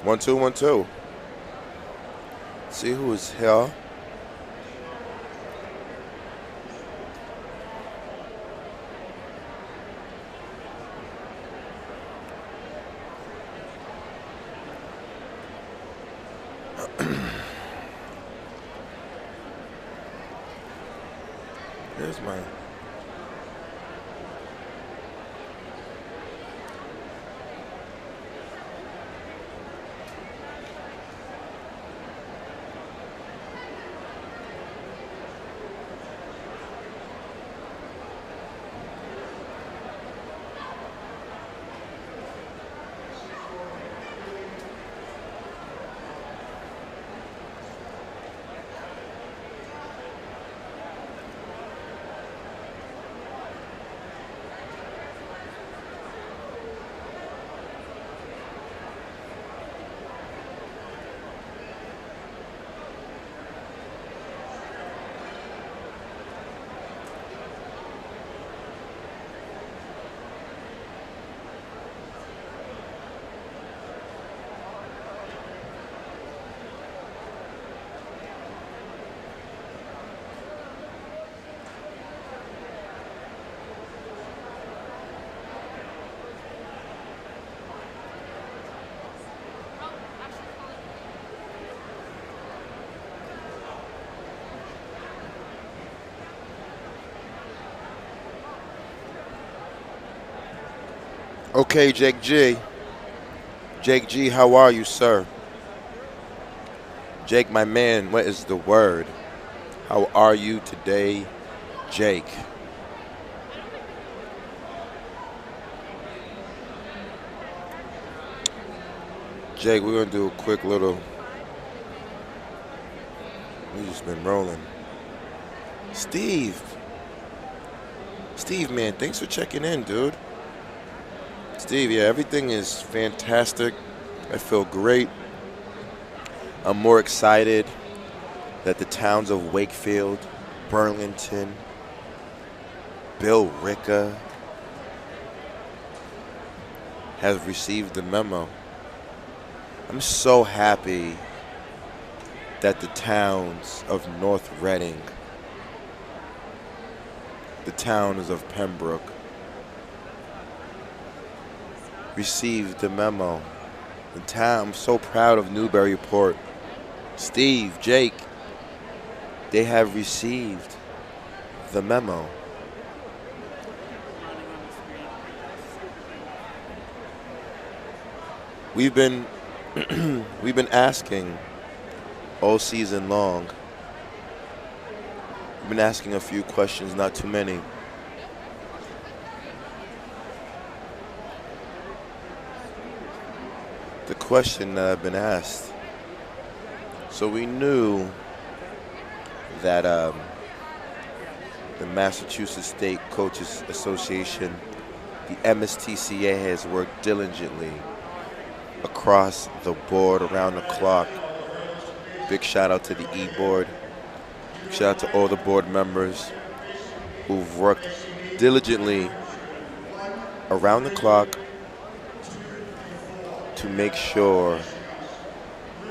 One, two, 1, 2. See who is here. Here's my. Okay, Jake G. Jake G, how are you, sir? Jake, my man, what is the word? How are you today, Jake? Jake, we're gonna do a quick little. We just been rolling. Steve. Steve, man, thanks for checking in, dude. Steve, yeah, everything is fantastic. I feel great. I'm more excited that the towns of Wakefield, Burlington, Billerica have received the memo. I'm so happy that the towns of North Reading, the towns of Pembroke, received the memo. The town, I'm so proud of Newburyport. Steve, Jake, they have received the memo. We've been we've been asking all season long. We've been asking a few questions, not too many. The question that I've been asked. So we knew that the Massachusetts State Coaches Association, the MSTCA, has worked diligently across the board, around the clock. Big shout out to the E-Board. Big shout out to all the board members who've worked diligently around the clock to make sure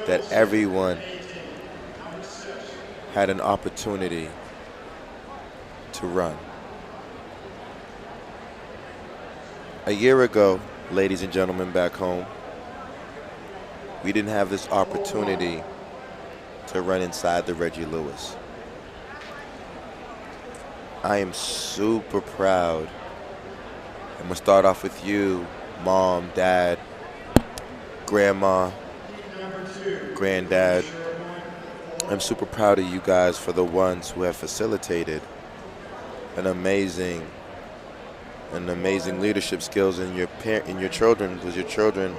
that everyone had an opportunity to run. A year ago, ladies and gentlemen back home, we didn't have this opportunity to run inside the Reggie Lewis. I am super proud. I'm gonna start off with you, Mom, Dad, Grandma, Granddad. I'm super proud of you guys for the ones who have facilitated an amazing leadership skills in your children, because your children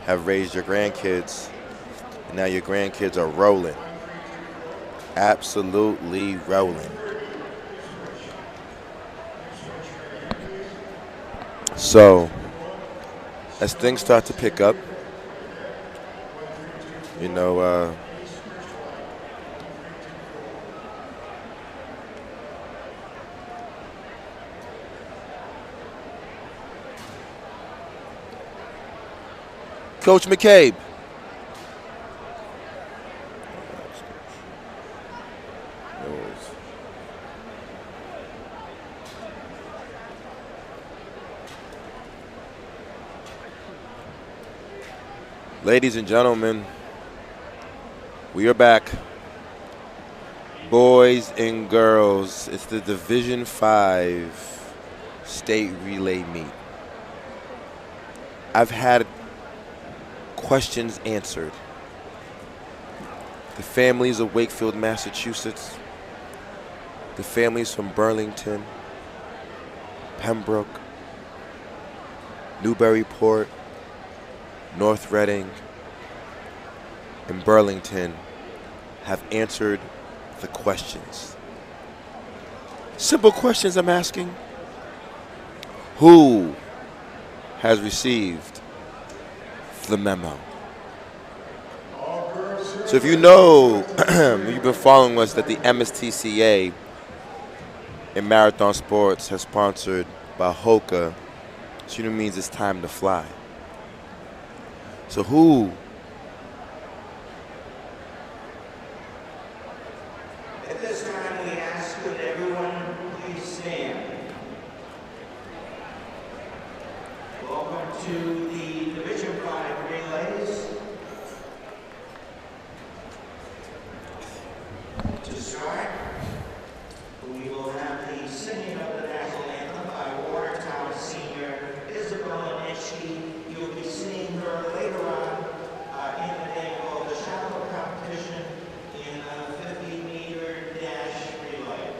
have raised your grandkids, and now your grandkids are rolling, absolutely rolling. So, as things start to pick up, you know, Coach McCabe. Ladies and gentlemen, we are back. Boys and girls, it's the Division 5 state relay meet. I've had questions answered. The families of Wakefield, Massachusetts, the families from Burlington, Pembroke, Newburyport, North Reading, and Burlington have answered the questions. Simple questions I'm asking. Who has received the memo? So if you know, you've been following us, that the MSTCA in marathon sports has sponsored by Hoka, so it means it's time to fly. So who? At this time, we ask that everyone please stand. Welcome to the Division 5 relays. To start, we will have the singing of the national anthem by Watertown senior Isabella Nitschke. You'll be seeing her later on in the day of the shuttle competition in a 50-meter dash relay.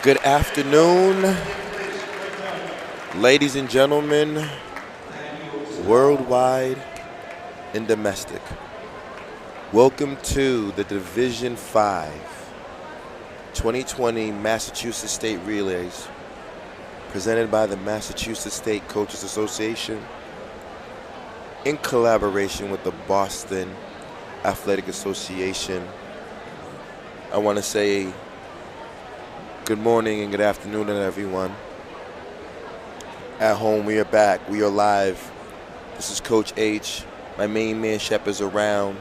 Good afternoon, ladies and gentlemen, worldwide and domestic. Welcome to the Division 5 2020 Massachusetts State Relays, presented by the Massachusetts State Coaches Association in collaboration with the Boston Athletic Association. I want to say good morning and good afternoon to everyone. At home, we are back. We are live. This is Coach H. My main man, Shep, is around.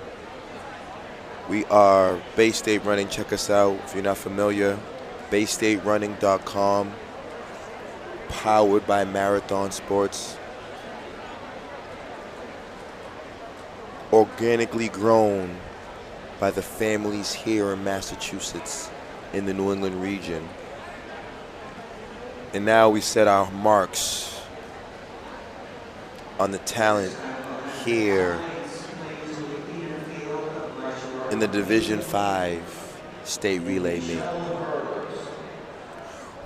We are Bay State Running. Check us out if you're not familiar. BayStateRunning.com. Powered by Marathon Sports. Organically grown by the families here in Massachusetts, in the New England region. And now we set our marks on the talent here in the Division 5 State Relay meet.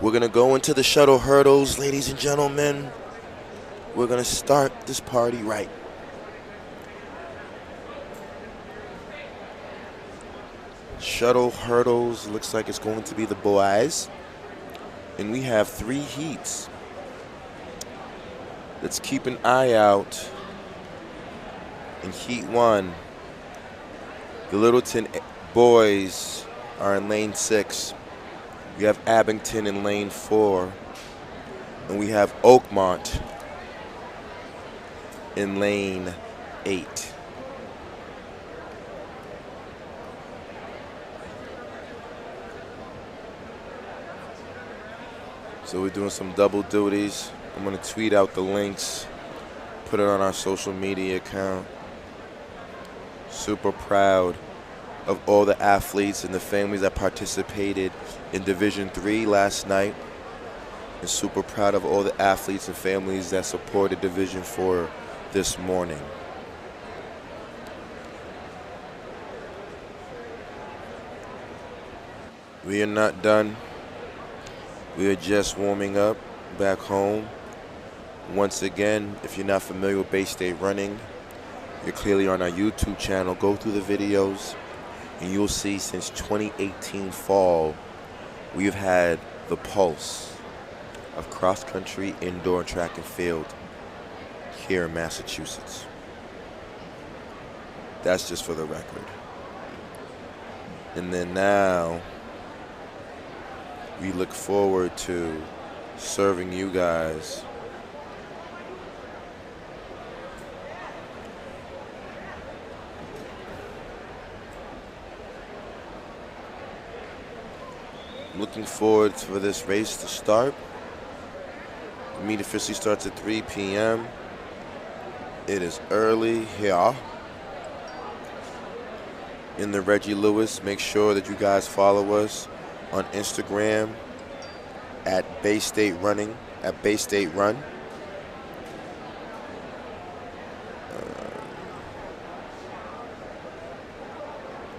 We're gonna go into the Shuttle Hurdles, ladies and gentlemen. We're gonna start this party right. Shuttle Hurdles, looks like it's going to be the boys. And we have 3 heats. Let's keep an eye out. In Heat 1, the Littleton boys are in lane 6. We have Abington in lane 4. And we have Oakmont in lane 8. So we're doing some double duties. I'm going to tweet out the links, put it on our social media account. Super proud of all the athletes and the families that participated in Division III last night. And super proud of all the athletes and families that supported Division IV this morning. We are not done. We are just warming up back home. Once again, if you're not familiar with Bay State Running, you're clearly on our YouTube channel. Go through the videos and you'll see since 2018 fall, we've had the pulse of cross-country, indoor, track and field here in Massachusetts. That's just for the record. And then now, we look forward to serving you guys looking forward for this race to start. The meet officially starts at 3 p.m. It is early here in the Reggie Lewis. Make sure that you guys follow us on Instagram at Bay State Running, at Bay State Run.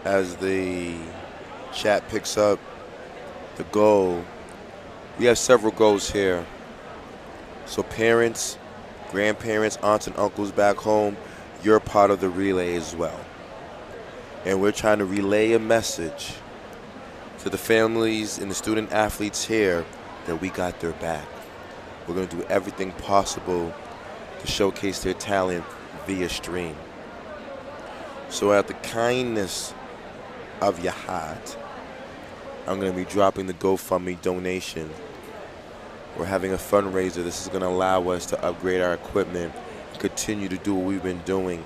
As the chat picks up the goal, we have several goals here. So parents, grandparents, aunts and uncles back home, you're part of the relay as well. And we're trying to relay a message to the families and the student athletes here that we got their back. We're going to do everything possible to showcase their talent via stream. So out of the kindness of your heart, I'm going to be dropping the GoFundMe donation. We're having a fundraiser. This is going to allow us to upgrade our equipment and continue to do what we've been doing,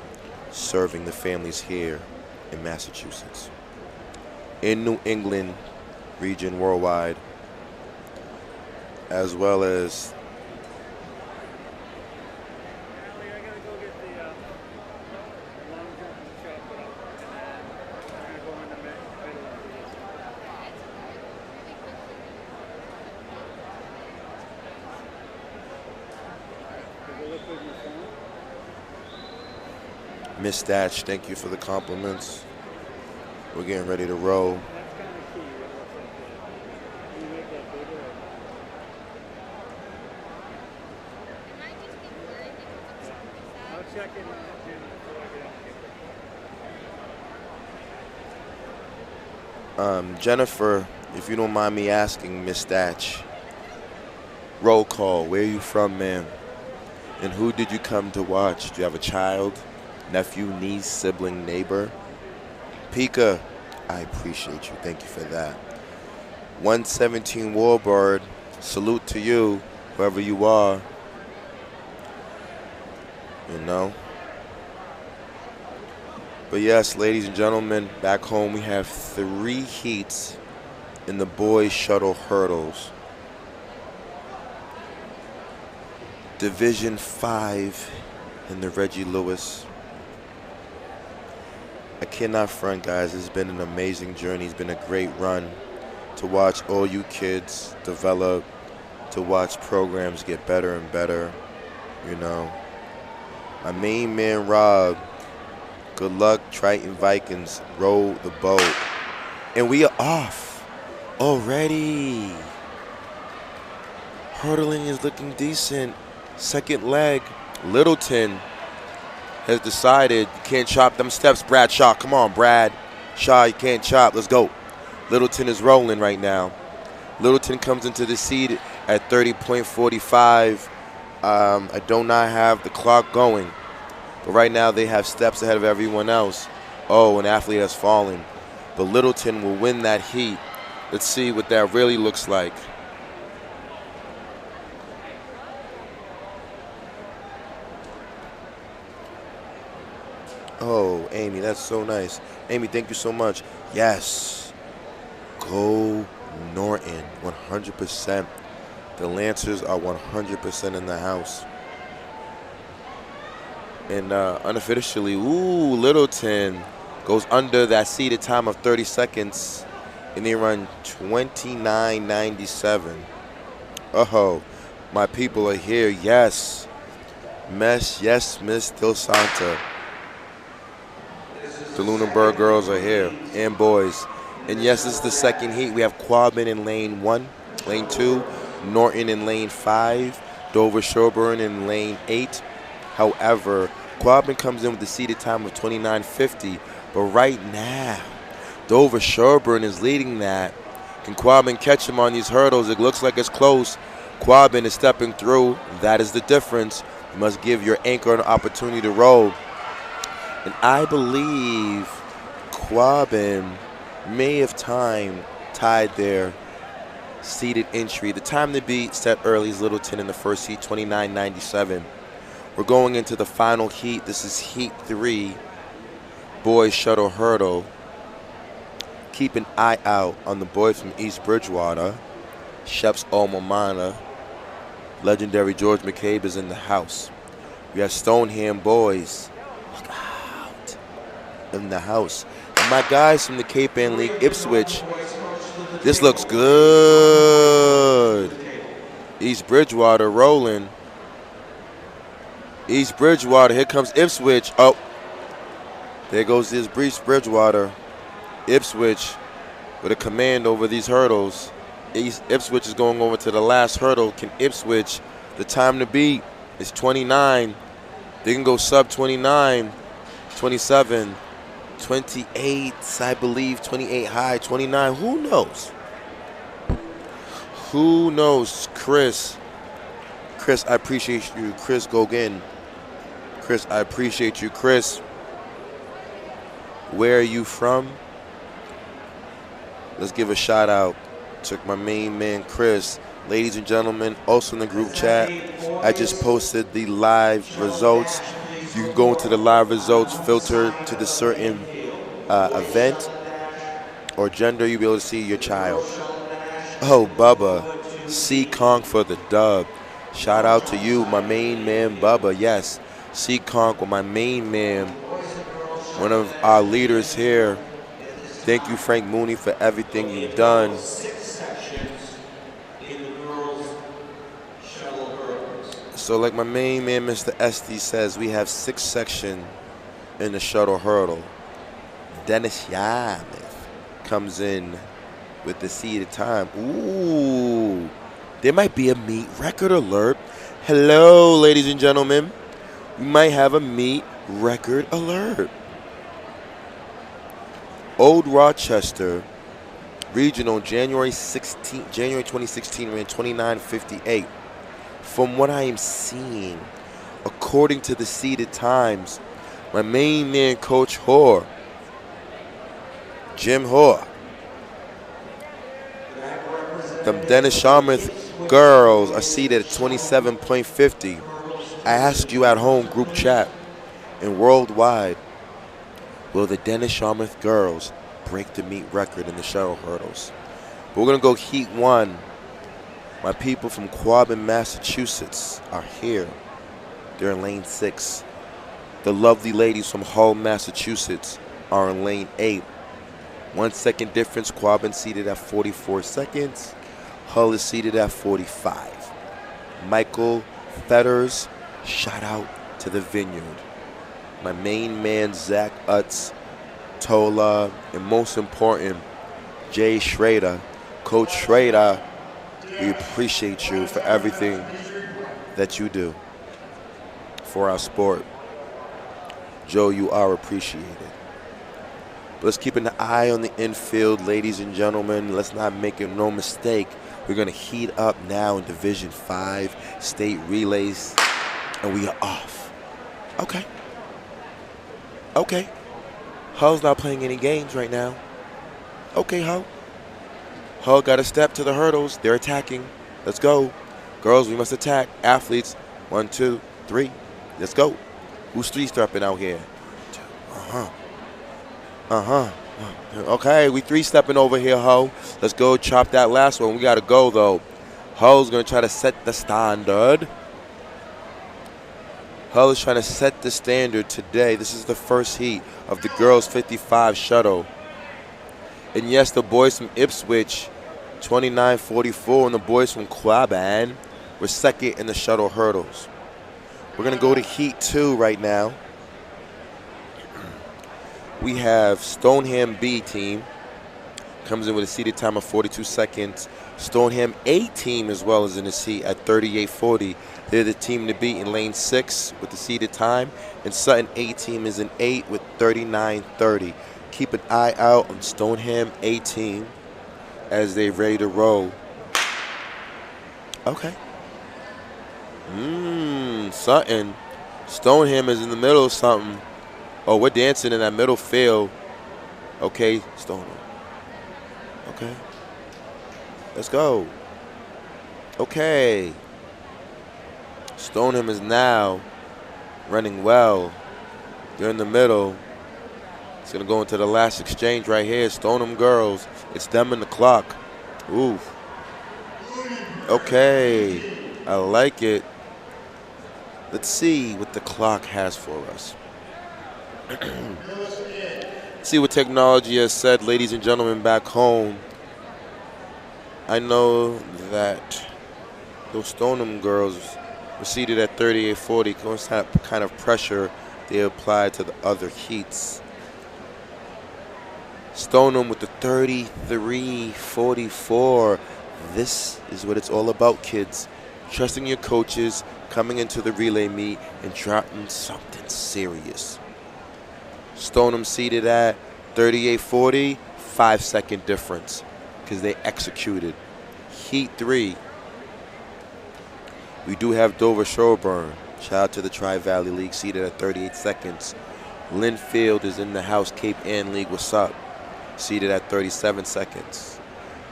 serving the families here in Massachusetts, in New England region, worldwide, as well as Miss Thatch, thank you for the compliments. We're getting ready to roll. Jennifer, if you don't mind me asking, Miss Thatch, roll call, where are you from, ma'am? And who did you come to watch? Do you have a child, nephew, niece, sibling, neighbor? Pika, I appreciate you. Thank you for that. 117 Warbird, salute to you, wherever you are. You know? But yes, ladies and gentlemen, back home we have 3 heats in the boys shuttle hurdles. Division 5 in the Reggie Lewis. I cannot front, guys. It's been an amazing journey. It's been a great run to watch all you kids develop, to watch programs get better and better, you know. My main man, Rob, good luck, Triton Vikings. Roll the boat. And we are off already. Hurdling is looking decent. Second leg, Littleton has decided you can't chop them steps, Brad Shaw. Come on, Brad Shaw, you can't chop. Let's go. Littleton is rolling right now. Littleton comes into the seat at 30.45. I do not have the clock going, but right now they have steps ahead of everyone else. Oh, an athlete has fallen, but Littleton will win that heat. Let's see what that really looks like. Oh, Amy, that's so nice. Amy, thank you so much. Yes. Go Norton, 100%. The Lancers are 100% in the house. And unofficially, ooh, Littleton goes under that seeded time of 30 seconds. And they run 29.97. Oh, my people are here. Yes. Yes, Miss Del Santa. The Lunenburg girls are here, and boys. And yes, this is the second heat. We have Quabbin in lane 1, lane 2, Norton in lane 5, Dover Sherburne in lane 8. However, Quabbin comes in with the seeded time of 29.50. But right now, Dover Sherburne is leading that. Can Quabbin catch him on these hurdles? It looks like it's close. Quabbin is stepping through. That is the difference. You must give your anchor an opportunity to roll. And I believe Quabbin may have tied their seeded entry. The time to beat set early is Littleton in the first heat, 29.97. We're going into the final heat. This is heat 3, boys shuttle hurdle. Keep an eye out on the boys from East Bridgewater. Shep's alma mater. Legendary George McCabe is in the house. We have Stoneham boys. Look out. In the house. And my guys from the Cape Ann League, Ipswich. This looks good. East Bridgewater rolling. East Bridgewater, here comes Ipswich. Oh, there goes this East Bridgewater. Ipswich with a command over these hurdles. Ipswich is going over to the last hurdle. Can Ipswich, the time to beat is 29. They can go sub 29, 27, 28, I believe, 28 high, 29. Who knows? Who knows? Chris, I appreciate you. Chris Gauguin. Chris, I appreciate you. Chris, where are you from? Let's give a shout out to my main man, Chris. Ladies and gentlemen, also in the group chat, I just posted the live results. You can go into the live results, filter to the certain event or gender, you'll be able to see your child. Oh, Bubba, C. Kong for the dub. Shout out to you, my main man, Bubba. Yes, C. Kong with my main man, one of our leaders here. Thank you, Frank Mooney, for everything you've done. So like my main man, Mr. SD says, we have 6 sections in the shuttle hurdle. Dennis Yarmouth comes in with the seeded time. Ooh, there might be a meet record alert. Hello, ladies and gentlemen. We might have a meet record alert. Old Rochester Regional, January 2016, ran 29.58. From what I am seeing, according to the seeded times, my main man, Coach Hoare, Jim Hoare, the Dennis Yarmouth girls are seated at 27.50. I ask you at home, group chat, and worldwide, will the Dennis Yarmouth girls break the meet record in the shuttle hurdles? But we're going to go heat 1. My people from Quabbin, Massachusetts are here. They're in lane 6. The lovely ladies from Hull, Massachusetts are in lane 8. 1 second difference. Quabbin seated at 44 seconds. Hull is seated at 45. Michael Fetters, shout out to the Vineyard. My main man, Zach Utz, Tola, and most important, Jay Schrader. Coach Schrader, we appreciate you for everything that you do for our sport. Joe, you are appreciated. But let's keep an eye on the infield, ladies and gentlemen. Let's not make no mistake. We're going to heat up now in Division 5 state relays, and we are off. Okay. Okay. Hull's not playing any games right now. Okay, Hull. Hull got a step to the hurdles. They're attacking. Let's go. Girls, we must attack. Athletes, 1, 2, 3. Let's go. Who's 3-stepping out here? 2, 1, Okay, we three-stepping over here, Ho. Let's go chop that last one. We got to go, though. Ho's going to try to set the standard. Ho is trying to set the standard today. This is the first heat of the girls' 55 shuttle. And yes, the boys from Ipswich, 29-44, and the boys from Quaban were second in the shuttle hurdles. We're going to go to heat 2 right now. We have Stoneham B team. Comes in with a seated time of 42 seconds. Stoneham A team as well is in this heat at 38:40. They're the team to beat in lane 6 with the seated time. And Sutton A team is in 8 with 39:30. Keep an eye out on Stoneham A team as they're ready to roll. Okay. Sutton. Stoneham is in the middle of something. Oh, we're dancing in that middle field. Okay, Stoneham. Okay. Let's go. Okay. Stoneham is now running well. They're in the middle. It's going to go into the last exchange right here. Stoneham girls. It's them and the clock. Ooh. Okay. I like it. Let's see what the clock has for us. See what technology has said, ladies and gentlemen, back home. I know that those Stoneham girls were seated at 38:40. Because that kind of pressure they applied to the other heats. Stoneham with the 33:44. This is what it's all about, kids. Trusting your coaches, coming into the relay meet, and dropping something serious. Stoneham seated at 38:40, 5-second difference because they executed. Heat 3. We do have Dover Sherburne. Shout out to the Tri-Valley League, seated at 38 seconds. Linfield is in the house. Cape Ann League, what's up? Seated at 37 seconds.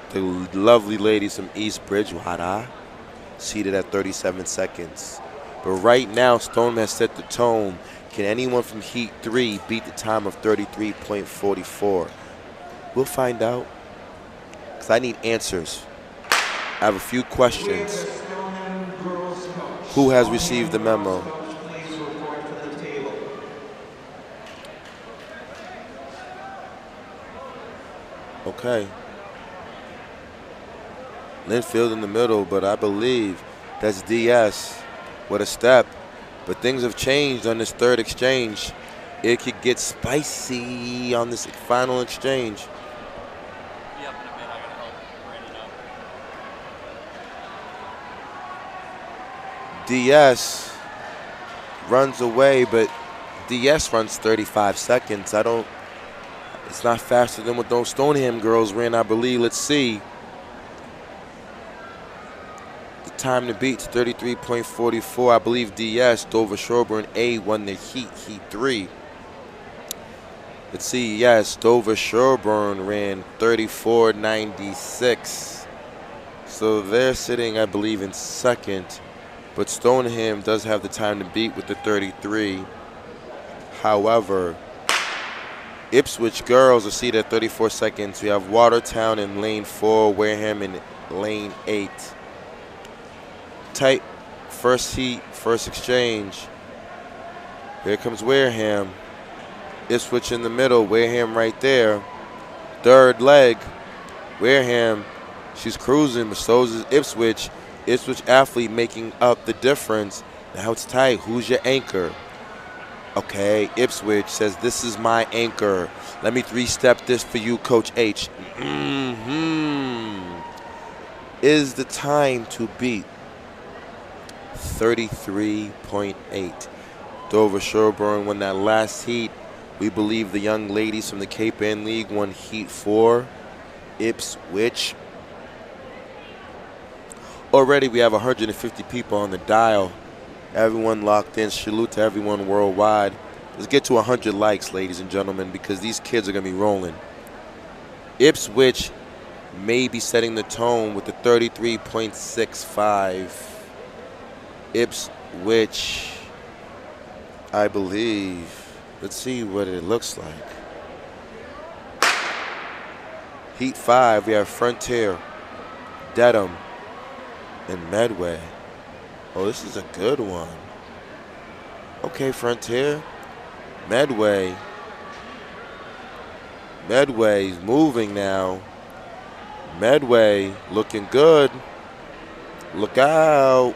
The lovely ladies from East Bridgewater, seated at 37 seconds. But right now, Stoneham has set the tone. Can anyone from Heat 3 beat the time of 33.44? We'll find out, because I need answers. I have a few questions. Who has received the memo? Okay. Linfield in the middle, but I believe that's DS. What a step. But things have changed on this third exchange. It could get spicy on this final exchange. Yep, in a bit. I gotta help Brandon up. DS runs away, but DS runs 35 seconds. It's not faster than what those Stoneham girls ran, I believe. Let's see. Time to beat 33.44. I believe DS, Dover Sherburne A, won the heat 3. Let's see, yes, Dover Sherburne ran 34.96. So they're sitting, I believe, in second. But Stoneham does have the time to beat with the 33. However, Ipswich girls are seated at 34 seconds. We have Watertown in lane 4, Wareham in lane 8. Tight first heat, first exchange. Here comes Wareham. Ipswich in the middle, Wareham right there. Third leg, Wareham, she's cruising, but so is Ipswich. Ipswich athlete making up the difference. Now it's tight. Who's your anchor? Okay, Ipswich says, this is my anchor. Let me three-step this for you, Coach H. Is the time to beat 33.8. Dover Sherburne won that last heat. We believe the young ladies from the Cape Ann League won heat 4. Ipswich. Already we have 150 people on the dial. Everyone locked in. Salute to everyone worldwide. Let's get to 100 likes, ladies and gentlemen, because these kids are going to be rolling. Ipswich may be setting the tone with the 33.65. Ipswich, I believe. Let's see what it looks like. Heat 5, we have Frontier, Dedham, and Medway. Oh, this is a good one. Okay, Frontier. Medway. Medway's moving now. Medway looking good. Look out.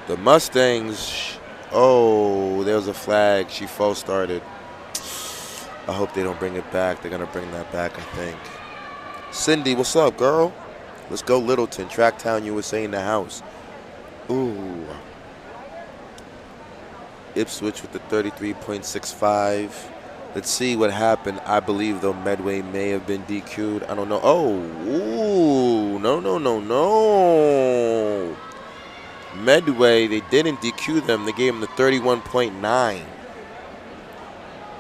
The Mustangs. Oh, there's a flag. She false started. I hope they don't bring it back. They're going to bring that back, I think. Cindy, what's up, girl? Let's go Littleton, Tracktown, USA in the house. Ooh. Ipswich with the 33.65. Let's see what happened. I believe, though, Medway may have been DQ'd. I don't know. Oh, ooh. No. Medway, they didn't DQ them. They gave them the 31.9.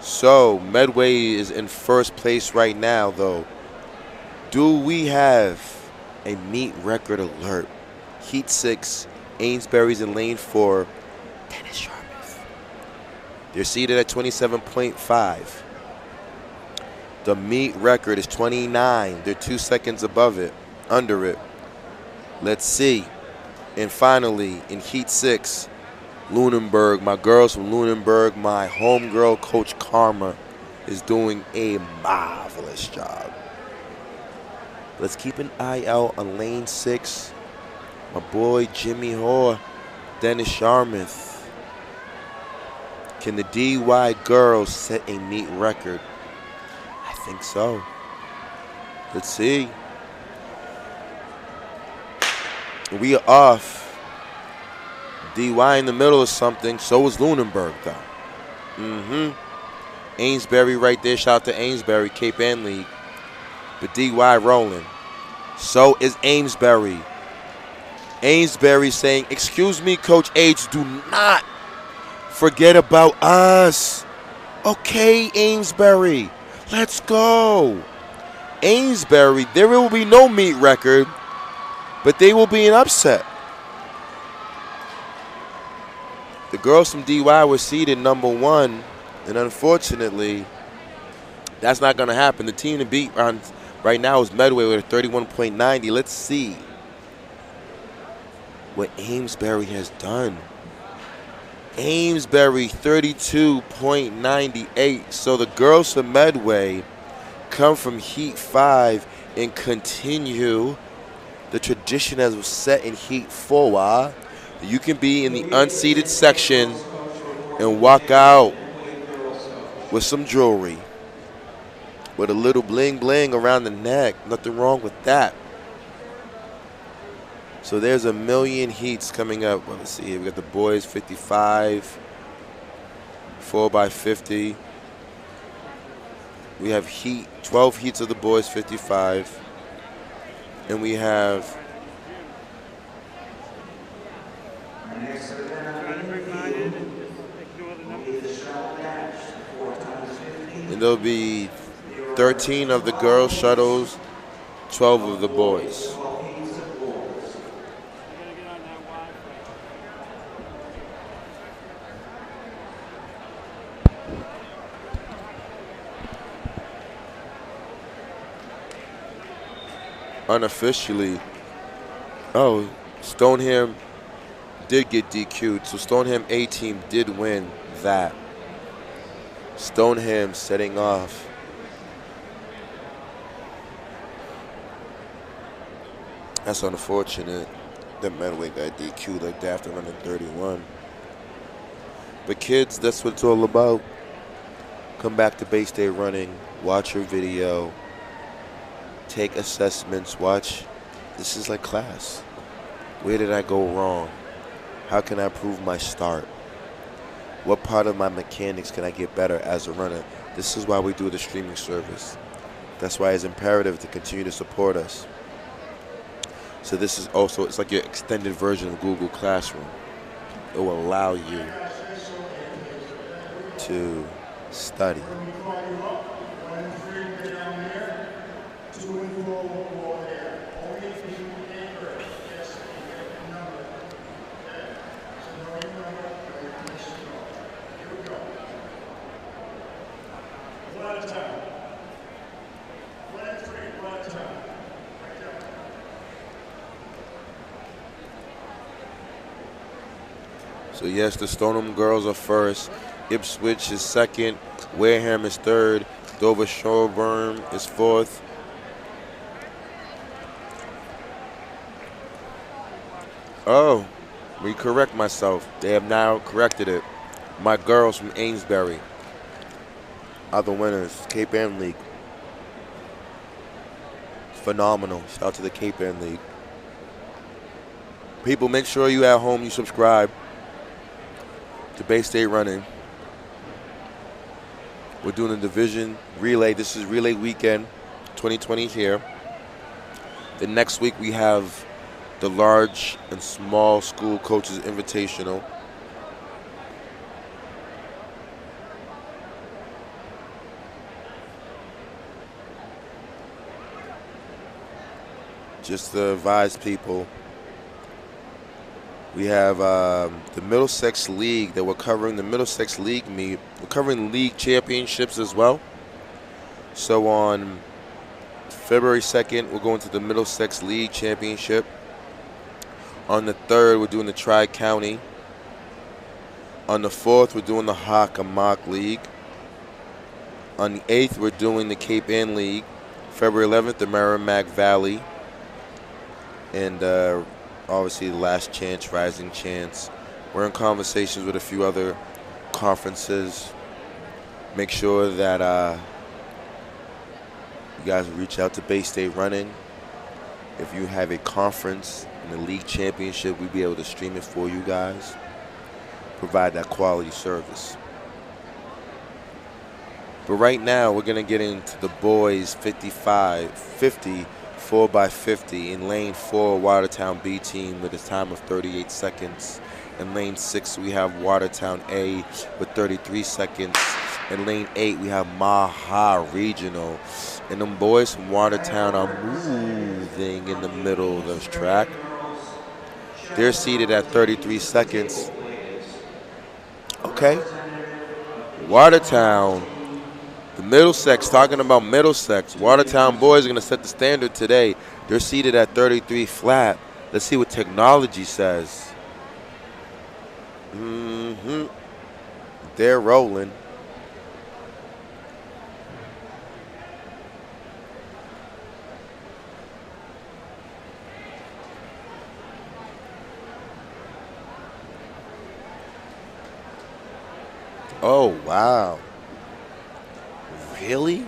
So, Medway is in first place right now, though. Do we have a meet record alert? Heat 6, Amesbury's in lane 4, Dennis Sharpeth. They're seated at 27.5. The meet record is 29. They're 2 seconds above it, under it. Let's see. And finally, in Heat 6, Lunenburg, my girls from Lunenburg, my homegirl, Coach Karma, is doing a marvelous job. Let's keep an eye out on lane 6. My boy, Jimmy Hoare, Dennis Sharmouth. Can the DY girls set a meet record? I think so. Let's see. We are off. DY in the middle of something. So is Lunenburg, though. Amesbury right there. Shout out to Amesbury, Cape Ann League. But DY rolling. So is Amesbury. Amesbury saying, excuse me, Coach H, do not forget about us. Okay, Amesbury, let's go. Amesbury, there will be no meet record, but they will be an upset. The girls from DY were seeded number 1, and unfortunately, that's not going to happen. The team to beat right now is Medway with a 31.90. Let's see what Amesbury has done. Amesbury 32.98. So the girls from Medway come from Heat 5 and continue the tradition as was set in Heat 4. You can be in the unseeded section and walk out with some jewelry, with a little bling bling around the neck. Nothing wrong with that. So there's a million heats coming up. Well, let's see here. We got the boys 55, 4x50. We have 12 heats of the boys 55. And we have and there'll be 13 of the girls shuttles, 12 of the boys. Unofficially, Stoneham did get DQ'd, so Stoneham A team did win that. Stoneham setting off. That's unfortunate that Medway got DQ'd like that after running 31. But kids, that's what it's all about. Come back to Base Day Running, watch your video, take assessments, watch. This is like class. Where did I go wrong? How can I improve my start? What part of my mechanics can I get better as a runner? This is why we do the streaming service. That's why it's imperative to continue to support us. So this is also, it's like your extended version of Google Classroom. It will allow you to study. So yes, the Stoneham girls are first. Ipswich is second. Wareham is third. Dover Shelburne is fourth. Oh, recorrect myself. They have now corrected it. My girls from Amesbury are the winners. Cape Ann League. Phenomenal. Shout out to the Cape Ann League. People, make sure you at home, you subscribe to Bay State Running. We're doing a division relay. This is relay weekend 2020 here. The next week we have the large and small school coaches invitational. Just to advise people, we have the Middlesex League that we're covering. The Middlesex League meet. We're covering league championships as well. So on February 2nd, we're going to the Middlesex League Championship. On the 3rd, we're doing the Tri-County. On the 4th, we're doing the Hockomock League. On the 8th, we're doing the Cape Ann League. February 11th, the Merrimack Valley. And obviously the Last Chance, Rising Chance. We're in conversations with a few other conferences. Make sure that you guys reach out to Bay State Running. If you have a conference in the league championship, we'll be able to stream it for you guys. Provide that quality service. But right now, we're going to get into the boys 50 4x50 in lane 4, Watertown B team with a time of 38 seconds. In lane 6, we have Watertown A with 33 seconds. In lane 8, we have Maha Regional. And them boys from Watertown are moving in the middle of the track. They're seated at 33 seconds. Okay. Watertown. The Middlesex, talking about Middlesex. Watertown boys are going to set the standard today. They're seated at 33 flat. Let's see what technology says. They're rolling. Oh, wow. Really?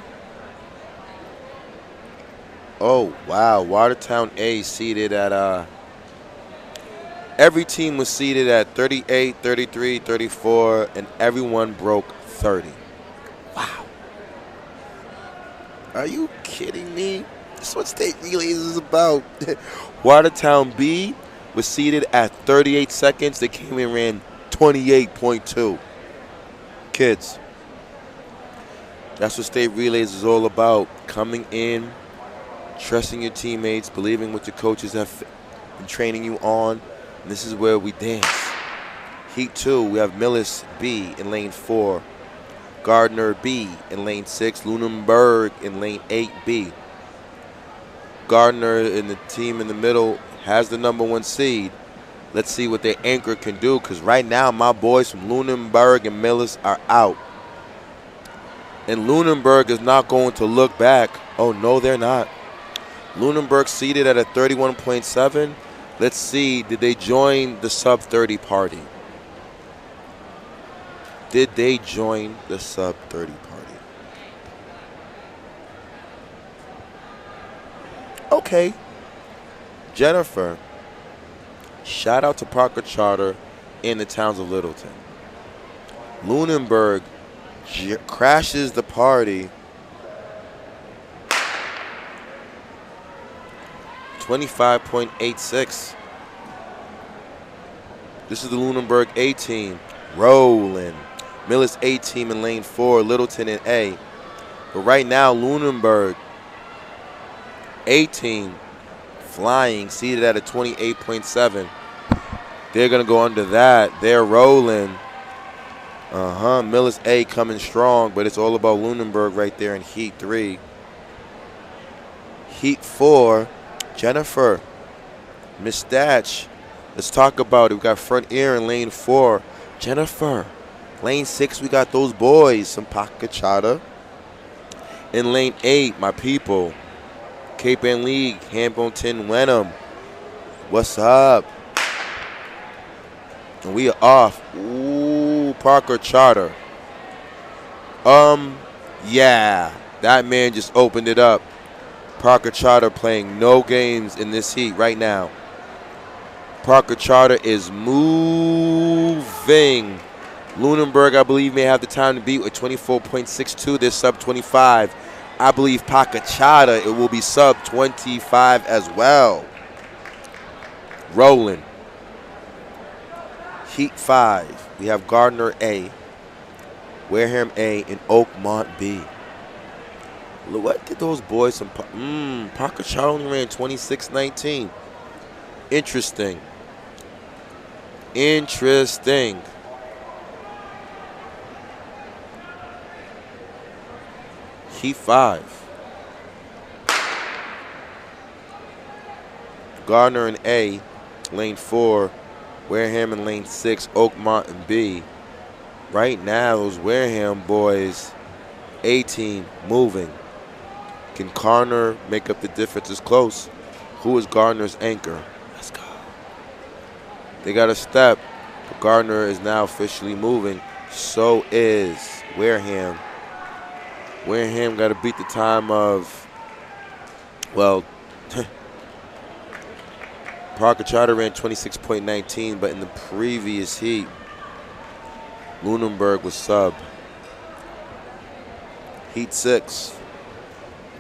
Oh, wow. Watertown A seated at, every team was seated at 38, 33, 34, and everyone broke 30. Wow. Are you kidding me? That's what state relays is about. Watertown B was seated at 38 seconds. They came in and ran 28.2. Kids. That's what state relays is all about. Coming in, trusting your teammates, believing what your coaches have been training you on. And this is where we dance. Heat 2, we have Millis B in lane 4. Gardner B in lane 6. Lunenburg in lane 8B. Gardner in the team in the middle has the #1 seed. Let's see what their anchor can do, because right now my boys from Lunenburg and Millis are out. And Lunenburg is not going to look back. Oh, no, they're not. Lunenburg seated at a 31.7. Let's see, did they join the sub-30 party? Did they join the sub-30 party? Okay. Jennifer. Shout out to Parker Charter in the towns of Littleton. Lunenburg crashes the party. 25.86. This is the Lunenburg A team. Rolling. Millis A team in lane 4, Littleton in A. But right now, Lunenburg A team flying, seated at a 28.7. They're going to go under that. They're rolling. Millis A coming strong, but it's all about Lunenburg right there in Heat 3. Heat 4, Jennifer, Miss Thatch, Let's talk about it. We got front air in lane 4. Jennifer. Lane 6, we got those boys. Some Pakachata. In lane 8, my people. Cape and League, Hamilton, Wenham. What's up? And we are off. Ooh, Parker Charter. Yeah. That man just opened it up. Parker Charter playing no games in this heat right now. Parker Charter is moving. Lunenburg, I believe, may have the time to beat with 24.62. They're sub 25. I believe Parker Charter, it will be sub 25 as well. Rolling. Heat 5. We have Gardner A, Wareham A, and Oakmont B. What did those boys from Parker Charter only ran 26.19. Interesting. Interesting. Heat 5. Gardner and A, lane 4. Wareham in lane 6. Oakmont and B. Right now, those Wareham boys, A team moving. Can Garner make up the difference? It's close. Who is Gardner's anchor? Let's go. They got a step. But Gardner is now officially moving. So is Wareham. Wareham got to beat the time of, well, Parker Charter ran 26.19, but in the previous heat, Lunenburg was sub. Heat 6.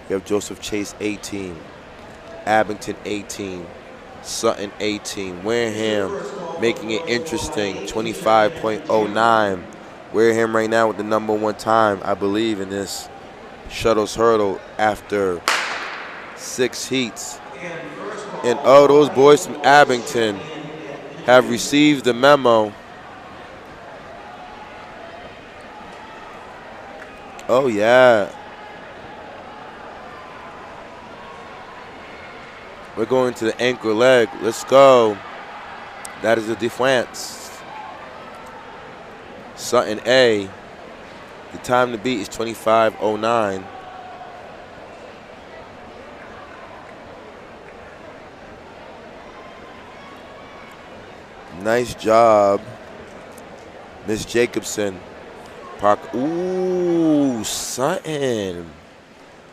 You have Joseph Chase 18, Abington 18, Sutton 18. Wareham making it interesting, 25.09. Wareham right now with the #1 time, I believe, in this Shuttle's Hurdle after 6 heats. And oh, those boys from Abington have received the memo. Oh, yeah. We're going to the anchor leg. Let's go. That is the defense. Sutton A. The time to beat is 25.09. Nice job, Miss Jacobson. Park. Ooh, Sutton.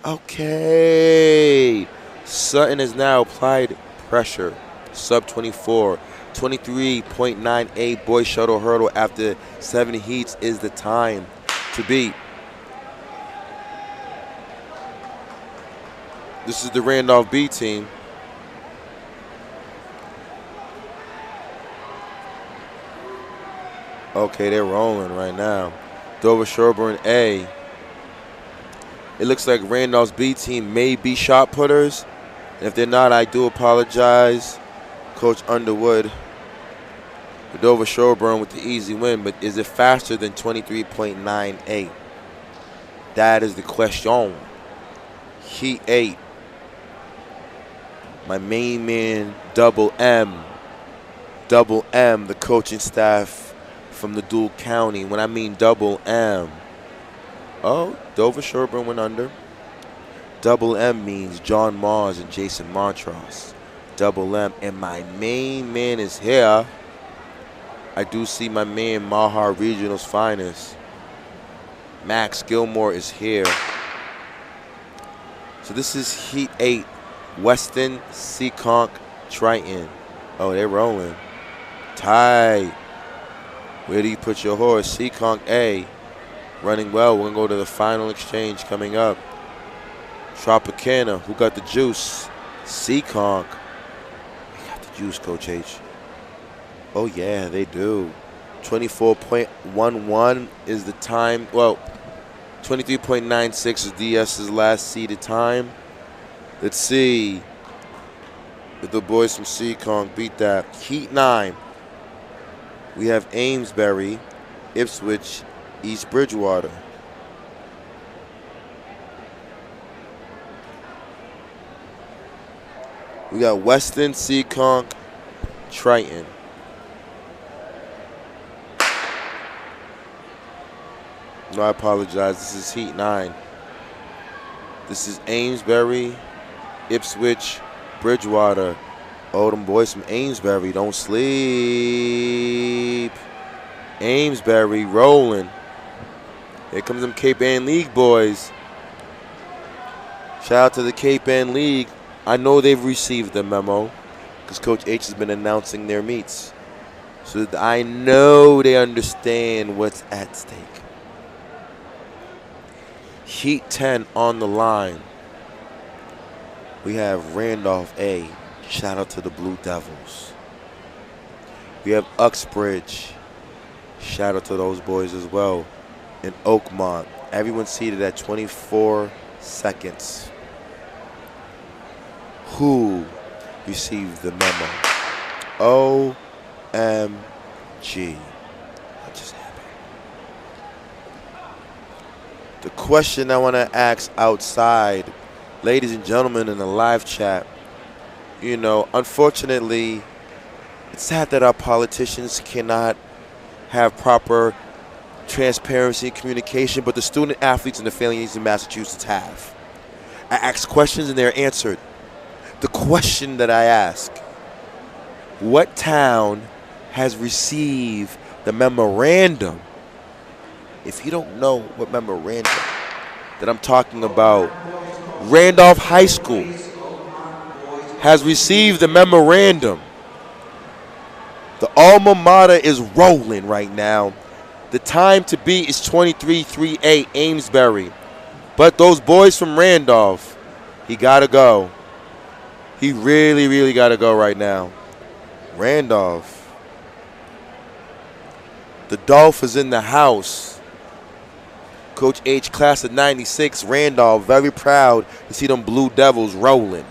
Okay. Sutton has now applied pressure. Sub 24. 23.98 boys shuttle hurdle after 7 heats is the time to beat. This is the Randolph B team. Okay, they're rolling right now. Dover Sherburne A. It looks like Randolph's B team may be shot putters. And if they're not, I do apologize. Coach Underwood. Dover Sherburne with the easy win, but is it faster than 23.98? That is the question. Heat 8. My main man, Double M. Double M, the coaching staff from the dual county. When I mean Double M. Oh, Dover Sherburne went under. Double M means John Mars and Jason Montross. Double M. And my main man is here. I do see my man Mahar Regional's finest. Max Gilmore is here. So this is Heat 8. Weston, Seekonk, Triton. Oh, they're rolling. Tight. Where do you put your horse? Seekonk A. Running well. We're going to go to the final exchange coming up. Tropicana. Who got the juice? Seekonk. They got the juice, Coach H. Oh, yeah, they do. 24.11 is the time. Well, 23.96 is DS's last seeded time. Let's see if the boys from Seekonk beat that. Heat 9. We have Amesbury, Ipswich, East Bridgewater. We got Weston, Seekonk, Triton. No, I apologize. This is Heat 9. This is Amesbury, Ipswich, Bridgewater. Oh, them boys from Amesbury don't sleep. Amesbury rolling. Here comes them Cape Ann League boys. Shout out to the Cape Ann League. I know they've received the memo because Coach H has been announcing their meets. So that I know they understand what's at stake. Heat 10 on the line. We have Randolph A. Shout out to the Blue Devils. We have Uxbridge. Shout out to those boys as well. And Oakmont. Everyone seated at 24 seconds. Who received the memo? OMG. What just happened? The question I want to ask outside, ladies and gentlemen in the live chat, you know, unfortunately, it's sad that our politicians cannot have proper transparency and communication, but the student athletes and the families in Massachusetts have. I ask questions and they're answered. The question that I ask, what town has received the memorandum? If you don't know what memorandum that I'm talking about, Randolph High School has received the memorandum. The alma mater is rolling right now. The time to beat is 23-3-8 Amesbury. But those boys from Randolph, he got to go. He really, really got to go right now. Randolph. The Dolph is in the house. Coach H, class of 96, Randolph, very proud to see them Blue Devils rolling.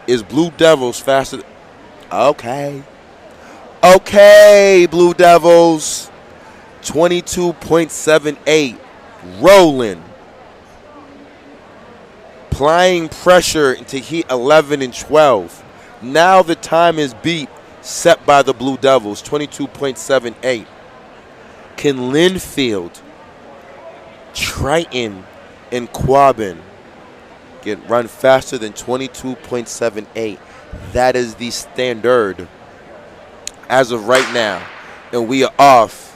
Is Blue Devils faster? Okay. Okay, Blue Devils. 22.78, rolling. Applying pressure into Heat 11 and 12. Now the time is beat, set by the Blue Devils, 22.78. Can Linfield, Triton, and Quabbin run faster than 22.78? That is the standard as of right now. And we are off.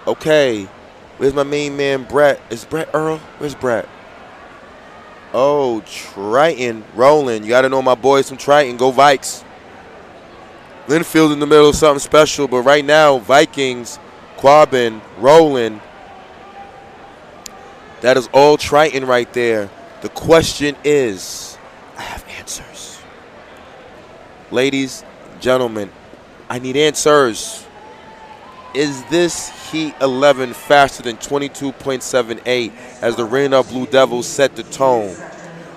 Okay. Where's my main man, Brett? Is Brett Earl? Where's Brett? Oh, Triton rolling. You got to know my boys from Triton. Go Vikes. Linfield in the middle of something special, but right now, Vikings, Quabbin, rolling. That is all Triton right there. The question is, I have answers. Ladies, gentlemen, I need answers. Is this Heat 11 faster than 22.78 as the Randolph Blue Devils set the tone?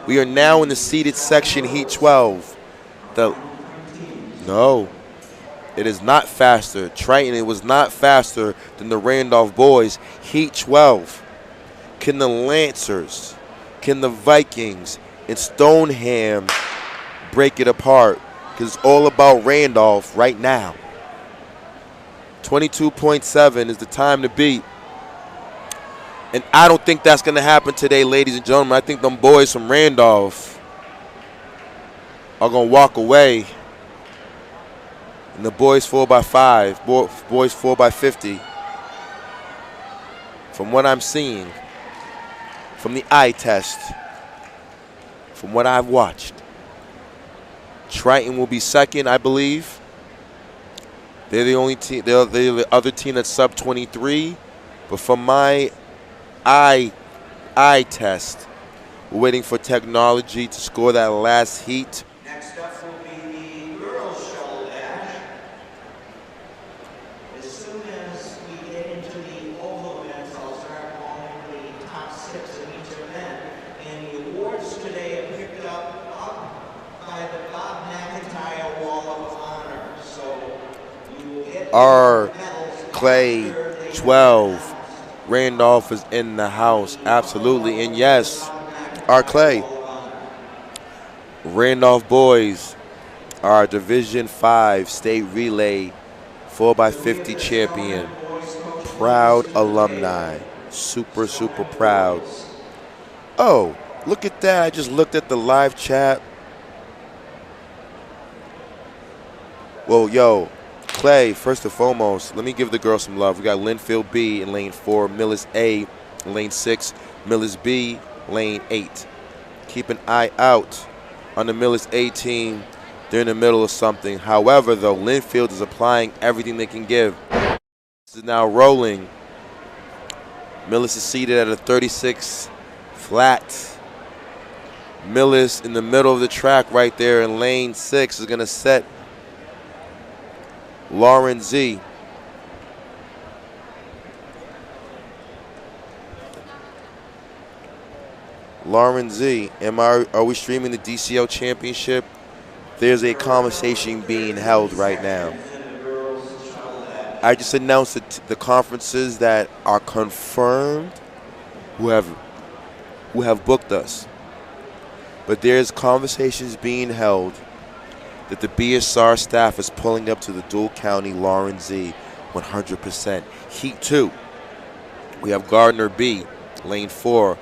We are now in the seeded section, Heat 12. No, it is not faster. Triton, it was not faster than the Randolph boys. Heat 12. Can the Lancers, can the Vikings, and Stoneham break it apart? Because it's all about Randolph right now. 22.7 is the time to beat. And I don't think that's going to happen today, ladies and gentlemen. I think them boys from Randolph are going to walk away. And the boys 4x5, boys 4x50. From what I'm seeing, from the eye test, from what I've watched, Triton will be second, I believe. They're the only team. They're the other team that's sub 23. But from my eye test, we're waiting for technology to score that last heat. Next up will be the girls' shuttle dash. As soon as we get into the oval events, I'll start calling the top 6 of each event. And the awards today are picked up by the Bob McIntyre Wall of Honor. So you will get Our medals Clay after they 12. Randolph is in the house. Absolutely. And yes, our Clay. Randolph boys are Division 5 state relay 4x50 champion. proud alumni. Super, super proud. Oh, look at that. I just looked at the live chat. Well, yo, Clay, first and foremost, let me give the girls some love. We got Linfield B in lane 4, Millis A in lane 6, Millis B, lane 8. Keep an eye out on the Millis A team. They're in the middle of something. However, though, Linfield is applying everything they can give. This is now rolling. Millis is seated at a 36 flat. Millis in the middle of the track right there in lane 6 is going to set Lauren Z. Lauren Z, are we streaming the DCL championship? There's a conversation being held right now. I just announced the conferences that are confirmed who have booked us. But there's conversations being held that the BSR staff is pulling up to the Dual County Lauren Z 100%. Heat 2, we have Gardner B, lane 4,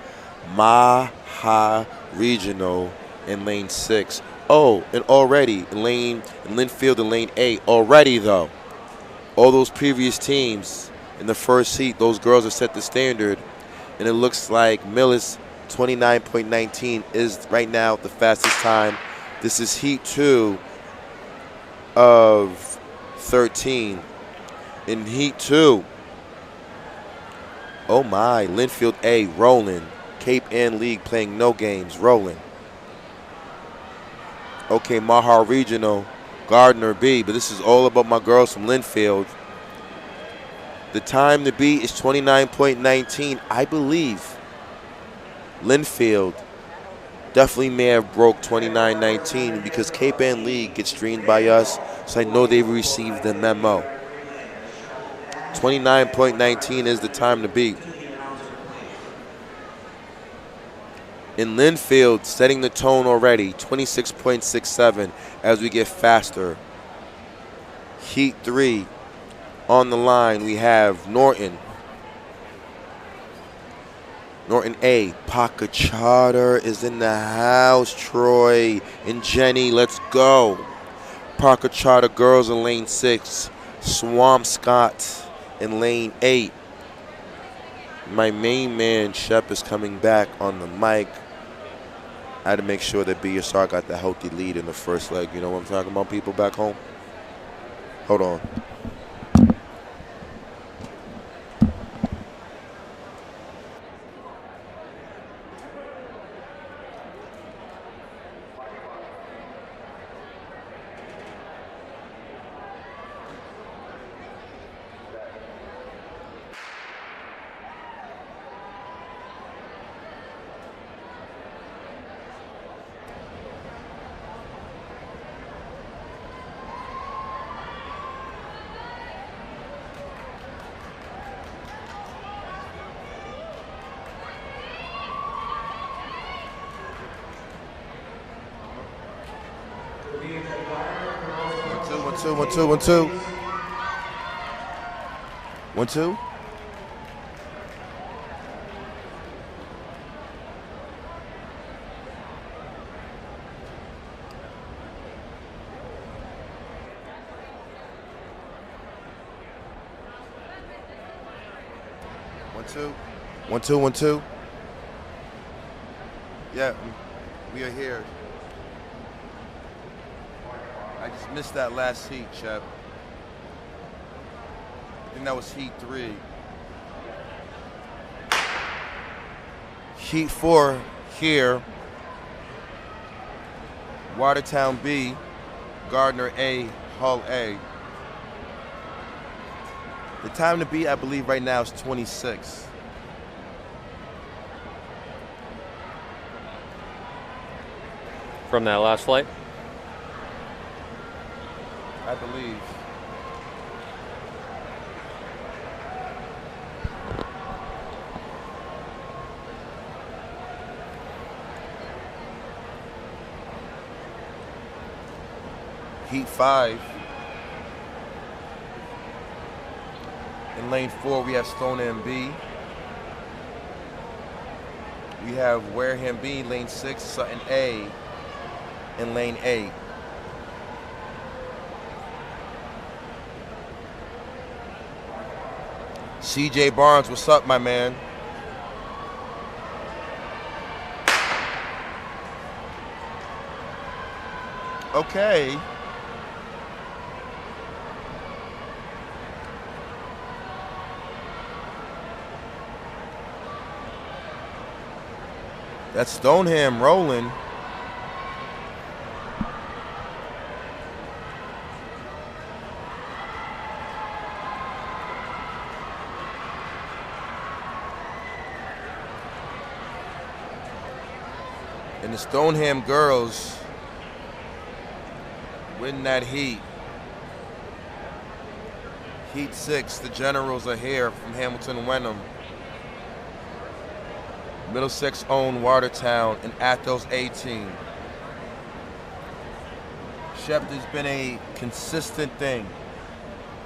Maha Regional in lane 6. Oh, and already in Linfield in lane 8. Already though, all those previous teams in the first heat, those girls have set the standard, and it looks like Millis 29.19 is right now the fastest time. This is heat 2 of 13. In heat 2, oh my, Linfield A rolling. Cape Ann League playing no games, rolling. Okay, Maha Regional, Gardner B, but this is all about my girls from Linfield. The time to beat is 29.19. I believe Linfield definitely may have broke 29.19 because Cape Ann League gets streamed by us, so I know they've received the memo. 29.19 is the time to beat. In Linfield, setting the tone already, 26.67 as we get faster. Heat 3, on the line, we have Norton. Norton A, Paca Charter is in the house. Troy and Jenny, let's go. Paca Charter girls in lane 6. Swamp Scott in lane 8. My main man, Shep, is coming back on the mic. I had to make sure that BSR got the healthy lead in the first leg. You know what I'm talking about, people back home? Hold on. One, two, one, two. 1, 2. 1, 2. 1, 2, 1, 2. Yeah, we are here. I just missed that last heat, Chep. I think that was heat 3. Heat 4 here. Watertown B, Gardner A, Hull A. The time to beat, I believe, right now is 26. From that last flight? I believe. Heat 5. In In lane 4, we have Stoneham B. We have Wareham B, lane 6, Sutton A, in lane 8. CJ Barnes, what's up, my man? Okay. That's Stoneham rolling. And the Stoneham girls win that heat. Heat 6, the Generals are here from Hamilton Wenham. Middlesex owned Watertown and Athos 18. Shep, there's been a consistent thing.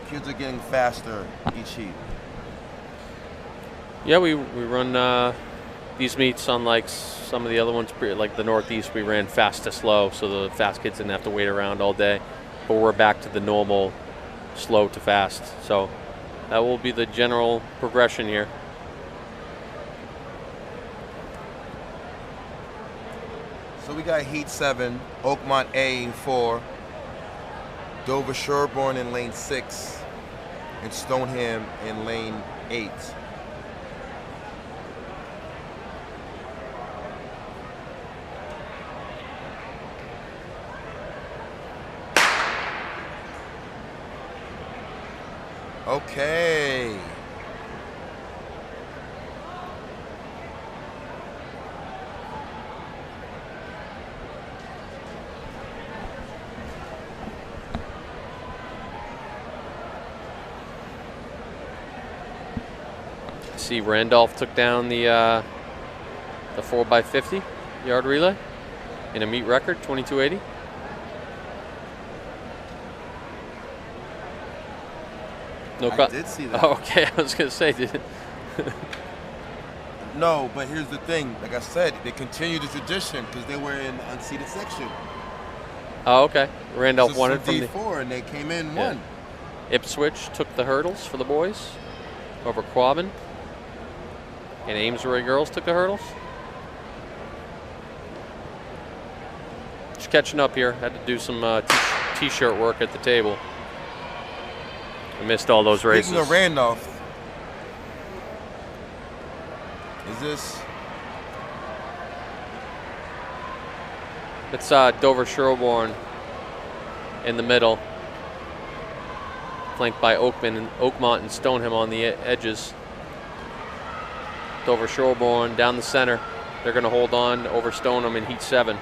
Kids are getting faster each heat. Yeah, we run these meets unlike some of the other ones, like the Northeast, we ran fast to slow, so the fast kids didn't have to wait around all day. But we're back to the normal slow to fast. So that will be the general progression here. So we got Heat 7, Oakmont A in 4, Dover Sherborne in lane 6, and Stoneham in lane 8. Okay. See, Randolph took down the 4x50 yard relay in a meet record, 22.80. No, I did see that. Oh, okay, I was gonna say, did No, but here's the thing. Like I said, they continued the tradition because they were in the unseated section. Oh, okay. Randolph won it from from D4, and they came in Yeah. won. Ipswich took the hurdles for the boys over Quabbin. And Amesbury girls took the hurdles. Just catching up here. Had to do some t-shirt work at the table. I missed all those races. Speaking of Randolph, is this? It's Dover Sherborne in the middle, flanked by Oakmont and Stoneham on the edges. Dover Sherborne down the center. They're going to hold on over Stoneham in Heat 7.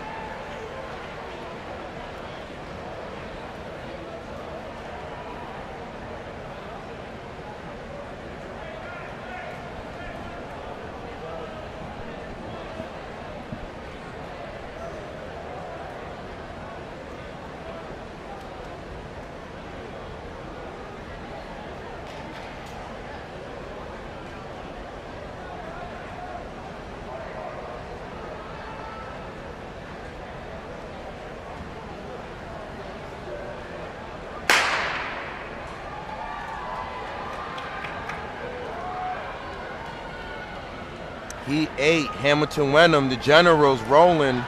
Heat 8, Hamilton Wenham, the Generals rolling.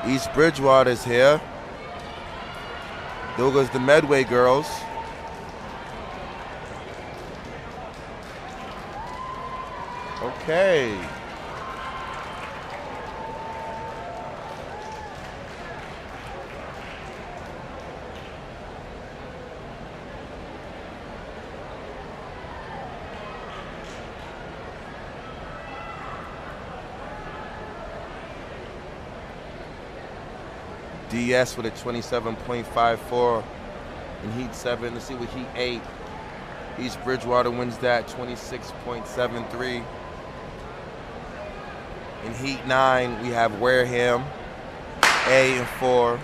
East Bridgewater's here. There goes the Medway girls. Okay. DS with a 27.54 in Heat 7. Let's see what Heat 8. East Bridgewater wins that, 26.73. In Heat 9, we have Wareham A and 4,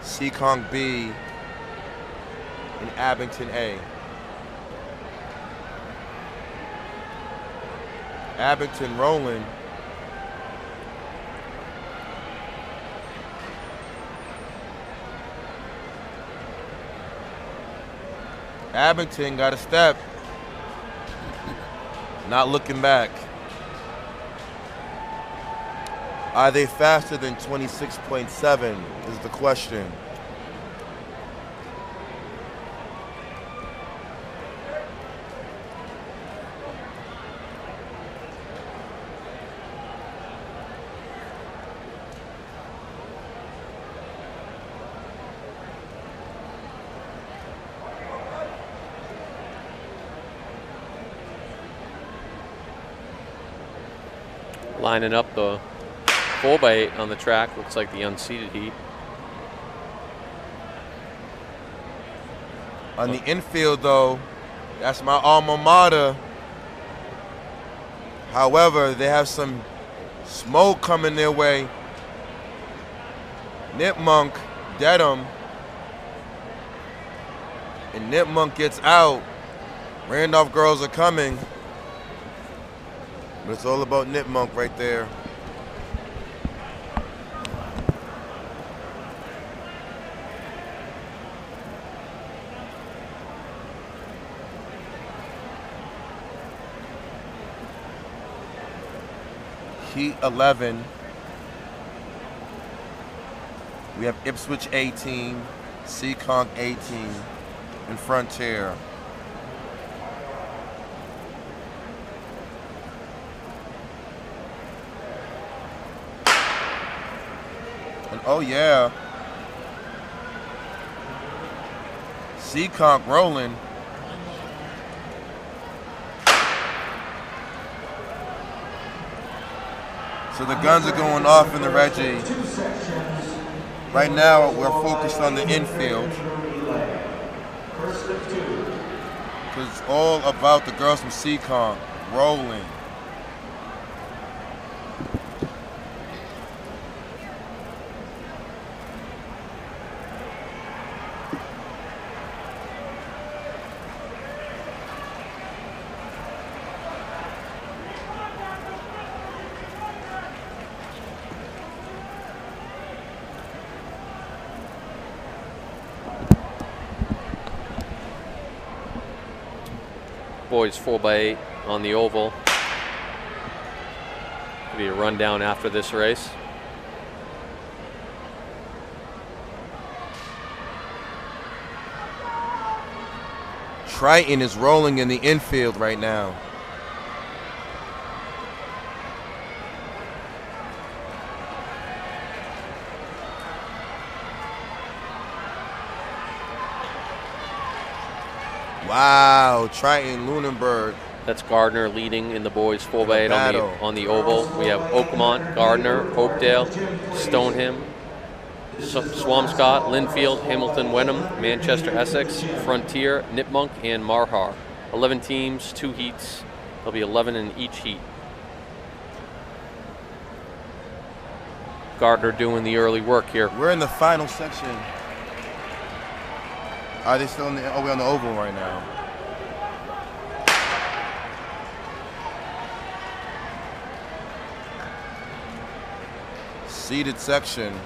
Seekonk B, and Abington A. Abington rolling. Abington got a step. Not looking back. Are they faster than 26.7 is the question. Lining up the 4x8 on the track. Looks like the unseeded heat. On the infield, though, that's my alma mater. However, they have some smoke coming their way. Nipmunk, Dedham. And Nipmunk gets out. Randolph girls are coming. But it's all about Nipmunk right there. Heat 11. We have Ipswich 18, Seekonk 18, and Frontier. And oh yeah, Seekonk rolling. So the guns are going off in the Reggie. Right now we're focused on the infield. Because it's all about the girls from Seekonk rolling. Boys 4x8 on the oval. Give you a rundown after this race. Triton is rolling in the infield right now. Wow, Triton, Lunenburg. That's Gardner leading in the boys 4x8 on the oval. We have Oakmont, Gardner, Oakdale, Stoneham, Swampscott, Linfield, Hamilton, Wenham, Manchester, Essex, Frontier, Nipmunk, and Marhar. 11 teams, 2 heats. There'll be 11 in each heat. Gardner doing the early work here. We're in the final section. Are they still in the? Oh, we're on the oval right now. Seated section.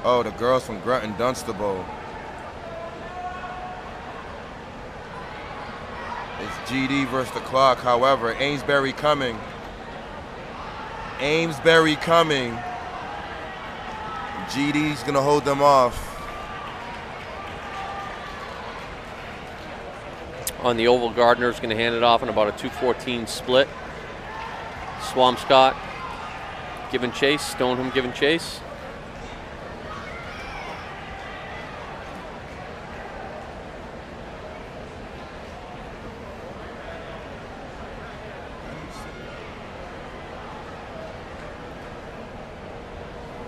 Oh, the girls from Grunton Dunstable. It's GD versus the clock. However, Amesbury coming. Amesbury coming. GD's gonna hold them off. On the oval, Gardner's going to hand it off in about a 2:14 split. Swampscott giving chase, Stoneham giving chase.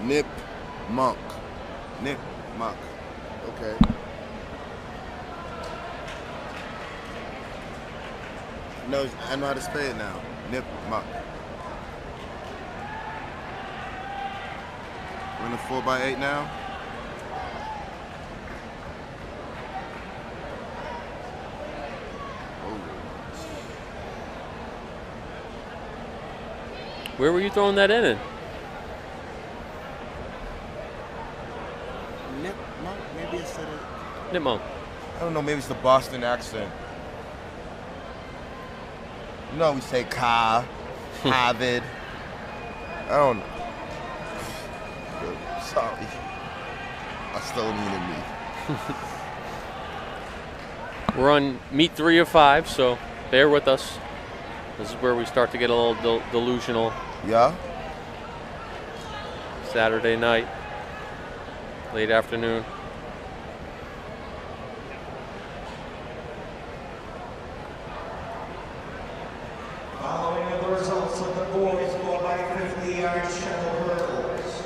Nipmunk. Nipmunk. Okay. No, I know how to spell it now. Nipmunk. We're in the 4x8 now. Oh. Where were you throwing that in? Nipmunk? Maybe it's Nipmunk. I don't know, maybe it's the Boston accent. You know, we say Ka, Harvard. I don't know. Sorry. I still mean me. We're on meet 3 of 5, so bear with us. This is where we start to get a little delusional. Yeah? Saturday night, late afternoon. Following the results of the boys 4x50-yard shuttle hurdles.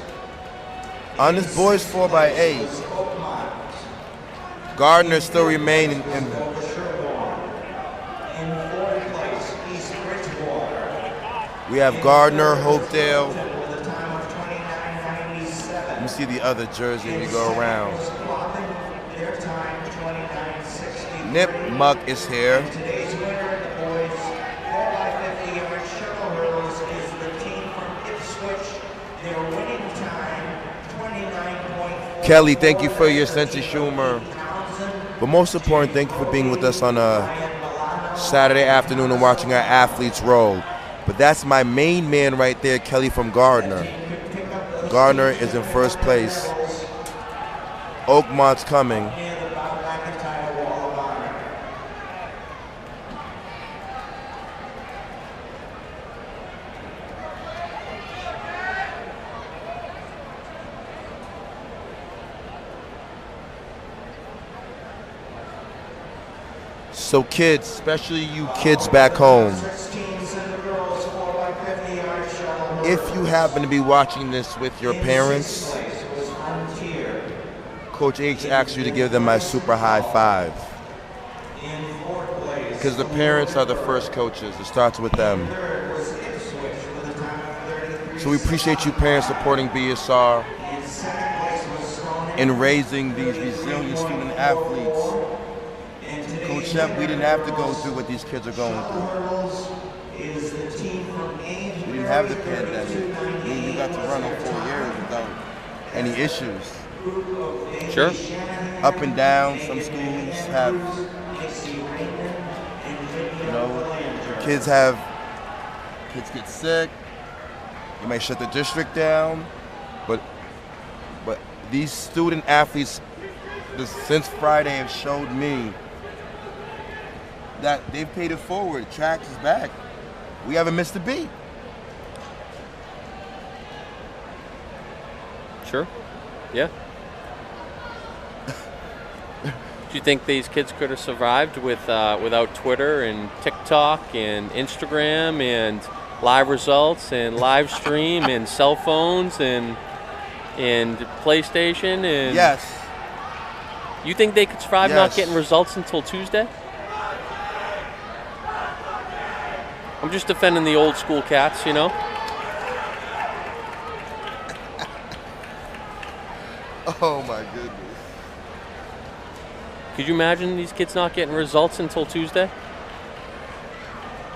On this boys 4x8, Gardner still remain in In fourth place, East Bridgewater. we have Gardner, Hopedale. With a time of 29:97. Let me see the other jersey as we go around. Their time 29:63. Nipmunk is here. Today's winner, the boys 4x50-yard shuttle hurdles, is the team from Ipswich. Their winning time 29.4. Kelly, thank you for your sense of humor. But most important, thank you for being with us on a Saturday afternoon and watching our athletes roll. But that's my main man right there, Kelly from Gardner. Gardner is in first place. Oakmont's coming. So kids, especially you kids back home, if you happen to be watching this with your parents, Coach H asks you to give them my super high five. Because the parents are the first coaches. It starts with them. So we appreciate you parents supporting BSR in raising these resilient student athletes. Coach Shep, we didn't have to go through what these kids are going through. We didn't have the pandemic. We got to run on 4 years without any issues. Sure. Up and down, some schools have, you know, kids get sick. You may shut the district down, but these student athletes, since Friday, have showed me that they've paid it forward. Track is back. We haven't missed a beat. Sure. Yeah. Do you think these kids could have survived without Twitter and TikTok and Instagram and live results and live stream and cell phones and PlayStation and? Yes. You think they could survive not Yes. getting results until Tuesday? I'm just defending the old school cats, you know? Oh my goodness. Could you imagine these kids not getting results until Tuesday?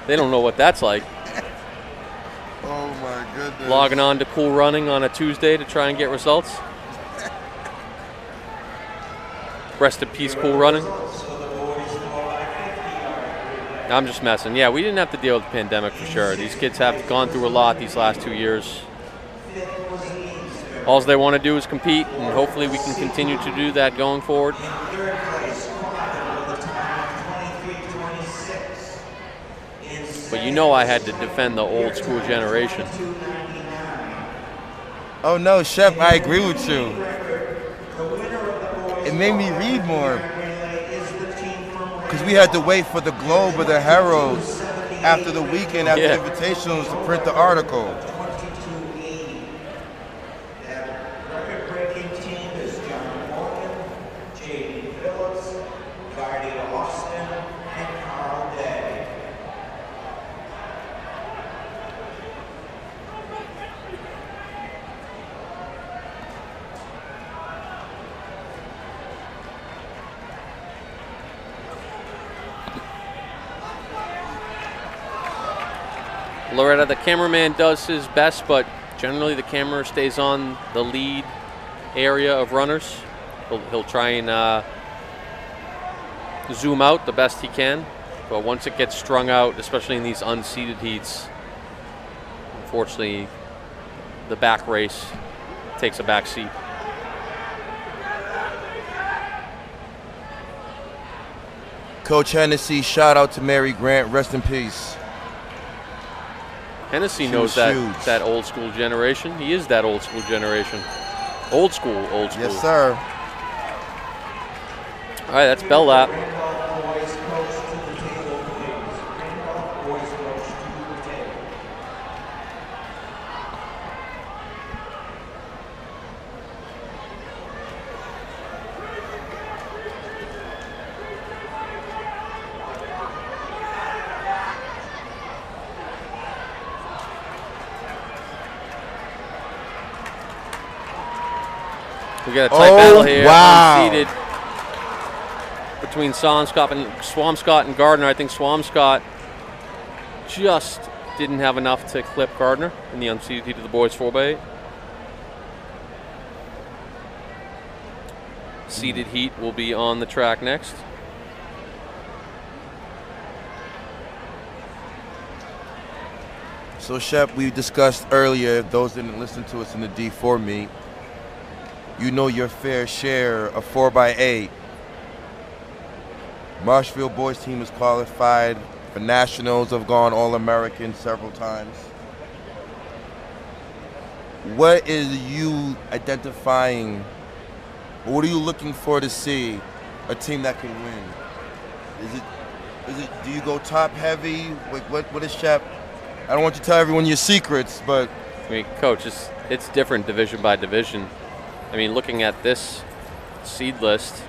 They don't know what that's like. Oh my goodness. Logging on to Cool Running on a Tuesday to try and get results. Rest in peace, Cool Running. I'm just messing. Yeah, we didn't have to deal with the pandemic for sure. These kids have gone through a lot these last 2 years. All they want to do is compete, and hopefully we can continue to do that going forward. But you know I had to defend the old school generation. Oh no, Shep, I agree with you. It made me read more. Because we had to wait for the Globe or the Herald after the weekend, after the invitationals, to print the article. Record-breaking team is John Morgan, J.D. Phillips, Gardy Austin, and Carl Day. Loretta, the cameraman does his best, but generally the camera stays on the lead area of runners. He'll try and zoom out the best he can, but once it gets strung out, especially in these unseeded heats, unfortunately, the back race takes a back seat. Coach Hennessy, shout out to Mary Grant, rest in peace. Hennessy She knows was huge. that old school generation. He is that old school generation. Old school, old school. Yes, sir. All right, that's bell lap. Randolph boys coach to the table, please. Randolph boys coach to the table. We got a tight battle here. Wow. Unseated between Swamscott and Gardner. I think Swamscott just didn't have enough to clip Gardner in the unseated heat of the boys 4x8. Seeded heat will be on the track next. So, Shep, we discussed earlier, those that didn't listen to us in the D4 meet, you know your fair share of 4x8. Marshville boys team is qualified for nationals, have gone All-American several times. What is you identifying, or what are you looking for to see a team that can win? Is it do you go top heavy? Like what is Shep? I don't want you to tell everyone your secrets, but I mean, Coach, it's different division by division. I mean, looking at this seed list,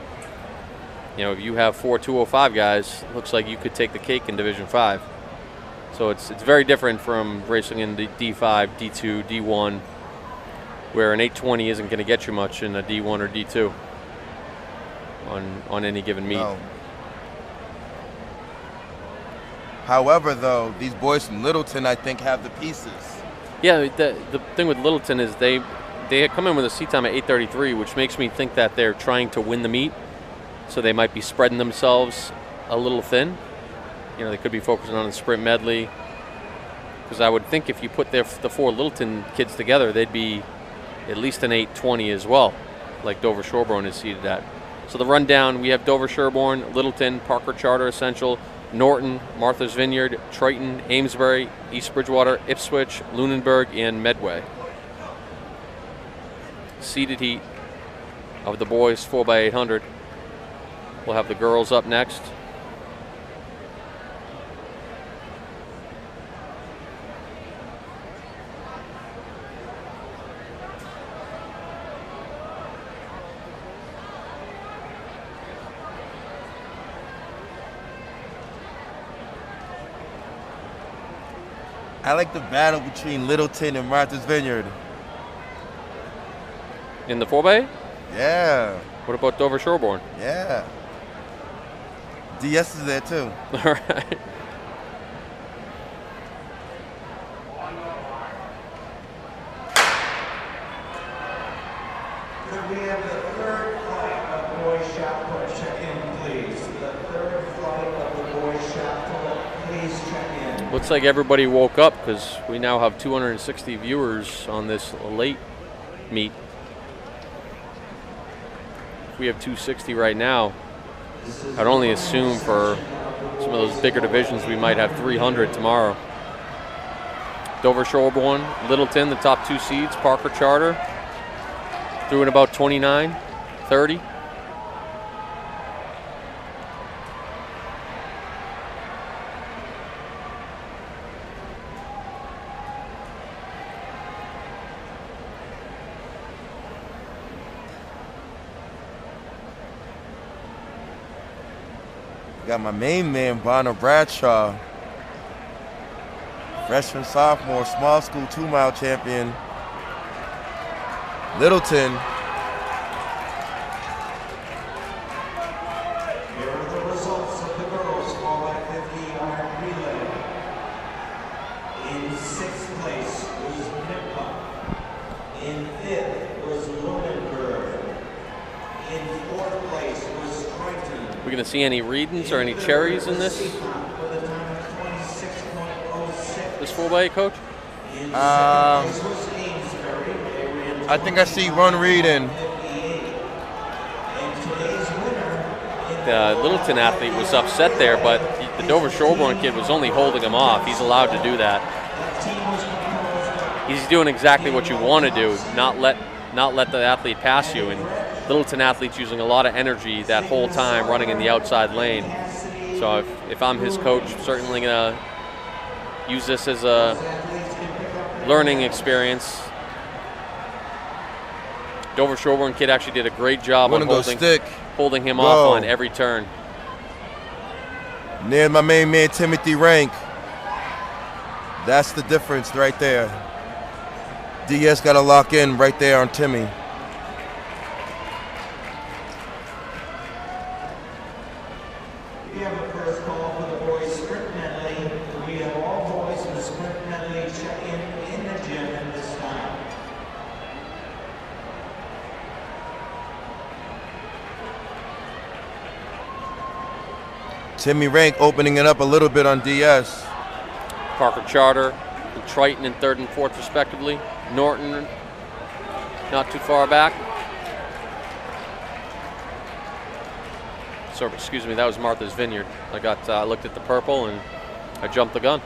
you know, if you have 4 205 guys, it looks like you could take the cake in Division 5. So it's very different from racing in the D5, D2, D1, where an 820 isn't going to get you much in a D1 or D2 on any given meet. no. However, though, these boys from Littleton, I think, have the pieces. Yeah, the thing with Littleton is they come in with a seat time at 8:33, which makes me think that they're trying to win the meet. So they might be spreading themselves a little thin. You know, they could be focusing on the sprint medley. Because I would think if you put the 4 Littleton kids together, they'd be at least an 8:20 as well, like Dover Sherborne is seated at. So the rundown, we have Dover Sherborne, Littleton, Parker Charter Essential, Norton, Martha's Vineyard, Triton, Amesbury, East Bridgewater, Ipswich, Lunenburg, and Medway. Seeded heat of the boys 4x800. We'll have the girls up next. I like the battle between Littleton and Martha's Vineyard. In the 4x8? Yeah, What about Dover Sherborne? yeah. DS is there too. All right. Could we have the third flight of boys shot put check in, please? The third flight of the boys shot put, please check in. Looks like everybody woke up because we now have 260 viewers on this late meet. If we have 260 right now, I'd only assume for some of those bigger divisions we might have 300 tomorrow. Dover Sherborne, Littleton, the top 2 seeds, Parker Charter, through in about 29, 30. Got my main man, Bonner Bradshaw. Freshman, sophomore, small school 2-mile champion. Littleton. Here are the results of the girls 4x50 yard relay. In sixth place was Nippa. In fifth was Lunenburg. In fourth place was Triton. We going to see any Reedens or any cherries in this? With a time of 26.06. This 4x8, Coach? In second place was Amesbury. They ran I think I see one reading. 58. And today's winner. The Littleton athlete was upset there, but the Dover Shelbourne kid was only holding him off. He's allowed to do that. He's doing exactly what you want to do, not let the athlete pass you. And Littleton athlete's using a lot of energy that whole time running in the outside lane. So if I'm his coach, I'm certainly going to use this as a learning experience. Dover Shelbourne kid actually did a great job on holding him off on every turn. Near my main man, Timothy Rank. That's the difference right there. DS got to lock in right there on Timmy. We have a first call for the boys sprint medley. We have all boys in the sprint medley check-in in the gym at this time. Timmy Rank opening it up a little bit on DS. Parker Charter and Triton in third and fourth respectively. Norton not too far back. So, excuse me, that was Martha's Vineyard. I looked at the purple and I jumped the gun.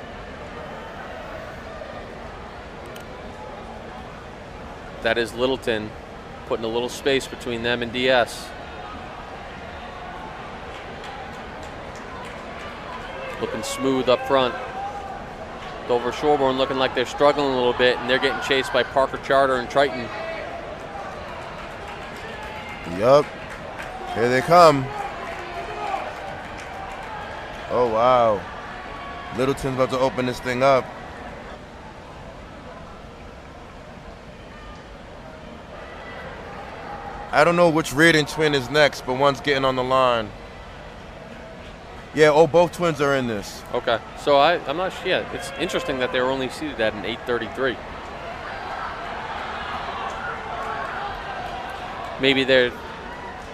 That is Littleton, putting a little space between them and DS. Looking smooth up front. Dover Shelbourne looking like they're struggling a little bit, and they're getting chased by Parker Charter and Triton. Yup. Here they come. Oh, wow. Littleton's about to open this thing up. I don't know which Reardon twin is next, but one's getting on the line. Yeah, both twins are in this. Okay, so I'm not sure. Yeah, it's interesting that they were only seated at an 8:33. Maybe they're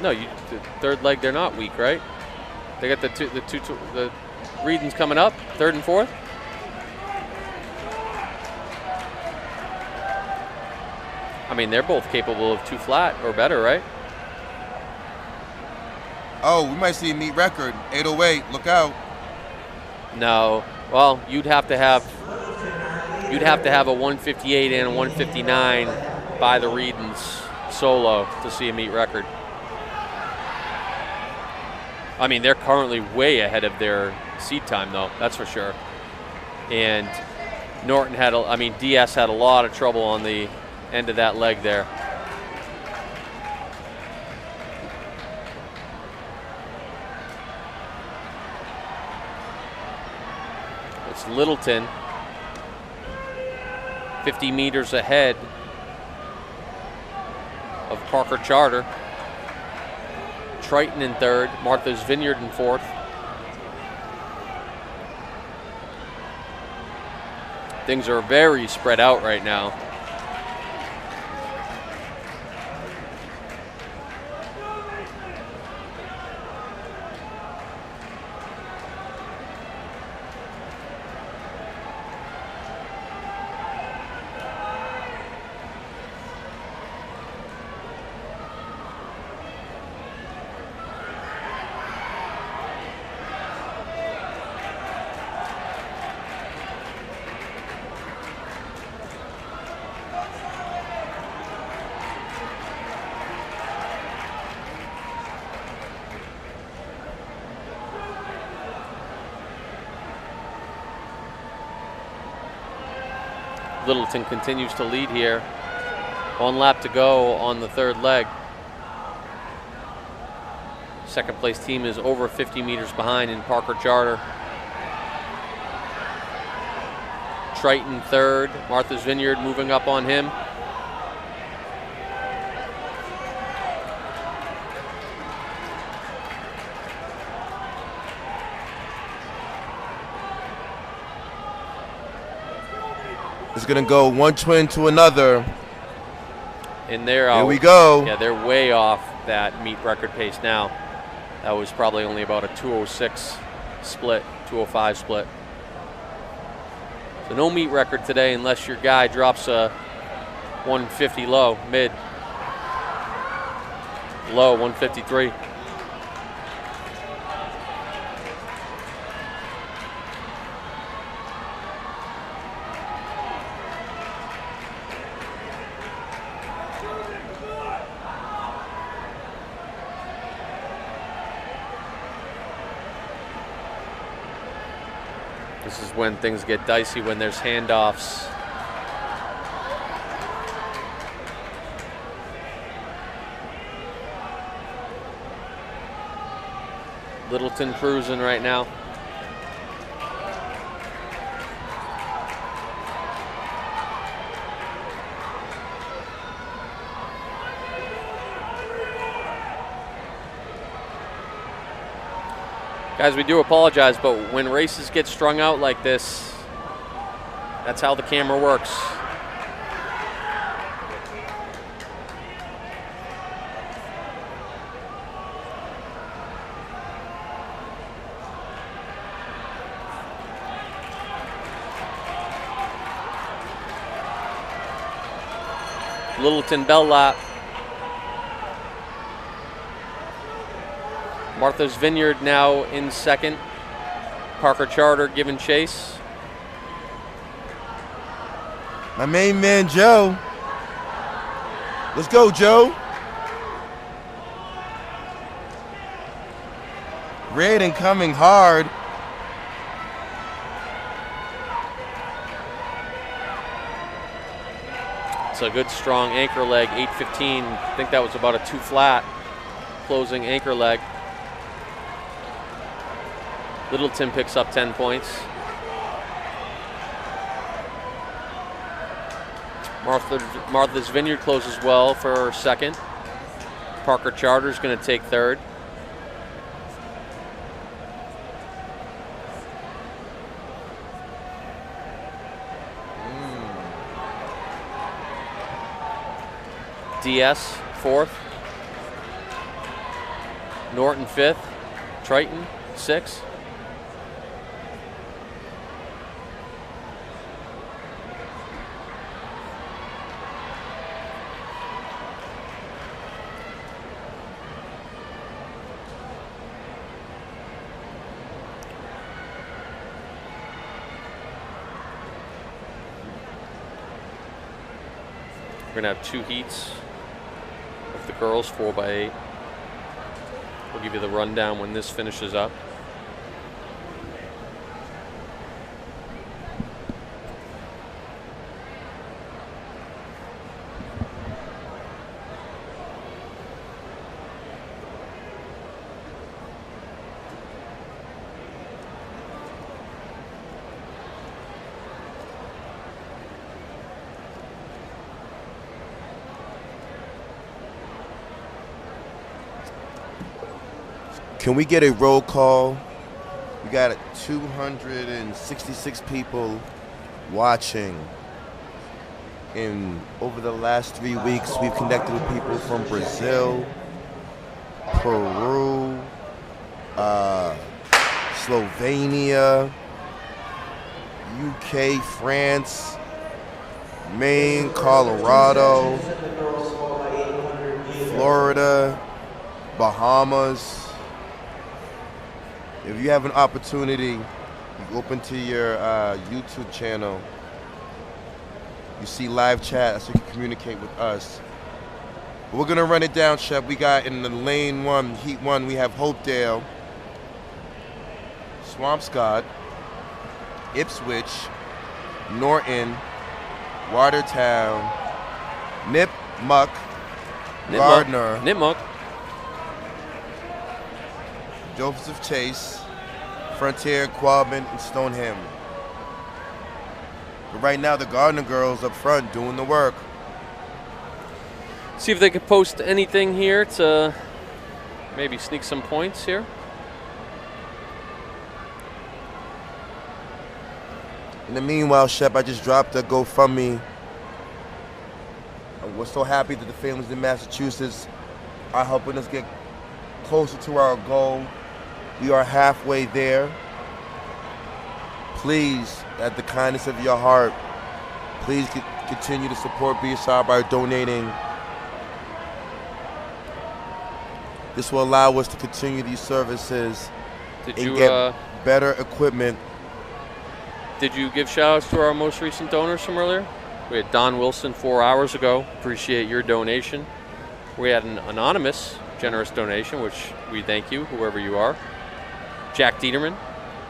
the third leg. They're not weak, right? They got the Reedens coming up, third and fourth. I mean, they're both capable of 2 flat or better, right? Oh, we might see a meet record. 808. Look out. No. Well, you'd have to have a 158 and a 159 by the Reedens solo to see a meet record. I mean, they're currently way ahead of their seat time, though. That's for sure. And Norton DS had a lot of trouble on the end of that leg there. It's Littleton, 50 meters ahead of Parker Charter. Triton in third, Martha's Vineyard in fourth. Things are very spread out right now. Littleton continues to lead here. 1 lap to go on the third leg. Second place team is over 50 meters behind in Parker Charter. Triton third, Martha's Vineyard moving up on him. is going to go one twin to another. And they're Here we go. Yeah, they're way off that meet record pace now. That was probably only about a 206 split, 205 split. So no meet record today unless your guy drops a 150 low, mid. Low, 153. This is when things get dicey, when there's handoffs. Littleton cruising right now. Guys, we do apologize, but when races get strung out like this, that's how the camera works. Littleton bell lap. Martha's Vineyard now in second. Parker Charter giving chase. My main man, Joe. Let's go, Joe. Red coming hard. It's a good strong anchor leg, 8:15. I think that was about a 2 flat closing anchor leg. Littleton picks up 10 points. Martha's Vineyard closes well for second. Parker Charter's going to take third. DS fourth. Norton fifth. Triton sixth. We're going to have 2 heats of the girls, 4x8. We'll give you the rundown when this finishes up. Can we get a roll call? We got 266 people watching. And over the last 3 weeks, we've connected with people from Brazil, Peru, Slovenia, UK, France, Maine, Colorado, Florida, Bahamas. If you have an opportunity, you open to your YouTube channel. You see live chat, so you can communicate with us. But we're gonna run it down, Shep. We got in the lane 1, heat 1, we have Hopedale, Swampscott, Ipswich, Norton, Watertown, Nipmuc, Gardner, Nipmuc. Joseph Chase, Frontier, Quabbin, and Stoneham. But right now, the Gardner girls up front doing the work. See if they could post anything here to maybe sneak some points here. In the meanwhile, Shep, I just dropped a GoFundMe. We're so happy that the families in Massachusetts are helping us get closer to our goal. We are halfway there. Please, at the kindness of your heart, please continue to support BSR by donating. This will allow us to continue these services and get better equipment. Did you give shout outs to our most recent donors from earlier? We had Don Wilson 4 hours ago. Appreciate your donation. We had an anonymous generous donation, which we thank you, whoever you are. Jack Dieterman,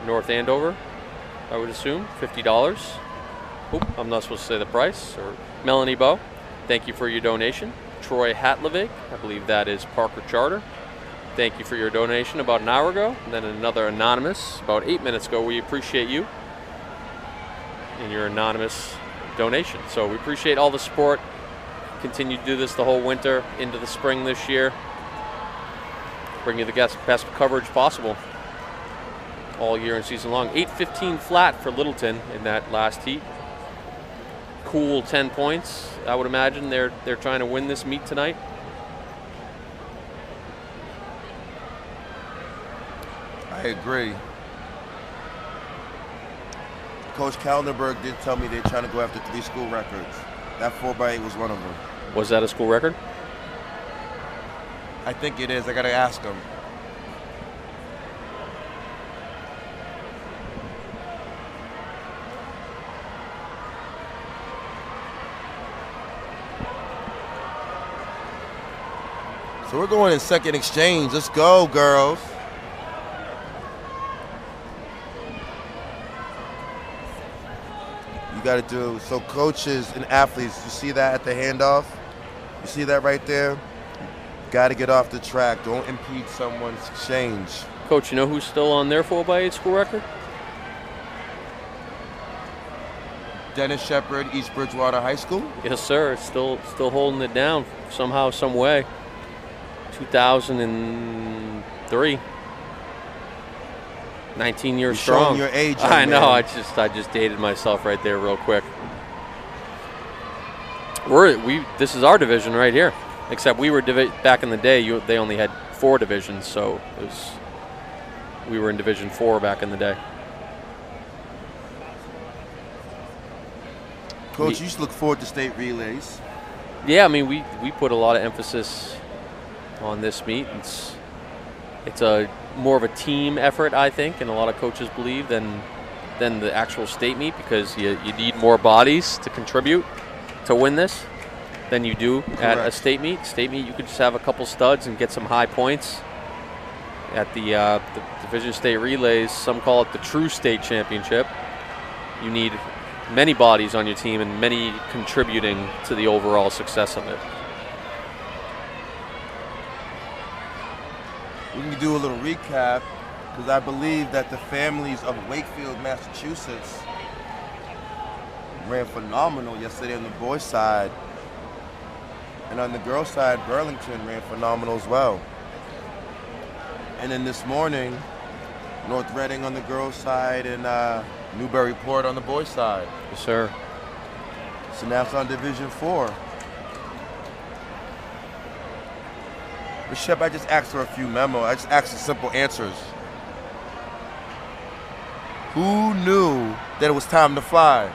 North Andover, I would assume, $50. Oop, I'm not supposed to say the price. Or Melanie Bow, thank you for your donation. Troy Hatlevig, I believe that is Parker Charter. Thank you for your donation about an hour ago. And then another anonymous about 8 minutes ago. We appreciate you and your anonymous donation. So we appreciate all the support. Continue to do this the whole winter into the spring this year. Bring you the best coverage possible all year and season long. 8:15 flat for Littleton in that last heat. Cool 10 points. I would imagine they're trying to win this meet tonight. I agree. Coach Kaldenberg did tell me they're trying to go after 3 school records. That 4x8 was one of them. Was that a school record? I think it is. I got to ask him. So we're going in second exchange. Let's go, girls. You got to do, so coaches and athletes, you see that at the handoff? You see that right there? Got to get off the track. Don't impede someone's exchange. Coach, you know who's still on their 4x8 school record? Dennis Shepard, East Bridgewater High School? Yes, sir. Still holding it down somehow, some way. 2003. 19 years You're showing strong. your age, I know. man. I just dated myself right there real quick. This is our division right here. Except we were back in the day. They only had 4 divisions, so we were in Division 4 back in the day. Coach, you used to look forward to state relays. Yeah, I mean we put a lot of emphasis on this meet. It's a more of a team effort, I think, and a lot of coaches believe than the actual state meet, because you need more bodies to contribute to win this than you do at a state meet. State meet, you could just have a couple studs and get some high points. At the Division State Relays, some call it the true state championship. You need many bodies on your team and many contributing to the overall success of it. We can do a little recap, because I believe that the families of Wakefield, Massachusetts ran phenomenal yesterday on the boys' side. And on the girls' side, Burlington ran phenomenal as well. And then this morning, North Reading on the girls' side and Newburyport on the boys' side. Yes, sir. So now it's on Division 4. But Shep, I just asked for a few memos. I just asked for simple answers. Who knew that it was time to fly?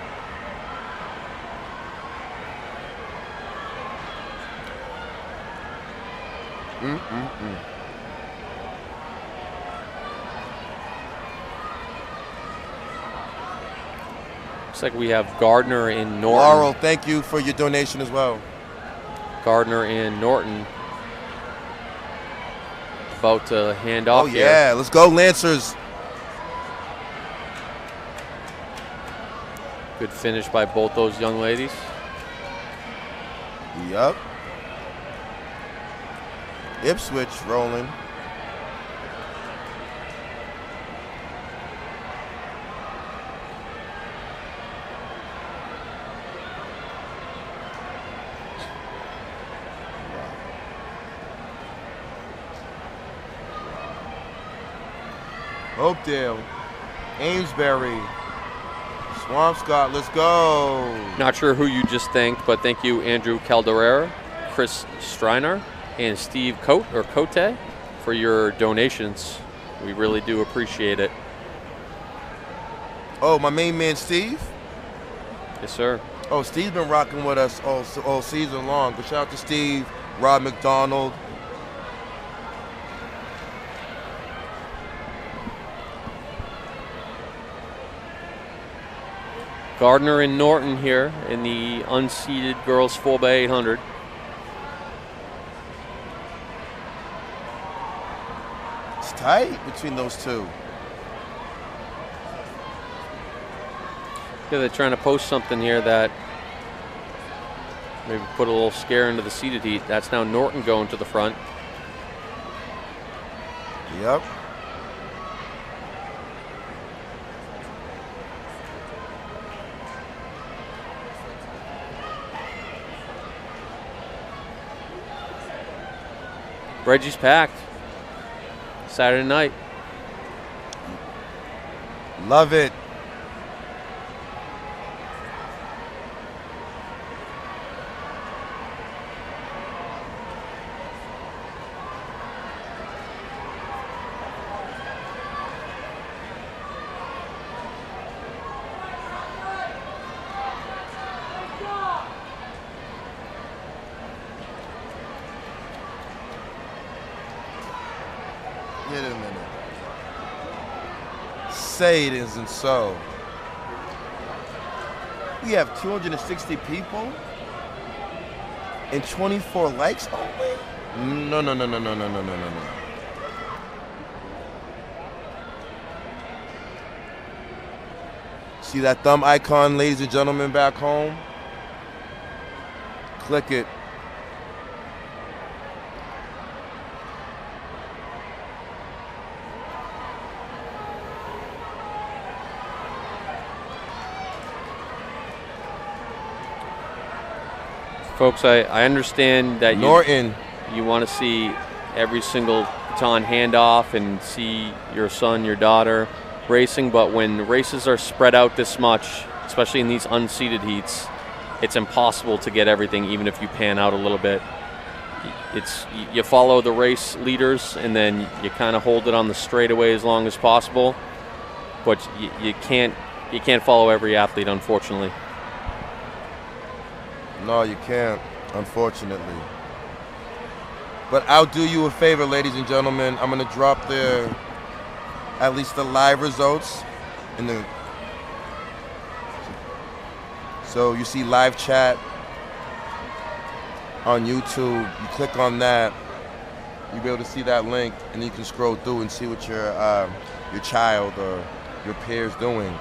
Looks like we have Gardner in Norton. Laurel, thank you for your donation as well. Gardner in Norton. About to hand off. Oh yeah, let's go Lancers. Good finish by both those young ladies. Yup. Ipswich rolling. Oakdale, Amesbury, Swampscott, let's go. Not sure who you just thanked, but thank you, Andrew Calderera, Chris Striner, and Steve Cote for your donations. We really do appreciate it. Oh, my main man, Steve? Yes, sir. Oh, Steve's been rocking with us all season long. But shout out to Steve, Rob McDonald. Gardner and Norton here in the unseeded girls 4x800. It's tight between those two. Yeah, they're trying to post something here that maybe put a little scare into the seeded heat. That's now Norton going to the front. Yep. Reggie's packed. Saturday night. Love it. Wait a minute. Say it isn't so. We have 260 people and 24 likes only? No. See that thumb icon, ladies and gentlemen, back home? Click it. Folks, I understand that Norton. you want to see every single baton handoff and see your son, your daughter racing, but when races are spread out this much, especially in these unseeded heats, it's impossible to get everything, even if you pan out a little bit. You follow the race leaders, and then you kind of hold it on the straightaway as long as possible, but you can't follow every athlete, unfortunately. No, you can't, unfortunately. But I'll do you a favor, ladies and gentlemen. I'm going to drop at least the live results in the. So you see live chat on YouTube. You click on that, you'll be able to see that link, and you can scroll through and see what your child or your peer's doing.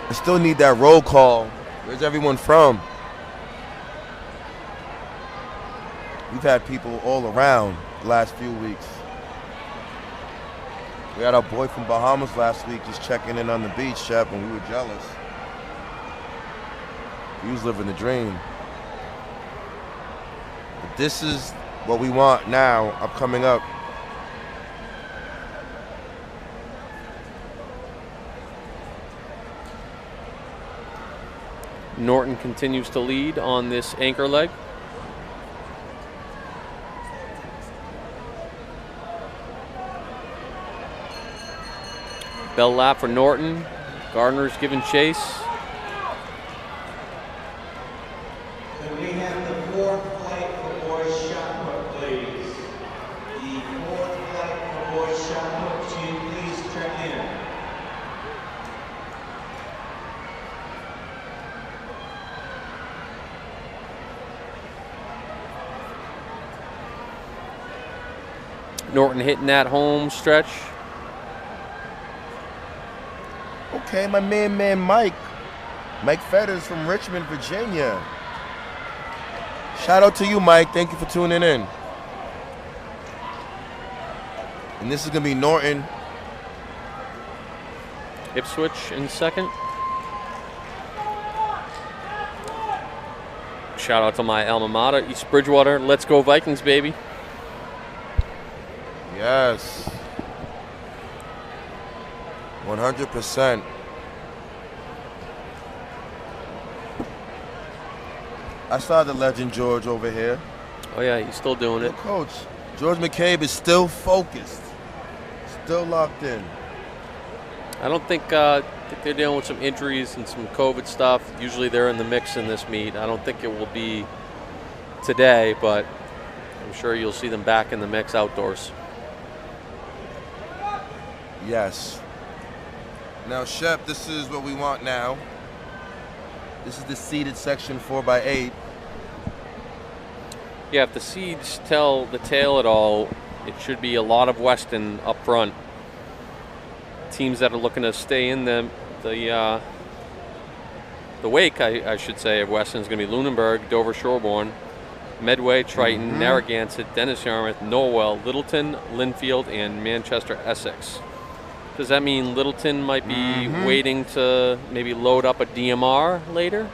I still need that roll call. Where's everyone from? We've had people all around the last few weeks. We had our boy from Bahamas last week just checking in on the beach, Shep, and we were jealous. He was living the dream. But this is what we want now, coming up. Norton continues to lead on this anchor leg. Bell lap for Norton. Gardner's giving chase. And we have the fourth flight for boys shot put, please. The fourth flight for boys shot put, can you please check in? Norton hitting that home stretch. Okay, my man Mike Fetters from Richmond, Virginia. Shout out to you, Mike. Thank you for tuning in. And this is going to be Norton. Ipswich in second. Shout out to my alma mater, East Bridgewater. Let's go Vikings, baby. Yes. 100%. I saw the legend George over here. Oh yeah, he's still doing it. Coach, George McCabe is still focused. Still locked in. I don't think they're dealing with some injuries and some COVID stuff. Usually they're in the mix in this meet. I don't think it will be today, but I'm sure you'll see them back in the mix outdoors. Yes. Now, Shep, this is what we want now. This is the seeded section 4x8. Yeah, if the seeds tell the tale at all, it should be a lot of Weston up front. Teams that are looking to stay in the wake, I should say, of Weston is going to be Lunenburg, Dover Shoreborn, Medway, Triton, Narragansett, Dennis Yarmouth, Norwell, Littleton, Linfield, and Manchester Essex. Does that mean Littleton might be waiting to maybe load up a DMR later?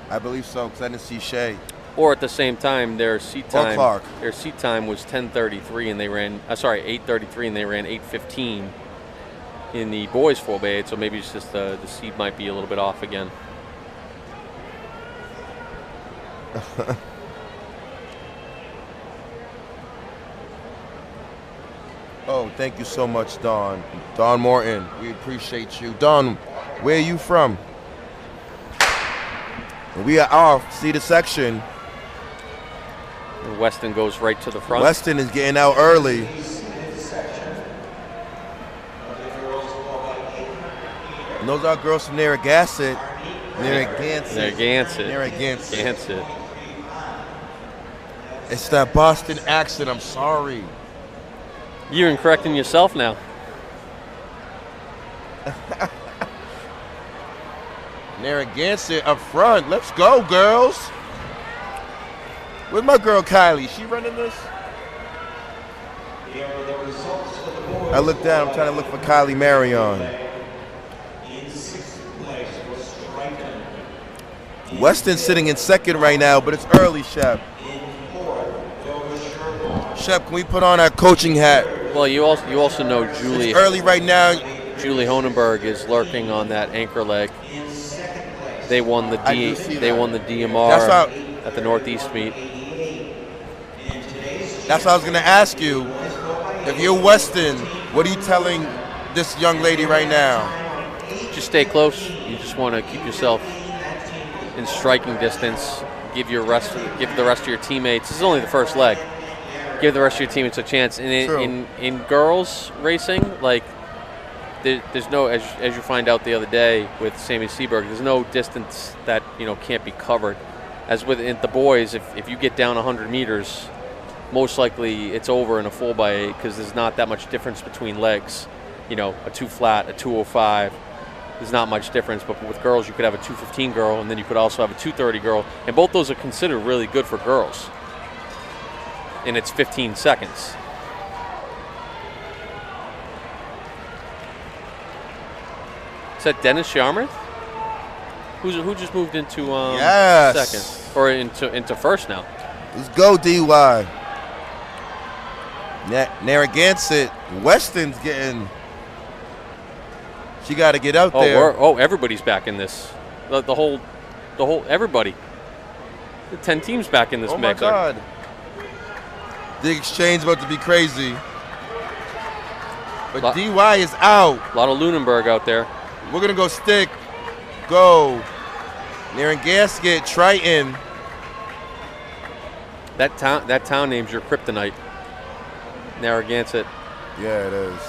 I believe so, because I didn't see Shea. Or at the same time, their seat time. Or Clark. Their seat time was 10:33, and they ran. 8:33, and they ran 8:15 in the boys 4x8. So maybe it's just the seed might be a little bit off again. Oh, thank you so much, Dawn. Dawn Morton, we appreciate you. Dawn, where are you from? We are off. See the section. And Weston goes right to the front. Weston is getting out early. And those are girls from Narragansett. Narragansett. It's that Boston accent. I'm sorry. You're correcting yourself now. Narragansett up front. Let's go, girls. Where's my girl Kylie? She running this? I look down. I'm trying to look for Kylie Marion. Weston's sitting in second right now, but it's early, Shep. Shep, can we put on our coaching hat? Well, you also know Julie. It's early right now. Julie Honenberg is lurking on that anchor leg. They won the DMR at the Northeast meet. That's what I was going to ask you. If you're Weston, what are you telling this young lady right now? Just stay close. You just want to keep yourself in striking distance. Give the rest of your teammates. This is only the first leg. Give the rest of your teammates a chance. And in girls racing, like there's no, as you find out the other day with Sammy Seberg, there's no distance that can't be covered. As with the boys, if you get down 100 meters, most likely it's over in a 4x8 because there's not that much difference between legs. A 2 flat, a 205. There's not much difference, but with girls you could have a 215 girl and then you could also have a 230 girl, and both those are considered really good for girls. And it's 15 seconds. Is that Dennis Yarmouth? Who just moved into second or into first now? Let's go, DY. Narragansett, Weston's getting. She got to get out there. Everybody's back in this. The whole everybody. The 10 teams back in this mix. Oh my God. The exchange about to be crazy. But DY is out. A lot of Lunenburg out there. We're going to go stick. Go. Narragansett, Triton. That town name's your kryptonite. Narragansett. Yeah, it is.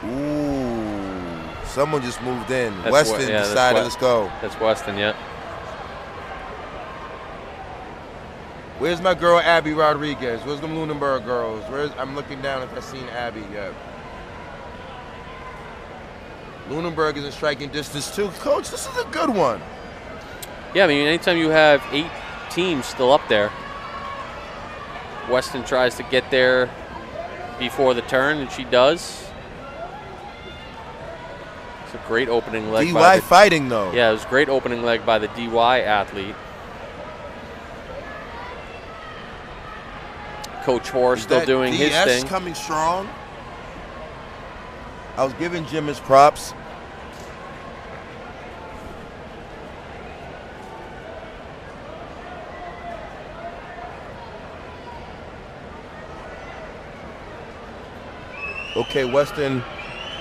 Ooh. Someone just moved in. Weston decided, let's go. That's Weston, yeah. Where's my girl Abby Rodriguez? Where's the Lunenburg girls? I'm looking down if I've seen Abby yet. Lunenburg is in striking distance too. Coach, this is a good one. Yeah, I mean, anytime you have 8 teams still up there, Weston tries to get there before the turn, and she does. It's a great opening leg. DY fighting, though. Yeah, it was a great opening leg by the DY athlete. Coach Hoare still doing his thing. DS coming strong. I was giving Jim his props. Okay, Weston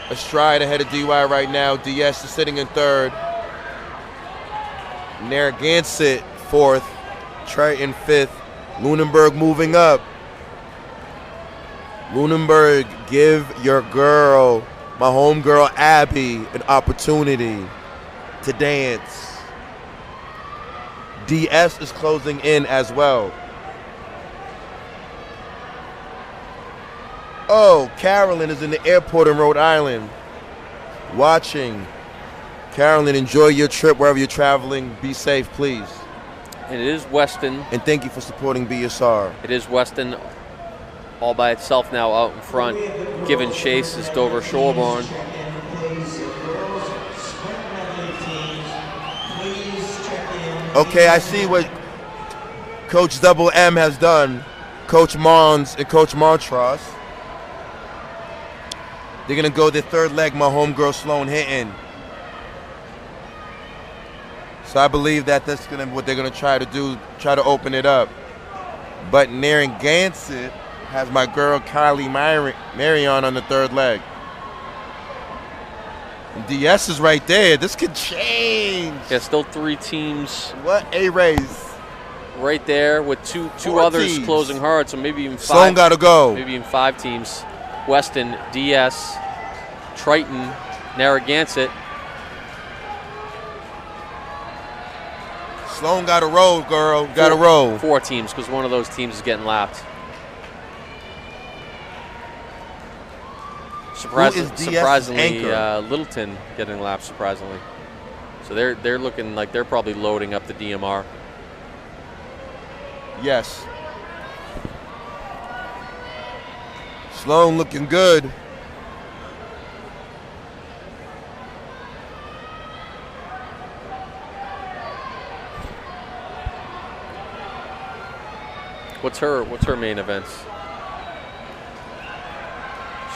astride ahead of DY right now. DS is sitting in third. Narragansett fourth. Triton fifth. Lunenburg moving up. Lunenburg, give your girl, my homegirl Abby, an opportunity to dance. DS is closing in as well. Oh, Carolyn is in the airport in Rhode Island watching. Carolyn, enjoy your trip wherever you're traveling. Be safe, please. And it is Weston. And thank you for supporting BSR. It is Weston all by itself now out in front. Giving chase is Dover Shoreborn. Okay, I see what Coach Double M has done. Coach Mons and Coach Montross. They're going to go their third leg, my homegirl Sloan hitting. So I believe that that's gonna what they're going to try to do, try to open it up. But Narragansett has my girl Kylie Marion on the third leg. And DS is right there. This could change. Yeah, still 3 teams. What a race. Right there with two others teams closing hard, so maybe even 5. Sloan got to go. Maybe even 5 teams. Weston, DS, Triton, Narragansett. Sloan got to roll, girl. Got to roll. 4 teams, because one of those teams is getting lapped. Surprisingly, Littleton getting lapped. Surprisingly, so they're looking like they're probably loading up the DMR. Yes. Sloan looking good. What's her main events?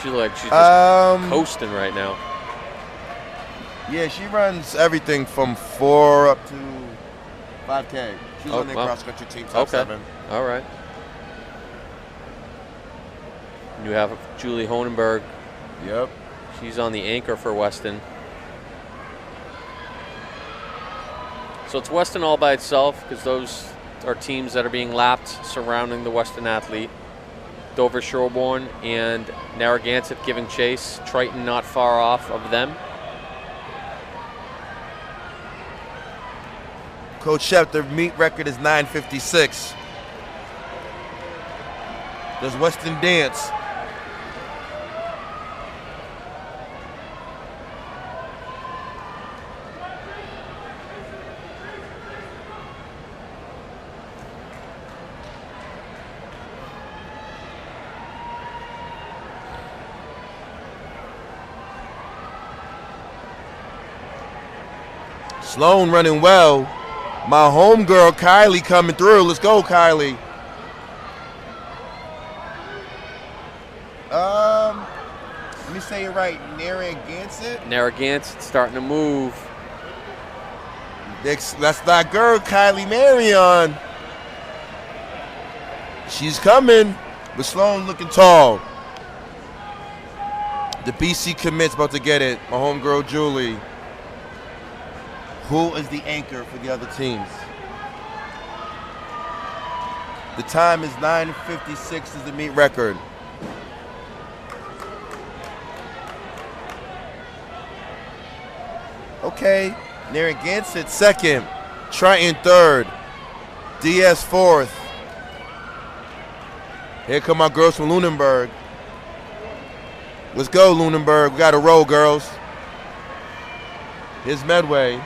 She like she's just coasting right now. Yeah, she runs everything from 4 up to 5K. She's on the cross-country team, top 7. All right. You have Julie Honenberg. Yep. She's on the anchor for Weston. So it's Weston all by itself, because those are teams that are being lapped surrounding the Weston athlete. Dover Shoreborn and Narragansett giving chase. Triton not far off of them. Coach Shep, their meet record is 9:56. Does Weston dance? Sloan running well. My homegirl Kylie coming through. Let's go, Kylie. Let me say it right. Narragansett. Narragansett starting to move. That's that girl, Kylie Marion. She's coming, but Sloan looking tall. The BC commits about to get it. My homegirl Julie. Who is the anchor for the other teams? The time is 9:56 is the meet record. Okay, Narragansett second, Triton third, DS fourth. Here come my girls from Lunenburg. Let's go, Lunenburg. We got to roll, girls. Here's Medway.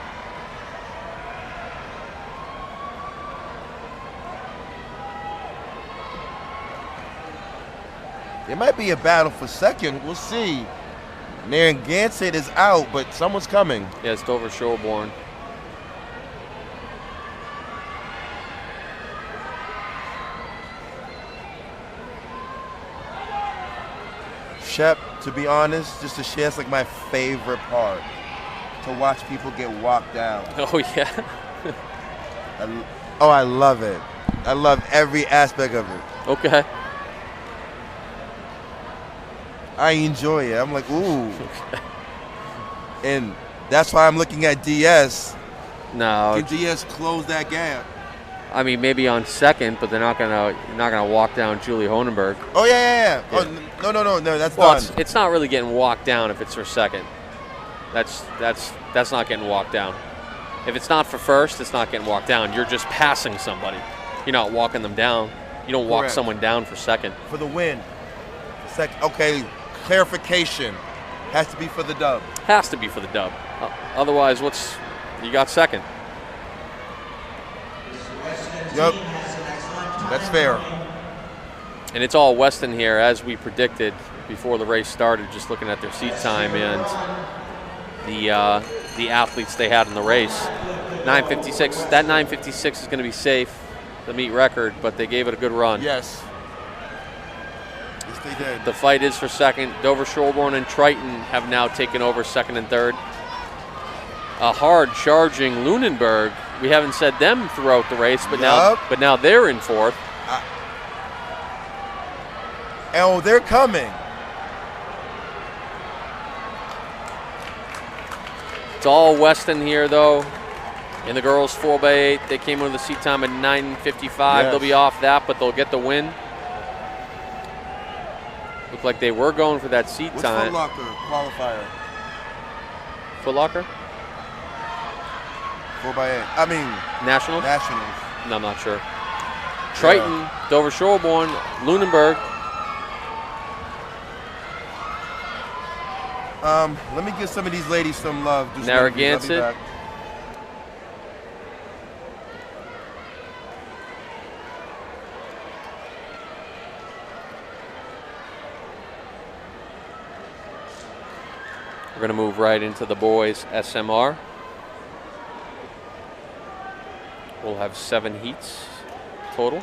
It might be a battle for second. We'll see. Narragansett is out, but someone's coming. Yeah, it's Dover Shoreborn. Shep, to be honest, just to share, it's like my favorite part. To watch people get walked down. Oh, yeah. I love it. I love every aspect of it. Okay. I enjoy it. I'm like, ooh. And that's why I'm looking at DS. No. Can DS close that gap? I mean, maybe on second, but they're not gonna walk down Julie Honenberg. Oh yeah. Oh no. That's Well, done. it's not really getting walked down if it's for second. That's not getting walked down. If it's not for first, it's not getting walked down. You're just passing somebody. You're not walking them down. You don't walk Correct. someone down for second. For the win. Okay. Clarification. Has to be for the dub. Has to be for the dub. Otherwise, you got second. Yep. That's fair. And it's all Weston here, as we predicted before the race started, just looking at their seat time and the athletes they had in the race. 9:56. That 9:56 is going to be safe, the meet record, but they gave it a good run. Yes. Yes, they did. The fight is for second. Dover Shoreborn and Triton have now taken over second and third. A hard charging Lunenburg. We haven't said them throughout the race, but now they're in fourth. Oh, they're coming. It's all Weston here, though. In the girls 4x8, they came in with a seat time at 9:55. Yes. They'll be off that, but they'll get the win. Looked like they were going for that seat What's time. Foot Locker qualifier? Foot Locker? 4x8. I mean, Nationals? Nationals. No, I'm not sure. Triton, Dover Shoreborn, Lunenburg. Let me give some of these ladies some love. Just Narragansett. I'll be back. We're going to move right into the boys' SMR. We'll have 7 heats total.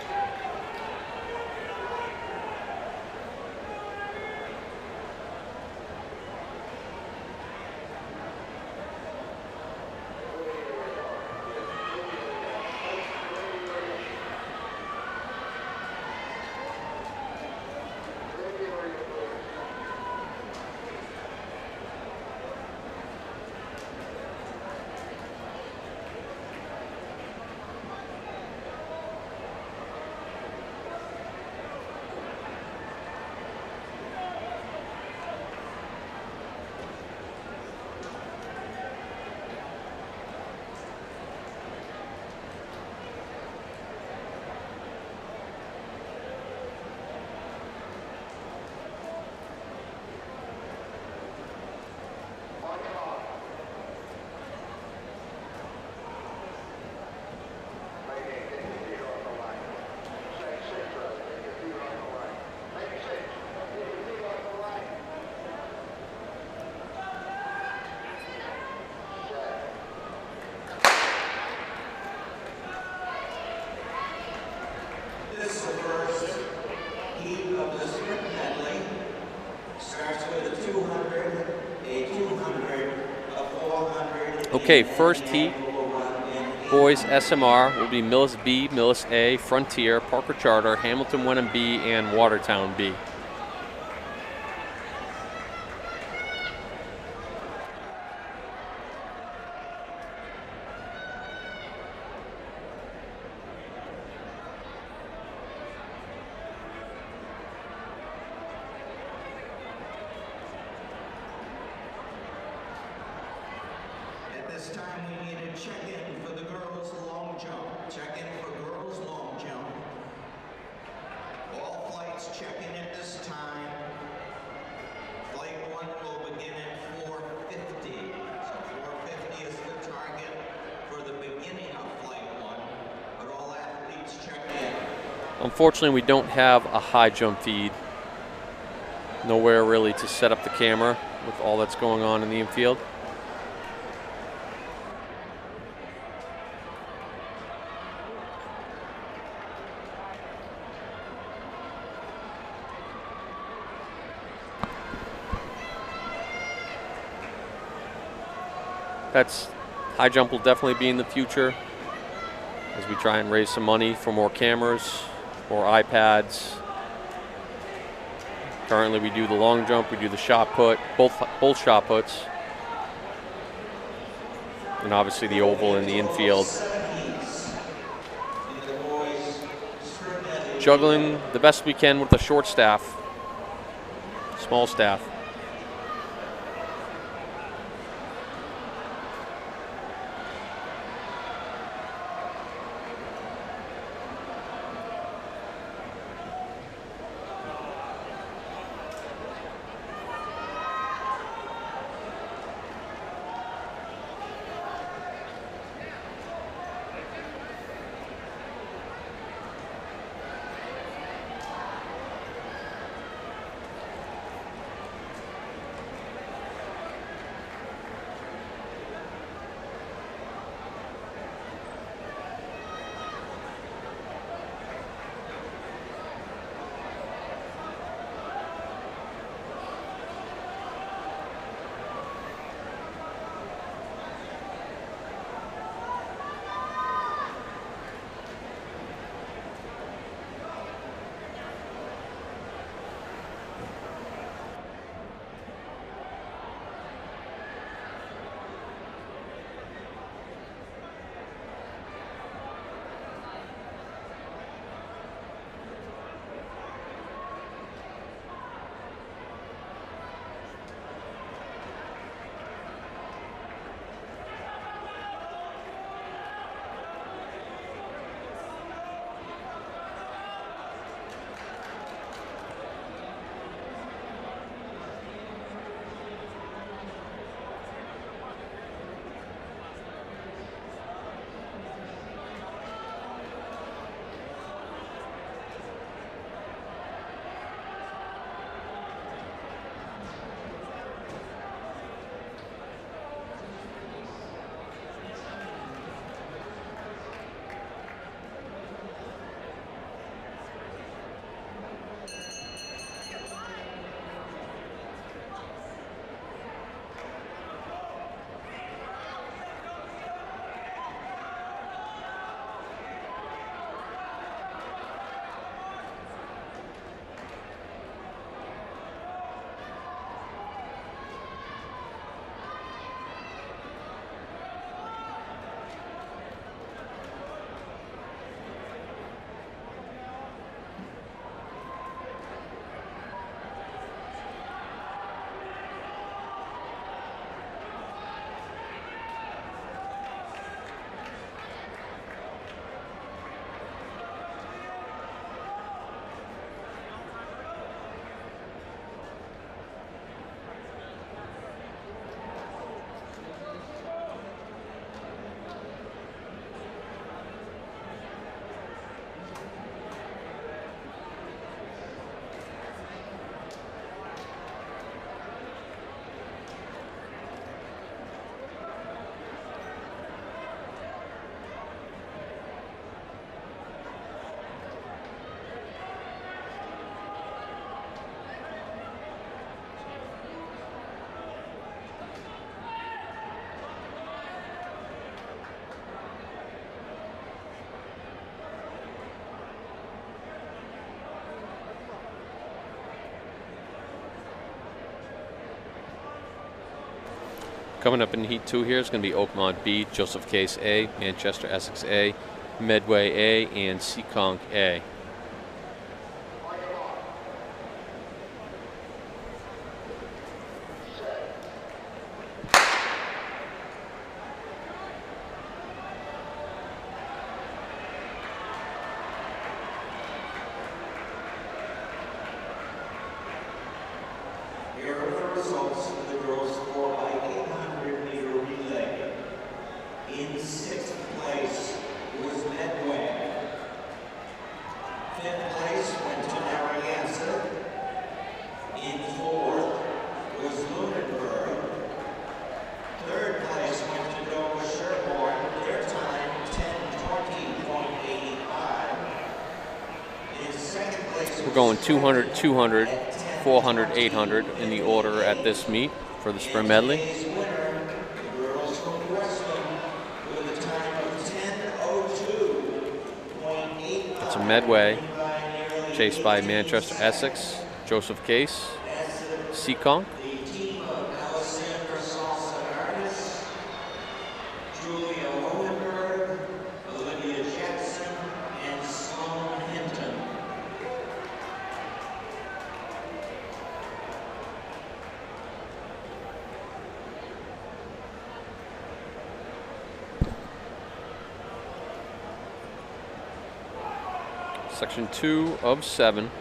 Okay, first heat, boys SMR will be Millis B, Millis A, Frontier, Parker Charter, Hamilton Wenham B, and Watertown B. This time we need to check in for the girls' long jump. Check in for girls' long jump. All flights check in at this time. Flight 1 will begin at 4:50. So 4:50 Unfortunately, we don't have a high jump feed. Nowhere really to set up the camera with all that's going on in the infield. High jump will definitely be in the future as we try and raise some money for more cameras, more iPads. Currently we do the long jump, we do the shot put, both shot puts, and obviously the oval in the infield. Juggling the best we can with a short staff, small staff. Coming up in Heat 2 here is going to be Oakmont B, Joseph Case A, Manchester Essex A, Medway A, and Seekonk A. Here are the results of the girls' 4x800-meter relay. In 6th place was Medway. going 200, 200, 400, 800 in the order at this meet for the sprint medley. Today's winner, the girls from Westland, with a time of 10:02.8. It's a Medway, chased by Manchester Essex, Joseph Case, Seekonk. The team of Alessandra Salsagaris, Julia Hohenberg, Olivia Jackson, and Sloan Hinton. Section 2 of 7.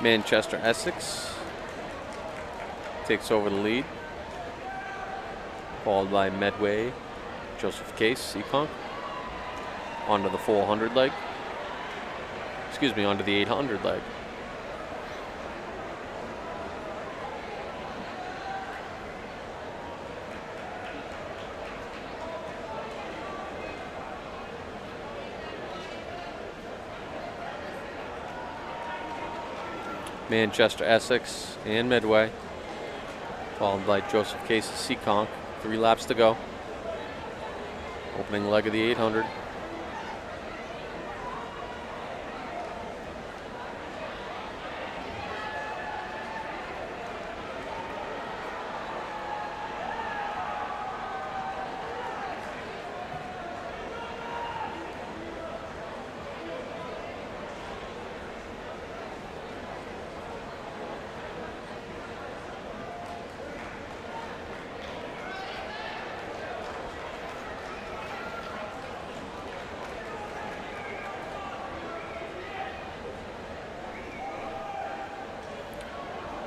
Manchester Essex takes over the lead, followed by Medway, Joseph Case, Seekonk, onto the 400 leg. Excuse me, onto the 800 leg. Manchester Essex and Medway, followed by Joseph Case, Seekonk. 3 laps to go. Opening leg of the 800.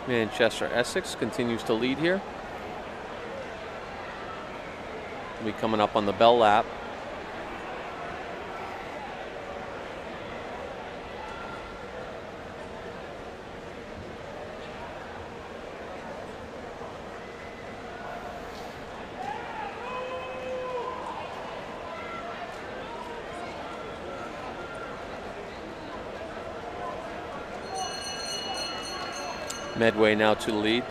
Manchester Essex continues to lead here. We'll be coming up on the bell lap. Medway now to the lead.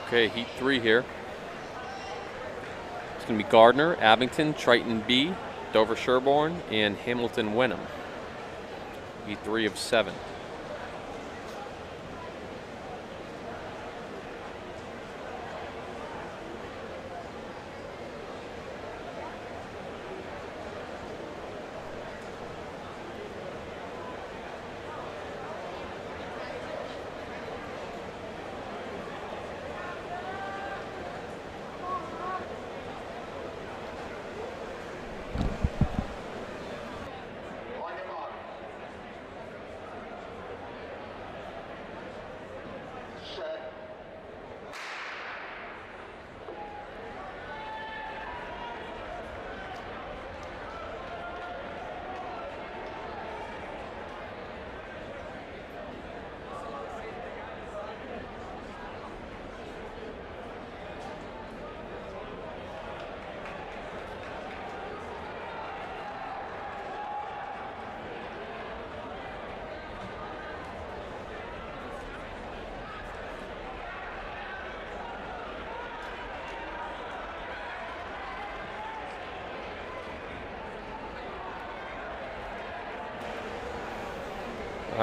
Okay, heat 3 here. It's going to be Gardner, Abington, Triton B, Dover Sherborne, and Hamilton Wenham. Heat 3 of 7.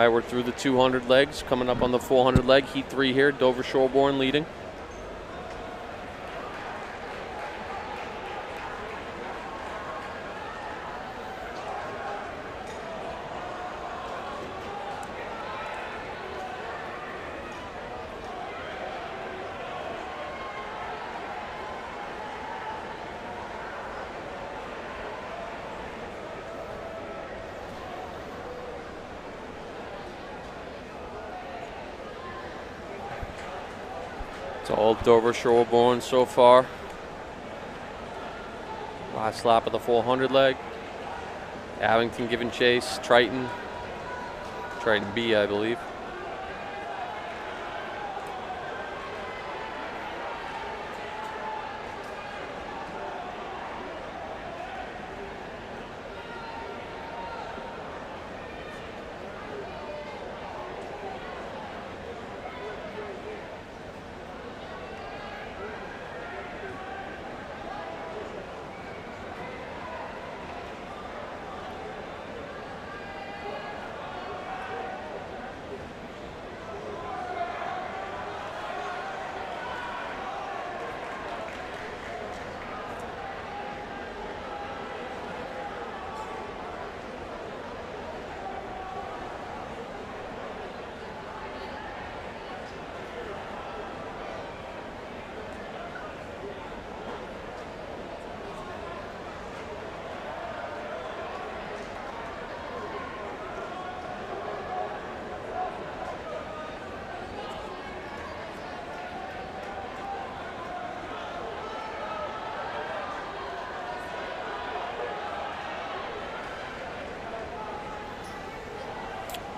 right, we're through the 200 legs, coming up on the 400 leg. Heat 3 here, Dover Shoreborn leading. It's all Dover Shoreborn so far. Last lap of the 400 leg. Abington giving chase. Triton B, I believe.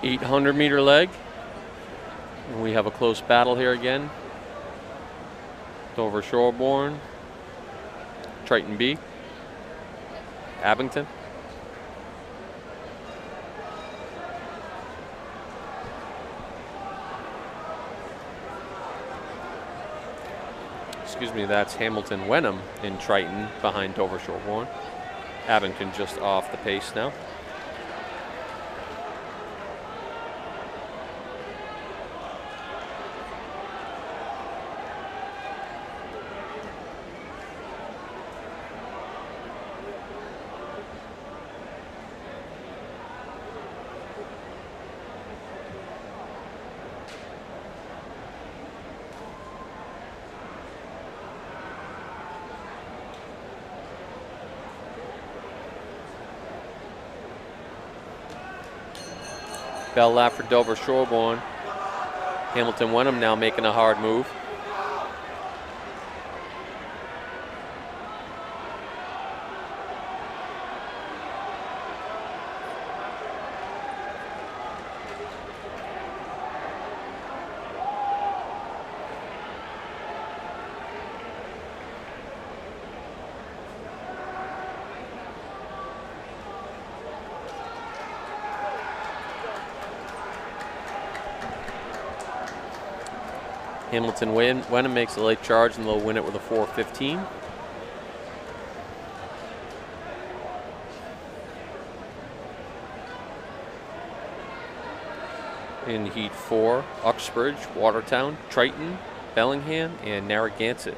.800-meter leg. And we have a close battle here again. Dover Shoreborn, Triton B, Abington. Excuse me, that's Hamilton Wenham in Triton behind Dover Shoreborn. Abington just off the pace now. Bell lap for Dover Shoreborn. Hamilton Wenham now making a hard move. Hamilton Wenham makes a late charge and they'll win it with a 4:15. In Heat 4, Uxbridge, Watertown, Triton, Bellingham, and Narragansett.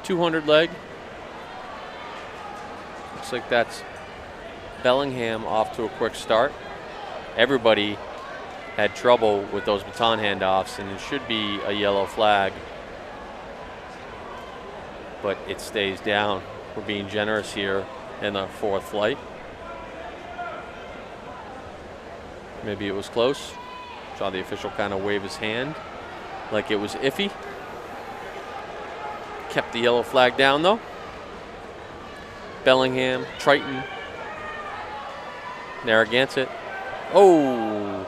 .200 leg. Looks like that's Bellingham off to a quick start. Everybody had trouble with those baton handoffs, and it should be a yellow flag, but it stays down. We're being generous here in the fourth flight. Maybe it was close. Saw the official kind of wave his hand like it was iffy. Kept the yellow flag down though. Bellingham, Triton, Narragansett. Oh!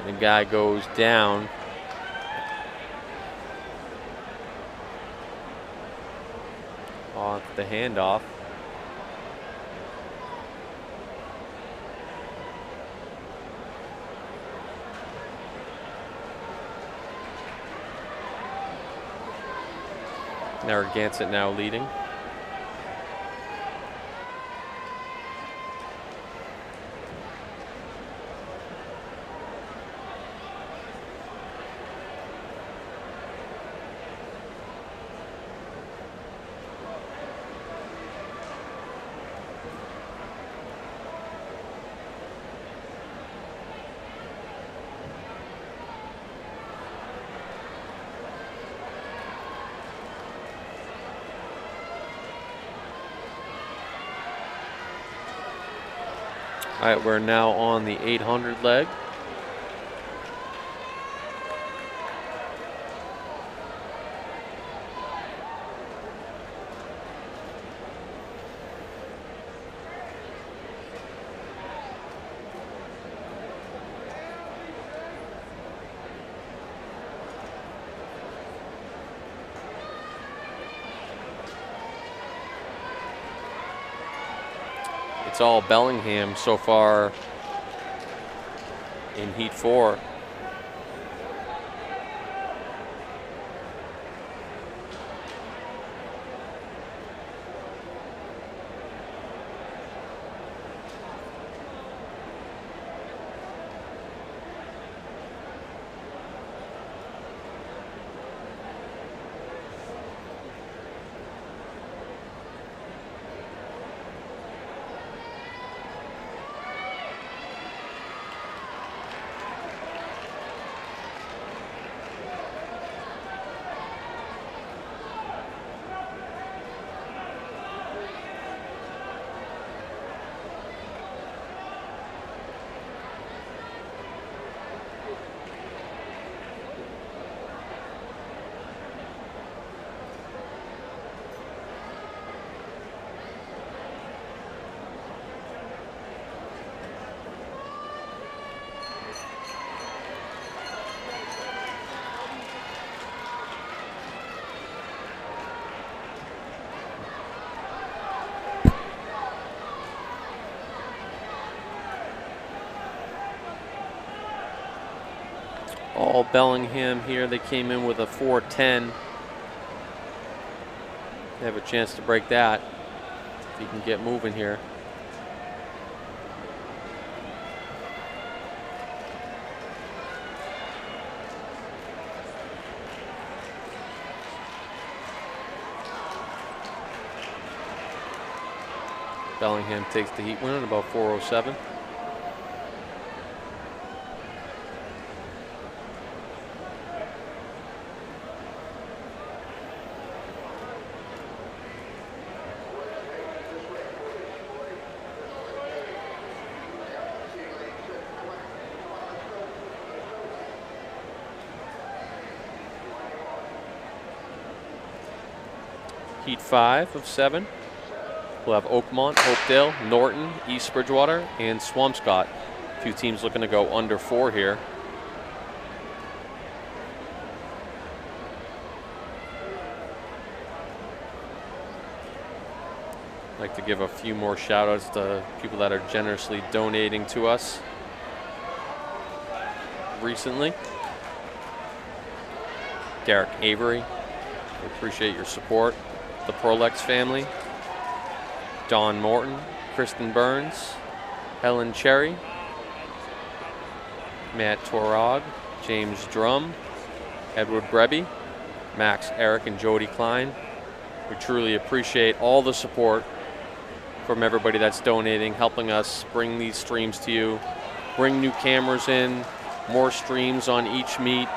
The guy goes down. Off the handoff. Narragansett now leading. All right, we're now on the 800 leg. It's all Bellingham so far in Heat 4. All Bellingham here. They came in with a 4:10. They have a chance to break that if you can get moving here. Bellingham takes the heat win at about 4:07. Heat 5 of 7. We'll have Oakmont, Hopedale, Norton, East Bridgewater, and Swampscott. A few teams looking to go under 4 here. I'd like to give a few more shout outs to people that are generously donating to us recently. Derek Avery, we appreciate your support. The Prolex family, Don Morton, Kristen Burns, Helen Cherry, Matt Torog, James Drum, Edward Breby, Max, Eric, and Jody Klein. We truly appreciate all the support from everybody that's donating, helping us bring these streams to you, bring new cameras in, more streams on each meet.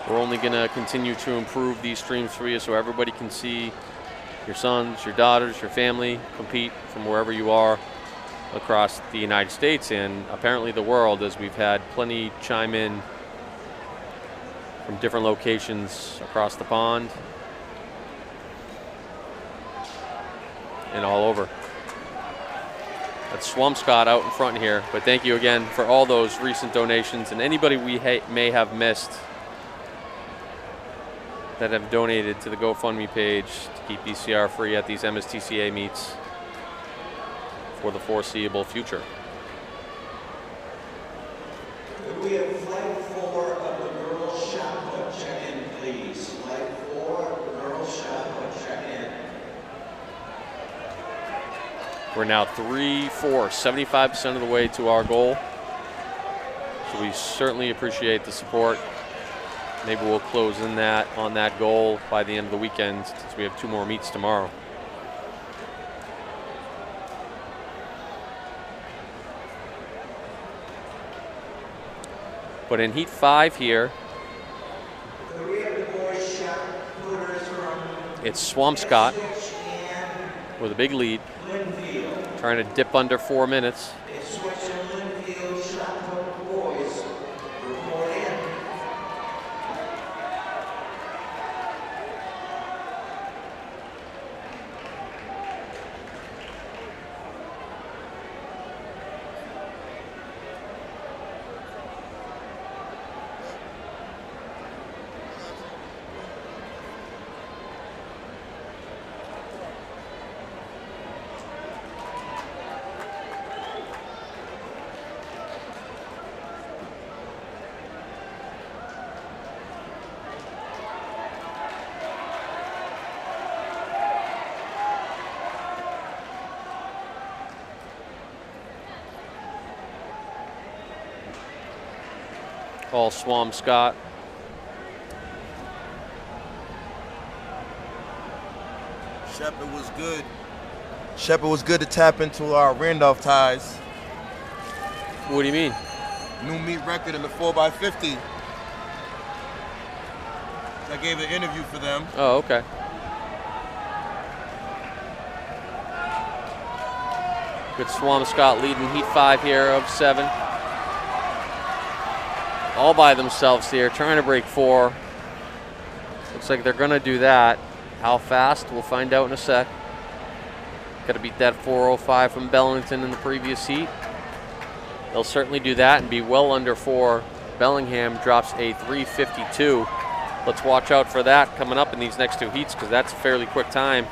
We're only going to continue to improve these streams for you so everybody can see your sons, your daughters, your family compete from wherever you are across the United States and apparently the world, as we've had plenty chime in from different locations across the pond. and all over. That's Swampscott out in front here. But thank you again for all those recent donations, and anybody we may have missed that have donated to the GoFundMe page to keep BCR free at these MSTCA meets for the foreseeable future. Could we have flag 4 of the girls' shot put check-in, please? Flag 4, girls' shot put check-in. We're now 3-4, 75% of the way to our goal. So we certainly appreciate the support. Maybe we'll close in on that goal by the end of the weekend, since we have 2 more meets tomorrow. But in Heat 5 here, it's Swampscott with a big lead, trying to dip under 4 minutes. All Swampscott. Shepard was good. Shepard was good to tap into our Randolph ties. What do you mean? New meet record in the 4x50. I gave an interview for them. Oh, okay. Good Swampscott leading Heat 5 here of 7. All by themselves here, trying to break 4. Looks like they're going to do that. How fast? We'll find out in a sec. Got to beat that 4:05 from Bellington in the previous heat. They'll certainly do that and be well under 4. Bellingham drops a 3:52. Let's watch out for that coming up in these next 2 heats, because that's a fairly quick time.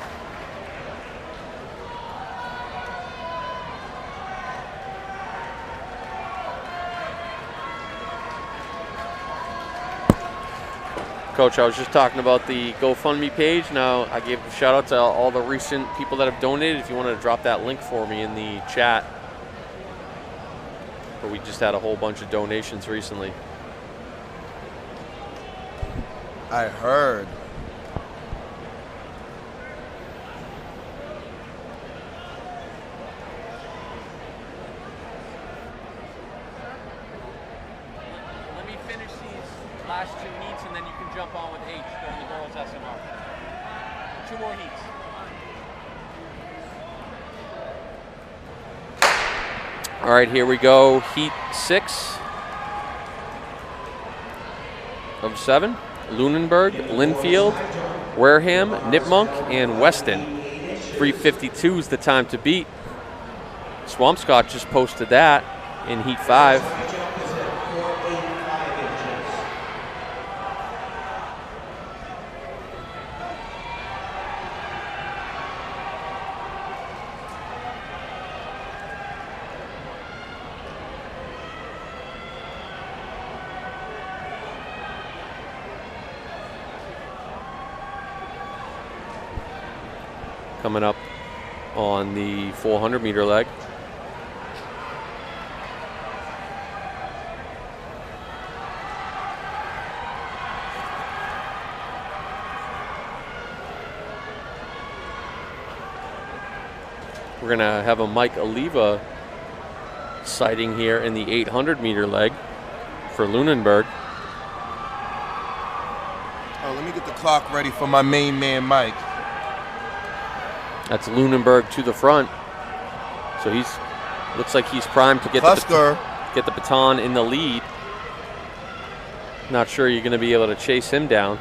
Coach, I was just talking about the GoFundMe page. Now, I gave a shout out to all the recent people that have donated. If you wanted to drop that link for me in the chat. But we just had a whole bunch of donations recently. I heard. Let me finish these last 2 heats, and then you can jump on with H during the girls' SMR. 2 more heats. All right, here we go. Heat 6 of 7. Lunenburg, Linfield, Wareham, Nipmunk, and Weston. 3:52 is the time to beat. Swampscott just posted that in Heat 5. Coming up on the 400-meter leg. We're going to have a Mike Oliva sighting here in the 800-meter leg for Lunenburg. Oh, let me get the clock ready for my main man, Mike. That's Lunenburg to the front. So looks like he's primed to get the baton in the lead. Not sure you're going to be able to chase him down.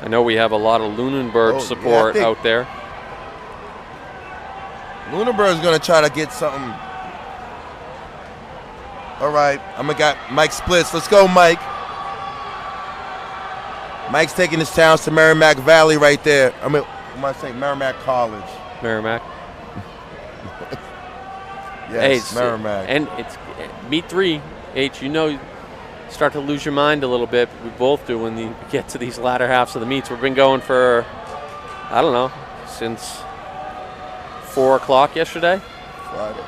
I know we have a lot of Lunenburg support out there. Lunenburg's going to try to get something. All right, I'm going to got Mike Splits. Let's go, Mike. Mike's taking his talents to Merrimack Valley right there. I mean, I might say Merrimack College. Merrimack. Yes, hey, Merrimack. And it's meet 3, H. You know, start to lose your mind a little bit. We both do when you get to these latter halves of the meets. We've been going for, I don't know, since 4 o'clock yesterday. Friday.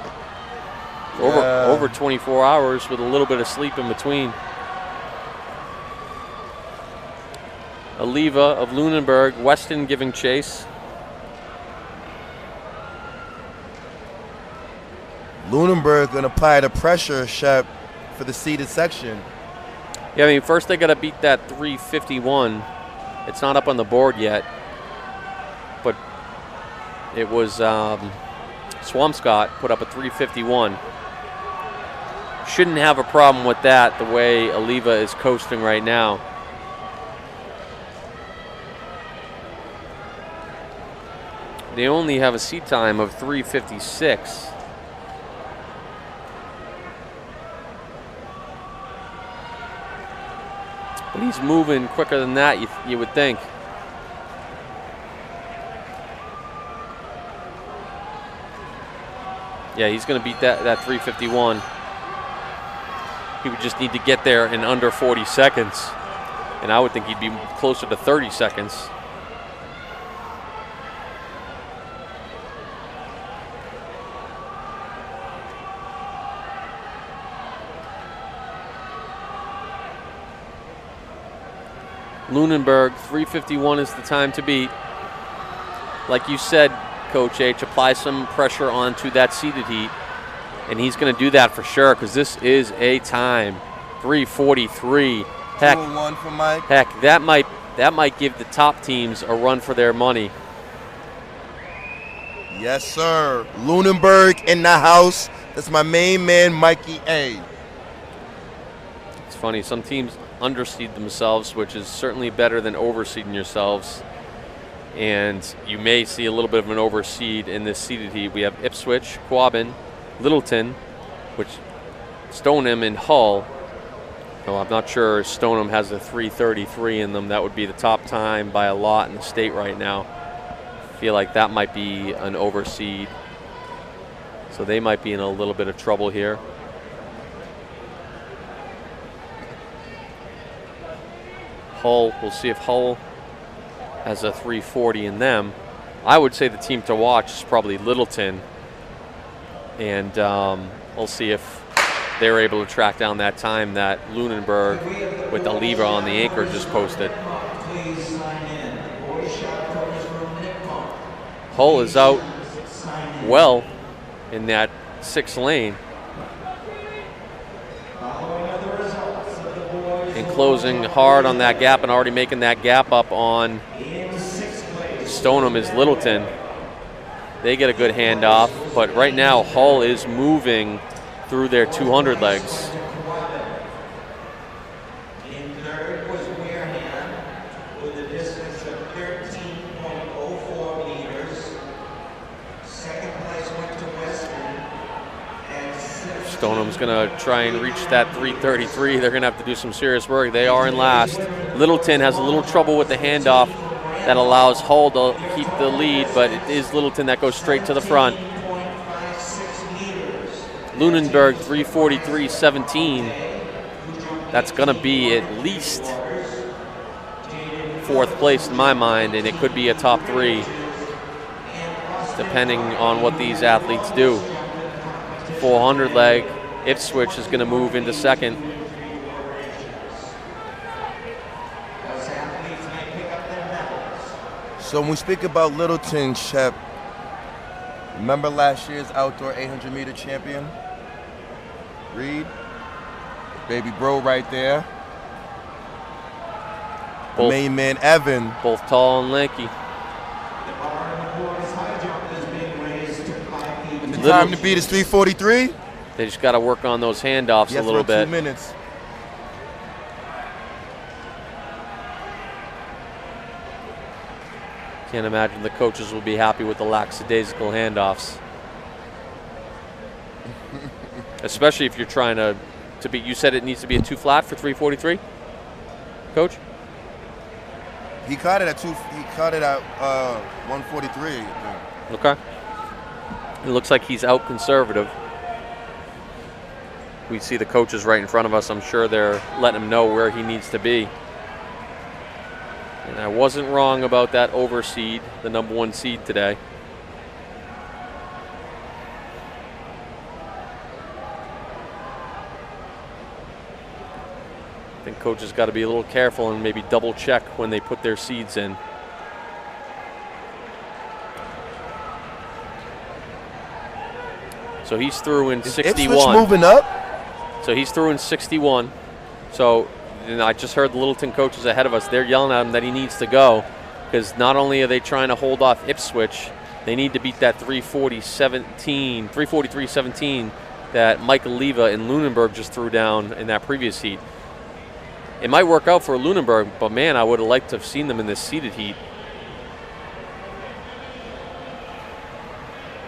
Over 24 hours with a little bit of sleep in between. Aliva of Lunenburg, Weston giving chase. Lunenburg going to apply the pressure, Shep, for the seeded section. Yeah, I mean, first they got to beat that 351. It's not up on the board yet, but it was Swampscott put up a 351. Shouldn't have a problem with that the way Aliva is coasting right now. They only have a seat time of 3:56. But he's moving quicker than that, you would think. Yeah, he's going to beat that 351. He would just need to get there in under 40 seconds. And I would think he'd be closer to 30 seconds. Lunenburg, 351 is the time to beat. Like you said, Coach H, apply some pressure onto that seated heat. And he's going to do that for sure because this is a time. 3:43. Heck, 2:01 for Mike. Heck, that might give the top teams a run for their money. Yes, sir. Lunenburg in the house. That's my main man, Mikey A. It's funny, some teams underseed themselves, which is certainly better than overseeding yourselves. And you may see a little bit of an overseed in this seeded heat. We have Ipswich, Quabbin, Littleton, which Stoneham and Hull. No, I'm not sure Stoneham has a 3:33 in them. That would be the top time by a lot in the state right now. I feel like that might be an overseed. So they might be in a little bit of trouble here. Hull, we'll see if Hull has a 3:40 in them. I would say the team to watch is probably Littleton. And we'll see if they're able to track down that time that Lunenburg with the lever on the anchor just posted. Hull is out well in that 6th lane. And closing hard on that gap and already making that gap up on Stoneham is Littleton. They get a good handoff, but right now Hull is moving through their 200 legs. In third was Wareham with a distance of 13.04 meters. Second place went to Weston and Stoneham's going to try and reach that 3:33. They're going to have to do some serious work. They are in last. Littleton has a little trouble with the handoff that allows Hull to keep the lead, but it is Littleton that goes straight to the front. Lunenburg 3:43.17. That's going to be at least 4th place in my mind, and it could be a top 3, depending on what these athletes do. 400 leg, Ipswich is going to move into 2nd. So when we speak about Littleton, Shep, remember last year's outdoor 800-meter champion? Reed? Baby bro right there. Both, main man, Evan. Both tall and lanky. The time to beat is 3:43. They just got to work on those handoffs a little bit. 2 minutes. Can't imagine the coaches will be happy with the lackadaisical handoffs. Especially if you're trying to be, you said it needs to be a 2 flat for 343, Coach? He caught it at 143. Okay. It looks like he's out conservative. We see the coaches right in front of us. I'm sure they're letting him know where he needs to be. And I wasn't wrong about that overseed, the number 1 seed today. I think coaches got to be a little careful and maybe double check when they put their seeds in. So he's through in 61. Ipswich moving up? So he's through in 61. So I just heard the Littleton coaches ahead of us. They're yelling at him that he needs to go because not only are they trying to hold off Ipswich, they need to beat that 343-17 that Michael Leva and Lunenburg just threw down in that previous heat. It might work out for Lunenburg, but man, I would have liked to have seen them in this seeded heat.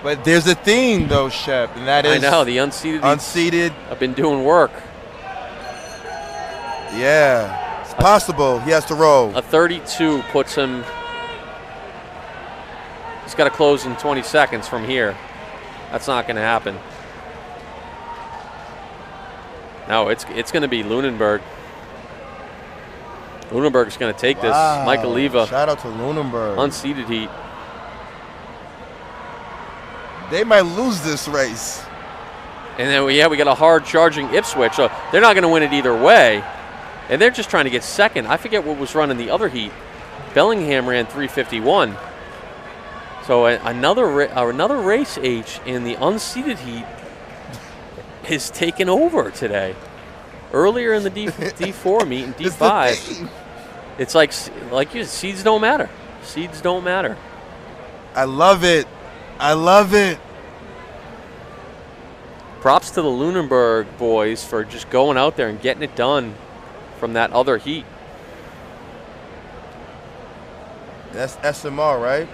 But there's a theme, though, Shep, and that is... I know, the unseeded. Unseeded. I've been doing work. Yeah, it's possible. He has to roll. A 32 puts him... He's got to close in 20 seconds from here. That's not going to happen. No, it's going to be Lunenburg. Lunenburg's going to take this. Michael Leva. Shout out to Lunenburg. Unseeded heat. They might lose this race. And then, we got a hard charging Ipswich. So they're not going to win it either way. And they're just trying to get second. I forget what was run in the other heat. Bellingham ran 351. So another race H in the unseeded heat is taken over today. Earlier in the D4 meet in D5, it's like seeds don't matter. Seeds don't matter. I love it. I love it. Props to the Lunenburg boys for just going out there and getting it done from that other heat. That's SMR, right?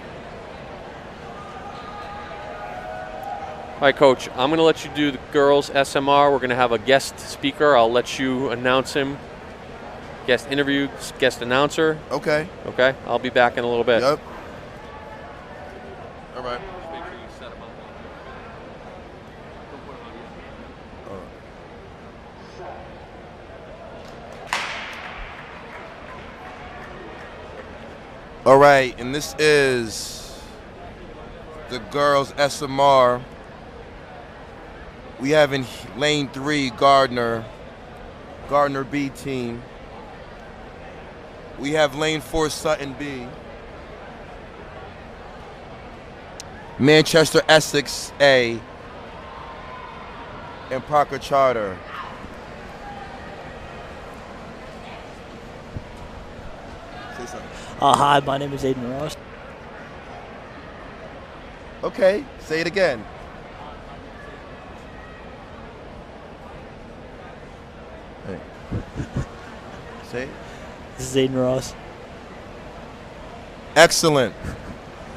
All right, Coach, I'm going to let you do the girls' SMR. We're going to have a guest speaker. I'll let you announce him. Guest interview, guest announcer. Okay. Okay, I'll be back in a little bit. Yep. All right. All right, and this is the girls' SMR. We have in lane 3 Gardner B team. We have lane 4 Sutton B. Manchester Essex A. And Parker Charter. Say something. Hi, my name is Aiden Ross. Okay, say it again. Hey. Say it. This is Aiden Ross. Excellent.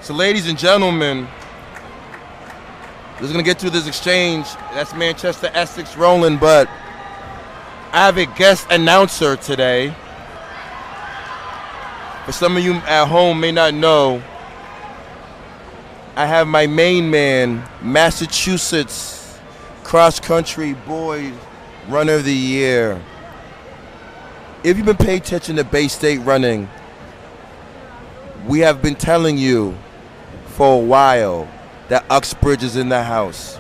So, ladies and gentlemen, we're going to get through this exchange. That's Manchester Essex rolling, but I have a guest announcer today. For some of you at home may not know, I have my main man, Massachusetts cross-country boys runner of the year. If you've been paying attention to Bay State running, we have been telling you for a while that Uxbridge is in the house.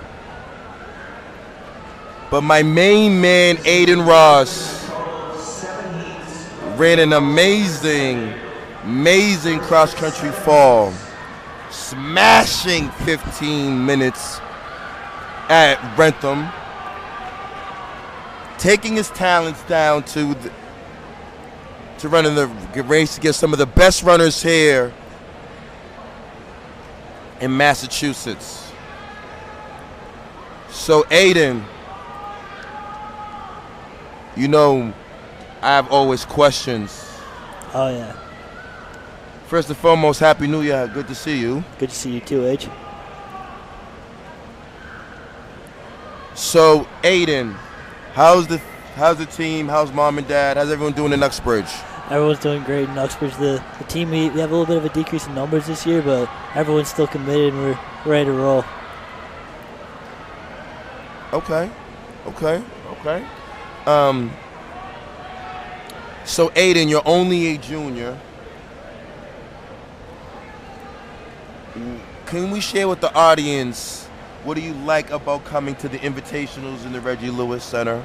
But my main man, Aiden Ross, ran an amazing cross-country fall, smashing 15 minutes at Rentham, taking his talents down to run in the race against some of the best runners here in Massachusetts. So Aiden, you know I have always questions Oh, yeah. First and foremost, Happy New Year. Good to see you. Good to see you too, H. So, Aiden, how's the team? How's mom and dad? How's everyone doing in Uxbridge? Everyone's doing great in Uxbridge. The team, we have a little bit of a decrease in numbers this year, but everyone's still committed and we're ready to roll. Okay. So, Aiden, you're only a junior. Can we share with the audience what do you like about coming to the invitationals in the Reggie Lewis Center?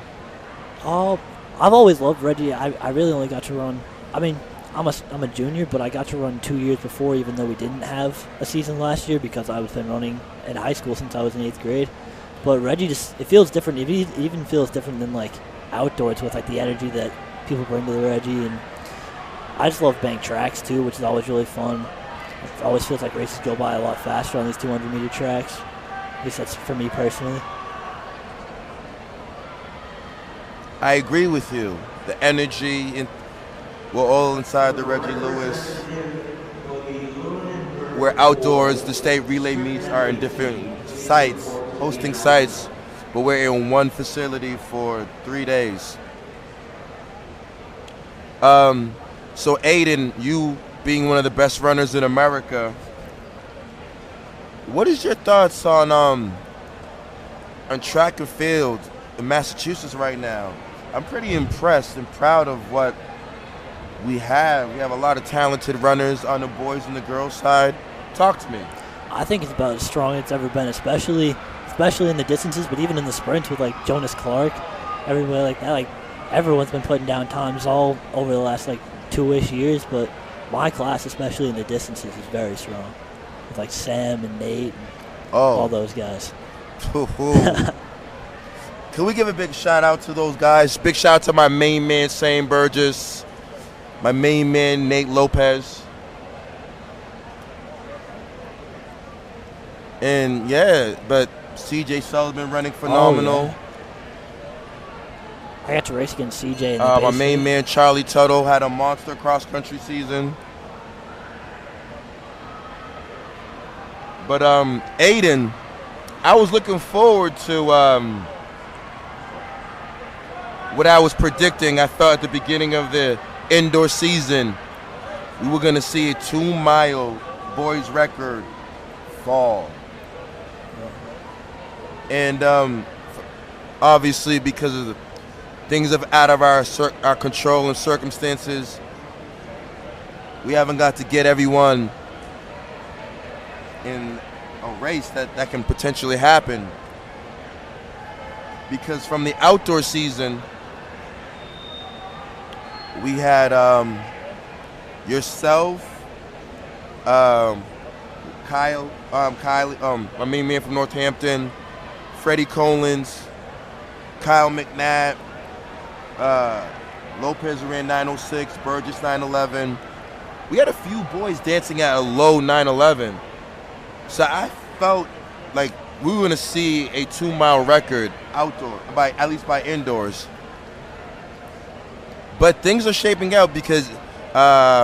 I've always loved Reggie. I really only got to run. I mean, I'm a junior, but I got to run 2 years before, even though we didn't have a season last year because I've been running in high school since I was in 8th grade. But Reggie it feels different. It even feels different than like outdoors with like the energy that people bring to the Reggie. And I just love bank tracks too, which is always really fun. It always feels like races go by a lot faster on these 200-meter tracks. At least that's for me personally. I agree with you. The energy, we're all inside the Reggie Lewis. We're outdoors. The state relay meets are in different sites, hosting sites, but we're in one facility for 3 days. So Aiden, you being one of the best runners in America, what is your thoughts on track and field in Massachusetts right now? I'm pretty impressed and proud of what we have. We have a lot of talented runners on the boys and the girls side. Talk to me. I think it's about as strong as it's ever been, especially in the distances, but even in the sprints with like Jonas Clark, everybody like that. Like everyone's been putting down times all over the last like 2-ish years, but my class, especially in the distances, is very strong. With like Sam and Nate and all those guys. Can we give a big shout out to those guys? Big shout out to my main man, Sam Burgess. My main man, Nate Lopez. And yeah, but CJ Sullivan running phenomenal. Oh, yeah. I got to race against CJ in the My base main race. man, Charlie Tuttle, had a monster cross-country season. But Aiden, I was looking forward to what I was predicting. I thought at the beginning of the indoor season, we were going to see a 2-mile boys record fall. And obviously because of the things out of our control and circumstances, we haven't got to get everyone in a race that can potentially happen. Because from the outdoor season, we had yourself, Kylie, my main man from Northampton, Freddie Collins, Kyle McNabb, Lopez ran 9:06, Burgess 9:11. We had a few boys dancing at a low 9:11. So I felt like we were going to see a 2-mile record outdoor, at least by indoors. But things are shaping out because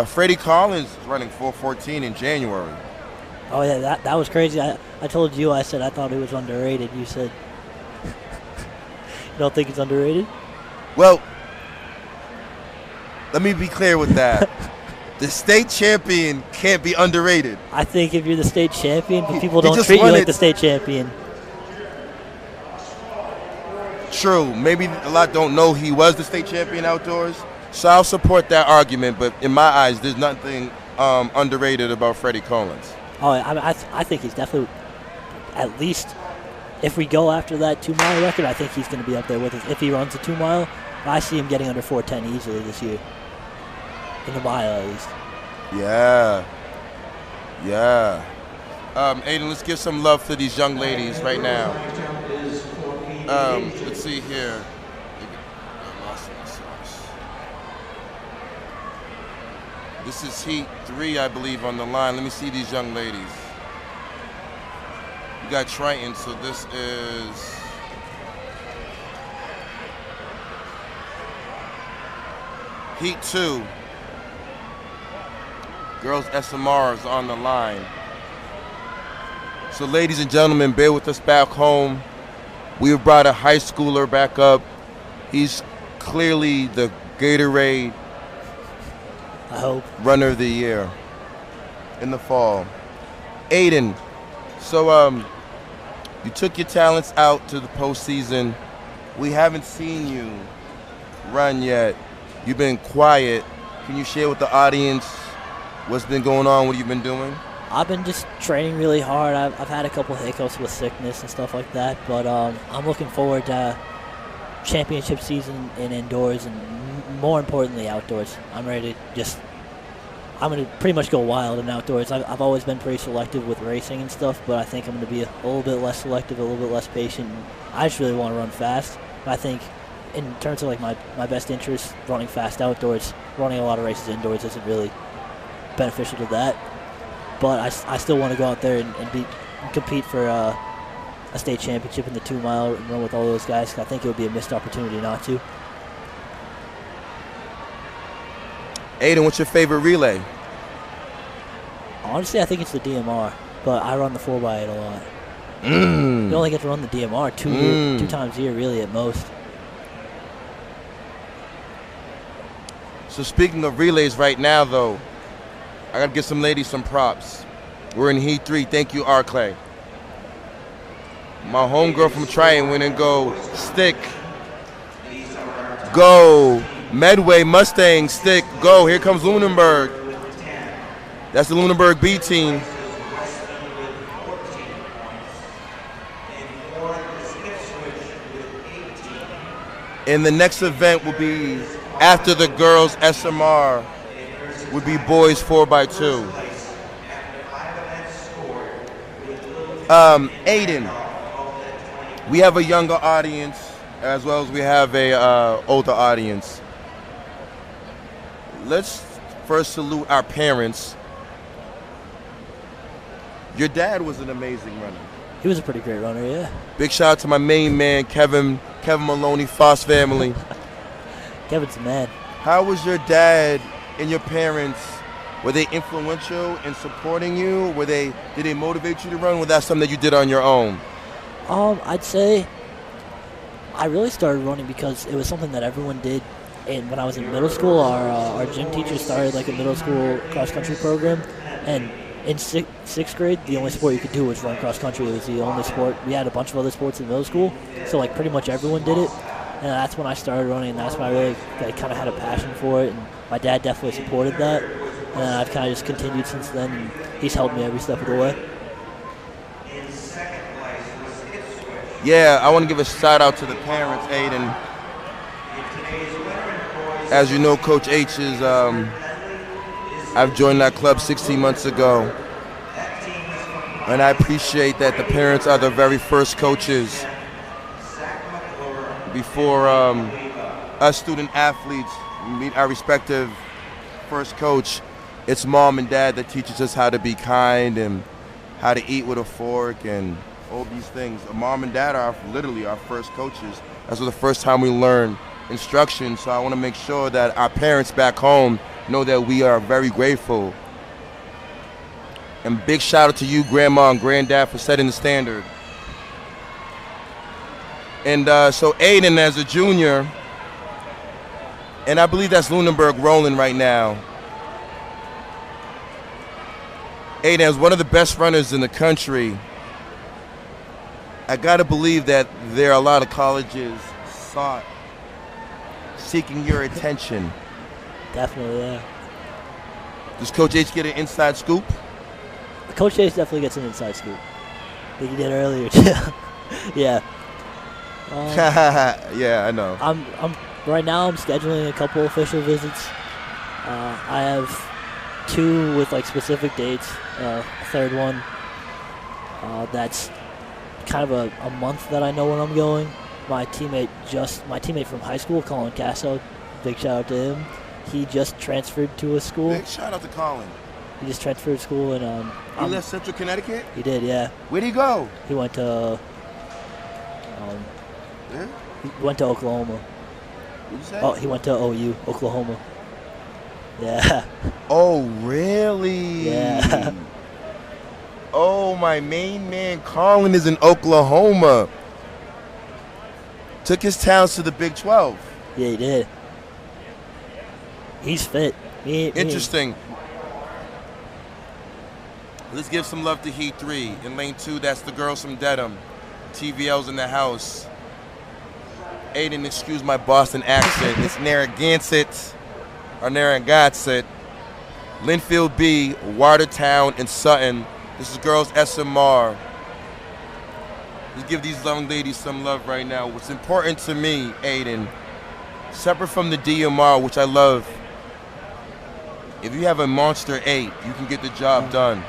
Freddie Collins is running 4:14 in January. Oh yeah, that was crazy. I told you, I said I thought it was underrated. You said you don't think it's underrated? Well, let me be clear with that. The state champion can't be underrated. I think if you're the state champion, but people don't just treat you won like it. the state champion. True. Maybe a lot don't know he was the state champion outdoors. So I'll support that argument. But in my eyes, there's nothing underrated about Freddie Collins. Oh, I think he's definitely, at least, if we go after that 2-mile record, I think he's going to be up there with us. If he runs a 2-mile, I see him getting under 4:10 easily this year. In the mile, at least. Yeah. Aiden, let's give some love to these young ladies right now. Let's see here. This is heat 3, I believe, on the line. Let me see these young ladies. We got Triton, so this is heat 2. Girls SMR is on the line. So ladies and gentlemen, bear with us back home. We've brought a high schooler back up. He's clearly the Gatorade I hope. Runner of the Year in the fall. Aiden, so you took your talents out to the postseason. We haven't seen you run yet. You've been quiet. Can you share with the audience what's been going on, what you've been doing? I've been just training really hard. I've had a couple hiccups with sickness and stuff like that, but I'm looking forward to championship season in indoors and more importantly outdoors. I'm ready to I'm going to pretty much go wild in outdoors. I've always been pretty selective with racing and stuff, but I think I'm going to be a little bit less selective, a little bit less patient. I just really want to run fast. I think in terms of like my best interest, running fast outdoors, running a lot of races indoors isn't really beneficial to that. But I still want to go out there and compete for a state championship in the 2 mile and run with all those guys. I think it would be a missed opportunity not to. Aiden, what's your favorite relay? Honestly, I think it's the DMR, but I run the 4x8 a lot. You only get to run the DMR two times a year, really, at most. So speaking of relays right now, though, I got to give some ladies some props. We're in Heat 3. Thank you, R. Clay. My homegirl from Triton went and go stick. Go. Medway, Mustang, stick, go. Here comes Lunenburg. That's the Lunenburg B team. And the next event will be after the girls SMR, would be boys 4x2. Aiden, we have a younger audience as well as we have a older audience. Let's first salute our parents. Your dad was an amazing runner. He was a pretty great runner, yeah. Big shout out to my main man, Kevin Maloney, Foss family. Kevin's the man. How was your dad and your parents? Were they influential in supporting you? Did they motivate you to run? Was that something that you did on your own? I'd say I really started running because it was something that everyone did. And when I was in middle school, our gym teacher started like a middle school cross-country program. And in sixth grade, the only sport you could do was run cross-country. It was the only sport. We had a bunch of other sports in middle school, so like pretty much everyone did it. And that's when I started running, and that's when I really kind of had a passion for it. And my dad definitely supported that. And I've kind of just continued since then, and he's helped me every step of the way. Yeah, I want to give a shout out to the parents, Aiden. As you know, Coach H is, I've joined that club 16 months ago. And I appreciate that the parents are the very first coaches before us student athletes meet our respective first coach. It's mom and dad that teaches us how to be kind and how to eat with a fork and all these things. Mom and dad are literally our first coaches. That's the first time we learn instruction. So I want to make sure that our parents back home know that we are very grateful. And big shout out to you, Grandma and Granddad, for setting the standard. And so Aiden, as a junior, and I believe that's Lunenburg rolling right now. Aiden, as one of the best runners in the country, I gotta believe that there are a lot of colleges seeking your attention. Definitely, yeah. Does Coach H get an inside scoop? Coach H definitely gets an inside scoop. I think he did earlier too. Yeah. Yeah, I know. I'm right now. I'm scheduling a couple official visits. I have 2 with like specific dates. A third one that's kind of a month that I know when I'm going. My teammate from high school, Colin Casso, big shout out to him. He just transferred to a school. Big shout out to Colin. He just transferred to school and he left Central Connecticut? He did, yeah. Where'd he go? He went to He went to Oklahoma. What'd you say? Oh, he went to OU, Oklahoma. Yeah. Oh, really? Yeah. Oh, my main man Colin is in Oklahoma. Took his talents to the Big 12. Yeah, he did. He's fit. Interesting. Let's give some love to Heat 3. In lane 2, that's the girls from Dedham. TVL's in the house. Aiden, excuse my Boston accent. It's Narragansett, or Narragansett. Linfield B, Watertown, and Sutton. This is girls SMR. Let's give these young ladies some love right now. What's important to me, Aiden, separate from the DMR, which I love, if you have a Monster 8, you can get the job done.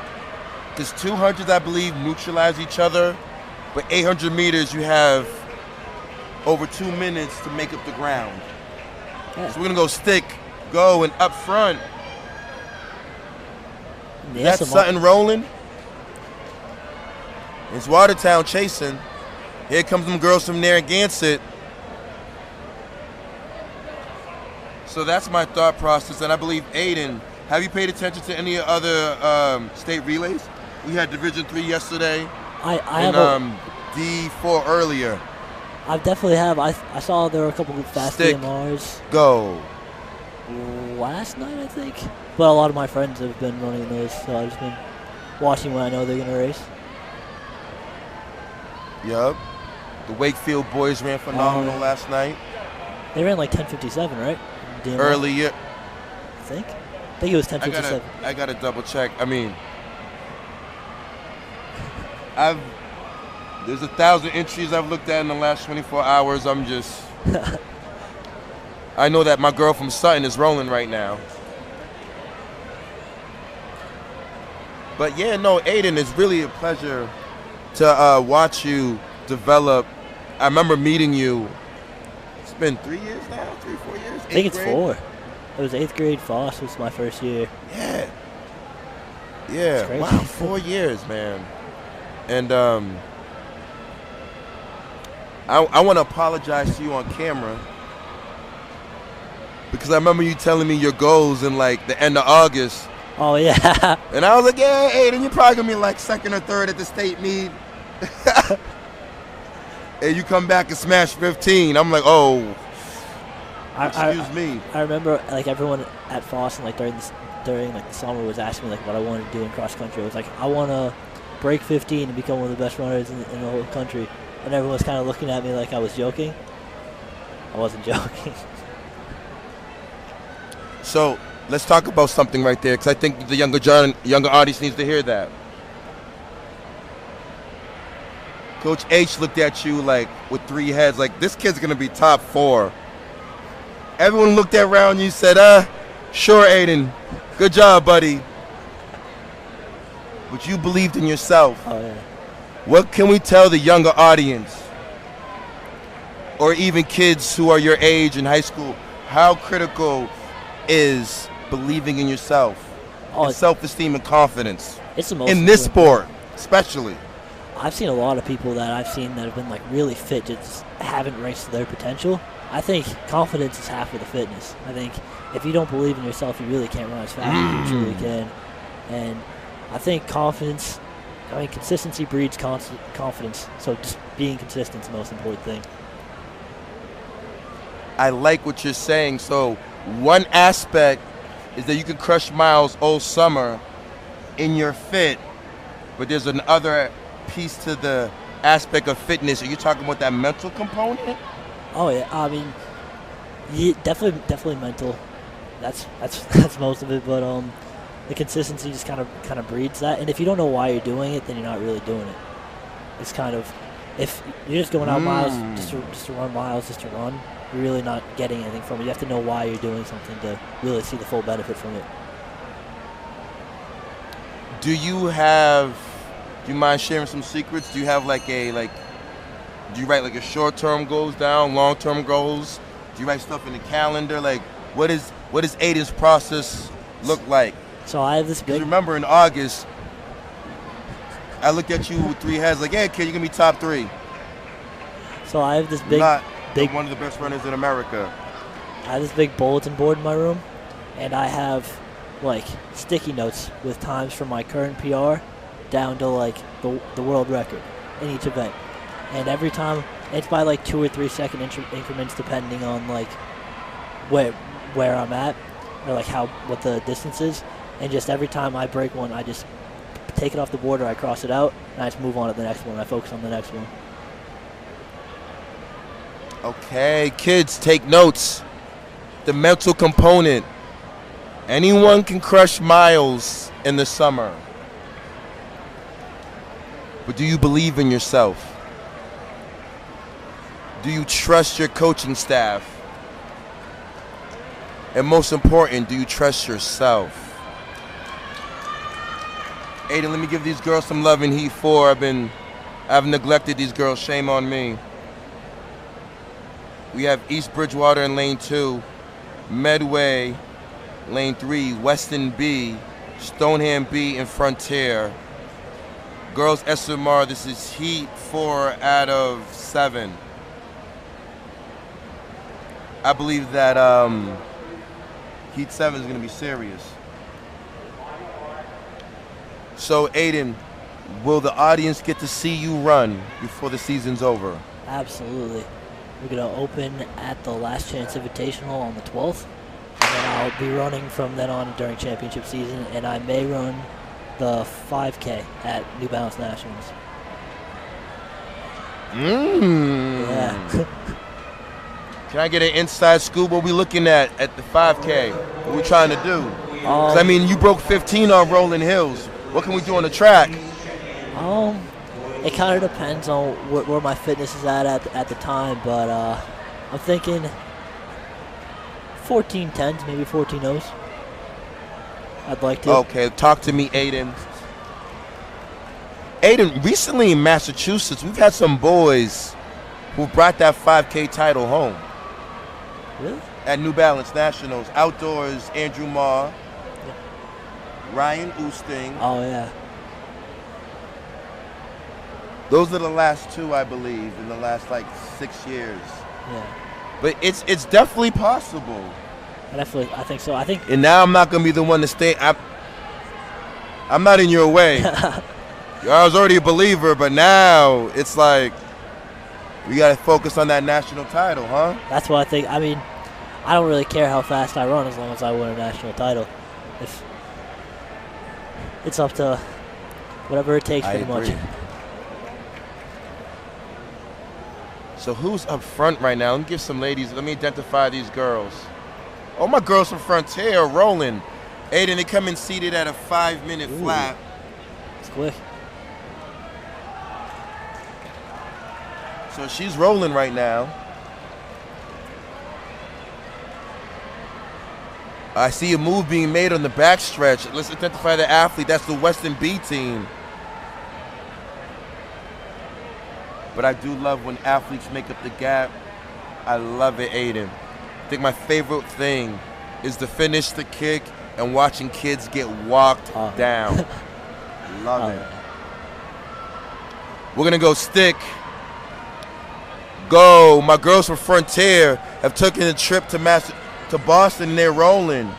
Because 200s, I believe, neutralize each other, but 800 meters, you have over 2 minutes to make up the ground. Yeah. So we're going to go stick, go, and up front. Yeah, That's Sutton rolling. It's Watertown chasing. Here comes them girls from Narragansett. So that's my thought process, and I believe, Aiden, have you paid attention to any other state relays? We had Division III yesterday. I and have D4 earlier. I definitely have. I saw there were a couple of fast Stick. DMRs Go. last night, I think. But a lot of my friends have been running those, so I've just been watching when I know they're going to race. Yup. The Wakefield boys ran phenomenal last night. They ran like 10:57, right? DMR, Earlier. I think it was 10:57. I gotta double check. I mean, there's 1,000 entries I've looked at in the last 24 hours. I know that my girl from Sutton is rolling right now. But yeah, no, Aiden, it's really a pleasure to watch you develop. I remember meeting you. It's been 3 years now, 3, 4 years. I think it's grade? 4. It was 8th grade. Foss was my first year. Yeah. It's Yeah. crazy. Wow, 4 years, man. And I want to apologize to you on camera because I remember you telling me your goals in like the end of August. Oh yeah. And I was like, yeah, Aiden, you're probably gonna be like 2nd or 3rd at the state meet. And you come back and smash 15. I'm like, oh, excuse me. I remember like everyone at Foss and like during like the summer was asking me like what I wanted to do in cross country. I was like, I want to break 15 and become one of the best runners in the whole country. And everyone was kind of looking at me like I was joking. I wasn't joking. So let's talk about something right there, because I think the younger audience needs to hear that. Coach H looked at you like with 3 heads, like this kid's gonna be top 4. Everyone looked around you, said, sure, Aiden, good job, buddy. But you believed in yourself. Oh yeah. What can we tell the younger audience, or even kids who are your age in high school, how critical is believing in yourself, and self-esteem and confidence It's the most in this important. sport, especially? I've seen a lot of people that I've seen that have been like really fit, just haven't raced to their potential. I think confidence is half of the fitness. I think if you don't believe in yourself, you really can't run as fast as you truly can. And I think consistency breeds confidence. So just being consistent is the most important thing. I like what you're saying. So one aspect is that you can crush miles all summer in your fit, but there's another piece to the aspect of fitness. Are you talking about that mental component? Oh yeah, I mean, yeah, definitely mental. That's most of it. But the consistency just kind of breeds that. And if you don't know why you're doing it, then you're not really doing it. It's kind of, if you're just going out miles just to run miles, just to run, you're really not getting anything from it. You have to know why you're doing something to really see the full benefit from it. Do you mind sharing some secrets? Do you have do you write like a short-term goals down, long-term goals? Do you write stuff in the calendar? Like, what is Aiden's process look like? So I have this big. Remember in August, I looked at you with 3 heads, like, yeah, kid, you're gonna be top 3. So I have this big. One of the best runners in America. I have this big bulletin board in my room, and I have like sticky notes with times from my current PR down to like the world record in each event. And every time it's by like 2 or 3 second increments depending on like where I'm at or like what the distance is. And just every time I break one, I just take it off the board or I cross it out and I just move on to the next one. I focus on the next one. Okay, kids, take notes. The mental component. Anyone can crush miles in the summer. But do you believe in yourself? Do you trust your coaching staff? And most important, do you trust yourself? Aiden, let me give these girls some love in Heat 4. I've neglected these girls. Shame on me. We have East Bridgewater in lane 2, Medway, lane 3, Weston B, Stoneham B, and Frontier. Girls SMR, this is Heat 4 out of 7. I believe that Heat 7 is going to be serious. So, Aiden, will the audience get to see you run before the season's over? Absolutely. We're going to open at the Last Chance Invitational on the 12th. And then I'll be running from then on during championship season. And I may run the 5K at New Balance Nationals. Yeah. Can I get an inside scoop? What we looking at the 5K? What we trying to do? 'Cause, I mean, you broke 15 on Rolling Hills. What can we do on the track? It kind of depends on where my fitness is at the time, but I'm thinking 14:10s, maybe 14:0s. I'd like to. Okay, talk to me, Aiden. Aiden, recently in Massachusetts, we've had some boys who brought that 5K title home. Really? At New Balance Nationals. Outdoors, Andrew Marr, Ryan Oosting. Oh, yeah. Those are the last two, I believe, in the last, 6 years. Yeah. But it's definitely possible. I think so. I think. And now I'm not going to be the one to stay. I'm not in your way. I was already a believer, but now it's like we got to focus on that national title, huh? That's what I think. I mean, I don't really care how fast I run as long as I win a national title. It's up to whatever it takes, pretty much. So who's up front right now? Let me give some ladies. Let me identify these girls. Oh, my girls from Frontier are rolling. Aiden, they come in seated at a 5-minute flat. It's quick. So she's rolling right now. I see a move being made on the backstretch. Let's identify the athlete. That's the Weston B team. But I do love when athletes make up the gap. I love it, Aiden. I think my favorite thing is to finish the kick and watching kids get walked down. Love it. We're going to go stick. Go. My girls from Frontier have taken a trip to Boston, and they're rolling.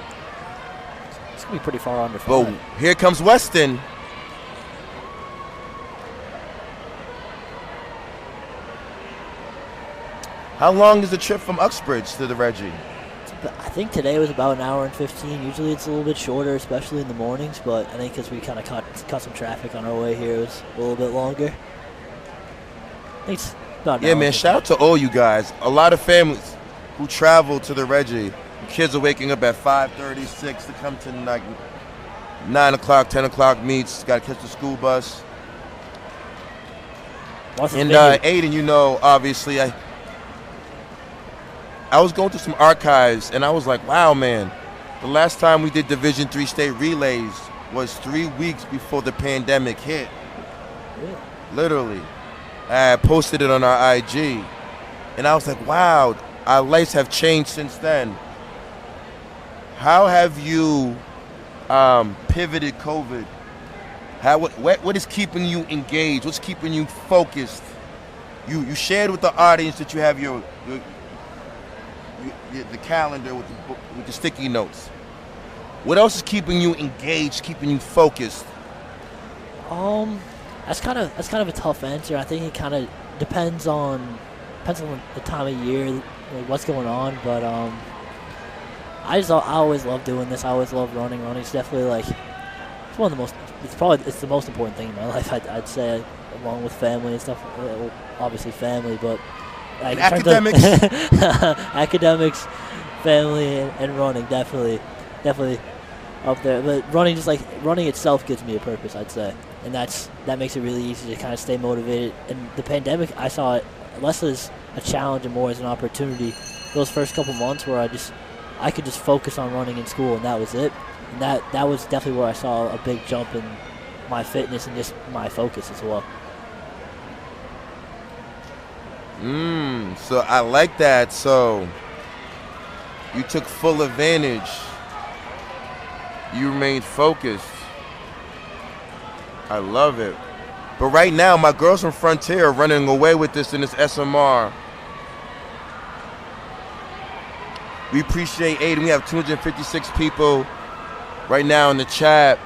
It's going to be pretty far under 5. But here comes Weston. How long is the trip from Uxbridge to the Reggie? I think today was about 1 hour and 15. Usually it's a little bit shorter, especially in the mornings, but I think because we kind of caught some traffic on our way here, it was a little bit longer. I think it's about an hour. Man, shout out to all you guys. A lot of families who travel to the Reggie. Kids are waking up at 5:30, 6 to come to 9 o'clock, 10 o'clock meets. Got to catch the school bus. And Aiden, obviously, I was going through some archives, and I was like, wow, man. The last time we did Division III state relays was 3 weeks before the pandemic hit. Yeah. Literally. I posted it on our IG. And I was like, wow, our lives have changed since then. How have you pivoted COVID? What is keeping you engaged? What's keeping you focused? You shared with the audience that you have the calendar with the sticky notes. What else is keeping you engaged, keeping you focused? That's kind of a tough answer. I think it kind of depends on the time of year, like what's going on. But I always love doing this. I always love running. Running's definitely like it's one of the most. It's the most important thing in my life. I'd say, along with family and stuff. Well, obviously family, but like academics, academics, family, and running definitely up there. But running itself gives me a purpose, I'd say, and that makes it really easy to kind of stay motivated. And the pandemic, I saw it less as a challenge and more as an opportunity. Those first couple months where I could just focus on running in school, and that was it. And that was definitely where I saw a big jump in my fitness and just my focus as well. So I like that. So you took full advantage. You remained focused. I love it. But right now, my girls from Frontier are running away with this in this SMR. We appreciate Aiden. We have 256 people right now in the chat.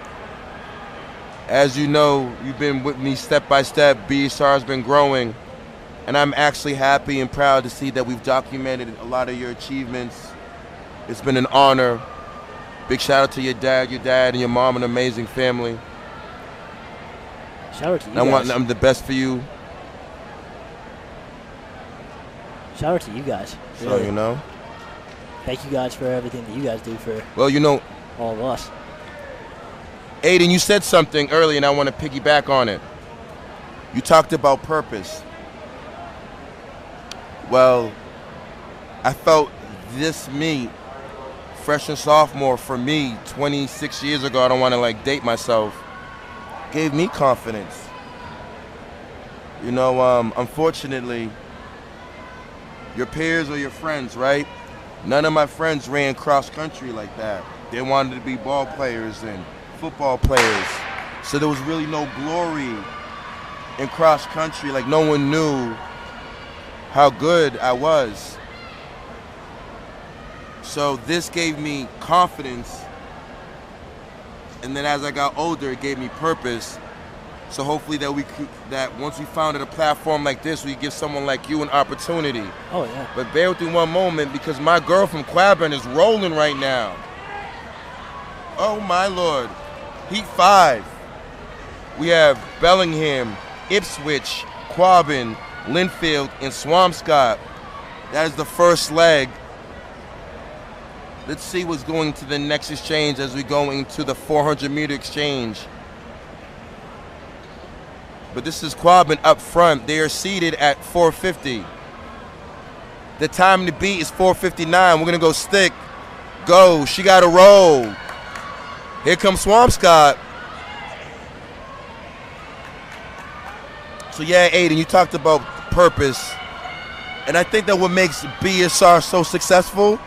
As you know, you've been with me step by step. BSR has been growing. And I'm actually happy and proud to see that we've documented a lot of your achievements. It's been an honor. Big shout out to your dad and your mom, an amazing family. Shout out to you guys. I'm the best for you. Shout out to you guys. So, really. you know. Thank you guys for everything that you guys do for all of us. Aiden, you said something earlier, and I want to piggyback on it. You talked about purpose. Well, I felt this meet, freshman sophomore, for me, 26 years ago, I don't want to date myself, gave me confidence. You know, unfortunately, your peers or your friends, right? None of my friends ran cross country like that. They wanted to be ball players and football players. So there was really no glory in cross country. Like, no one knew how good I was. So this gave me confidence. And then as I got older, it gave me purpose. So hopefully that once we founded a platform like this, we give someone like you an opportunity. Oh, yeah. But bear with me one moment, because my girl from Quabbin is rolling right now. Oh my Lord. Heat 5. We have Bellingham, Ipswich, Quabbin, Linfield, and Swampscott. That is the first leg. Let's see what's going to the next exchange as we go into the 400-meter exchange. But this is Quabbin up front. They are seated at 450. The time to beat is 4:59. We're going to go stick. Go. She got to roll. Here comes Swampscott. So, yeah, Aiden, you talked about purpose. And I think that what makes BSR so successful,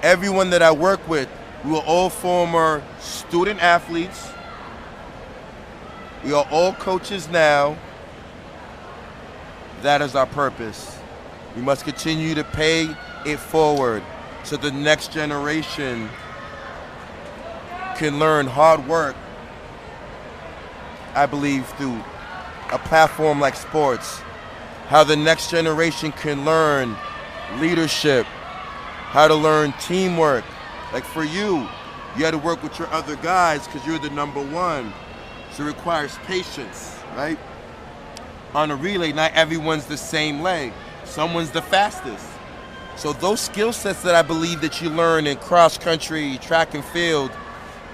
everyone that I work with, we were all former student athletes. We are all coaches now. That is our purpose. We must continue to pay it forward so the next generation can learn hard work, I believe, through a platform like sports. How the next generation can learn leadership, how to learn teamwork. Like for you, you had to work with your other guys because you're the number one. So it requires patience, right? On a relay, not everyone's the same leg. Someone's the fastest. So those skill sets that I believe that you learn in cross country, track and field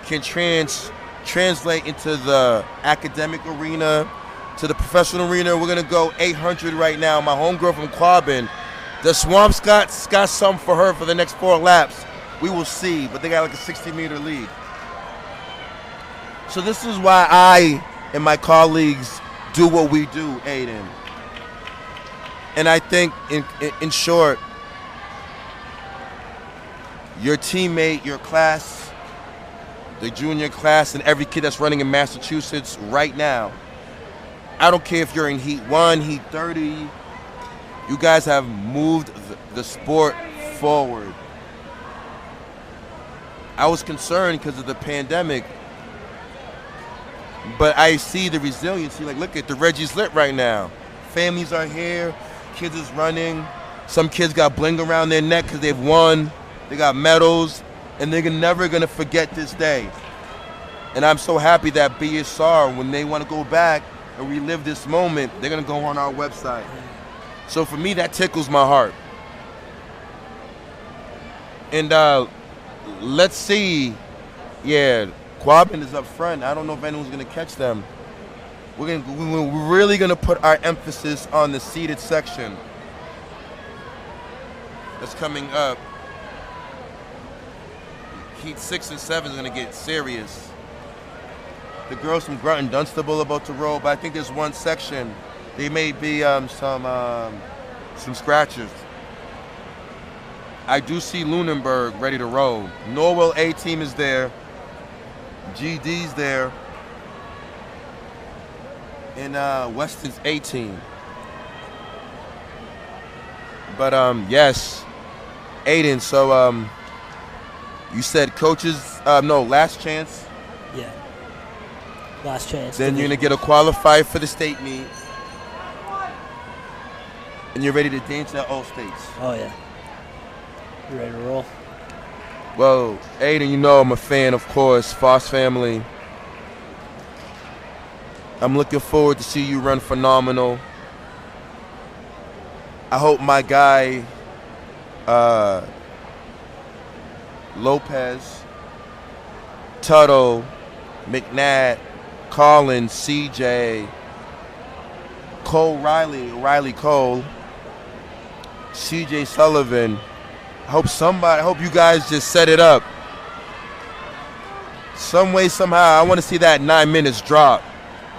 can translate into the academic arena, to the professional arena. We're gonna go 800 right now. My homegirl from Quabbin. The Swampscott's got something for her for the next 4 laps. We will see, but they got like a 60-meter lead. So this is why I and my colleagues do what we do, Aiden. And I think, in short, your teammate, your class, the junior class, and every kid that's running in Massachusetts right now, I don't care if you're in Heat 1, Heat 30, you guys have moved the sport forward. I was concerned because of the pandemic. But I see the resiliency. Like, look at the Reggie's lit right now. Families are here. Kids is running. Some kids got bling around their neck because they've won. They got medals. And they're never going to forget this day. And I'm so happy that BSR, when they want to go back and relive this moment, they're going to go on our website. So for me, that tickles my heart. And let's see. Yeah, Quabbin is up front. I don't know if anyone's going to catch them. We're really going to put our emphasis on the seated section that's coming up. Heat 6 and 7 is going to get serious. The girls from Grunt and Dunstable about to roll, but I think there's one section. There may be some scratches. I do see Lunenburg ready to roll. Norwell A team is there. GD's there. And Weston's A team. But yes, Aiden. So you said coaches. No, last chance. Yeah. Last chance. Then you're gonna get a qualifier for the state meet. And you're ready to dance at all states. Oh, yeah. You ready to roll? Well, Aiden, you know I'm a fan, of course. Foss family. I'm looking forward to see you run phenomenal. I hope my guy, Lopez, Tuttle, McNatt, Collins, CJ, Cole Riley Cole, CJ Sullivan. I hope you guys just set it up. Some way, somehow, I want to see that 9 minutes drop.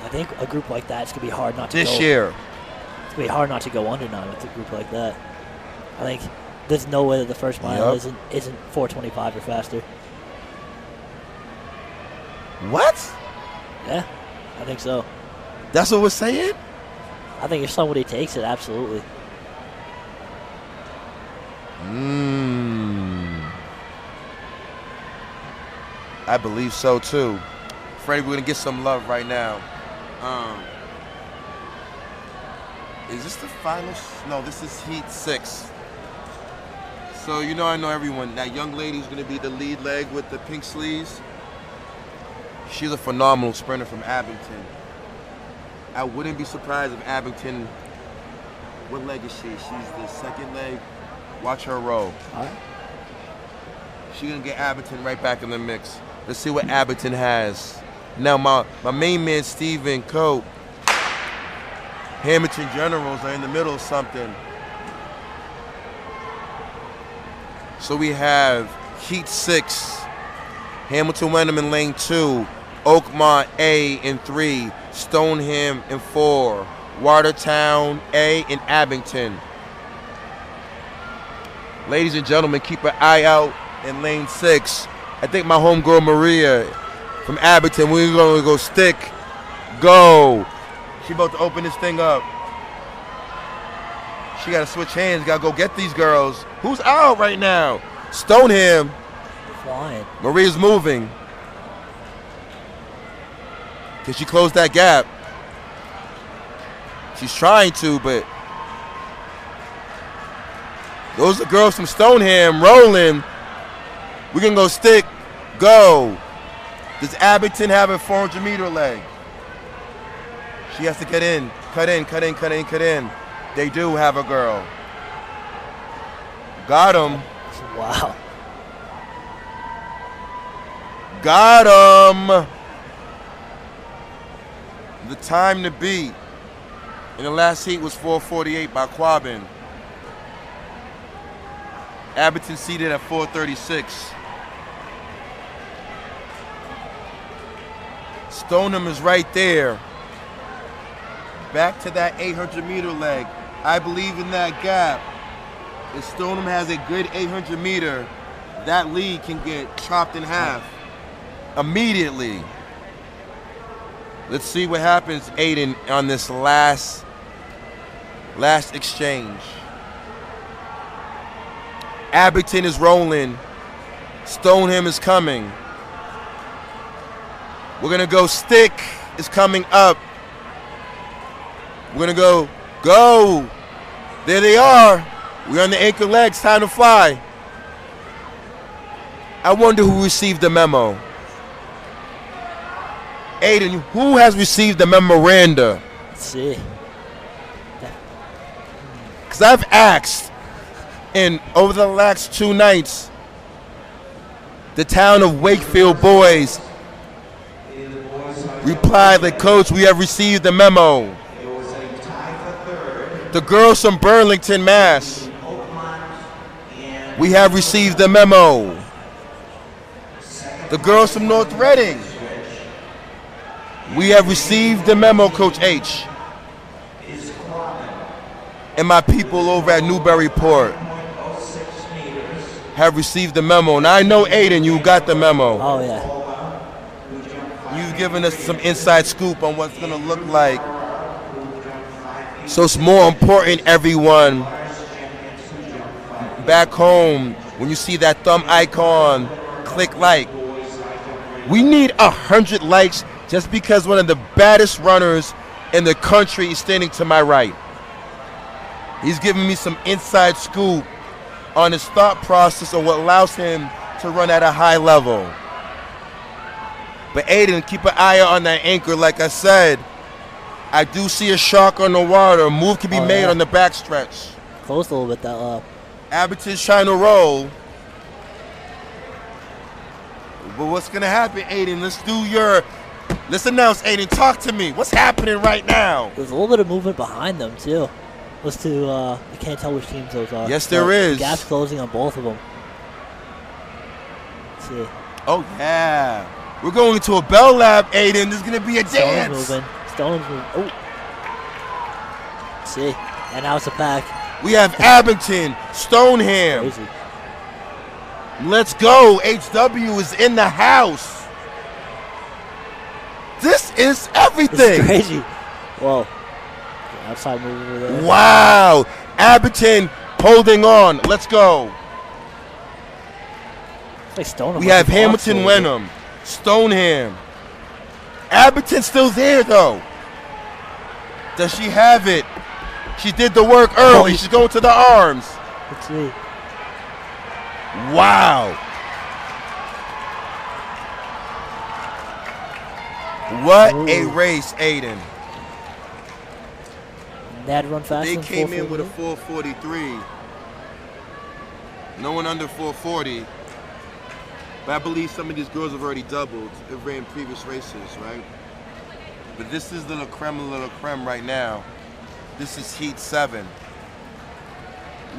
I think a group like that, it's going to be hard not to this year. It's going to be hard not to go under 9 with a group like that. I think there's no way that the first mile isn't 4:25 or faster. What? Yeah, I think so. That's what we're saying? I think if somebody takes it, absolutely. I believe so too. Freddie, we're gonna get some love right now. Is this the finals? No, this is Heat 6. So I know everyone. That young lady who's gonna be the lead leg with the pink sleeves. She's a phenomenal sprinter from Abington. I wouldn't be surprised if Abington. What leg is she? She's the second leg. Watch her roll. All right. She's gonna get Abington right back in the mix. Let's see what Abington has. Now my main man Stephen Cope, Hamilton Generals are in the middle of something. So we have Heat 6, Hamilton Wenham in lane 2, Oakmont A in 3, Stoneham in 4, Watertown A in Abington. Ladies and gentlemen, keep an eye out in lane 6. I think my homegirl Maria from Abington, we're going to go stick, go. She about to open this thing up. She got to switch hands, got to go get these girls. Who's out right now? Stoneham. Flying. Maria's moving. Can she close that gap? She's trying to, but those are girls from Stoneham rolling. We're going to go stick, go. Does Abington have a 400-meter leg? She has to get in, cut in, cut in, cut in, cut in. They do have a girl. Got him. Wow. Got him. The time to beat in the last heat was 4:48 by Quabbin. Abington seated at 4:36. Stoneham is right there. Back to that 800-meter leg. I believe in that gap. If Stoneham has a good 800-meter, that lead can get chopped in half immediately. Let's see what happens, Aiden, on this last exchange. Abington is rolling. Stoneham is coming. We're going to go stick is coming up. We're going to go. There they are. We're on the anchor legs. Time to fly. I wonder who received the memo. Aiden, who has received the memoranda? Let's see. Because I've asked, and over the last 2 nights, the town of Wakefield boys replied that, Coach, we have received the memo. The girls from Burlington, Mass, we have received the memo. The girls from North Reading, we have received the memo, Coach H. And my people over at Newburyport have received the memo. Now I know, Aiden, you got the memo. Oh, yeah. You've given us some inside scoop on what's going to look like. So it's more important, everyone, back home, when you see that thumb icon, click like. We need 100 likes just because one of the baddest runners in the country is standing to my right. He's giving me some inside scoop on his thought process of what allows him to run at a high level. But Aiden, keep an eye out on that anchor. Like I said, I do see a shark on the water. A move can be made on the backstretch. Close a little bit that lap. Abington's trying to roll. But what's going to happen, Aiden? Let's announce, Aiden. Talk to me. What's happening right now? There's a little bit of movement behind them, too. I can't tell which teams those are. Yes, there is. The gap's closing on both of them. Let's see. Oh, yeah. We're going to a bell lap, Aiden. There's going to be a dance. Stone's moving. Oh. Let's see. And now it's a pack. We have Abington, Stoneham. Crazy. Let's go. HW is in the house. This is everything. It's crazy. Whoa. Outside move over there. Wow. Abington holding on. Let's go. It's like Stoneham. We have Hamilton Wenham, Stoneham. Abington's still there, though. Does she have it? She did the work early. She's going to the arms. Let's see. Wow. What a race, Aiden. They had to run fast. They came in with a 4:43. No one under 4:40. But I believe some of these girls have already doubled. They've ran previous races, right? But this is the creme of the creme right now. This is Heat 7.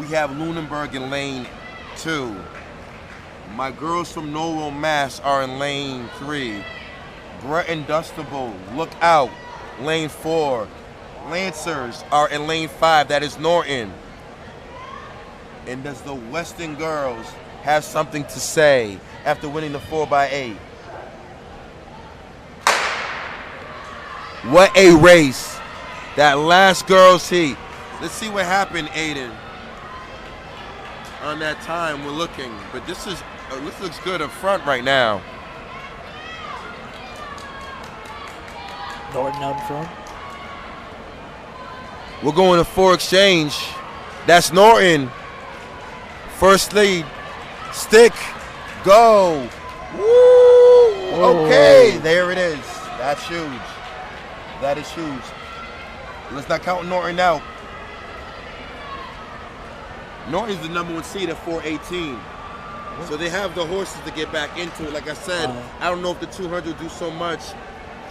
We have Lunenburg in lane 2. My girls from Norwell, Mass are in lane 3. Breton Dustable, look out, lane 4. Lancers are in lane 5, that is Norton. And does the Weston girls have something to say after winning the 4x8? What a race. That last girls heat. Let's see what happened, Aiden. On that time, we're looking. But this looks good up front right now. Norton out in front. We're going to 4 exchange. That's Norton. First lead. Stick. Go. Woo! Okay, there it is. That's huge. That is huge. Let's not count Norton out. Norton's the number 1 seed at 418. So they have the horses to get back into it. Like I said, I don't know if the 200 will do so much.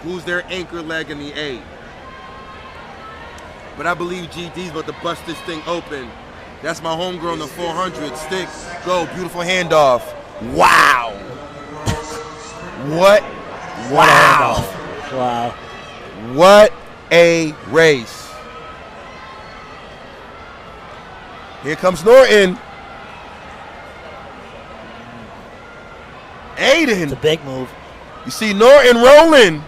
Who's their anchor leg in the 8? But I believe GD's about to bust this thing open. That's my homegirl in the 400. Stick, go, beautiful handoff. Wow. What? Wow. Wow. What a race. Here comes Norton. Aiden. It's a big move. You see Norton rolling.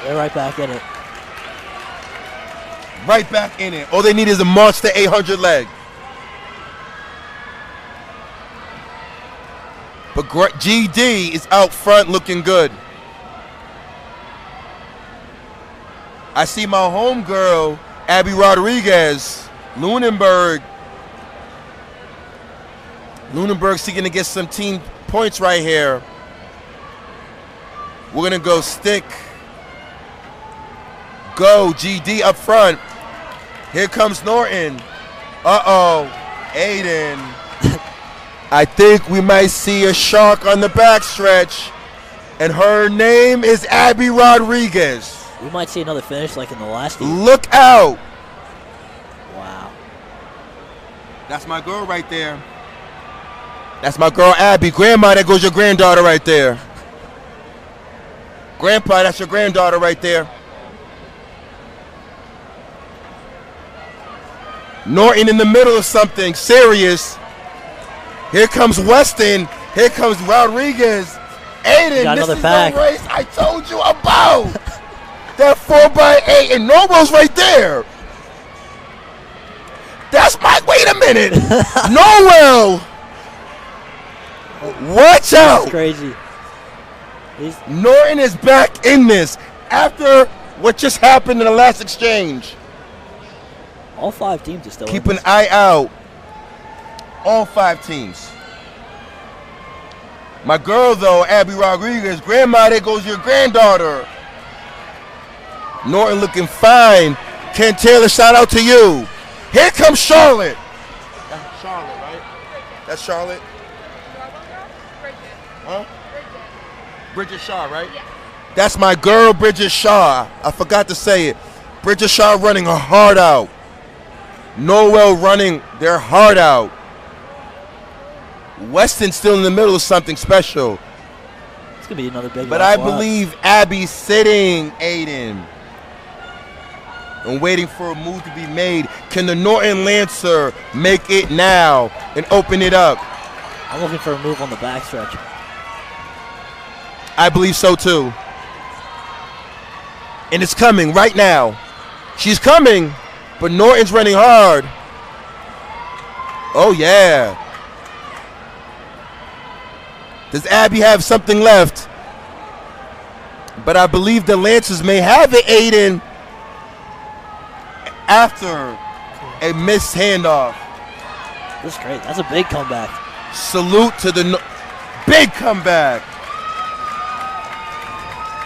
They're right back in it. Right back in it. All they need is a monster 800 leg. But GD is out front looking good. I see my homegirl, Abby Rodriguez, Lunenburg. Lunenburg seeking to get some team points right here. We're going to go stick. Go, GD up front. Here comes Norton. Uh-oh, Aiden. I think we might see a shark on the backstretch, and her name is Abby Rodriguez. We might see another finish like in the last year. Look out. Wow. That's my girl right there. That's my girl Abby. Grandma, there goes your granddaughter right there. Grandpa, that's your granddaughter right there. Norton in the middle of something serious. Here comes Weston. Here comes Rodriguez. Aiden, this is the race I told you about. That 4x8 and Nobo's right there. That's my, wait a minute. Noel. Watch out. That's crazy. Norton is back in this after what just happened in the last exchange. All 5 teams are still Keep in an this. eye out. All 5 teams. My girl, though, Abby Rodriguez. Grandma, there goes your granddaughter. Norton looking fine. Ken Taylor, shout out to you. Here comes Charlotte. That's Charlotte, right? That's Charlotte? Huh? Bridget Shaw, right? Yeah. That's my girl, Bridget Shaw. I forgot to say it. Bridget Shaw running her heart out. Noel running their heart out. Weston still in the middle of something special. It's going to be another big But I believe Abby's sitting, Aiden, and waiting for a move to be made. Can the Norton Lancer make it now and open it up? I'm looking for a move on the backstretch. I believe so too. And it's coming right now. She's coming, but Norton's running hard. Oh yeah. Does Abby have something left? But I believe the Lancers may have it, Aiden, after a missed handoff. This is great. That's a big comeback. Salute to the big comeback.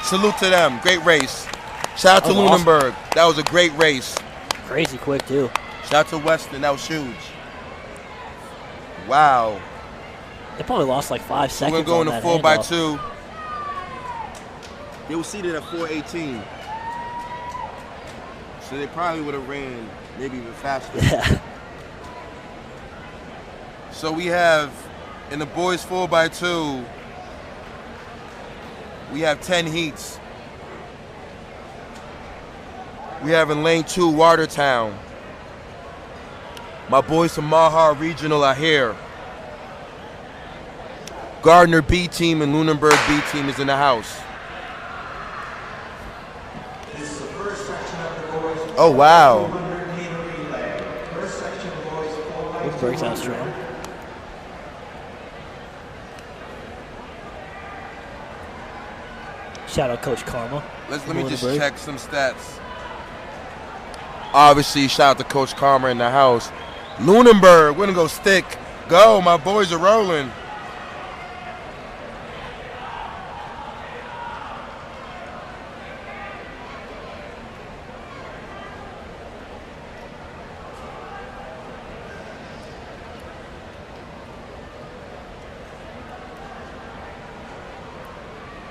Salute to them. Great race. Shout out to Lunenburg. Awesome. That was a great race. Crazy quick, too. Shout out to Weston. That was huge. Wow. They probably lost like 5 seconds. We're going to 4x2. They were seated at 4:18. So they probably would have ran maybe even faster. Yeah. So we have, in the boys 4x2, we have 10 heats. We have in lane 2, Watertown. My boys from Mahar Regional are here. Gardner B team and Lunenburg B team is in the house. This is the first section of the boys. Oh, wow. 200 meter relay. First section of boys 4x2. Lunenburg's out strong. Shout out Coach Karma. Let me just check some stats. Obviously, shout out to Coach Karma in the house. Lunenburg, we're gonna go stick. Go, my boys are rolling.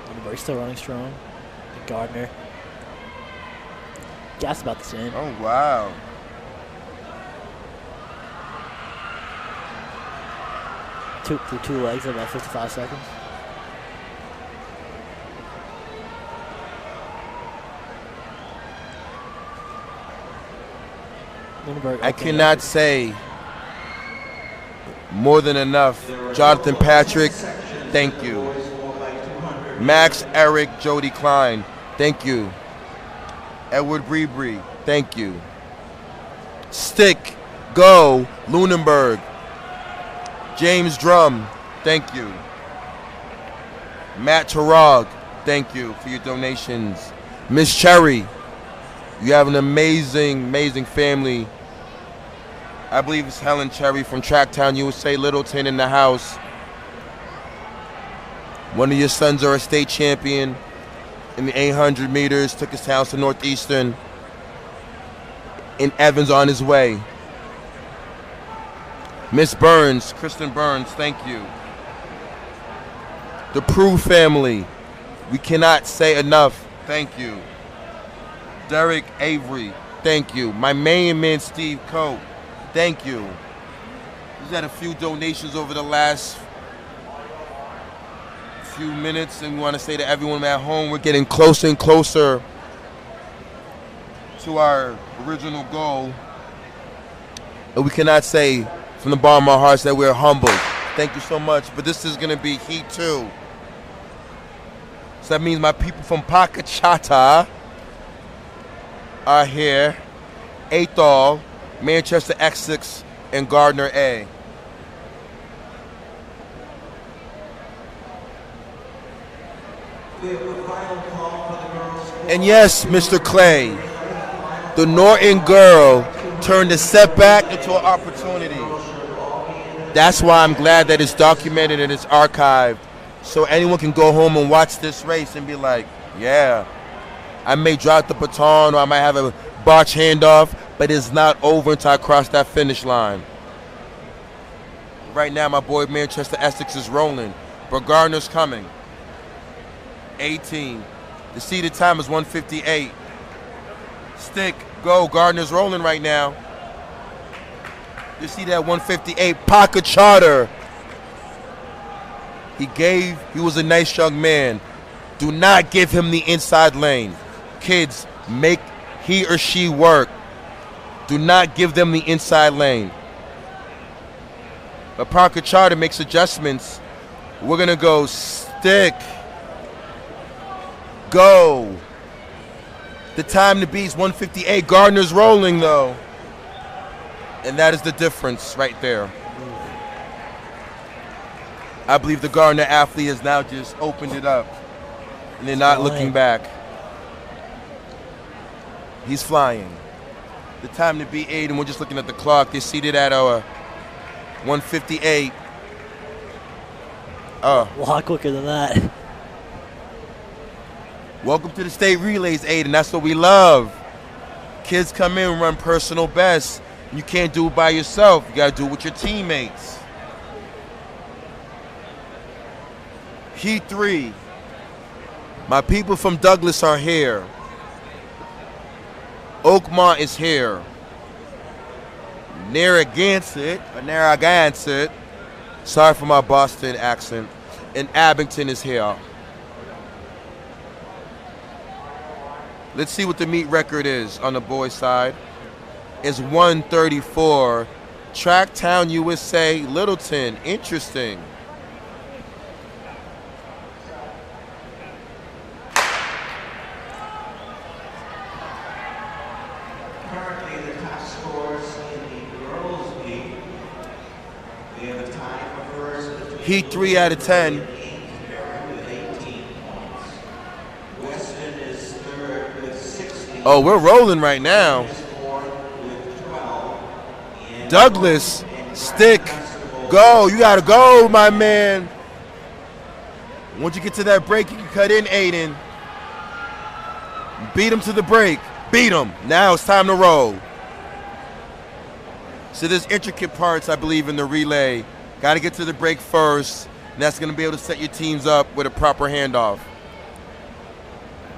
Lunenburg's still running strong. And Gardner. Gas about the same. Oh, wow. Through 2 legs at about 55 seconds. Lunenburg. I cannot say more than enough. Jonathan Patrick, thank you. Max, Eric, Jody Klein, thank you. Edward Breebree, thank you. Stick, go, Lunenburg. James Drum, thank you. Matt Tarog, thank you for your donations. Miss Cherry, you have an amazing, amazing family. I believe it's Helen Cherry from Tracktown, USA, Littleton in the house. One of your sons are a state champion in the 800 meters, took his talents to Northeastern. And Evans on his way. Miss Burns, Kristen Burns, thank you. The Prue family, we cannot say enough, thank you. Derek Avery, thank you. My main man, Steve Coe, thank you. We've had a few donations over the last few minutes, and we want to say to everyone at home, we're getting closer and closer to our original goal. And we cannot say from the bottom of our hearts that we're humbled. Thank you so much. But this is going to be Heat 2. So that means my people from Pakachata are here. Athol, Manchester X6, and Gardner A. And yes, Mr. Clay, the Norton girl turned a setback into an opportunity. That's why I'm glad that it's documented and it's archived, so anyone can go home and watch this race and be like, yeah, I may drop the baton or I might have a botch handoff, but it's not over until I cross that finish line. Right now, my boy Manchester Essex is rolling, but Gardner's coming. 18. The seeded time is 1:58. Stick, go. Gardner's rolling right now. You see that 1:58 pocket charter. He was a nice young man. Do not give him the inside lane. Kids, make he or she work. Do not give them the inside lane. But pocket charter makes adjustments. We're gonna go stick. Go. The time to beat is 1:58. Gardner's rolling though. And that is the difference right there. I believe the Gardner athlete has now just opened it up. And they're not looking back. He's flying. The time to beat 8, and we're just looking at the clock. They're seated at 1:58. A lot quicker than that. Welcome to the state relays, Aiden. That's what we love. Kids come in and run personal best. You can't do it by yourself. You got to do it with your teammates. Heat 3. My people from Douglas are here. Oakmont is here. Narragansett. Sorry for my Boston accent. And Abington is here. Let's see what the meet record is on the boys' side. It's 1:34. Tracktown, USA, Littleton. Interesting. Currently, the top scorers in the girls' league. We have a tie for first between Heat 3 out of 10. with 18 points. Weston is third with 16. Oh, we're rolling right now. Fourth with 12. And Douglas, stick, go. You got to go, my man. Once you get to that break, you can cut in, Aiden. Beat him to the break. Beat him. Now it's time to roll. So there's intricate parts, I believe, in the relay. Got to get to the break first, and that's going to be able to set your teams up with a proper handoff.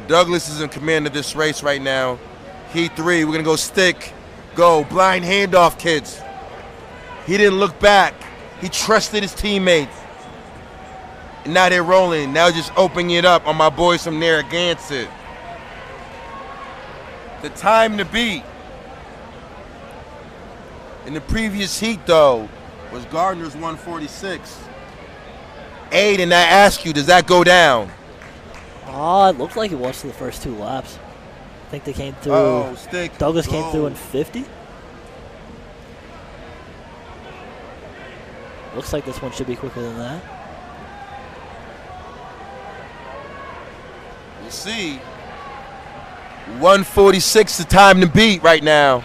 Douglas is in command of this race right now. Heat 3, we're going to go stick, go. Blind handoff, kids. He didn't look back. He trusted his teammates. And now they're rolling. Now just opening it up on my boys from Narragansett. The time to beat in the previous heat, though, was Gardner's 1:46. Aiden, I ask you, does that go down? It looked like it was for the first 2 laps. I think they came through. Oh, stick. Douglas came go. through in 50. Looks like this one should be quicker than that. We'll see. 146 the time to beat right now.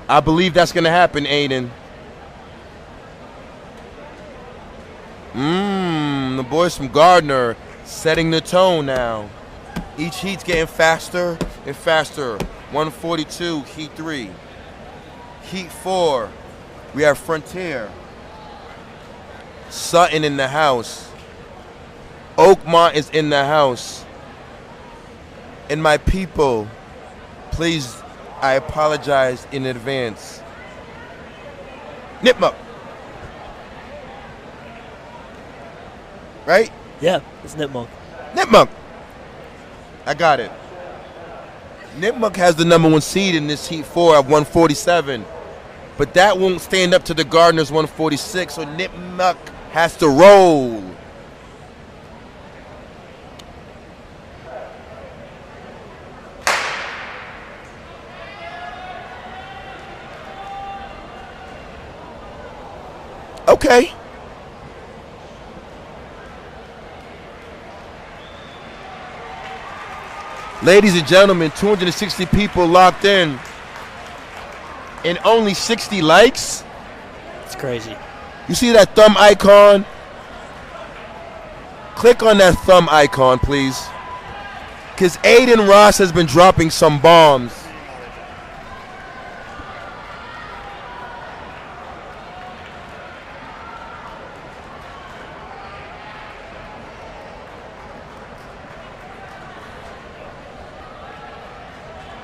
I believe that's going to happen, Aiden. The boys from Gardner setting the tone now. Each heat's getting faster and faster. 142, Heat 3. Heat 4, we have Frontier. Sutton in the house. Oakmont is in the house. And my people, please, I apologize in advance. Nipmuc. Right? Yeah, it's Nipmuc. Nipmuc. I got it. Nipmuc has the #1 seed in this Heat 4 at 147. But that won't stand up to the Gardner's 146, so Nipmuc has to roll. Okay. Ladies and gentlemen, 260 people locked in and only 60 likes. It's crazy. You see that thumb icon? Click on that thumb icon, please. Because Aiden Ross has been dropping some bombs.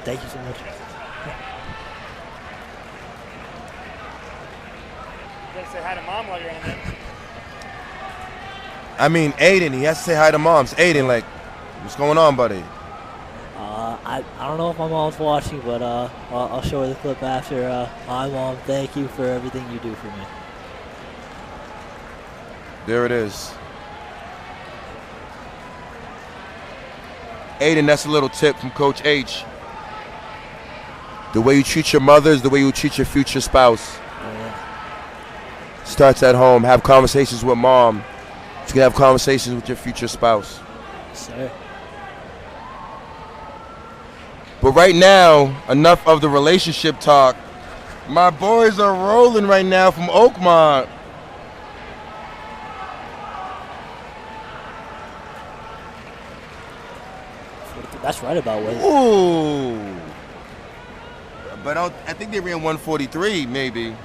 Thank you so much. You gotta say hi to Mom while you're in it. I mean, Aiden, he has to say hi to moms. Aiden, like, what's going on, buddy? I don't know if my mom's watching, but I'll show her the clip after. Hi, Mom. Thank you for everything you do for me. There it is. Aiden, that's a little tip from Coach H. The way you treat your mother is the way you treat your future spouse. Oh, yeah. Starts at home. Have conversations with mom. You can have conversations with your future spouse. Yes, sir. But right now, enough of the relationship talk. My boys are rolling right now from Oakmont. That's right about what. Ooh. But I think they ran 143, maybe.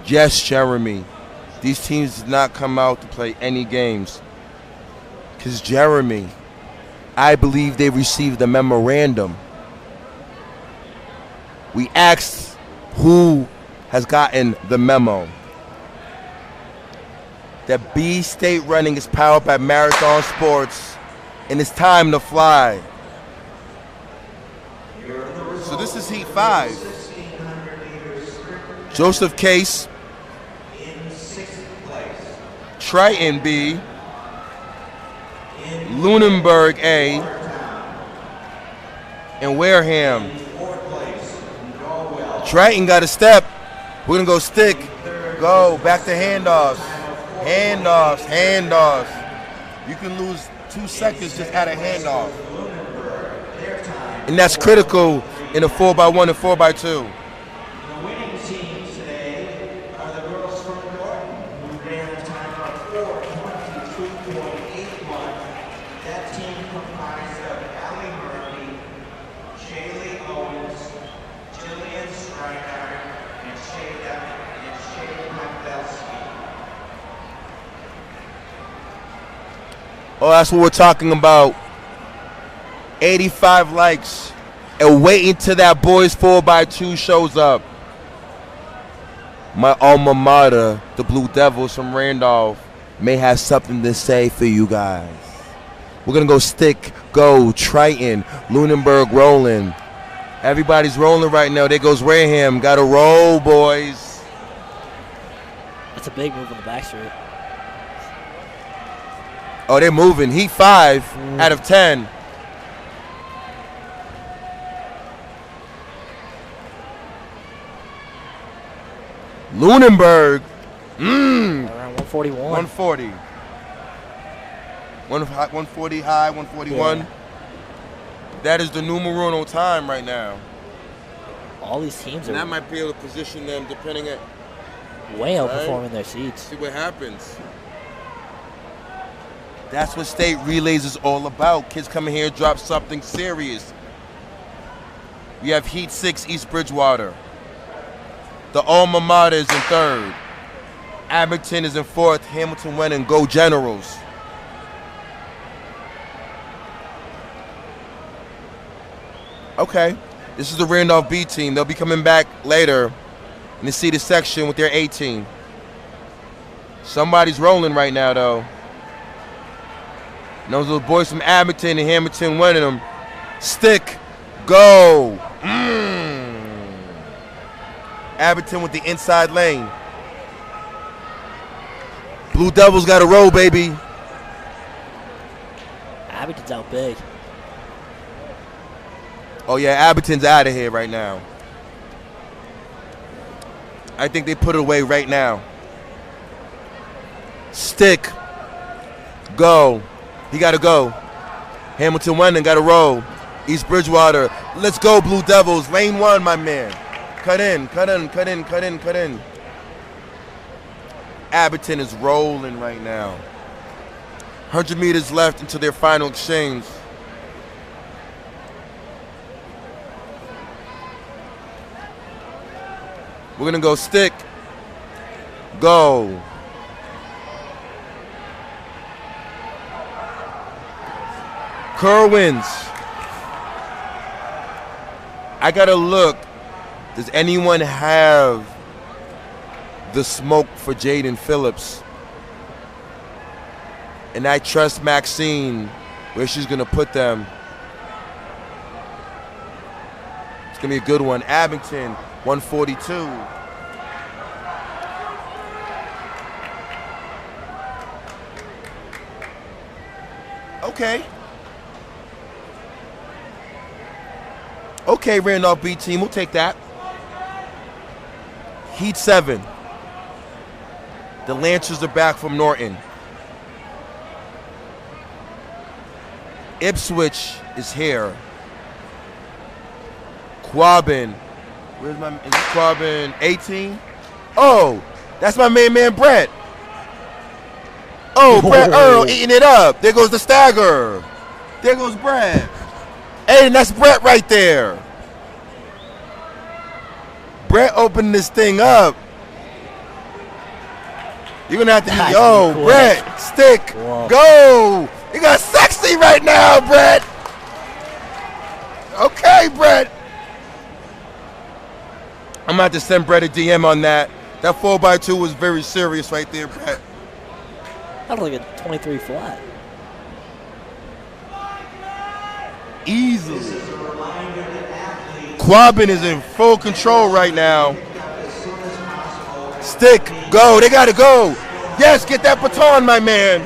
Yes, Jeremy. These teams did not come out to play any games. Because Jeremy, I believe they received the memorandum. We asked who has gotten the memo. That B State Running is powered by Marathon Sports, and it's time to fly. So this is Heat 5. Joseph Case, Triton B, Lunenburg A, and Wareham. Triton got a step. We're going to go stick. Go. Back to handoffs. Handoffs. Handoffs. You can lose 2 seconds just at a handoff. And that's critical in a 4x1 and 4x2. The winning team today are the girls from Norton, who ran a time of 4:22.81. That team comprised of Allie Murphy, Shaylee Owens, Jillian Stryker, and Shay Pavelski. Oh, that's what we're talking about. 85 likes. And waiting till that boys 4x2 shows up. My alma mater, the Blue Devils from Randolph, may have something to say for you guys. We're going to go stick, go, Triton, Lunenburg rolling. Everybody's rolling right now. There goes Wareham. Got to roll, boys. That's a big move on the backstreet. Oh, they're moving. Heat 5 out of 10. Lunenburg. Around 141. 140. 140 high, 141. Yeah. That is the numero uno time right now. All these teams And that are might be able to position them depending at way outperforming their seeds. see what happens. That's what state relays is all about. Kids coming here, drop something serious. We have Heat 6, East Bridgewater. The alma mater is in third. Abington is in fourth. Hamilton went and go Generals. Okay, this is the Randolph B team. They'll be coming back later in the seeded section with their A team. Somebody's rolling right now, though. And those little boys from Abington and Hamilton winning them. Stick, go. Abington with the inside lane. Blue Devils got to roll, baby. Abington's out big. Oh, yeah, Abington's out of here right now. I think they put it away right now. Stick. Go. He got to go. Hamilton Wendon got to roll. East Bridgewater. Let's go, Blue Devils. Lane 1, my man. Cut in, cut in, cut in, cut in, cut in. Abington is rolling right now. 100 meters left until their final exchange. We're going to go stick, go. Kerr wins. I got to look. Does anyone have the smoke for Jaden Phillips? And I trust Maxine where she's going to put them. It's going to be a good one. Abington, 142. Okay. Okay, Randolph B team, we'll take that. Heat 7. The Lancers are back from Norton. Ipswich is here. Quabbin. Where's my, is it Quabbin 18? Oh, that's my main man, Brett. Oh, Brett Earl eating it up. There goes the stagger. There goes Brett. Hey, and that's Brett right there. Brett opened this thing up. You're going to have to be, yo, cool. Brett, stick, whoa. Go. You got sexy right now, Brett. Okay, Brett. I'm going to have to send Brett a DM on that. That 4x2 was very serious right there, Brett. That was like a 23 flat. Easily. Quabbin is in full control right now. Stick, go. They got to go. Yes, get that baton, my man.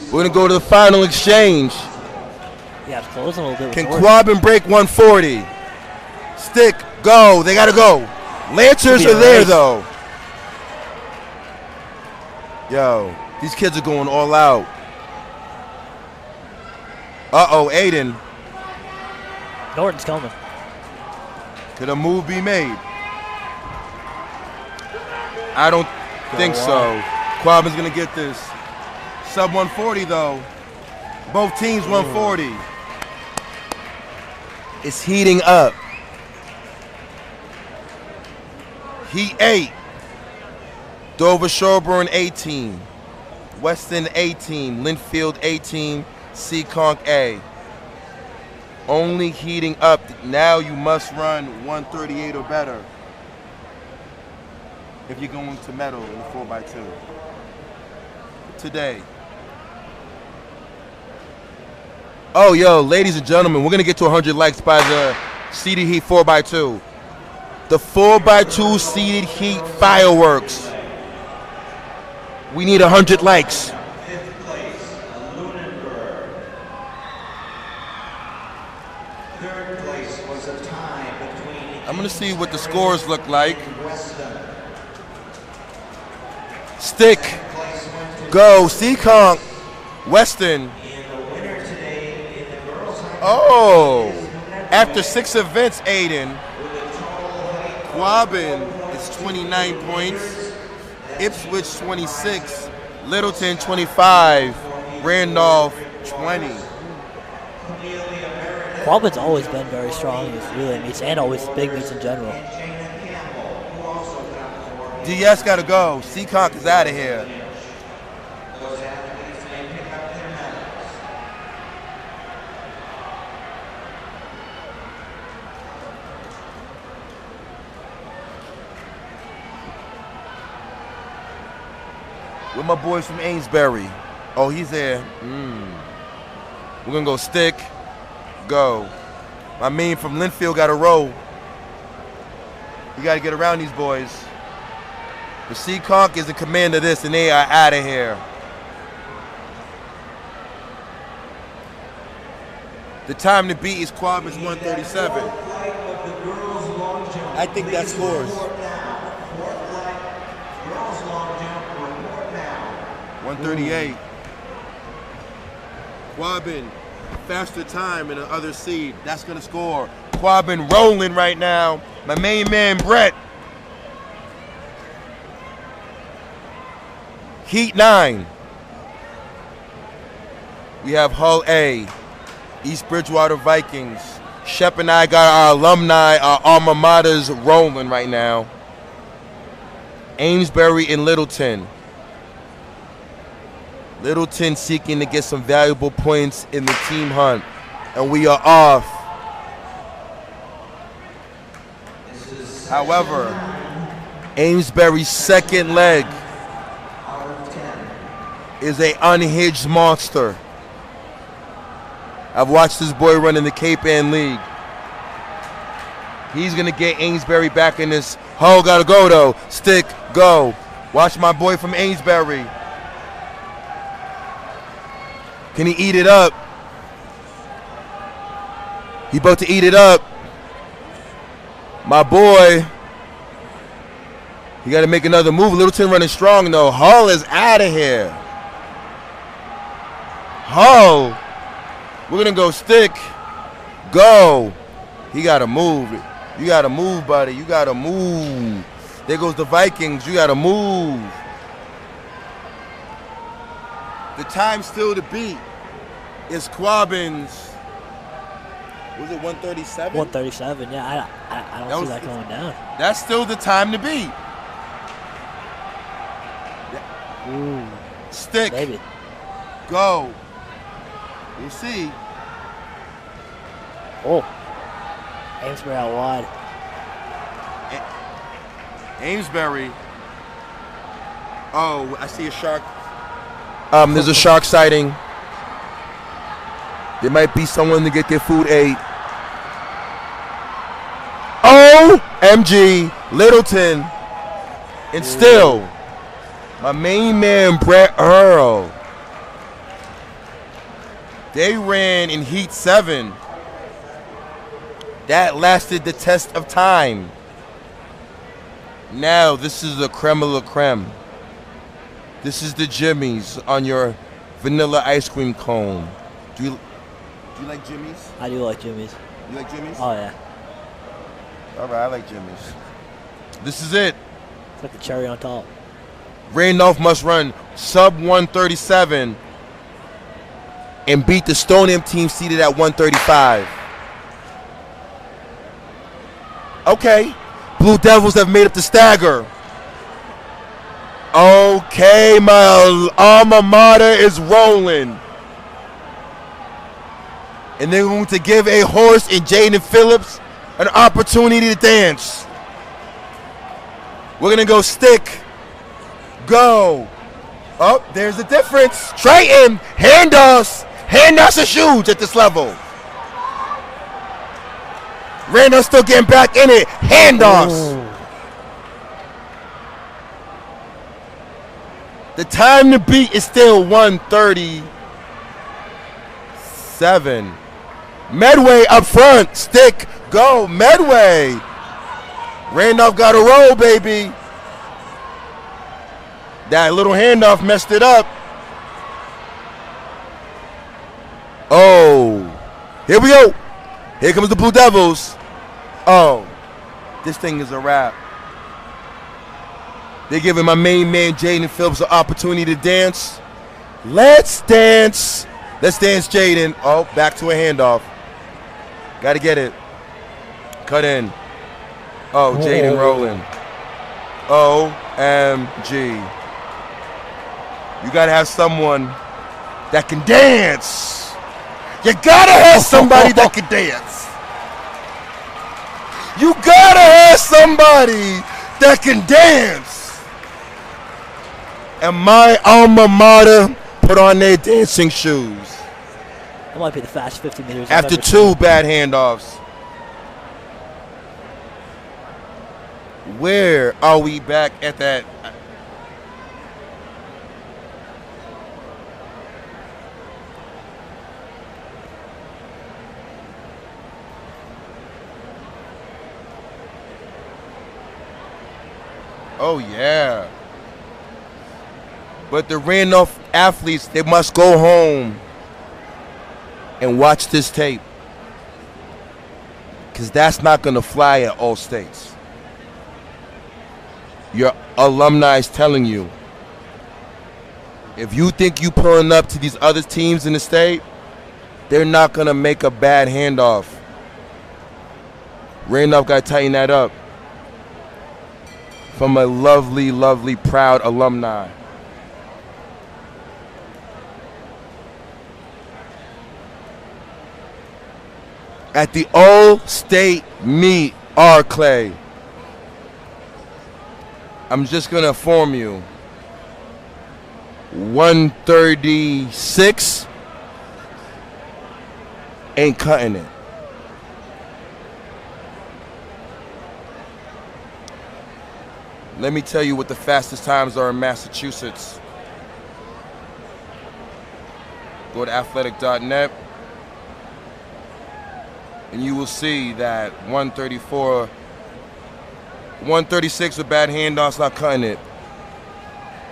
We're going to go to the final exchange. Yeah, it's closing a little bit. Can Quabbin break 140? Stick, go. They got to go. Lancers are there, though. Yo, these kids are going all out. Uh-oh, Aiden. Norton's coming. Could a move be made? I don't think so. Quabbin's going to get this. Sub 140, though. Both teams 140. It's heating up. Heat 8. Dover Sherburne 18. Weston 18. Linfield 18. Seekonk A. Only heating up. Now you must run 138 or better if you're going to medal in the 4x2. Today. Oh, yo, ladies and gentlemen, we're going to get to 100 likes by the CD Heat 4x2. The 4x2 seeded Heat fireworks. We need 100 likes. Fifth place, Lunenburg. Third place was a tie between I'm going to see what the scores look like. Weston. Stick. Place went to Go. Seekonk. Weston. in the winner today in the girls' high Oh. After 6 events, Aiden. with a total height Quabbin is 29 points. Ipswich 26. Littleton 25. Randolph 20. Quabbin's always been very strong in his relay meets and always big meets in general. DS got to go. Seacock is out of here. those athletes may pick up their medals. With my boys from Amesbury. Oh, he's there. We're going to go stick. Go. My man from Linfield got to roll. You got to get around these boys. The Seaconk is in command of this, and they are out of here. The time to beat is Quabbin's 137. I think that scores. 138. Quabbin, faster time in the other seed. That's going to score. Quabbin rolling right now. My main man, Brett. Heat 9. We have Hull A, East Bridgewater Vikings. Shep and I got our alumni, our alma maters rolling right now. Amesbury and Littleton. Littleton seeking to get some valuable points in the team hunt. And we are off. However, Amesbury's second leg is a unhinged monster. I've watched this boy run in the Cape Ann League. He's going to get Amesbury back in this. Hull got to go, though. Stick, go. Watch my boy from Amesbury. Can he eat it up? He about to eat it up. My boy. He got to make another move. Littleton running strong, though. Hull is out of here. Hull. We're going to go stick. Go. He got to move. You got to move, buddy. You got to move. There goes the Vikings. You got to move. The time still to beat is Quabbin's. Was it 137? 137, yeah. I don't see that going down. That's still the time to beat. Ooh, Stick. maybe. Go. We'll see. Oh, Amesbury out wide. Amesbury. Oh, I see a shark. There's a shark sighting. There might be someone to get their food ate. OMG, Littleton. And still, my main man, Brett Earl. They ran in Heat 7. That lasted the test of time. Now, this is the creme de la creme. This is the Jimmy's on your vanilla ice cream cone. Do you like Jimmy's? I do like Jimmy's. You like Jimmy's? Oh, yeah. All right, I like Jimmy's. This is it. It's like the cherry on top. Randolph must run sub 137 and beat the Stoneham team seated at 135. Okay. Blue Devils have made up the stagger. Okay, my alma mater is rolling. And they're going to give a horse in Jaden Phillips an opportunity to dance. We're going to go stick. Go. Oh, there's a difference. Triton, handoffs. Handoffs are huge at this level. Randolph still getting back in it. Handoffs. Ooh. The time to beat is still 1:37. Medway up front. Stick. Go. Medway. Randolph got a roll, baby. That little handoff messed it up. Oh. Here we go. Here comes the Blue Devils. Oh. This thing is a wrap. They're giving my main man, Jaden Phillips, an opportunity to dance. Let's dance. Let's dance, Jaden. Oh, back to a handoff. Got to get it. Cut in. Oh, Jaden rolling. OMG. You got to have someone that can dance. You got to have somebody that can dance. You got to have somebody that can dance. And my alma mater put on their dancing shoes. That might be the fast 50 meters. After two bad handoffs. Where are we back at that? Oh, yeah. But the Randolph athletes, they must go home and watch this tape. Because that's not going to fly at all states. Your alumni is telling you. If you think you pulling up to these other teams in the state, they're not going to make a bad handoff. Randolph got to tighten that up. From a lovely, lovely, proud alumni. At the All-State Meet, Clay. I'm just going to inform you. 136 ain't cutting it. Let me tell you what the fastest times are in Massachusetts. Go to athletic.net and you will see that 134, 136 with bad handoffs, not cutting it.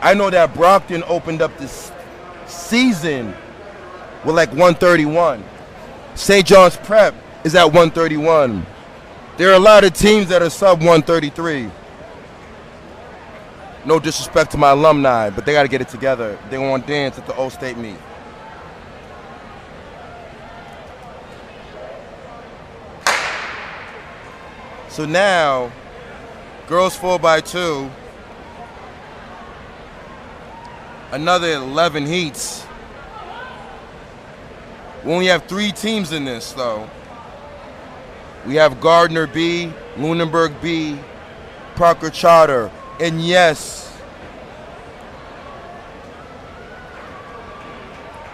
I know that Brockton opened up this season with like 131. St. John's Prep is at 131. There are a lot of teams that are sub 133. No disrespect to my alumni, but they got to get it together. They want to dance at the All-State Meet. So now, girls 4x2, another 11 heats. We only have 3 teams in this, though. We have Gardner B, Lunenburg B, Parker Charter. And yes,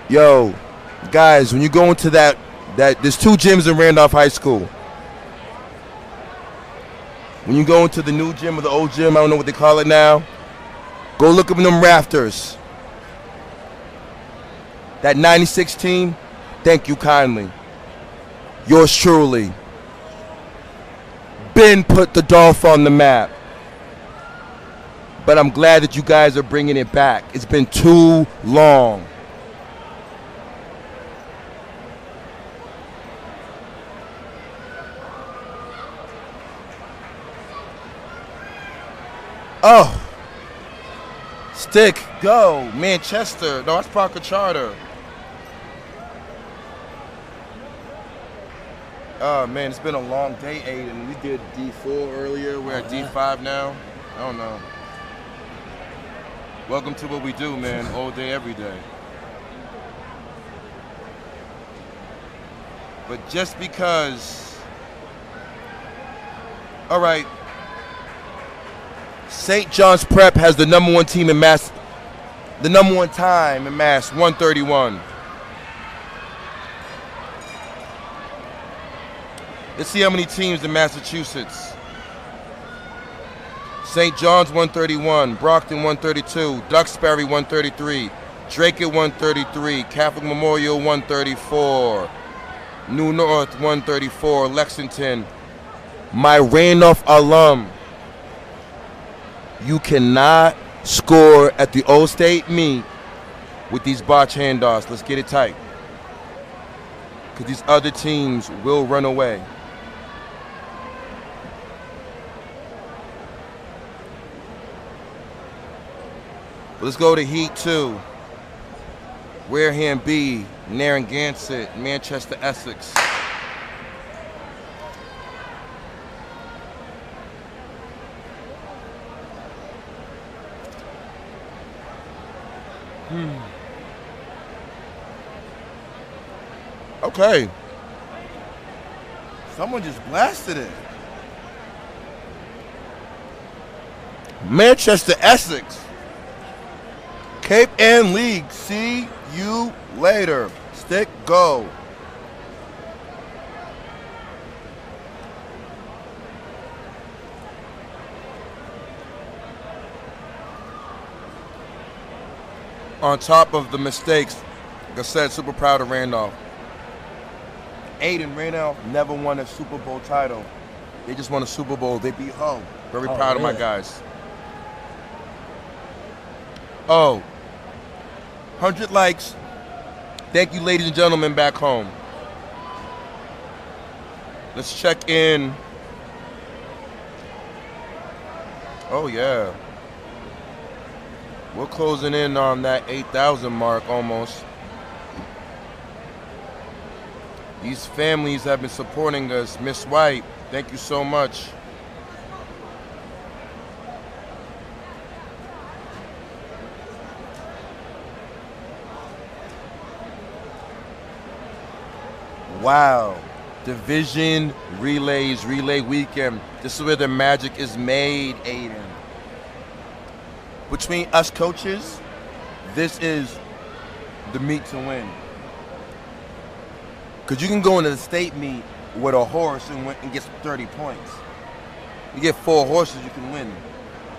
yo, guys, when you go into that there's 2 gyms in Randolph High School. When you go into the new gym or the old gym, I don't know what they call it now, go look up in them rafters. That 96 team, thank you kindly. Yours truly. Ben put the Dolph on the map. But I'm glad that you guys are bringing it back. It's been too long. Oh. Stick, go. Manchester. No, that's Parker Charter. Oh, man, it's been a long day, Aiden. We did D4 earlier. We're at D5 now. I don't know. Welcome to what we do, man, all day, every day. But just because, all right, St. John's Prep has the number 1 team in mass, the number 1 time in mass, 131. Let's see how many teams in Massachusetts. St. John's 131, Brockton 132, Duxbury 133, Drake at 133, Catholic Memorial 134, New North 134, Lexington. My Randolph alum, you cannot score at the Old State meet with these botch handoffs. Let's get it tight, because these other teams will run away. Let's go to Heat 2. Wareham B, Narragansett, Manchester, Essex. Okay. Someone just blasted it. Manchester, Essex. Cape Ann League, see you later. Stick, go. On top of the mistakes, like I said, super proud of Randolph. Aiden, Randolph never won a Super Bowl title. They just won a Super Bowl. They beat home. Very proud of my guys. Oh, 100 likes. Thank you, ladies and gentlemen, back home. Let's check in. Oh, yeah. We're closing in on that 8,000 mark almost. These families have been supporting us. Miss White, thank you so much. Wow. Division relays, relay weekend. This is where the magic is made, Aiden. Between us coaches, this is the meet to win. Because you can go into the state meet with a horse and get 30 points. You get 4 horses, you can win.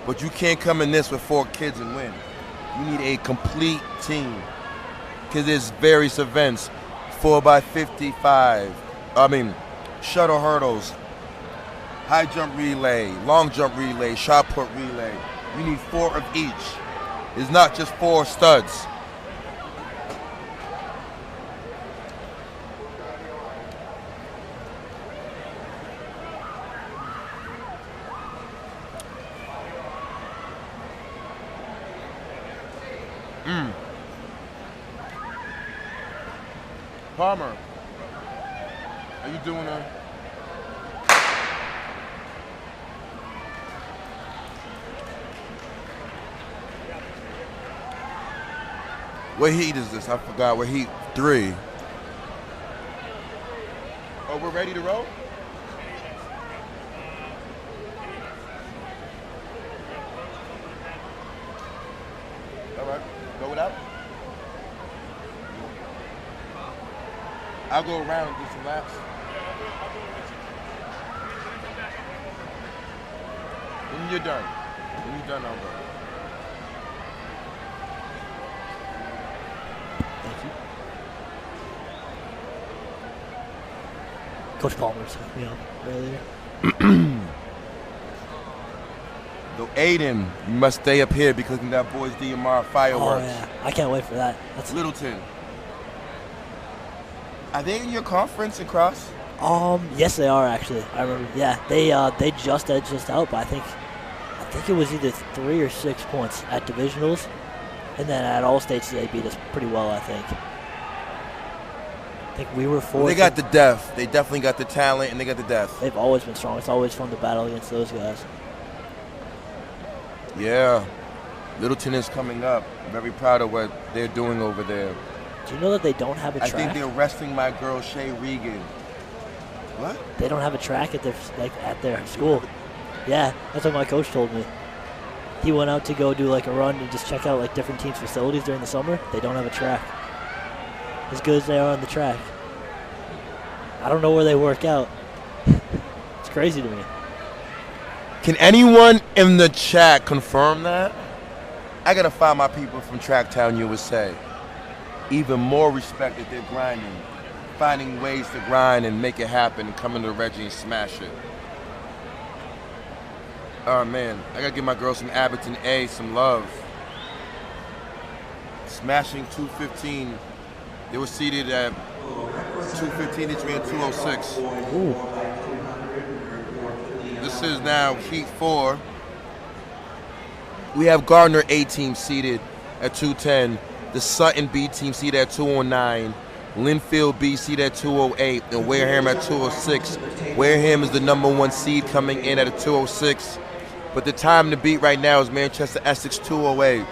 But you can't come in this with 4 kids and win. You need a complete team. Because there's various events. 4x55. Shuttle hurdles. High jump relay. Long jump relay. Shot put relay. You need 4 of each. It's not just 4 studs. Palmer, are you doing a... What heat is this? I forgot. We're heat 3. Oh, we're ready to roll? All right, go it up. I'll go around and do some laps. When you're done. When you're done, I'll go. Thank you. Coach Palmer's hooked me up earlier. Though Aiden, you must stay up here because of that boys DMR fireworks. Oh yeah, I can't wait for that. That's Littleton. Are they in your conference in cross? Yes, they are actually. I remember. Yeah, they just edged us out, but I think it was either 3 or 6 points at divisionals, and then at all states they beat us pretty well. I think we were 4th. They got the depth. They definitely got the talent, and they got the depth. They've always been strong. It's always fun to battle against those guys. Yeah, Littleton is coming up. Very proud of what they're doing over there. Do you know that they don't have a track? I think they're arresting my girl Shay Regan. What? They don't have a track at their school. Yeah, that's what my coach told me. He went out to go do a run and just check out different teams' facilities during the summer. They don't have a track. As good as they are on the track. I don't know where they work out. It's crazy to me. Can anyone in the chat confirm that? I gotta find my people from Tracktown, USA. Even more respect that they're grinding, finding ways to grind and make it happen and come into Reggie and smash it. Oh man, I gotta give my girls from Abington A some love. Smashing 215. They were seated at 215, they ran 206. Ooh. This is now Heat 4. We have Gardner A team seated at 210. The Sutton B team seated at 209. Linfield B seated at 208. And Wareham at 206. Wareham is the #1 seed coming in at a 206. But the time to beat right now is Manchester Essex 208.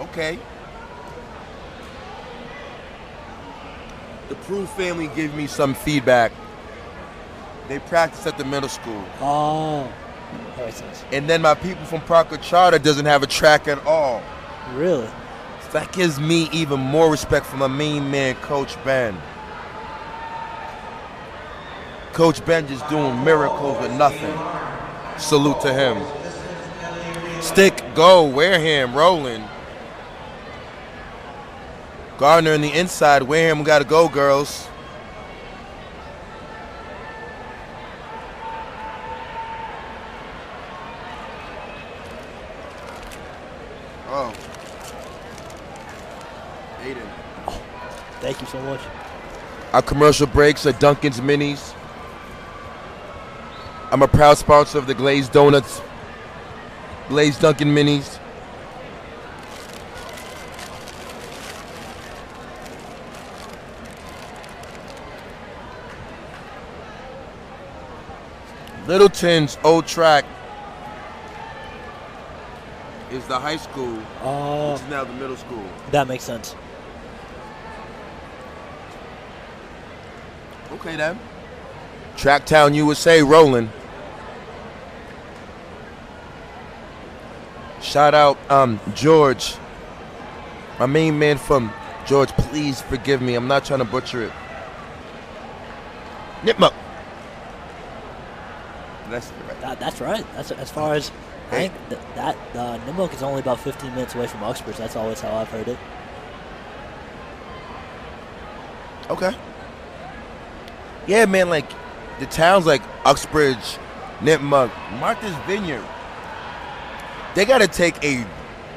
Okay. The Prue family gave me some feedback. They practice at the middle school. Oh, that makes sense. And then my people from Parker Charter doesn't have a track at all. Really? So that gives me even more respect for my main man, Coach Ben. Coach Ben just doing miracles with nothing. Salute to him. Stick, go, Wareham, rolling. Gardner in the inside. Wareham, we gotta go, girls. Oh. Aiden. Oh, thank you so much. Our commercial breaks are Dunkin's Minis. I'm a proud sponsor of the Glazed Donuts. Glazed Dunkin' Minis. Littleton's old track is the high school, which is now the middle school. That makes sense. Okay then. Tracktown USA rolling. Shout out George. My main man from George, please forgive me. I'm not trying to butcher it. Nipmuc. That's right. That's right. That's as far as I think that Nymok is only about 15 minutes away from Uxbridge. That's always how I've heard it. Okay. Yeah, man, like the towns like Uxbridge, Nipmuc, Martha's Vineyard, they gotta take a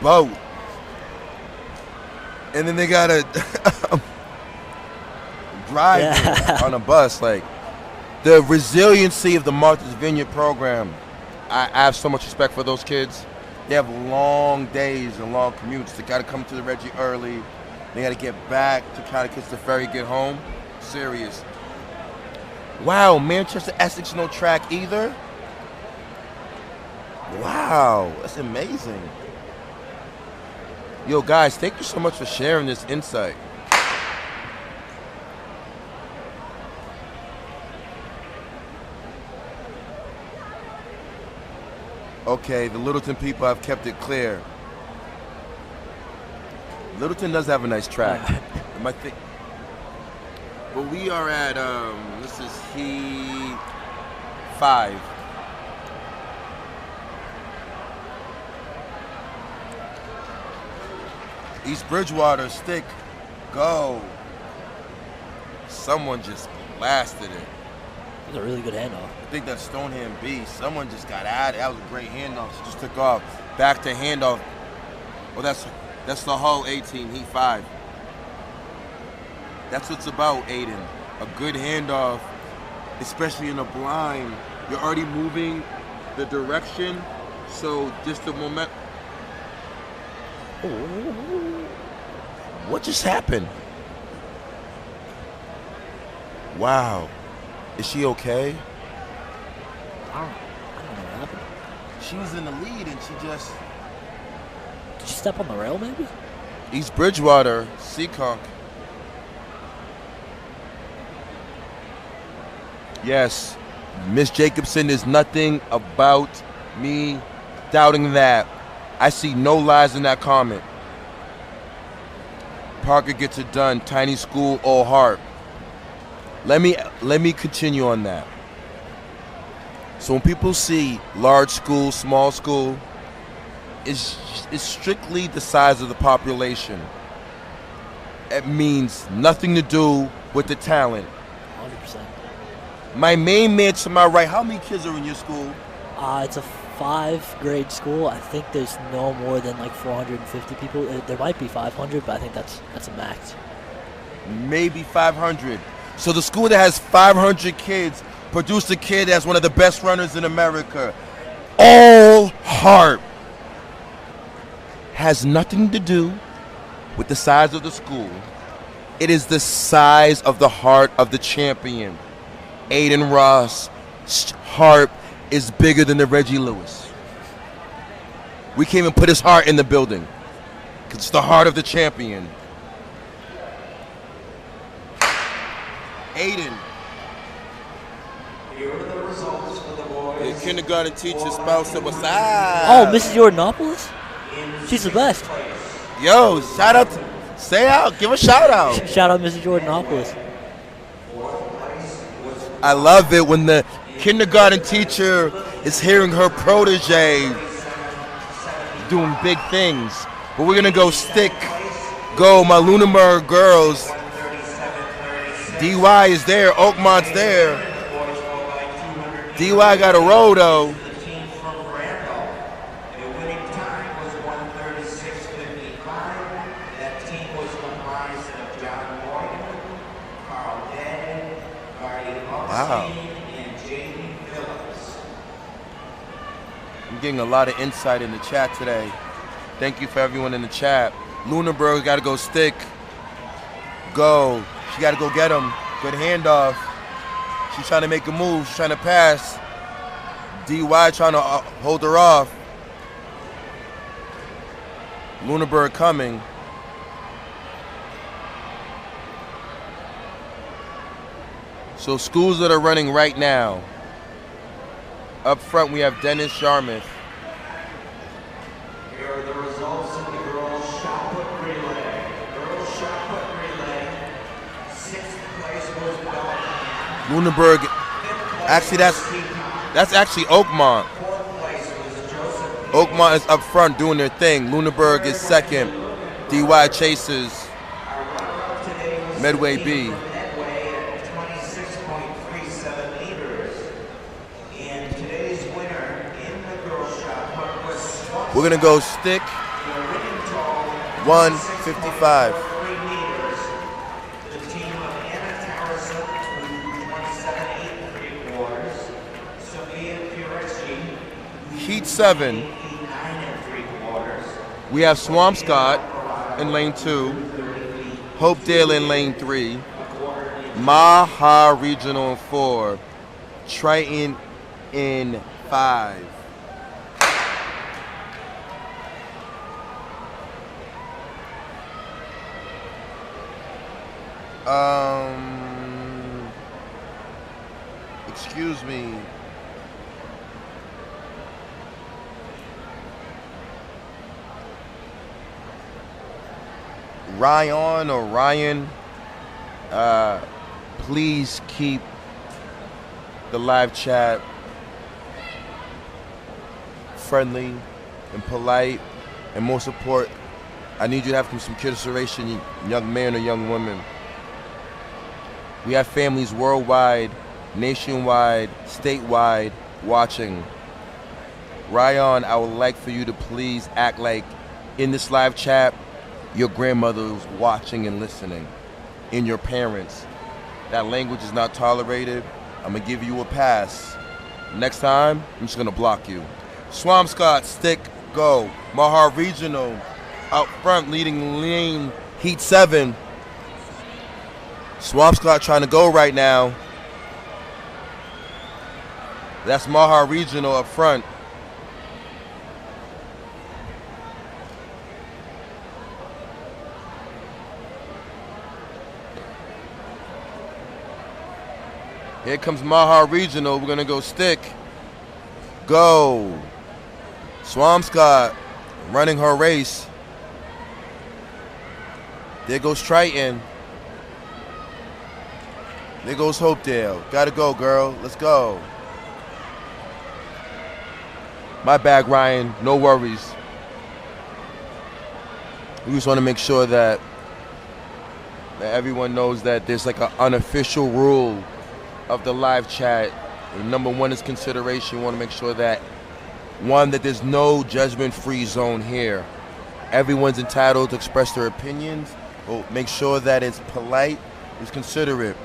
boat. And then they gotta drive there on a bus. Like the resiliency of the Martha's Vineyard program, I have so much respect for those kids. They have long days and long commutes. They gotta come to the Reggie early. They gotta get back to kind of catch the ferry, get home. Serious. Wow, Manchester Essex no track either? Wow, that's amazing. Yo, guys, thank you so much for sharing this insight. Okay, the Littleton people have kept it clear. Littleton does have a nice track. But we are at, this is Heat 5. East Bridgewater, stick, go. Someone just blasted it. That was a really good handoff. I think that's Stoneham B. Someone just got at it. That was a great handoff. She just took off. Back to handoff. Well, that's the Hull A team, Heat 5. That's what's about, Aiden. A good handoff, especially in a blind. You're already moving the direction, so just the moment. What just happened? Wow. Is she okay? I don't know what happened. She was in the lead and she just... Did she step on the rail maybe? East Bridgewater, Seekonk. Yes, Miss Jacobson, is nothing about me doubting that. I see no lies in that comment. Parker gets it done. Tiny school, all heart. Let me continue on that. So when people see large school, small school, it's strictly the size of the population. It means nothing to do with the talent. 100%. My main man to my right, how many kids are in your school? It's a 5-grade school. I think there's no more than like 450 people. There might be 500, but I think that's a max. Maybe 500. So the school that has 500 kids produced a kid that's one of the best runners in America. All heart. Has nothing to do with the size of the school. It is the size of the heart of the champion. Aiden Ross' heart is bigger than the Reggie Lewis. We can't even put his heart in the building because it's the heart of the champion. Aiden. Here are the results for the boys. The kindergarten teacher spouse said, "What's up?" Oh, Mrs. Jordanopoulos? She's the best. Yo, shout out. Say out. Give a shout out. Shout out Mrs. Jordanopoulos. I love it when the kindergarten teacher is hearing her protege doing big things. But we're going to go stick. Go, my Lunenburg girls. DY is there. Oakmont's there. DY got a roll, though. Wow. I'm getting a lot of insight in the chat today. Thank you for everyone in the chat. Lunenburg got to go stick. Go. She got to go get him. Good handoff. She's trying to make a move. She's trying to pass. DY trying to hold her off. Lunenburg coming. So schools that are running right now. Up front we have Dennis Sharmuth. Here are the results of the girls' shot put relay. Girls' shot put relay. 6th place was Bellingham. Lunenburg. Actually, that's actually Oakmont. 4th place was Joseph. Oakmont is up front doing their thing. Lunenburg is second. DY chases Medway B. Medway at 26.37 meters. And today's winner in the girls' shot put was Swanson. We're gonna go stick. 155. 3 meters. The team of Anna Tarasuk with 27.8 3/4. Sophia Pirecki, Heat 7. 9 3/4. We have Swampscott in lane 2. Hopedale in lane 3. Maha Regional in 4. Triton in 5. Excuse me. Ryan, please keep the live chat friendly and polite, and most important, I need you to have some consideration, young man or young woman. We have families worldwide, nationwide, statewide watching. Ryan, I would like for you to please act like in this live chat, your grandmother is watching and listening, and your parents. That language is not tolerated. I'm gonna give you a pass. Next time, I'm just gonna block you. Swampscott, stick, go. Mahar Regional, out front, leading lane, Heat 7. Swampscott trying to go right now. That's Mahar Regional up front. Here comes Mahar Regional. We're gonna go stick. Go. Swampscott running her race. There goes Triton. There goes Hopedale. Gotta go, girl. Let's go. My bag, Ryan. No worries. We just want to make sure that everyone knows that there's like an unofficial rule of the live chat. And number one is consideration. We want to make sure that, one, that there's no judgment-free zone here. Everyone's entitled to express their opinions. We'll make sure that it's polite, it's considerate.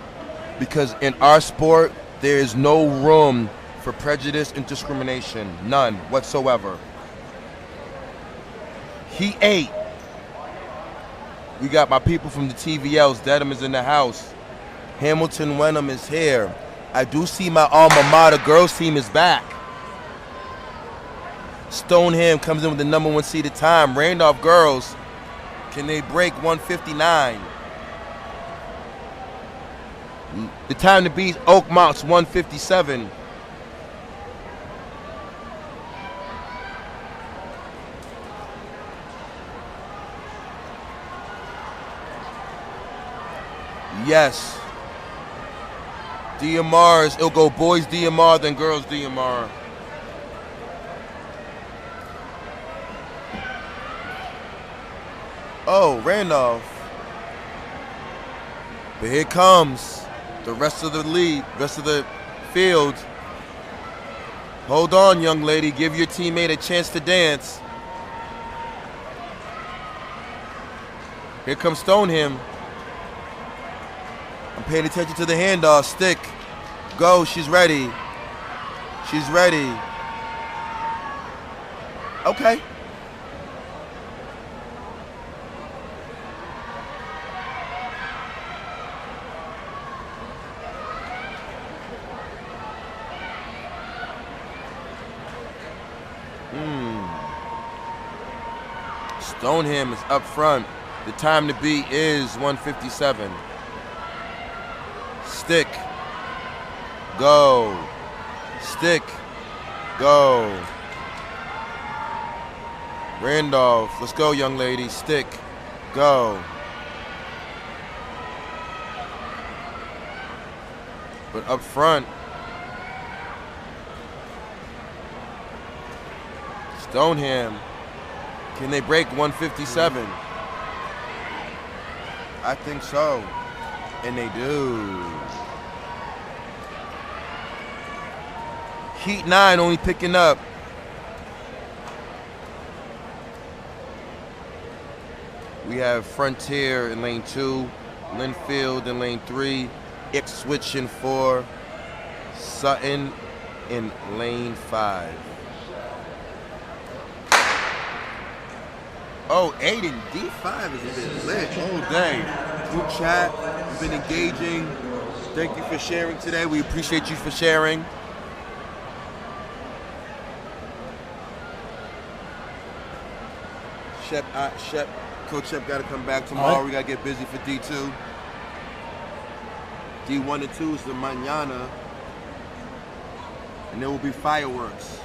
Because in our sport, there is no room for prejudice and discrimination. None whatsoever. Heat 8. We got my people from the TVLs. Dedham is in the house. Hamilton Wenham is here. I do see my alma mater girls team is back. Stoneham comes in with the number 1 seeded time. Randolph girls, can they break 159? The time to beat Oakmont's 157. Yes. DMRs, it'll go boys DMR, then girls DMR. Oh, Randolph. But here comes the rest of the lead, rest of the field. Hold on, young lady. Give your teammate a chance to dance. Here comes Stoneham. I'm paying attention to the handoff. Stick. Go. She's ready. She's ready. Okay. Stoneham is up front. The time to beat is 157. Stick. Go. Stick. Go. Randolph. Let's go, young lady. Stick. Go. But up front, Stoneham. Can they break 157? I think so. And they do. Heat 9 only picking up. We have Frontier in lane 2, Linfield in lane 3, Ipswich in 4, Sutton in lane 5. Oh, Aiden, D5 is a bit lit all day. Group chat, we've been engaging. Thank you for sharing today. We appreciate you for sharing. Coach Shep got to come back tomorrow. We got to get busy for D2. D1 and 2 is the mañana. And there will be fireworks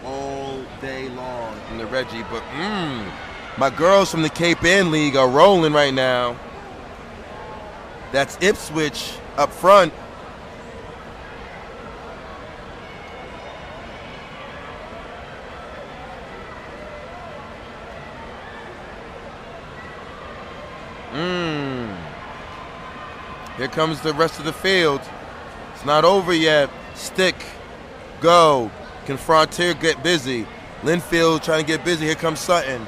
all day long in the Reggie. But, my girls from the Cape Ann League are rolling right now. That's Ipswich up front. Here comes the rest of the field. It's not over yet. Stick. Go. Can Frontier get busy? Linfield trying to get busy. Here comes Sutton.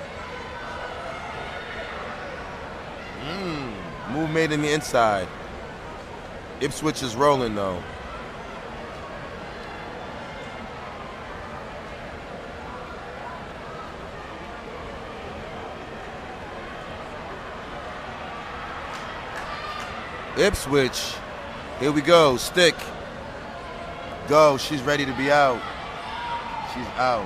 Move made in the inside. Ipswich is rolling though. Ipswich. Here we go. Stick. Go. She's ready to be out. She's out.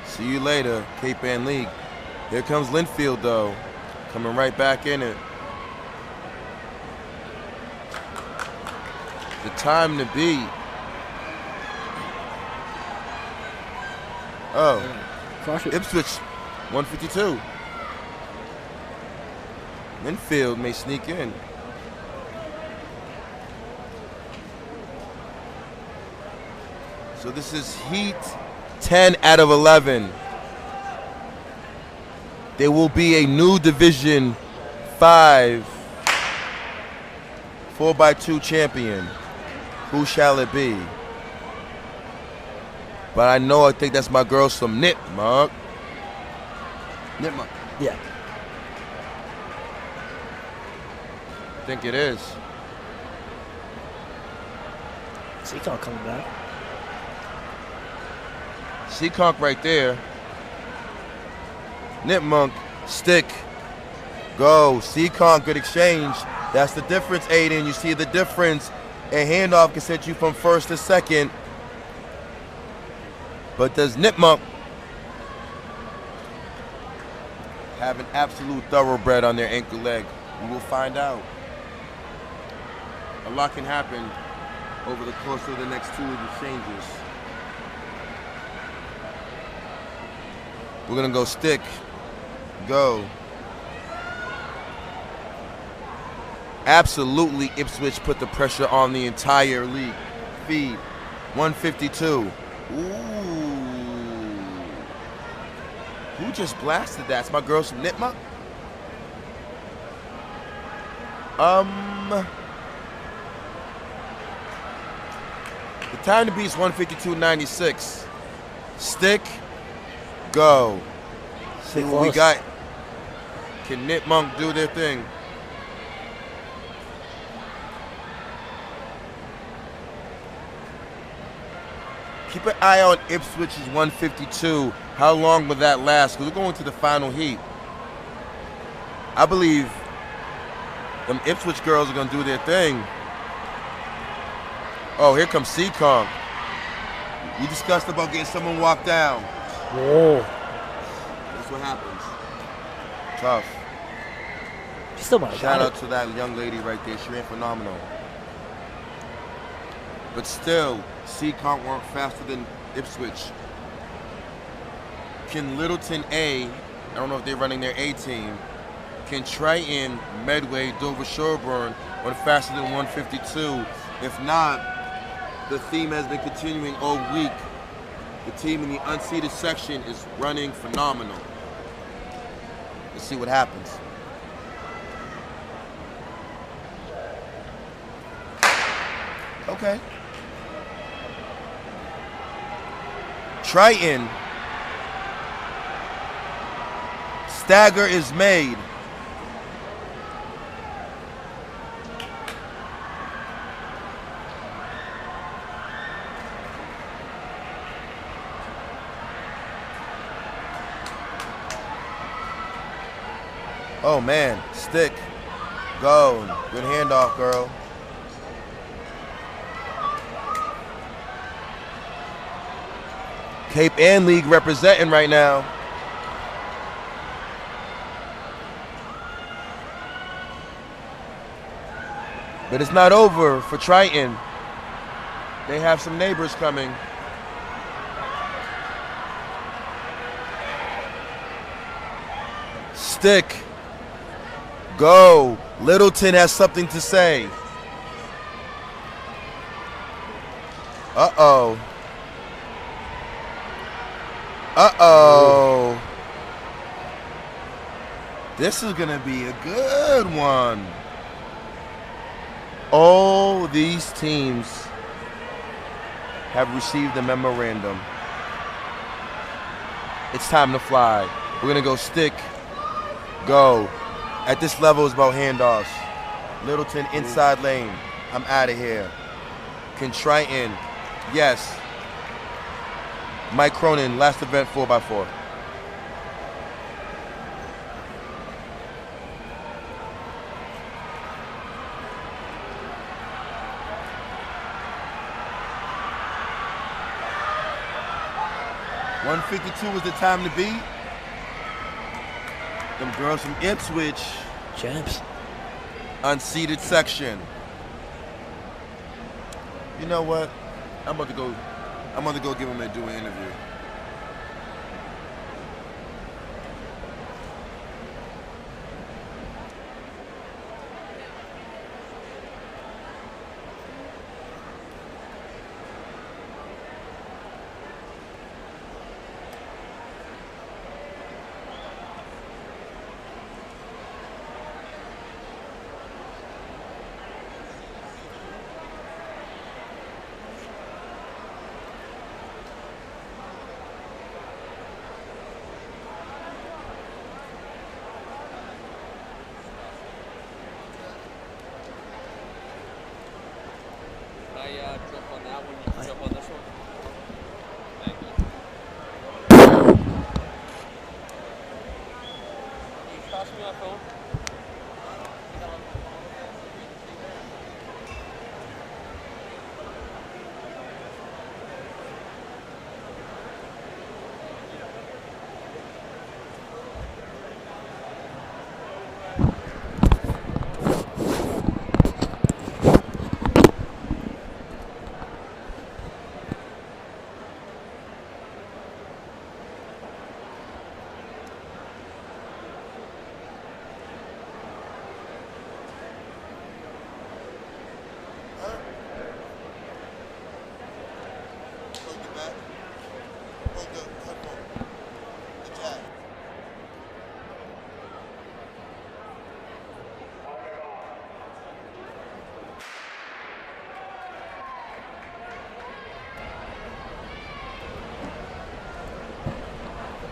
See you later, Cape Ann League. Here comes Linfield, though. Coming right back in it. The time to beat Oh, Crush it. Ipswich, 152. Winfield may sneak in. So this is Heat 10 out of 11. There will be a new Division 5 4x2 champion. Who shall it be? But I think that's my girls from Nipmuc. Nipmuc. Yeah. I think it is. Seaconk coming back. Seaconk right there. Nipmuc, stick, go. Seaconk, good exchange. That's the difference, Aiden. You see the difference. A handoff can set you from first to second. But does Nipmuc have an absolute thoroughbred on their ankle leg? We will find out. A lot can happen over the course of the next two exchanges. We're gonna go stick, go. Absolutely, Ipswich put the pressure on the entire league. Feed, 152. Ooh. Who just blasted that? It's my girls from Nipmuc? The time to beat is 152.96. Stick, go. See what we got. Can Nipmuc do their thing? Keep an eye on Ipswich's 152. How long will that last? Because we're going to the final heat. I believe them Ipswich girls are going to do their thing. Oh, here comes Seaconk. We discussed about getting someone walked down. Whoa. That's what happens. Tough. She still might have Shout got out to that young lady right there. She ran phenomenal. But still, Seaconk weren't faster than Ipswich. Can Littleton A, I don't know if they're running their A team, can Triton, Medway, Dover, Sherburne run faster than 152? If not, the theme has been continuing all week. The team in the unseeded section is running phenomenal. Let's see what happens. Okay. Triton. Stagger is made. Oh man, stick, go, good handoff, girl. Cape Ann League representing right now. But it's not over for Triton. They have some neighbors coming. Stick. Go. Littleton has something to say. Uh-oh. Uh-oh. This is going to be a good one. All these teams have received a memorandum. It's time to fly. We're going to go stick, go. At this level, it's about handoffs. Littleton inside lane. I'm out of here. Can Triton. Yes. Mike Cronin, last event 4x4. $152 is the time to beat. Them girls from Ipswich. Champs. Unseated section. You know what? I'm about to go give him do an interview.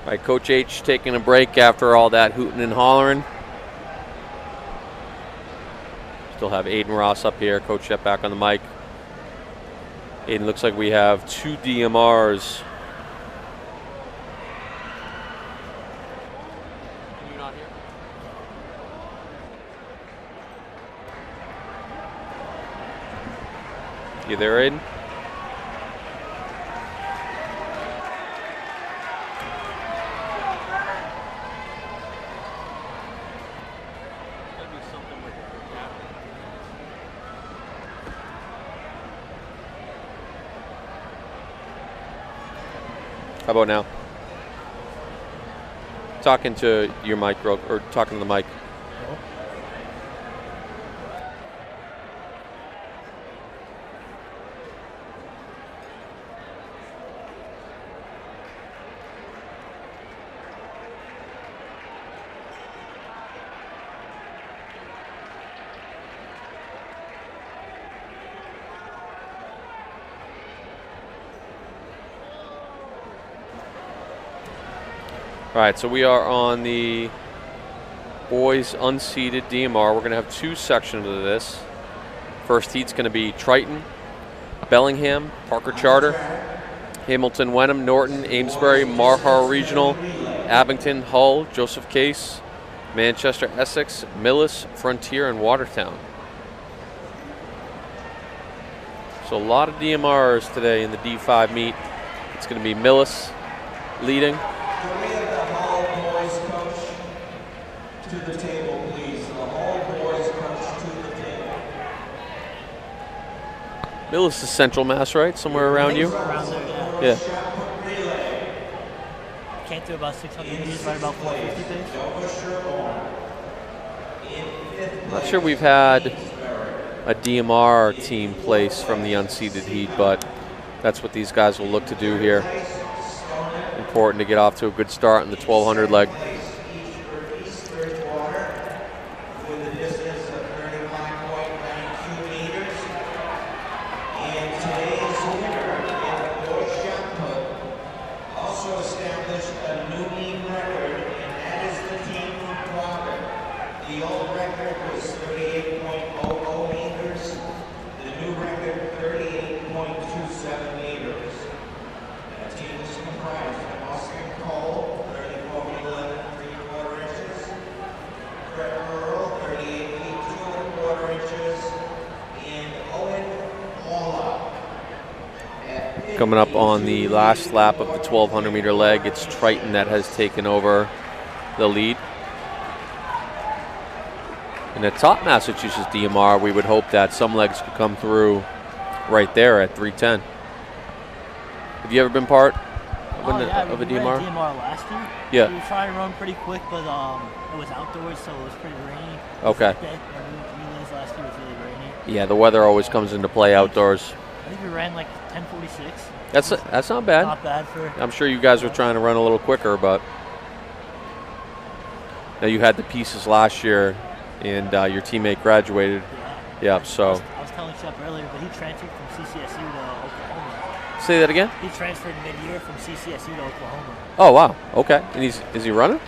All right, Coach H taking a break after all that hooting and hollering. Still have Aiden Ross up here, Coach Shep back on the mic. Aiden, looks like we have 2 DMRs. You're not here? You there, Aiden? How about now? Talking to your mic, or talking to the mic. All right, so we are on the boys unseeded DMR. We're going to have 2 sections of this. First heat's going to be Triton, Bellingham, Parker Charter, Hamilton, Wenham, Norton, Amesbury, Marhar Regional, Abington, Hull, Joseph Case, Manchester, Essex, Millis, Frontier, and Watertown. So a lot of DMRs today in the D5 meet. It's going to be Millis leading. To the table, please. The whole boys coach to the table. Millis is Central Mass, right? Somewhere around you? Around there, yeah. Relay. Can't do about 600 meters, right about 450 pace. I'm not sure we've had a DMR team place from the unseeded heat, but that's what these guys will look to do here. Important to get off to a good start in the 1200 leg. Coming up on the last lap of the 1200 meter leg, it's Triton that has taken over the lead. In the top Massachusetts DMR, we would hope that some legs could come through right there at 310. Have you ever been part of a DMR? We ran DMR last year. Yeah. We were trying to run pretty quick, but it was outdoors, so it was pretty rainy. Okay. Relays last year was really rainy. Yeah, the weather always comes into play outdoors. I think we ran like 10:46. That's not bad. Not bad for. I'm sure you guys were trying to run a little quicker, but now you had the pieces last year, and your teammate graduated. Yeah. So. I was telling Shep earlier, but he transferred from CCSU to Oklahoma. Say that again. He transferred mid-year from CCSU to Oklahoma. Oh wow. Okay. And is he running?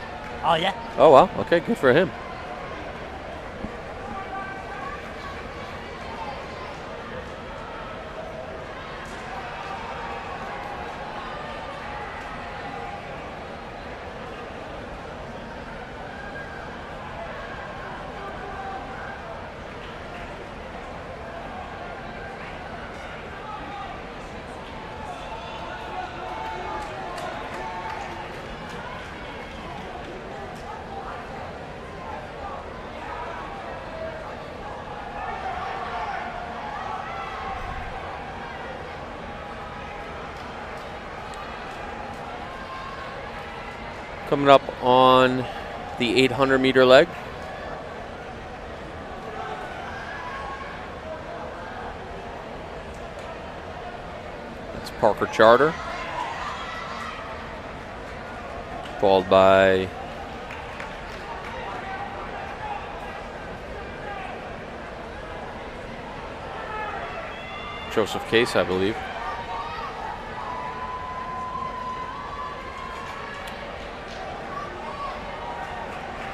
Oh yeah. Oh wow. Okay. Good for him. Coming up on the 800-meter leg. That's Parker Charter, followed by Joseph Case, I believe.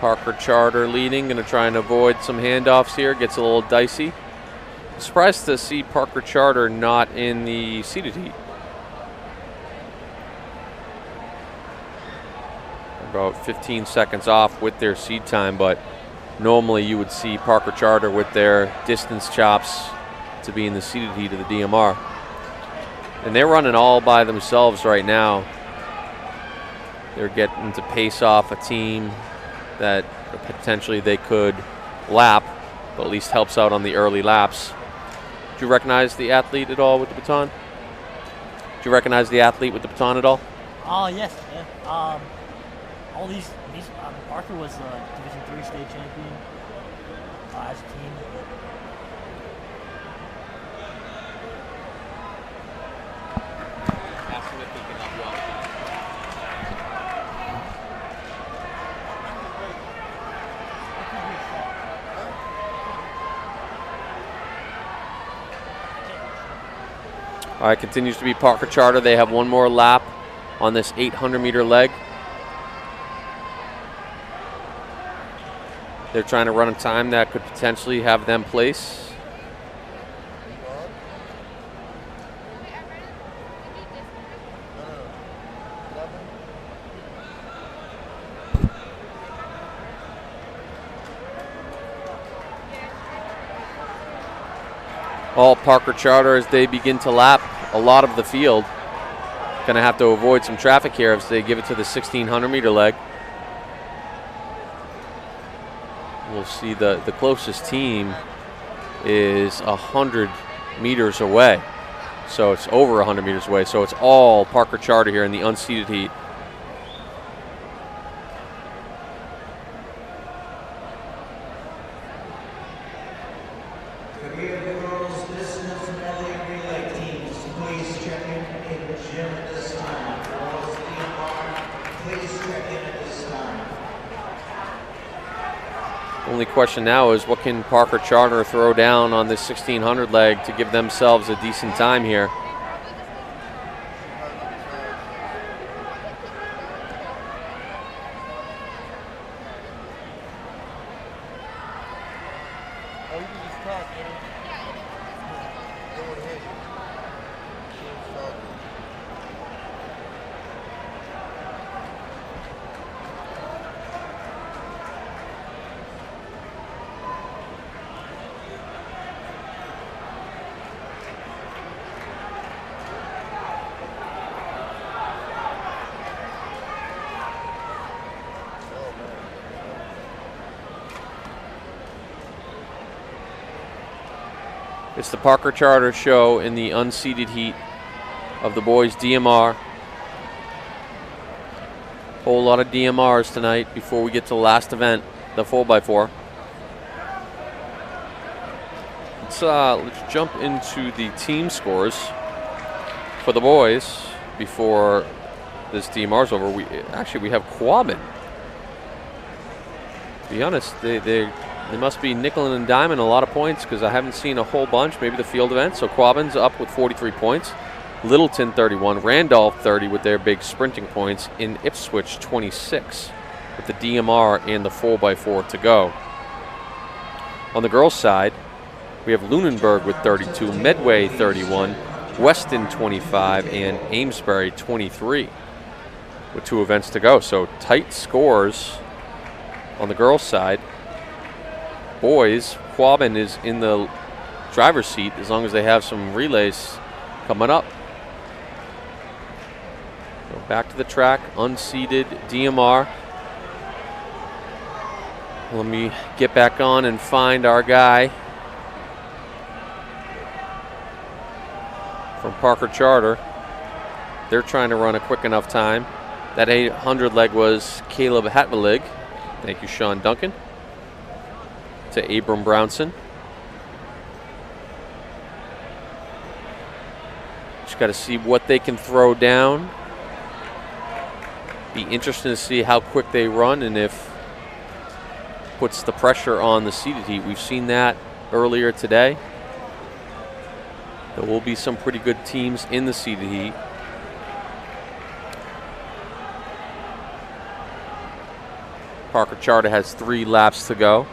Parker Charter leading, going to try and avoid some handoffs here. Gets a little dicey. Surprised to see Parker Charter not in the seeded heat. About 15 seconds off with their seed time, but normally you would see Parker Charter with their distance chops to be in the seeded heat of the DMR. And they're running all by themselves right now. They're getting to pace off a team that potentially they could lap, but at least helps out on the early laps. Do you recognize the athlete at all with the baton? Do you recognize the athlete with the baton at all? Oh, yes. Yeah. All these Parker was a Division III state champion as a team. All right, continues to be Parker Charter. They have one more lap on this 800-meter leg. They're trying to run a time that could potentially have them place. All Parker Charter as they begin to lap a lot of the field. Going to have to avoid some traffic here as they give it to the 1600-meter leg. We'll see the closest team is 100 meters away. So it's over 100 meters away. So it's all Parker Charter here in the unseeded heat. Only question now is what can Parker Charter throw down on this 1600 leg to give themselves a decent time here. It's the Parker Charter show in the unseeded heat of the boys DMR. Whole lot of DMRs tonight before we get to the last event, the 4x4. Let's jump into the team scores for the boys before this DMR's over. We have Quabbin. To be honest, they must be nickel and diming a lot of points because I haven't seen a whole bunch, maybe the field event. So Quabbin's up with 43 points. Littleton 31, Randolph 30 with their big sprinting points, in Ipswich 26 with the DMR and the 4x4 to go. On the girls' side, we have Lunenburg with 32, Medway 31, Weston 25, and Amesbury 23 with 2 events to go. So tight scores on the girls' side. Boys, Quabbin is in the driver's seat as long as they have some relays coming up. So back to the track, unseeded DMR. Let me get back on and find our guy from Parker Charter. They're trying to run a quick enough time. That 800 leg was Caleb Hatmalig. Thank you, Sean Duncan. To Abram Brownson. Just got to see what they can throw down. Be interesting to see how quick they run and if puts the pressure on the seeded heat. We've seen that earlier today. There will be some pretty good teams in the seeded heat. Parker Charter has 3 laps to go.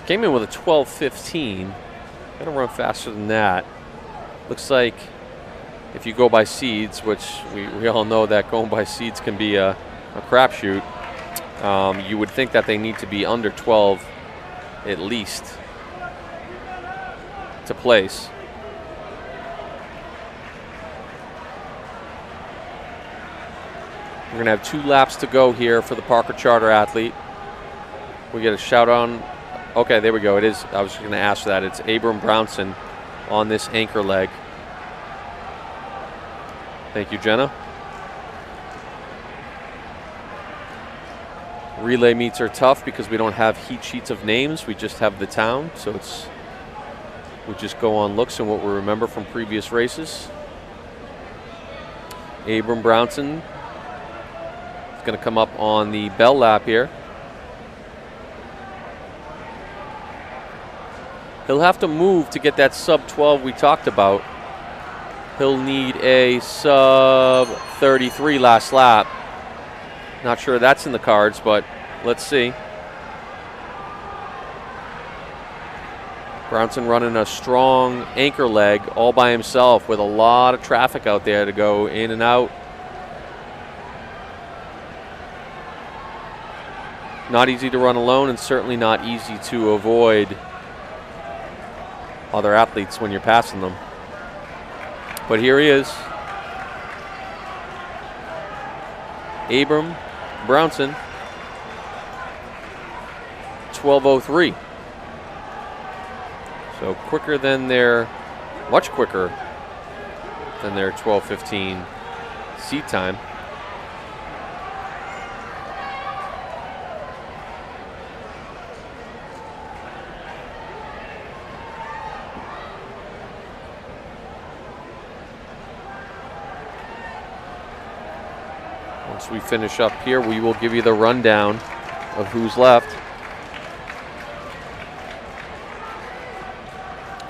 Came in with a 12:15. Gonna run faster than that. Looks like if you go by seeds, which we all know that going by seeds can be a crapshoot, you would think that they need to be under 12 at least to place. We're going to have 2 laps to go here for the Parker Charter athlete. We get a shout on. Okay, there we go. It is. I was just going to ask that. It's Abram Brownson on this anchor leg. Thank you, Jenna. Relay meets are tough because we don't have heat sheets of names. We just have the town. So we just go on looks and what we remember from previous races. Abram Brownson going to come up on the bell lap here. He'll have to move to get that sub 12 we talked about. He'll need a sub 33 last lap. Not sure that's in the cards, but let's see. Brownson running a strong anchor leg all by himself with a lot of traffic out there to go in and out. Not easy to run alone and certainly not easy to avoid other athletes when you're passing them. But here he is. Abram Brownson, 12:03. So quicker than their, much quicker than their 12:15 seat time. Once we finish up here, we will give you the rundown of who's left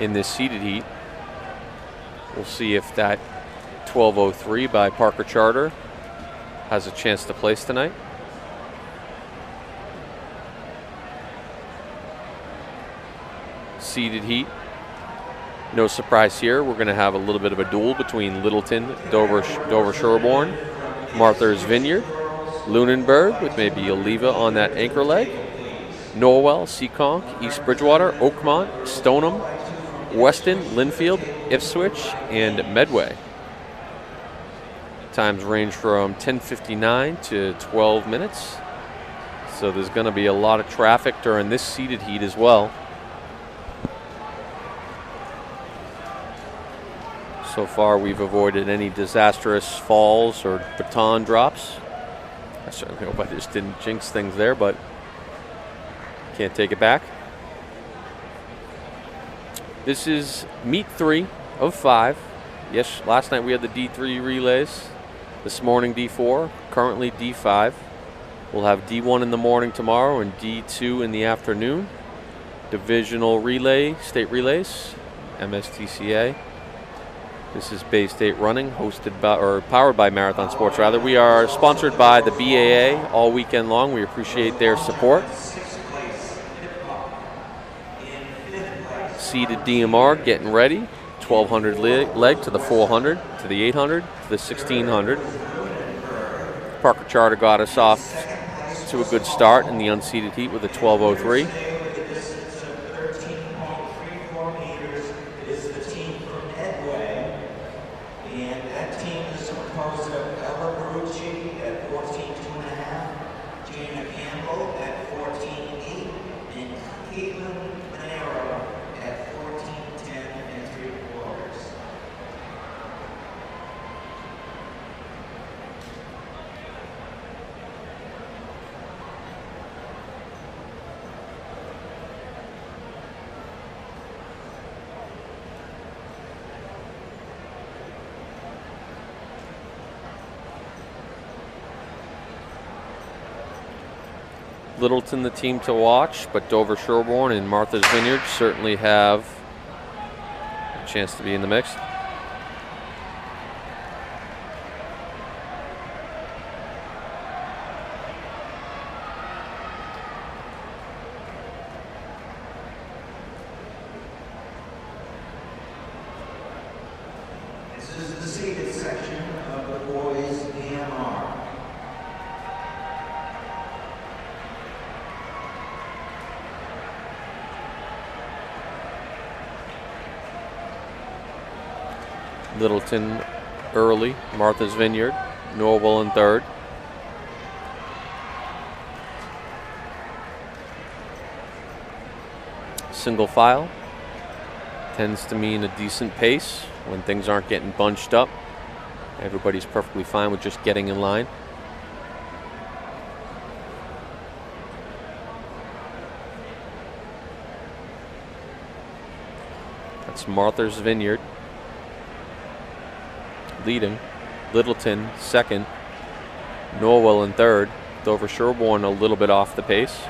in this seeded heat. We'll see if that 12:03 by Parker Charter has a chance to place tonight. Seeded heat. No surprise here. We're going to have a little bit of a duel between Littleton, Dover Sherborne, Martha's Vineyard, Lunenburg with maybe Oliva on that anchor leg, Norwell, Seekonk, East Bridgewater, Oakmont, Stoneham, Weston, Linfield, Ipswich, and Medway. Times range from 10:59 to 12 minutes. So there's going to be a lot of traffic during this seeded heat as well. So far, we've avoided any disastrous falls or baton drops. I certainly hope I just didn't jinx things there, but can't take it back. This is meet 3 of 5. Yes, last night we had the D3 relays. This morning D4, currently D5. We'll have D1 in the morning tomorrow and D2 in the afternoon. Divisional relay, state relays, MSTCA. This is Bay State Running, hosted by, or powered by Marathon Sports, rather. We are sponsored by the BAA all weekend long. We appreciate their support. Seeded DMR getting ready. 1200 leg to the 400, to the 800, to the 1600. Parker Charter got us off to a good start in the unseeded heat with a 12:03. Littleton the team to watch, but Dover Sherborne and Martha's Vineyard certainly have a chance to be in the mix. This is the seated section of the boys DMR. Littleton early, Martha's Vineyard, Norwell in third. Single file tends to mean a decent pace when things aren't getting bunched up. Everybody's perfectly fine with just getting in line. That's Martha's Vineyard leading, Littleton second, Norwell in third, Dover Sherborne a little bit off the pace.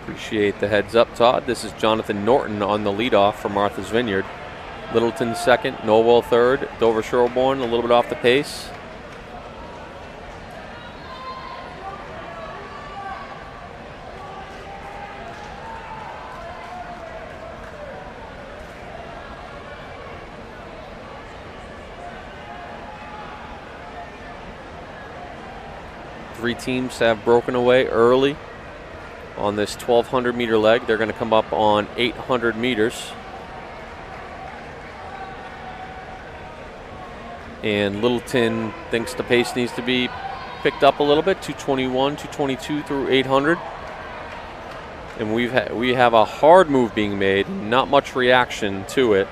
Appreciate the heads up, Todd. This is Jonathan Norton on the leadoff for Martha's Vineyard. Littleton second, Norwell third, Dover Sherborne a little bit off the pace. Three teams have broken away early on this 1,200 meter leg. They're going to come up on 800 meters. And Littleton thinks the pace needs to be picked up a little bit, 221, 222 through 800. And we have a hard move being made, not much reaction to it.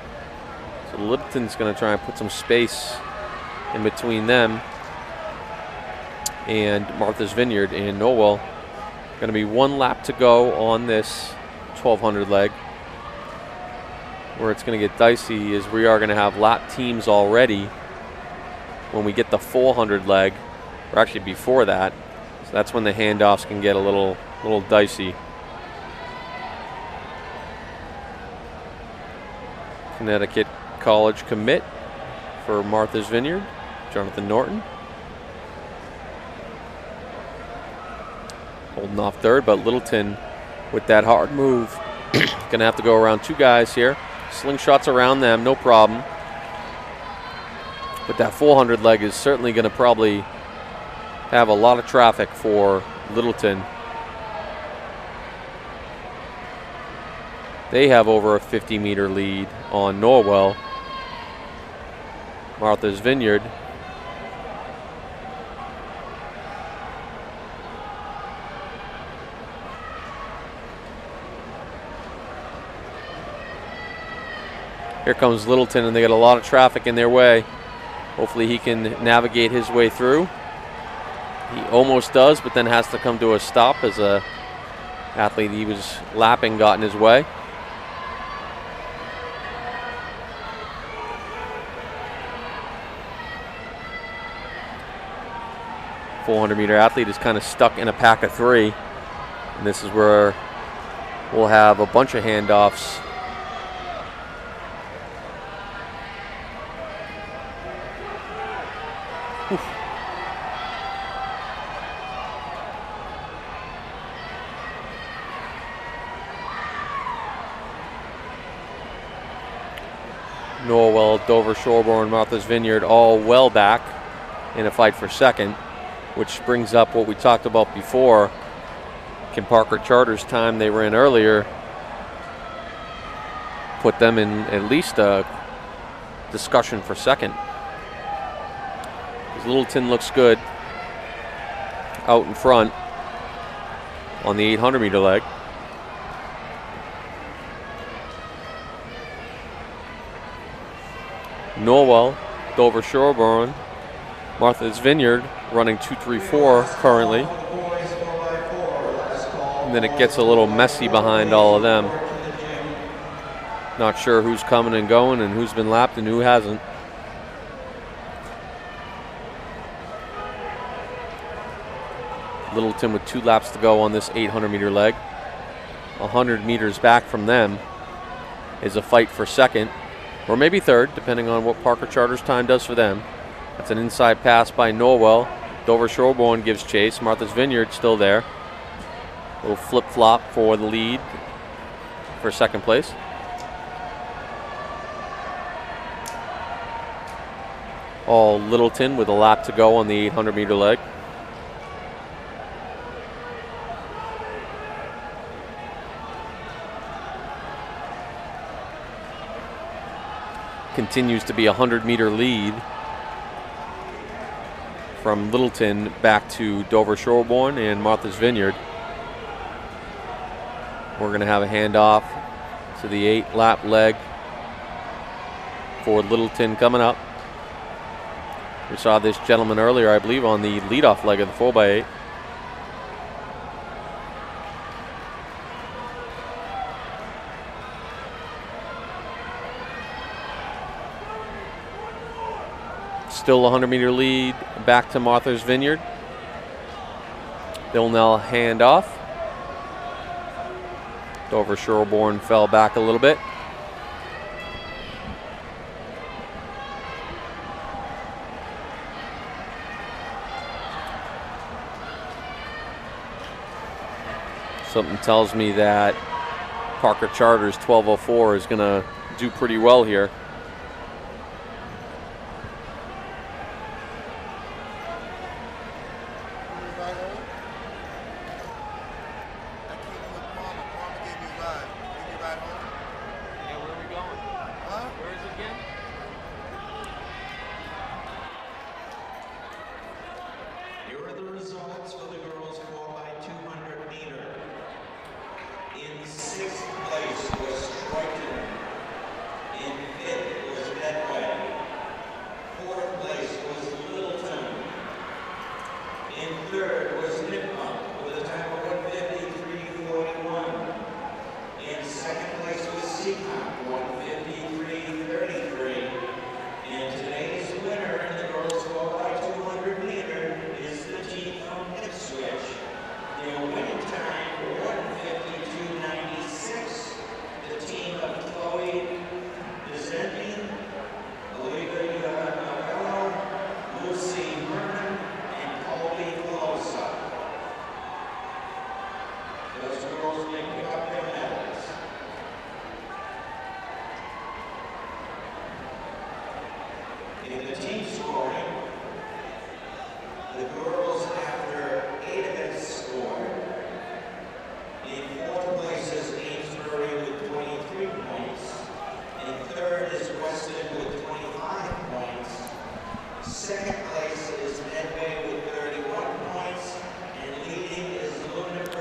So Littleton's going to try and put some space in between them and Martha's Vineyard and Norwell. Going to be one lap to go on this 1,200 leg. Where it's going to get dicey is we are going to have lap teams already when we get the 400 leg, or actually before that. So that's when the handoffs can get a little dicey. Connecticut College commit for Martha's Vineyard, Jonathan Norton. Holding off third, but Littleton with that hard move. Gonna have to go around two guys here. Slingshots around them, no problem. But that 400 leg is certainly gonna probably have a lot of traffic for Littleton. They have over a 50-meter lead on Norwell. Martha's Vineyard here comes Littleton, and they got a lot of traffic in their way. Hopefully he can navigate his way through. He almost does, but then has to come to a stop as a athlete he was lapping got in his way. .400-meter athlete is kind of stuck in a pack of three, and this is where we'll have a bunch of handoffs. Norwell, Dover Sherborne, Martha's Vineyard all well back in a fight for second, which brings up what we talked about before. Kim Parker Charter's time they ran earlier put them in at least a discussion for second. Littleton looks good out in front. on the 800-meter leg. Norwell, Dover Sherborne, Martha's Vineyard running 2:34 currently. And then it gets a little messy behind all of them. Not sure who's coming and going and who's been lapped and who hasn't. Littleton with 2 laps to go on this 800-meter leg. 100 meters back from them is a fight for second, or maybe third, depending on what Parker Charter's time does for them. That's an inside pass by Norwell. Dover Sherborne gives chase. Martha's Vineyard still there. A little flip-flop for the lead for second place. All Littleton with a lap to go on the 800-meter leg. Continues to be a 100-meter lead from Littleton back to Dover Sherborne and Martha's Vineyard. We're going to have a handoff to the 8-lap leg for Littleton coming up. We saw this gentleman earlier, I believe, on the leadoff leg of the 4x8. Still a 100-meter lead back to Martha's Vineyard. They'll now hand off. Dover Sherborne fell back a little bit. Something tells me that Parker Charter's 12:04 is going to do pretty well here.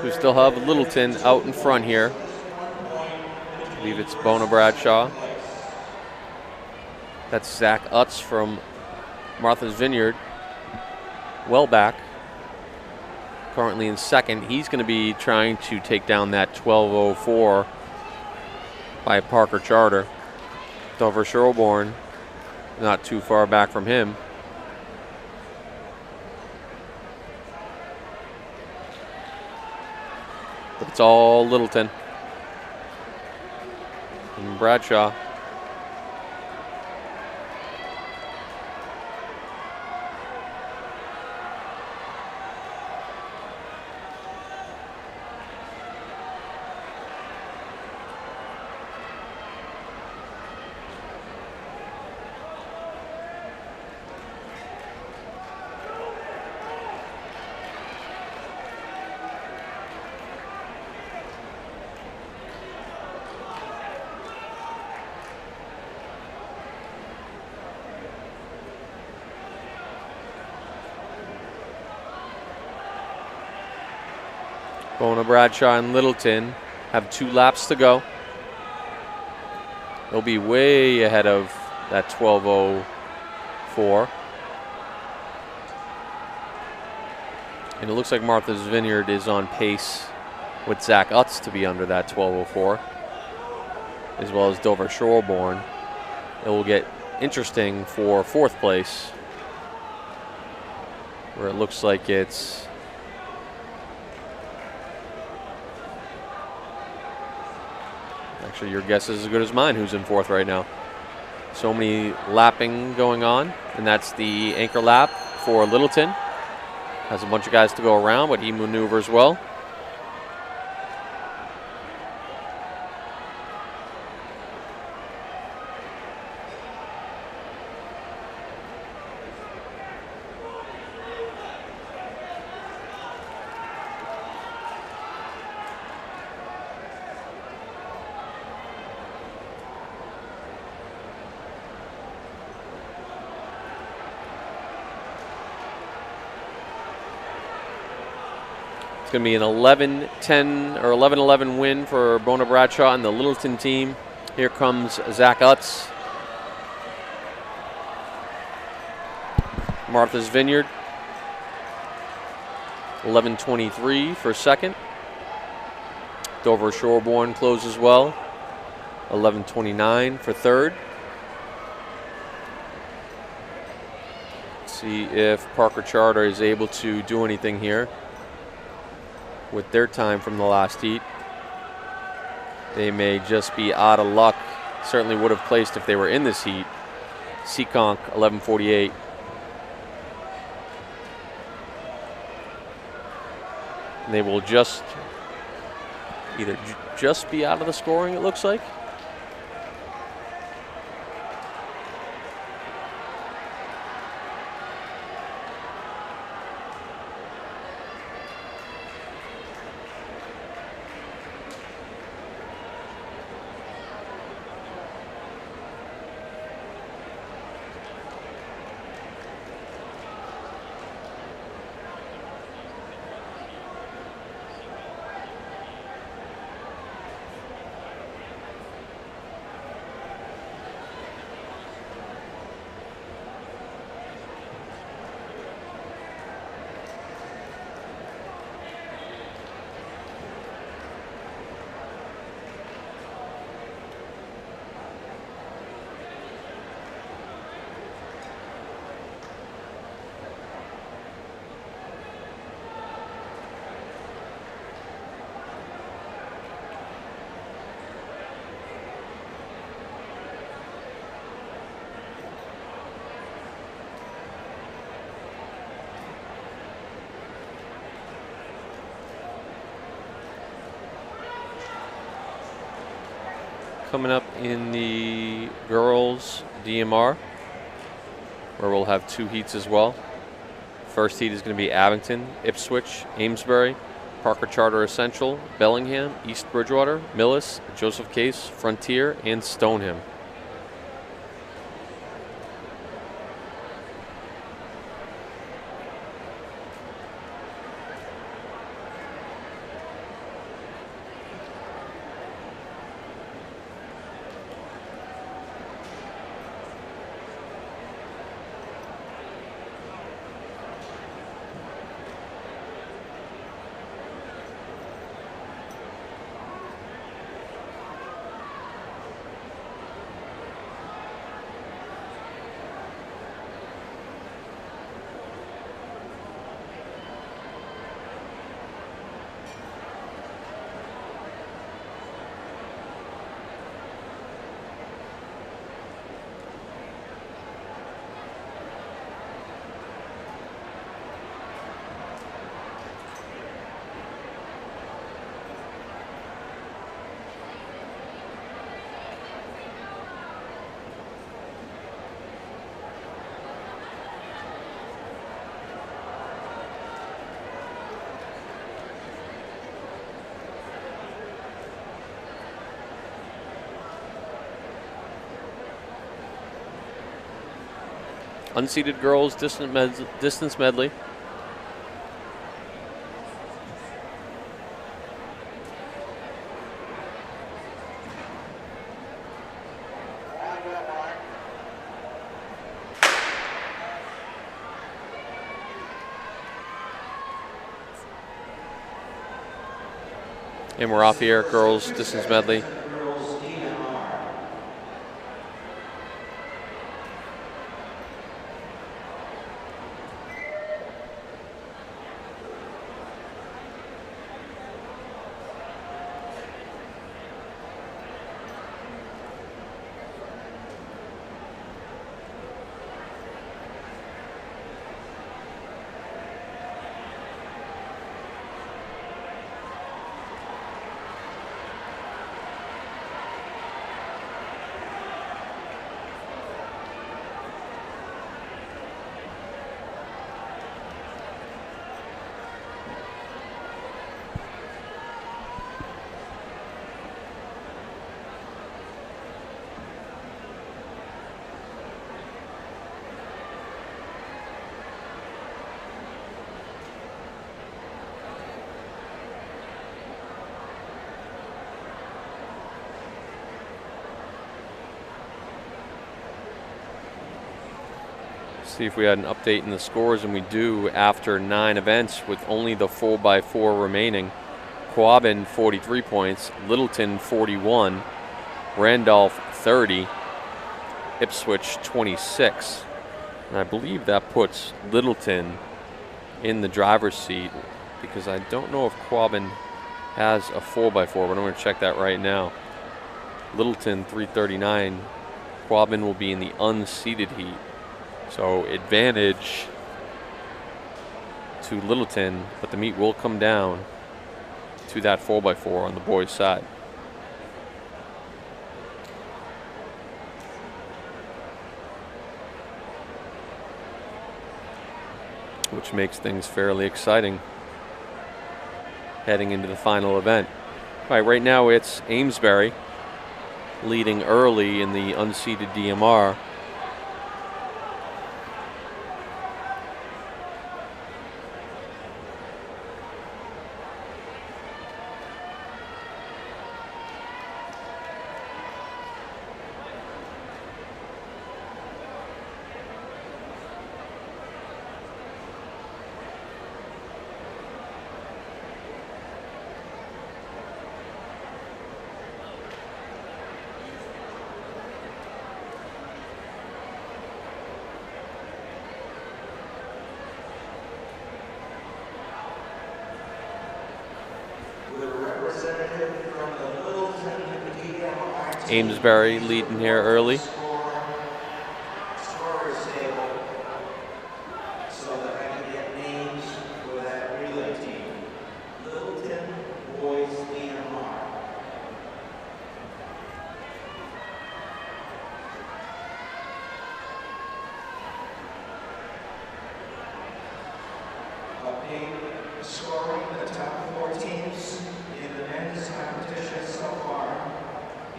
We still have Littleton out in front here. I believe it's Bona Bradshaw. That's Zach Utz from Martha's Vineyard. Well back. Currently in second. He's going to be trying to take down that 12:04 by Parker Charter. Dover Sherborne not too far back from him. But it's all Littleton and Bradshaw. Bona, Bradshaw, and Littleton have 2 laps to go. They'll be way ahead of that 12:04. And it looks like Martha's Vineyard is on pace with Zach Utz to be under that 12:04, as well as Dover Shoreborn. It will get interesting for 4th place, where it looks like it's actually, your guess is as good as mine who's in 4th right now. So many lapping going on, and that's the anchor lap for Littleton. Has a bunch of guys to go around, but he maneuvers well. It's going to be an 11-10 or 11-11 win for Bona Bradshaw and the Littleton team. Here comes Zach Utz. Martha's Vineyard, 11:23 for 2nd. Dover Shoreborn closes well, 11:29 for 3rd. See if Parker Charter is able to do anything here with their time from the last heat. They may just be out of luck. Certainly would have placed if they were in this heat. Seekonk, 11:48. And they will just either just be out of the scoring, it looks like. Coming up in the girls DMR, where we'll have 2 heats as well. First heat is going to be Abington, Ipswich, Amesbury, Parker Charter Essential, Bellingham, East Bridgewater, Millis, Joseph Case, Frontier, and Stoneham. Unseated girls distance medley. And we're off here, girls distance medley. See if we had an update in the scores, and we do after 9 events with only the 4x4 remaining. Quabbin 43 points, Littleton 41, Randolph 30, Ipswich 26. And I believe that puts Littleton in the driver's seat, because I don't know if Quabbin has a 4x4, but I'm going to check that right now. Littleton 339, Quabbin will be in the unseeded heat. So advantage to Littleton, but the meet will come down to that 4x4 on the boys' side. Which makes things fairly exciting heading into the final event. All right, right now it's Amesbury leading early in the unseeded DMR. Amesbury leading here early. Scoring the top 4 teams in the men's competition so far.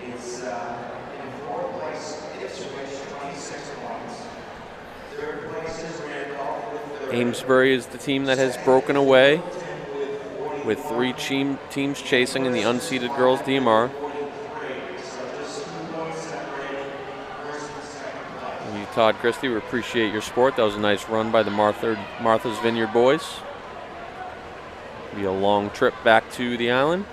It's in 4th place, Ipswich, 26 points. 3rd place is Randolph with 30. Amesbury is the team that has broken away with 3 teams chasing in the unseeded girls DMR. And you, Todd Christie, we appreciate your support. That was a nice run by the Martha's Vineyard boys. Be a long trip back to the island.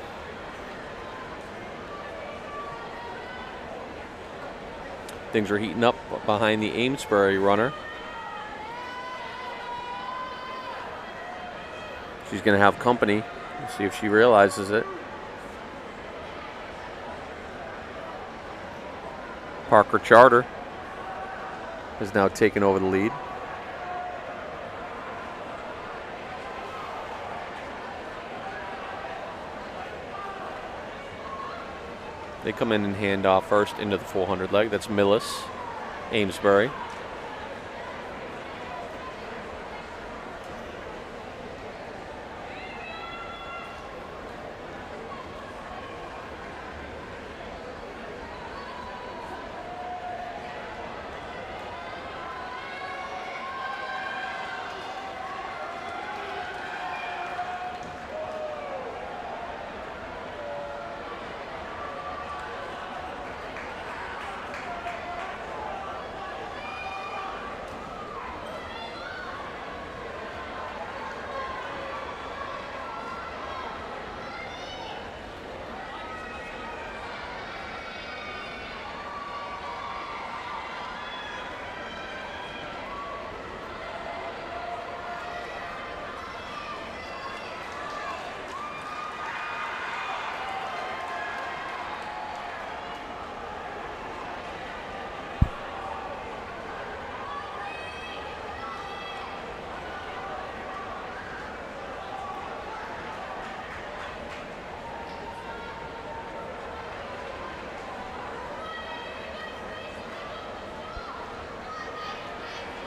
Things are heating up behind the Amesbury runner. She's going to have company. We'll see if she realizes it. Parker Charter has now taken over the lead. They come in and hand off first into the 400 leg. That's Millis, Amesbury.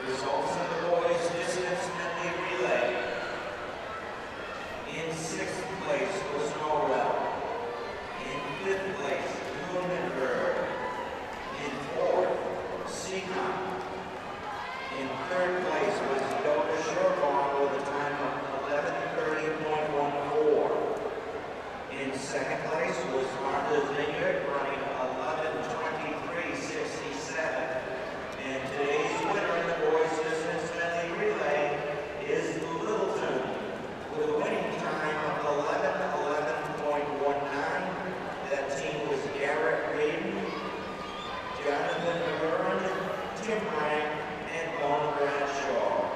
Results of the boys distance medley relay. In 6th place was Norwell. In 5th place, Lunenburg. In 4th, Seacon. In 3rd place was Yoga Shurbaugh with a time of 11:30.14. In 2nd place was Martha's Vineyard running 11:23.67. And today's winner in the boys distance medley relay is Littleton with a winning time of 11:11.19. That team was Garrett Reedon, Jonathan McGurn, Tim Rank, and Bone Bradshaw.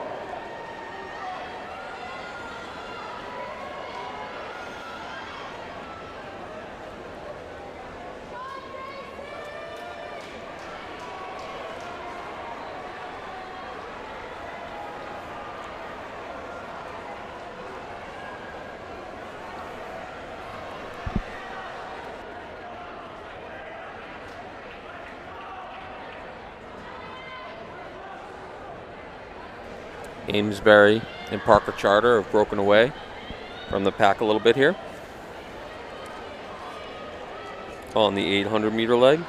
Amesbury and Parker Charter have broken away from the pack a little bit here on the 800-meter leg.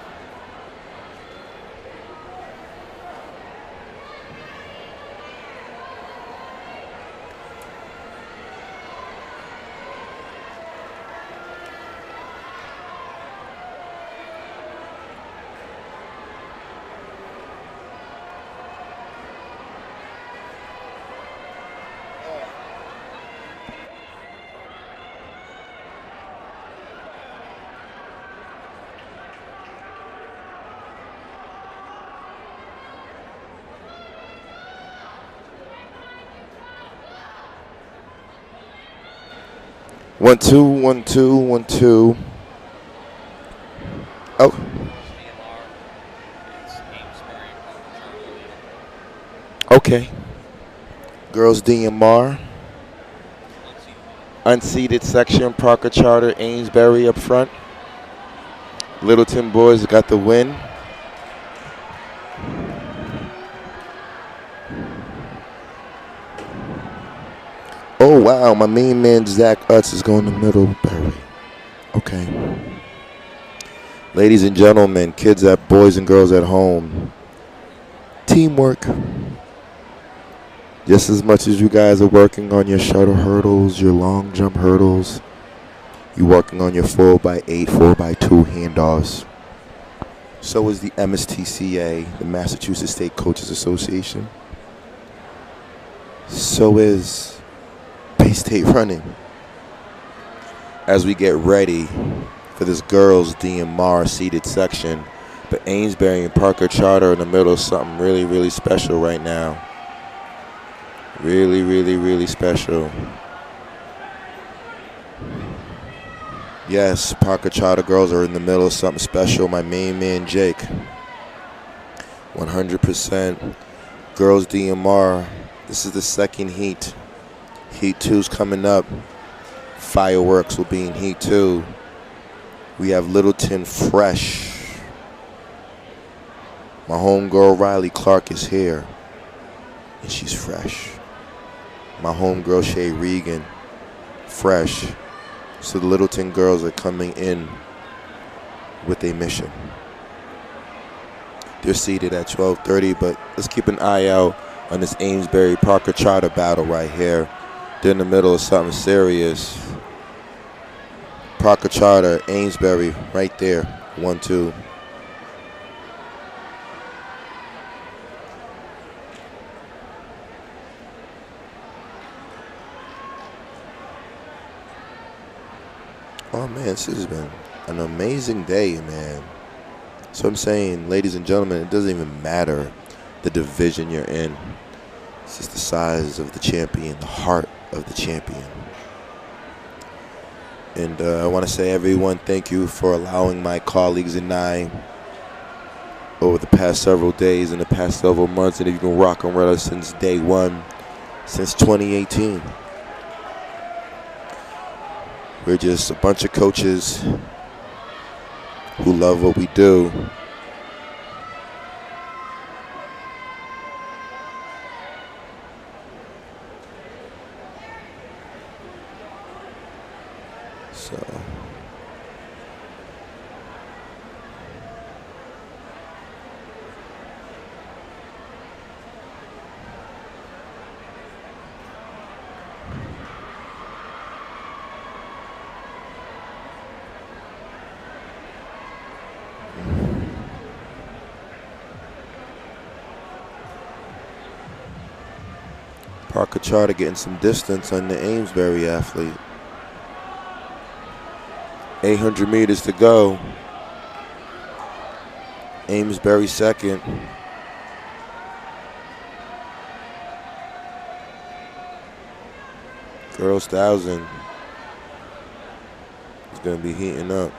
One, two, 1, 2, 1, 2. Oh. Okay. Girls DMR. Unseated section, Parker Charter, Amesbury up front. Littleton boys got the win. Oh, wow, my main man, Zach Utz, is going to Middlebury. Okay. Ladies and gentlemen, kids, boys and girls at home, teamwork. Just as much as you guys are working on your shuttle hurdles, your long jump hurdles, you're working on your 4x8, 4x2 handoffs. So is the MSTCA, the Massachusetts State Coaches Association. So is Bay-State running. As we get ready for this girls DMR seated section, but Amesbury and Parker Charter in the middle of something really, really special right now. Really, really, really special. Yes, Parker Charter girls are in the middle of something special. My main man, Jake. 100%. Girls DMR. This is the second heat. Heat 2's coming up. Fireworks will be in Heat 2. We have Littleton fresh. My homegirl Riley Clark is here. And she's fresh. My homegirl Shay Regan, fresh. So the Littleton girls are coming in with a mission. They're seated at 12:30, but let's keep an eye out on this Amesbury Parker Charter battle right here. They're in the middle of something serious. Parker Charter, Amesbury, right there. 1, 2. Oh man, this has been an amazing day, man. So I'm saying, ladies and gentlemen, it doesn't even matter the division you're in. It's just the size of the champion, the heart of the champion. And I want to say, everyone, thank you for allowing my colleagues and I over the past several days and the past several months, and if you've been rocking with us since day one, since 2018. We're just a bunch of coaches who love what we do. So. Parker Charter getting some distance on the Amesbury athlete. 800 meters to go. Amesbury second. Girls 1,000 is going to be heating up.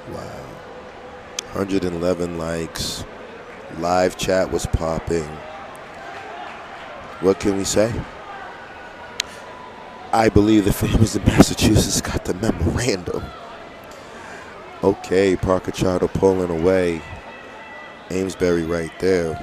Wow. 111 likes. Live chat was popping. What can we say? I believe the families in Massachusetts got the memorandum. Okay, Parker Charter pulling away. Amesbury right there.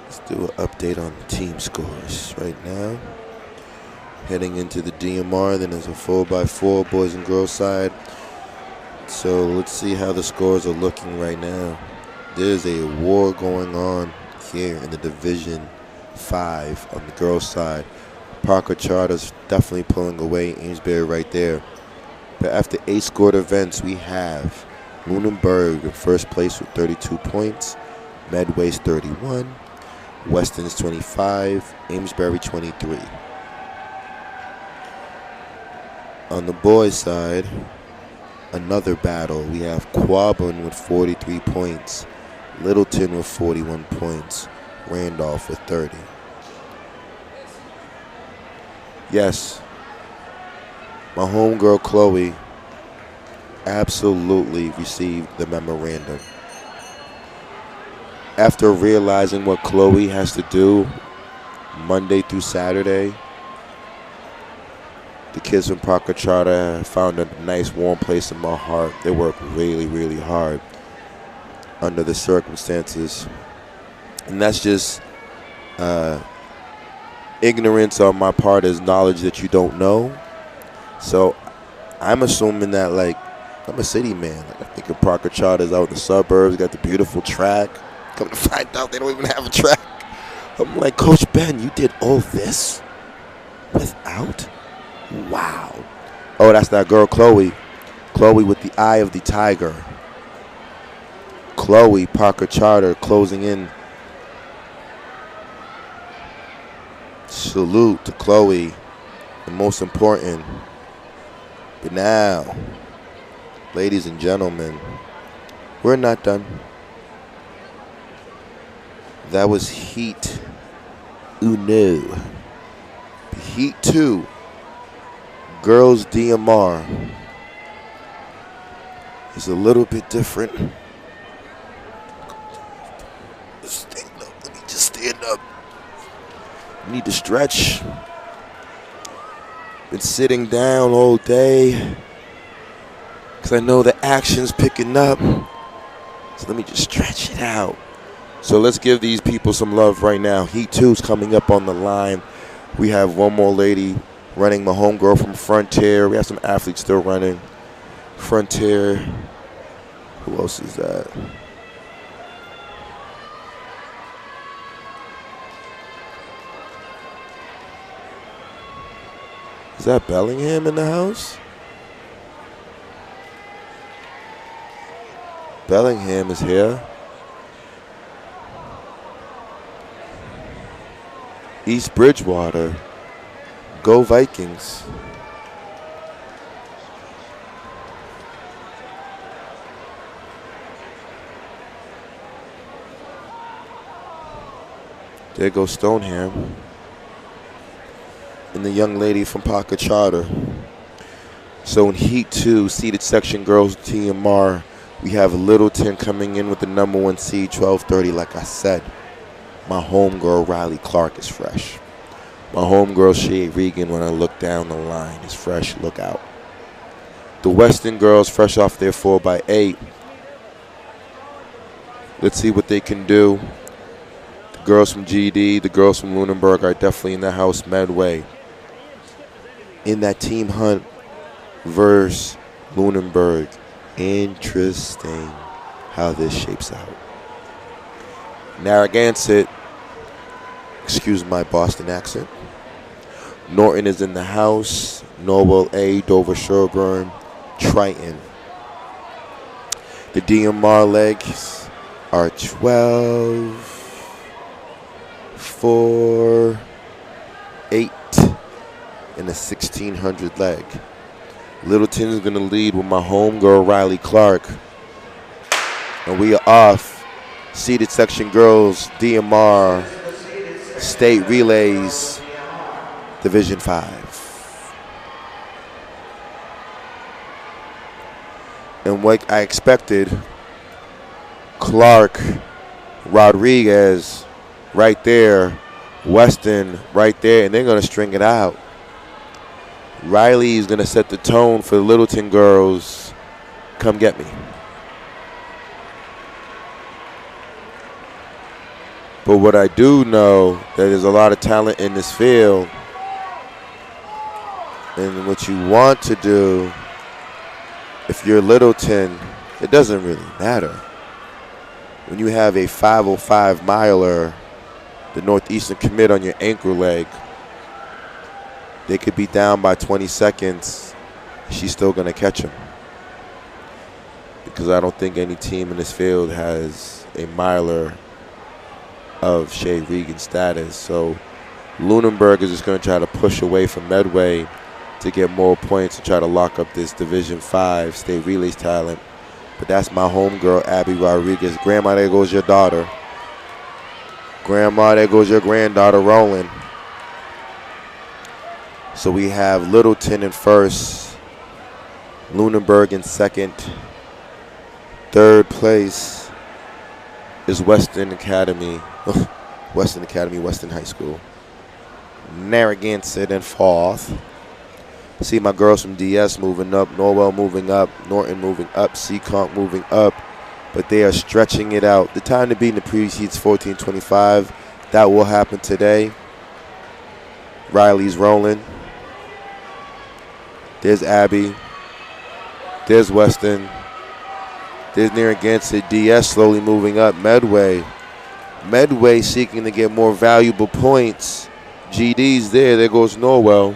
Let's do an update on the team scores right now. Heading into the DMR, then there's a 4x4 boys and girls side. So let's see how the scores are looking right now. There's a war going on here in the Division 5 on the girls side. Parker Charter's definitely pulling away. Amesbury right there. But after 8 scored events, we have Lunenburg in first place with 32 points, Medway's 31, Weston's 25, Amesbury 23. On the boys' side, another battle. We have Quabbin with 43 points, Littleton with 41 points, Randolph with 30. Yes, my homegirl Chloe absolutely received the memorandum. After realizing what Chloe has to do Monday through Saturday, the kids from Parker Charter found a nice warm place in my heart. They work really, really hard under the circumstances. And that's just ignorance on my part is knowledge that you don't know. So I'm assuming that, like, I'm a city man. Like, I think of Parker Charter's out in the suburbs, got the beautiful track. Come to find out they don't even have a track. I'm like, Coach Ben, you did all this without? Wow. Oh, that's that girl, Chloe. Chloe with the eye of the tiger. Chloe, Parker Charter, closing in. Salute to Chloe, the most important. But now, ladies and gentlemen, we're not done. That was Heat Uno. Heat 2, Girls DMR, is a little bit different. Stand up. Let me just stand up. Need to stretch. Been sitting down all day because I know the action's picking up. So let me just stretch it out. So let's give these people some love right now. Heat 2's coming up on the line. We have one more lady running, my homegirl from Frontier. We have some athletes still running. Frontier. Who else is that? Is that Bellingham in the house? Bellingham is here. East Bridgewater, go Vikings. There goes Stoneham. And the young lady from Pocket Charter. So in Heat 2, seeded section girls TMR, we have Littleton coming in with the number 1 seed, 12:30. Like I said, my homegirl Riley Clark is fresh. My homegirl Shea Regan, when I look down the line, is fresh. Look out. The Western girls fresh off their 4x8. Let's see what they can do. The girls from GD, the girls from Lunenburg are definitely in the house. Medway in that team hunt versus Lunenburg. Interesting how this shapes out. Narragansett, excuse my Boston accent. Norton is in the house. Norwell A, Dover Sherburne, Triton. The DMR legs are 12, 4, 8, and a 1600 leg. Littleton is going to lead with my homegirl Riley Clark. And we are off. Seeded section girls, DMR, state relays, Division 5. And what I expected, Clark, Rodriguez right there, Weston right there, and they're going to string it out. Riley is going to set the tone for the Littleton girls. Come get me. But what I do know, that there's a lot of talent in this field. And what you want to do, if you're Littleton, it doesn't really matter. When you have a 5:05 miler, the Northeastern commit on your anchor leg, they could be down by 20 seconds. She's still going to catch him. Because I don't think any team in this field has a miler of Shea Regan status. So Lunenburg is just going to try to push away from Medway to get more points and try to lock up this Division 5 state relays talent. But that's my homegirl, Abby Rodriguez. Grandma, there goes your daughter. Grandma, there goes your granddaughter rolling. So we have Littleton in first, Lunenburg in second. Third place is Western Academy, Western High School. Narragansett in fourth. See my girls from DS moving up, Norwell moving up, Norton moving up, Seekonk moving up, but they are stretching it out. The time to beat in the pre-heats 14:25. That will happen today. Riley's rolling. There's Abby. There's Weston. There's Narragansett. DS slowly moving up. Medway. Medway seeking to get more valuable points. GD's there. There goes Norwell.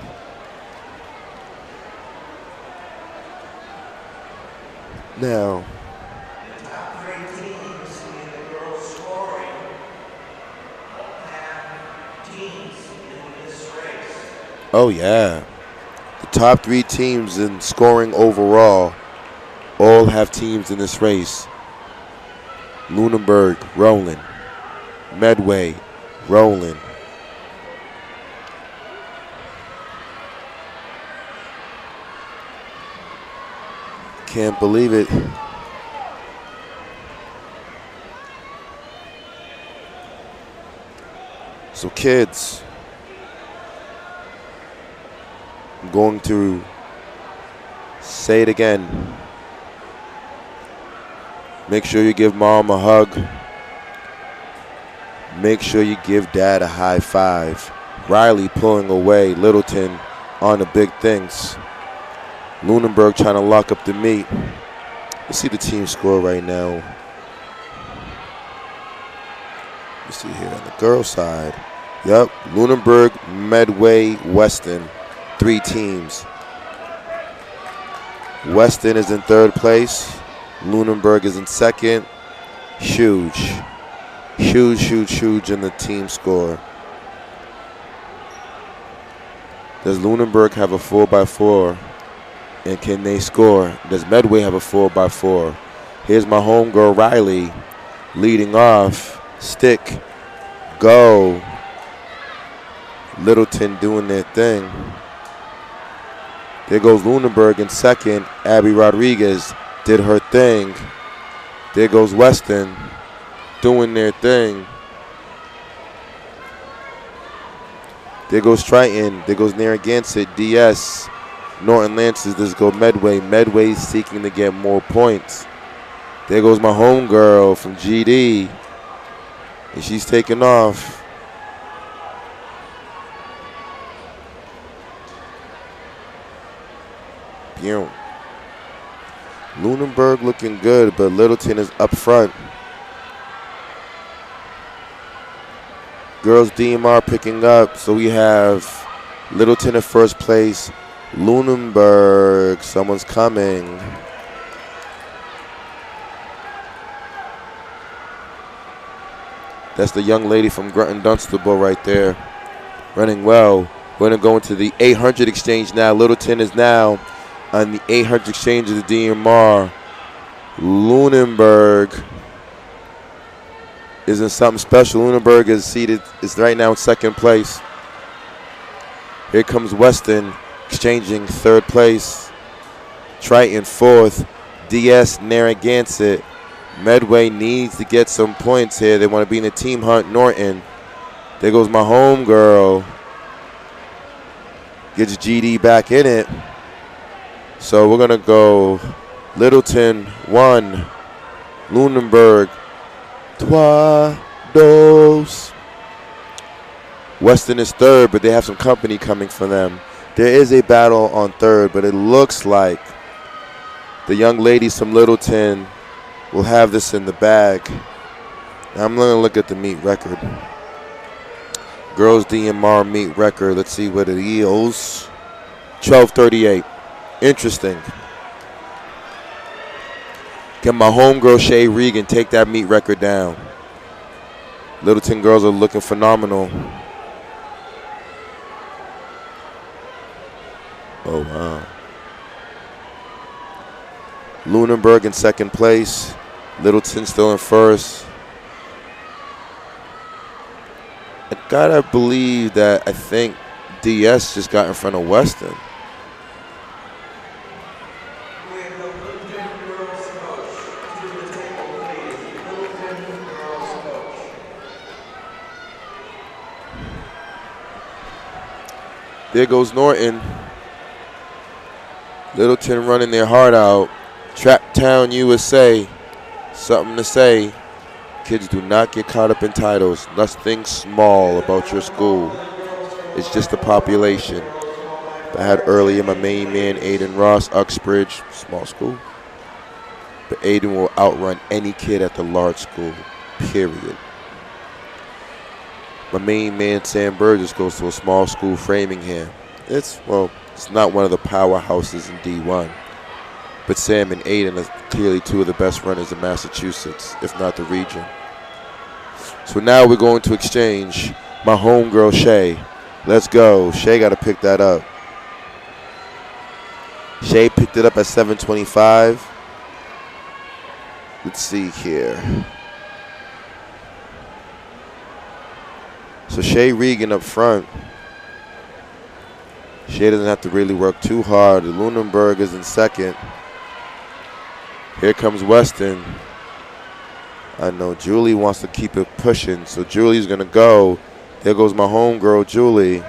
Now, The top 3 teams in the girls' scoring have teams in this race. oh yeah. The top 3 teams in scoring overall all have teams in this race. Lunenburg rolling. Medway rolling. Can't believe it. So kids, I'm going to say it again. Make sure you give mom a hug. Make sure you give dad a high five. Riley pulling away. Littleton on the big things. Lunenburg trying to lock up the meet. Let's see the team score right now. Let's see here on the girls' side. Yep, Lunenburg, Medway, Weston. 3 teams. Weston is in 3rd place. Lunenburg is in 2nd. Huge. Huge in the team score. Does Lunenburg have a 4x4? And can they score? Does Medway have a 4x4? Here's my homegirl Riley leading off. Stick. Go. Littleton doing their thing. There goes Lunenburg in second. Abby Rodriguez did her thing. There goes Weston doing their thing. There goes Triton. There goes Narragansett. DS. Norton Lancers. This go Medway. Medway seeking to get more points. There goes my homegirl from GD. And she's taking off. Lunenburg looking good, but Littleton is up front. Girls DMR picking up, so we have Littleton in first place. Lunenburg, someone's coming. That's the young lady from Grunton Dunstable right there, running well. We're going to go into the 800 exchange now. Littleton is now on the 800 exchange of the DMR. Lunenburg is in something special. Lunenburg is right now in second place. Here comes Weston exchanging third place. Triton fourth. DS Narragansett. Medway needs to get some points here. They want to be in the team hunt. Norton. There goes my homegirl. Gets GD back in it. So we're going to go Littleton 1, Lunenburg 2, dos. Weston is third, but they have some company coming for them. There is a battle on third, but it looks like the young ladies from Littleton will have this in the bag. Now I'm going to look at the meet record. Girls DMR meet record. Let's see what it yields. 12:38. Interesting. Can my homegirl Shay Regan take that meet record down? Littleton girls are looking phenomenal. Oh, wow. Lunenburg in second place. Littleton still in first. I gotta believe that I think DS just got in front of Weston. There goes Norton. Littleton running their heart out. Trap Town, USA. Something to say. Kids, do not get caught up in titles. Nothing small about your school. It's just the population. I had earlier my main man, Aiden Ross, Uxbridge, small school. But Aiden will outrun any kid at the large school, period. My main man, Sam Burgess, goes to a small school, Framingham. It's not one of the powerhouses in D1. But Sam and Aiden are clearly two of the best runners in Massachusetts, if not the region. So now we're going to exchange my homegirl, Shay. Let's go. Shay got to pick that up. Shay picked it up at 7:25. Let's see here. So Shay Regan up front. Shay doesn't have to really work too hard. Lunenburg is in second. Here comes Weston. I know Julie wants to keep it pushing, so Julie's going to go. There goes my homegirl, Julie.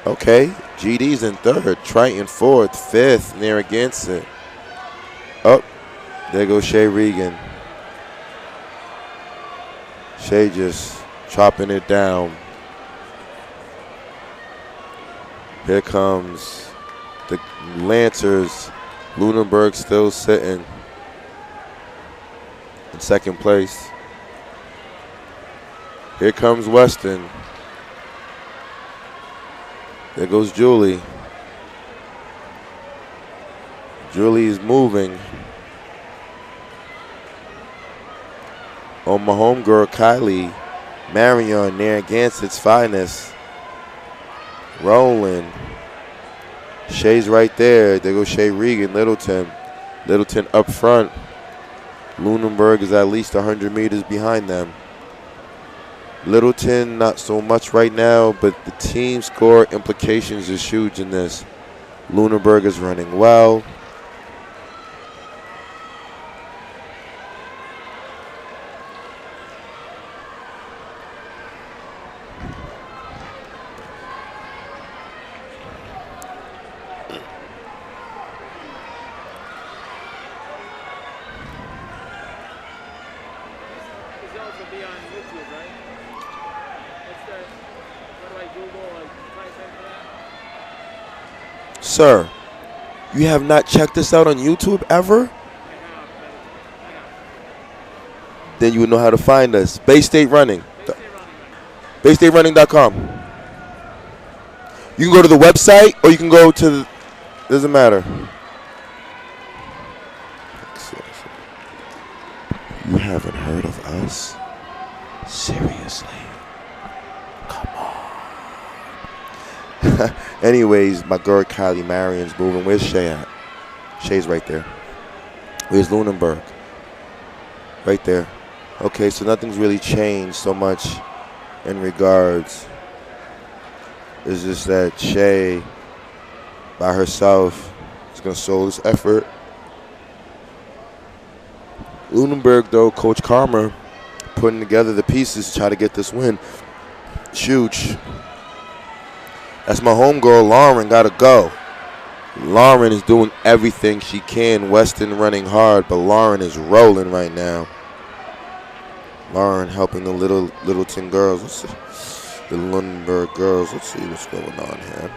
Okay, GD's in third. Triton fourth. Fifth, Narragansett. Oh, there goes Shay Regan. Shay just chopping it down. Here comes the Lancers. Lunenburg still sitting in second place. Here comes Weston. There goes Julie. Julie's moving. Oh, my homegirl Kylie. Marion, Narragansett's finest. Rolling. Shea's right there. There goes Shea Regan, Littleton. Littleton up front. Lunenburg is at least 100 meters behind them. Littleton, not so much right now, but the team score implications is huge in this. Lunenburg is running well. Sir, you have not checked this out on YouTube ever? Then you would know how to find us. Bay State Running. BayStateRunning.com. You can go to the website or you can go to the, doesn't matter. You haven't heard of us? Seriously? Come on. Anyways, my girl Kylie Marion's moving. Where's Shea at? Shea's right there. Where's Lunenburg? Right there. Okay, so nothing's really changed so much in regards. It's just that Shea, by herself, is going to show this effort. Lunenburg, though, Coach Karmer, putting together the pieces to try to get this win. It's huge. That's my homegirl, Lauren, got to go. Lauren is doing everything she can. Weston running hard, but Lauren is rolling right now. Lauren helping the Littleton girls. Let's see. The Lunenburg girls. Let's see what's going on here.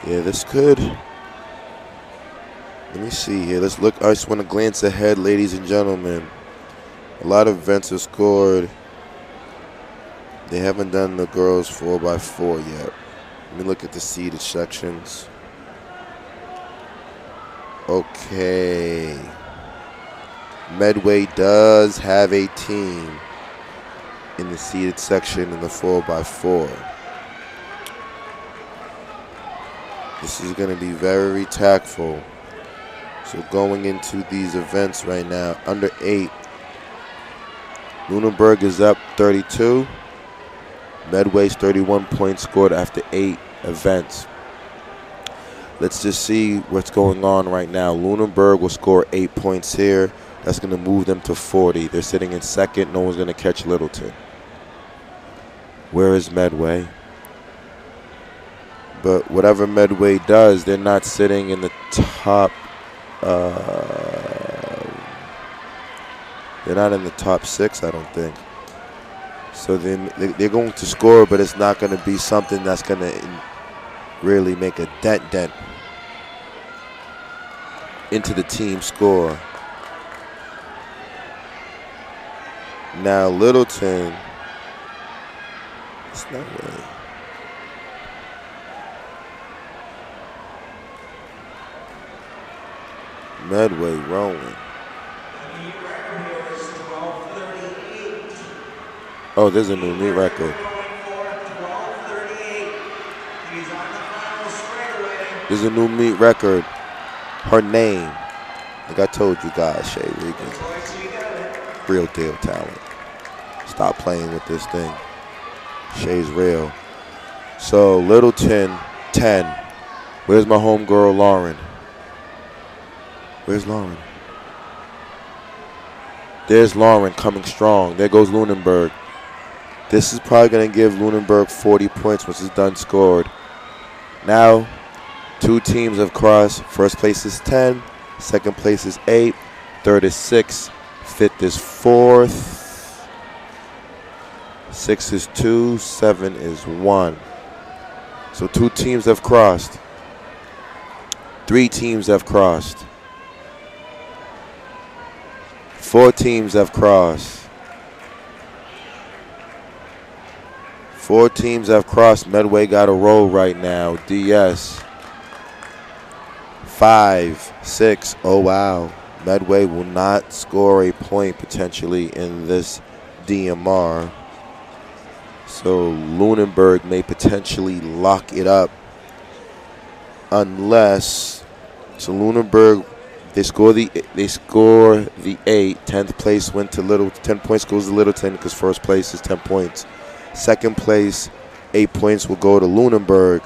Yeah, this could. Let me see here. Let's look. I just want to glance ahead, ladies and gentlemen. A lot of events are scored. They haven't done the girls 4x4 yet. Let me look at the seeded sections. Okay. Medway does have a team in the seeded section in the 4x4. This is going to be very tactful. So going into these events right now, under 8, Lunenburg is up 32. Medway's 31 points scored after 8 events. Let's just see what's going on right now. Lunenburg will score 8 points here. That's going to move them to 40. They're sitting in second. No one's going to catch Littleton. Where is Medway? But whatever Medway does, they're not sitting in the top. They're not in the top 6, I don't think. So they're going to score, but it's not going to be something that's going to really make a dent into the team score. Now Littleton, it's not really. Medway rolling. Oh, there's a new meet record. There's a new meet record. Her name, like I told you guys, Shea Regan. Real deal talent. Stop playing with this thing. Shea's real. So Littleton, 10. Where's my homegirl, Lauren? Where's Lauren? There's Lauren coming strong. There goes Lunenburg. This is probably going to give Lunenburg 40 points once it's done scored. Now, 2 teams have crossed. First place is 10. Second place is 8. Third is 6. Fifth is 4th. 6 is 2. 7 is 1. So 2 teams have crossed. 3 teams have crossed. 4 teams have crossed. 4 teams have crossed. Medway got a roll right now. DS. 5, 6. Oh, wow. Medway will not score a point potentially in this DMR. So Lunenburg may potentially lock it up unless, so Lunenburg, they score the 8, 10th place went to Littleton, 10 points goes to Littleton because first place is 10 points. Second place, 8 points will go to Lunenburg.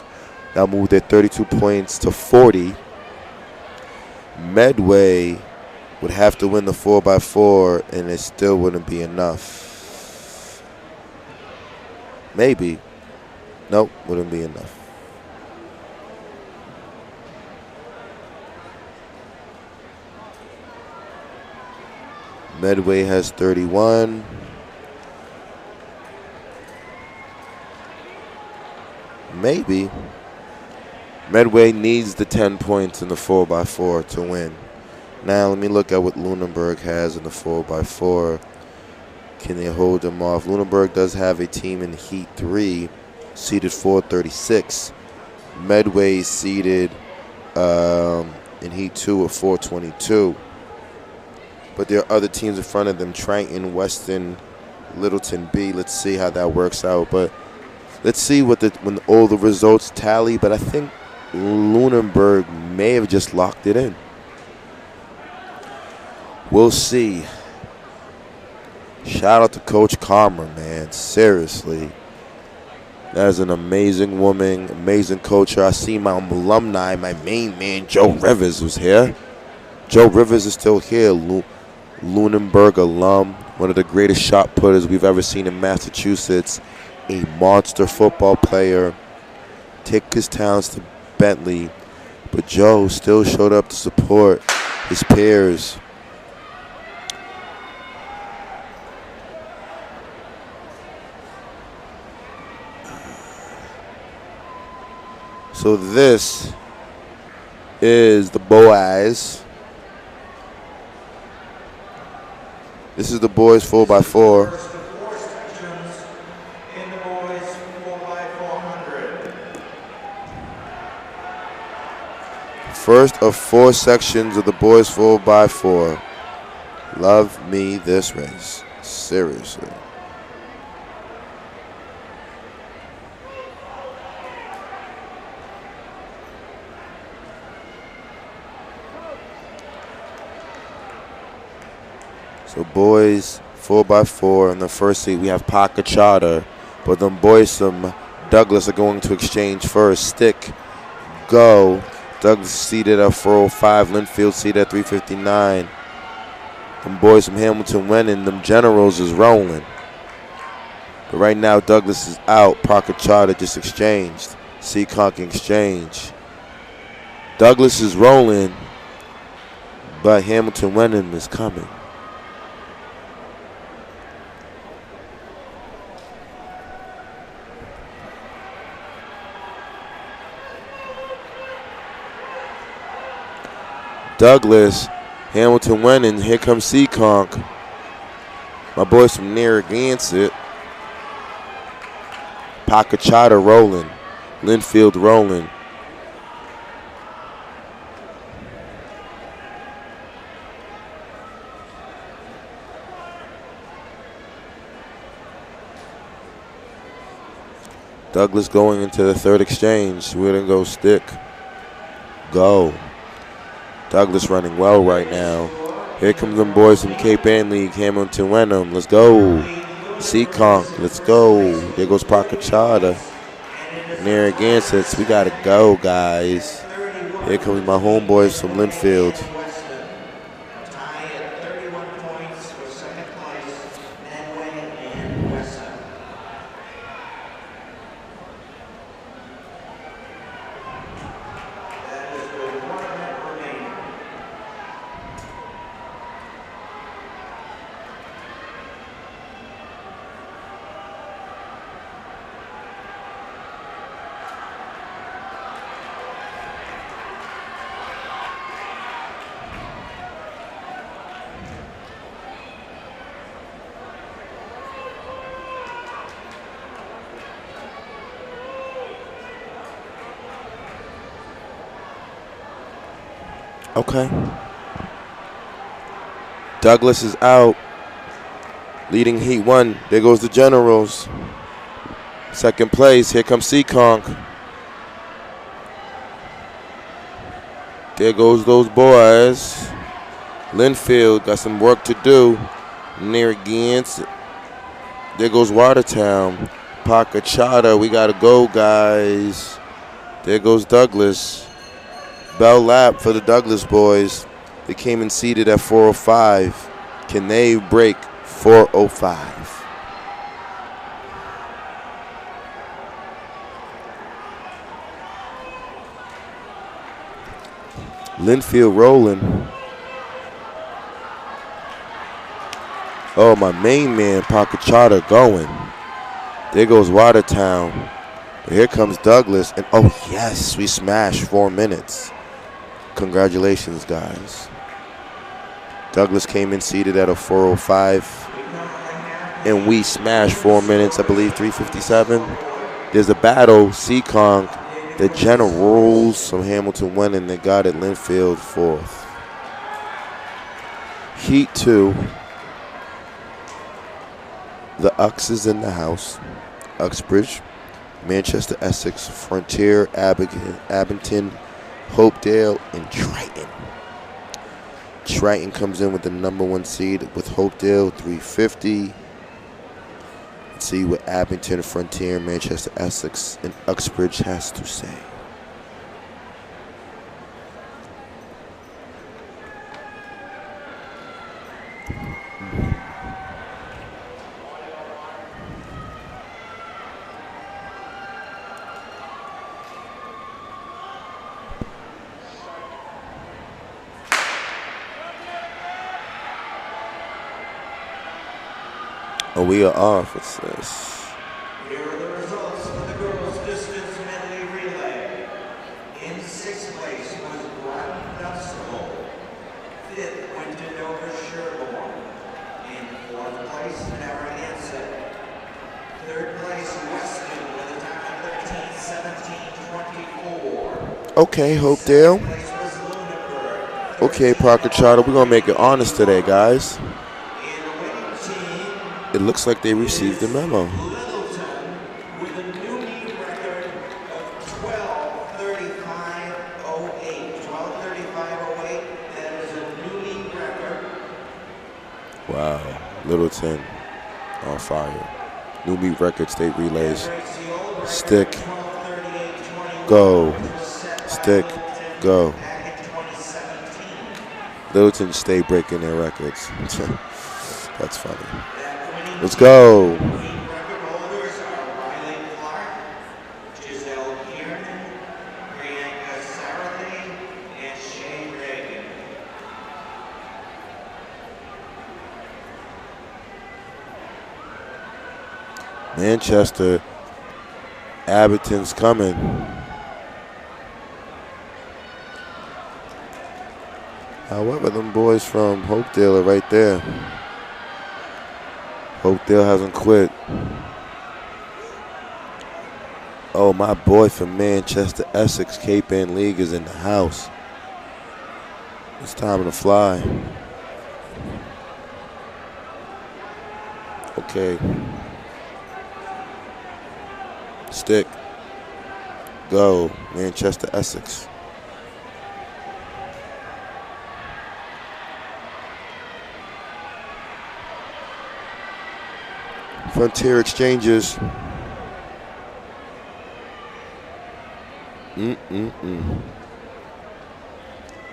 That'll move their 32 points to 40. Medway would have to win the 4x4 and it still wouldn't be enough. Maybe. Nope, wouldn't be enough. Medway has 31. Maybe. Medway needs the 10 points in the 4x4 to win. Now let me look at what Lunenburg has in the 4x4. Can they hold them off? Lunenburg does have a team in Heat 3, seeded 436. Medway seeded in Heat 2 at 422. But there are other teams in front of them, Triton, Weston, Littleton B. Let's see how that works out. But let's see when all the results tally. But I think Lunenburg may have just locked it in. We'll see. Shout out to Coach Karma, man. Seriously. That is an amazing woman, amazing coach. I see my alumni, my main man, Joe Rivers, was here. Joe Rivers is still here. Lunenburg alum, one of the greatest shot putters we've ever seen in Massachusetts. A monster football player. Take his talents to Bentley. But Joe still showed up to support his peers. So this is the boys. This is the boys 4x4. First of 4 sections of the boys 4x4. Love me this race. Seriously. So boys 4x4 in the first seat we have Parker Charter, but them boys from Douglas are going to exchange first. Stick, go. Douglas seated at 405, Linfield seated at 359. Them boys from Hamilton went in, them Generals is rolling. But right now Douglas is out. Parker Charter just exchanged. Seekonk exchange. Douglas is rolling, but Hamilton Wenham is coming. Douglas, Hamilton winning. Here comes Seekonk. My boys from Narragansett. Pakachata rolling. Linfield rolling. Douglas going into the third exchange. We're going to go Stick. Go. Douglas running well right now. Here comes them boys from Cape Ann League, Hamilton Wenham. Let's go. Seekonk, let's go. There goes Pakachata. Narragansett, we got to go, guys. Here comes my homeboys from Linfield. Okay. Douglas is out. Leading Heat 1. There goes the Generals. Second place. Here comes Seekonk. There goes those boys. Linfield got some work to do. Narragansett. There goes Watertown. Pacachata. We got to go, guys. There goes Douglas. Bell lap for the Douglas boys. They came in seated at 405. Can they break 405? Linfield rolling. Oh, my main man, Pacachata, going. There goes Watertown. But here comes Douglas. And oh, yes, we smashed 4 minutes. Congratulations, guys. Douglas came in seated at a 405. And we smashed 4 minutes, I believe, 3:57. There's a battle. Seekonk, the Generals from Hamilton winning. They got it. Linfield 4th. Heat 2. The Uxes in the house. Uxbridge, Manchester, Essex, Frontier, Abington, Hopedale, and Triton. Triton comes in with the #1 seed with Hopedale 350. Let's see what Abington, Frontier, Manchester, Essex, and Uxbridge has to say. Oh, we are off, it says. Here are the results of the girls' distance medley relay. In 6th place was Groton Dunstable. 5th went to Dover Sherborne. In 4th place, Narragansett. 3rd place, Weston with a time of 13:17:24. Okay, Hopedale. 2nd place was Lunenburg. Okay, Pacachata, we're going to make it honest today, guys. It looks like they received the memo. Littleton with a new meet record of 12:35:08. 12:35:08. That is a new meet record. Wow, Littleton on fire. New meet record, state relays. Stick, go. Stick, go. Littleton stay breaking their records. That's funny. Let's go. Meet record holders are Riley Clark, Giselle Kiernan, Priyanka Sarathi, and Shane Reagan. Manchester, Abington's coming. However, them boys from Hopedale are right there. Hopedale hasn't quit. Oh, my boy from Manchester, Essex, Cape Ann League is in the house. It's time to fly. Okay. Stick. Go. Manchester, Essex. Frontier Exchanges.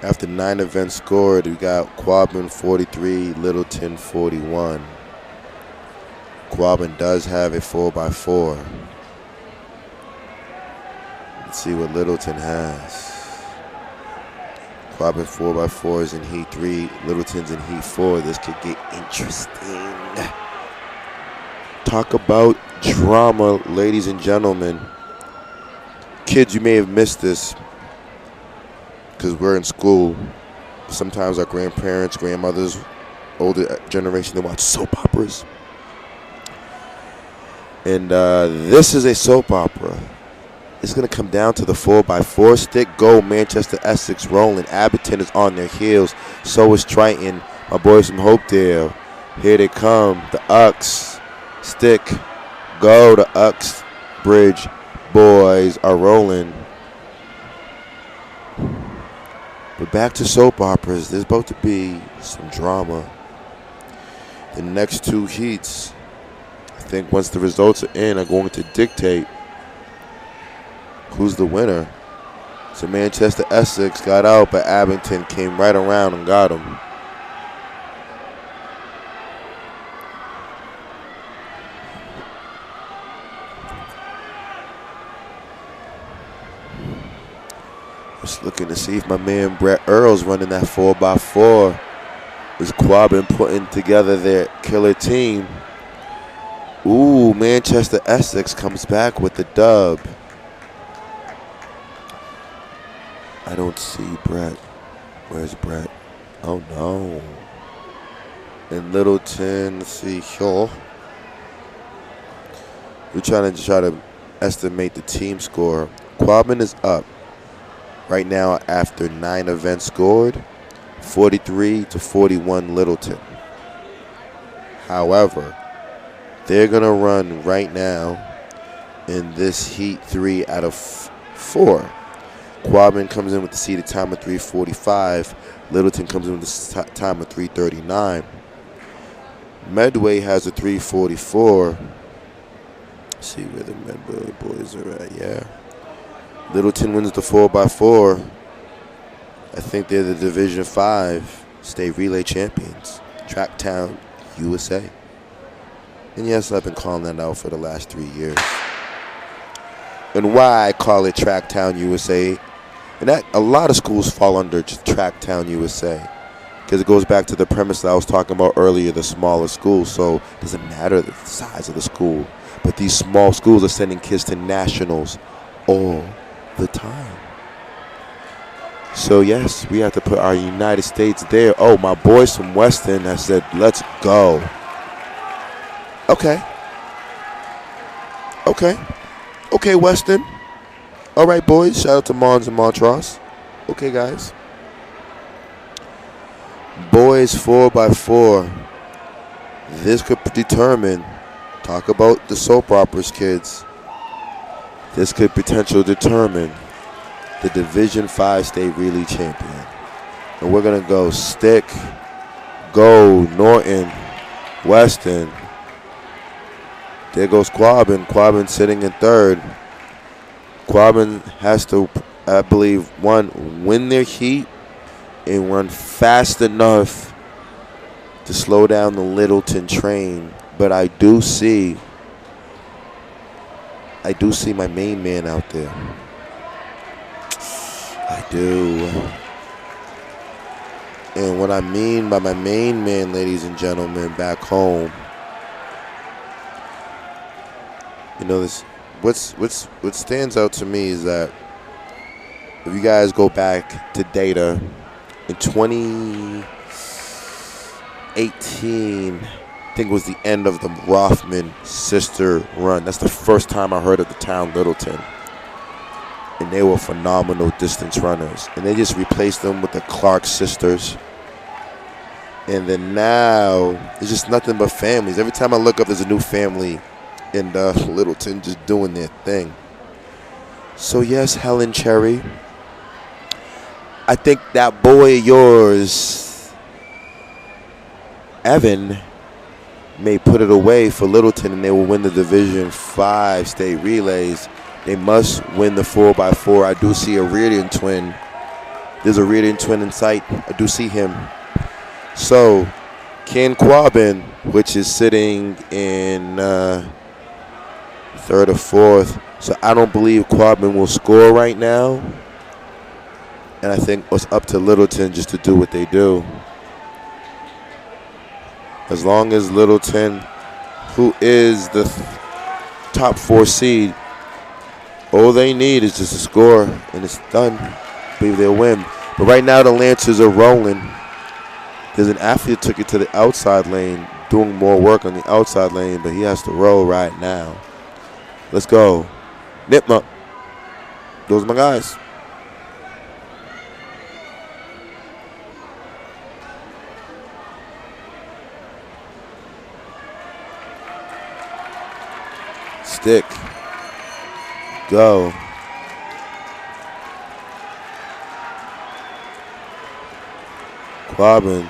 After 9 events scored, we got Quabbin 43, Littleton 41. Quabbin does have a 4x4. Let's see what Littleton has. Quabbin 4x4 is in Heat 3. Littleton's in Heat 4. This could get interesting. Talk about drama, ladies and gentlemen. Kids, you may have missed this because we're in school. Sometimes our grandparents, grandmothers, older generation, they watch soap operas. And this is a soap opera. It's going to come down to the 4x4 stick. Go Manchester, Essex rolling. Abington is on their heels. So is Triton. My boys from Hopedale. Here they come. The Ucks. Stick. Go. The Ucks Bridge boys are rolling. But back to soap operas. There's about to be some drama. The next two heats, I think once the results are in, are going to dictate who's the winner. So Manchester Essex got out, but Abington came right around and got him. Just looking to see if my man Brett Earl's running that 4x4. Is Quabbin putting together their killer team. Ooh, Manchester Essex comes back with the dub. I don't see Brett. Where's Brett? Oh no. And Littleton, let's see here. We're trying to estimate the team score. Quabbin is up right now after 9 events scored. 43-41 Littleton. However, they're going to run right now in this heat 3 out of 4. Quabbin comes in with the seeded time of 3:45. Littleton comes in with the time of 3:39. Medway has a 3:44. Let's see where the Medway boys are at. Yeah. Littleton wins the 4x4. I think they're the Division 5 state relay champions. Tracktown, USA. And yes, I've been calling that out for the last 3 years. And why I call it Tracktown, USA, and that a lot of schools fall under just Tracktown, USA. Because it goes back to the premise that I was talking about earlier, the smaller schools. So it doesn't matter the size of the school. But these small schools are sending kids to nationals all the time. So, yes, we have to put our United States there. Oh, my boys from Weston have said, let's go. Okay. Okay, Weston. All right, boys. Shout out to Mons and Montrose. Okay, guys. Boys 4x4. This could determine, talk about the soap operas, kids. This could potentially determine the Division 5 state relay champion. And we're going to go Stick, Go, Norton, Weston. There goes Quabbin. Quabbin sitting in third. Quabbin has to, I believe, win their heat and run fast enough to slow down the Littleton train. But I do see my main man out there. I do. And what I mean by my main man, ladies and gentlemen, back home, you know, this what stands out to me is that if you guys go back to data in 2018, I think it was the end of the Rothman sister run. That's the first time I heard of the town Littleton. And they were phenomenal distance runners. And they just replaced them with the Clark sisters. And then now, it's just nothing but families. Every time I look up, there's a new family in Littleton just doing their thing. So yes, Helen Cherry, I think that boy of yours, Evan, may put it away for Littleton and they will win the Division 5 state relays. They must win the 4x4. I do see a Reardon twin. There's a Reardon twin in sight. I do see him. So, Ken Quabbin, which is sitting in third or fourth. So I don't believe Quabbin will score right now. And I think it's up to Littleton just to do what they do. As long as Littleton, who is the top 4 seed, all they need is just a score, and it's done. I believe they'll win. But right now the Lancers are rolling. There's an athlete that took it to the outside lane, doing more work on the outside lane, but he has to roll right now. Let's go. Nipmuc. Those are my guys. Stick. Go. Quabbin.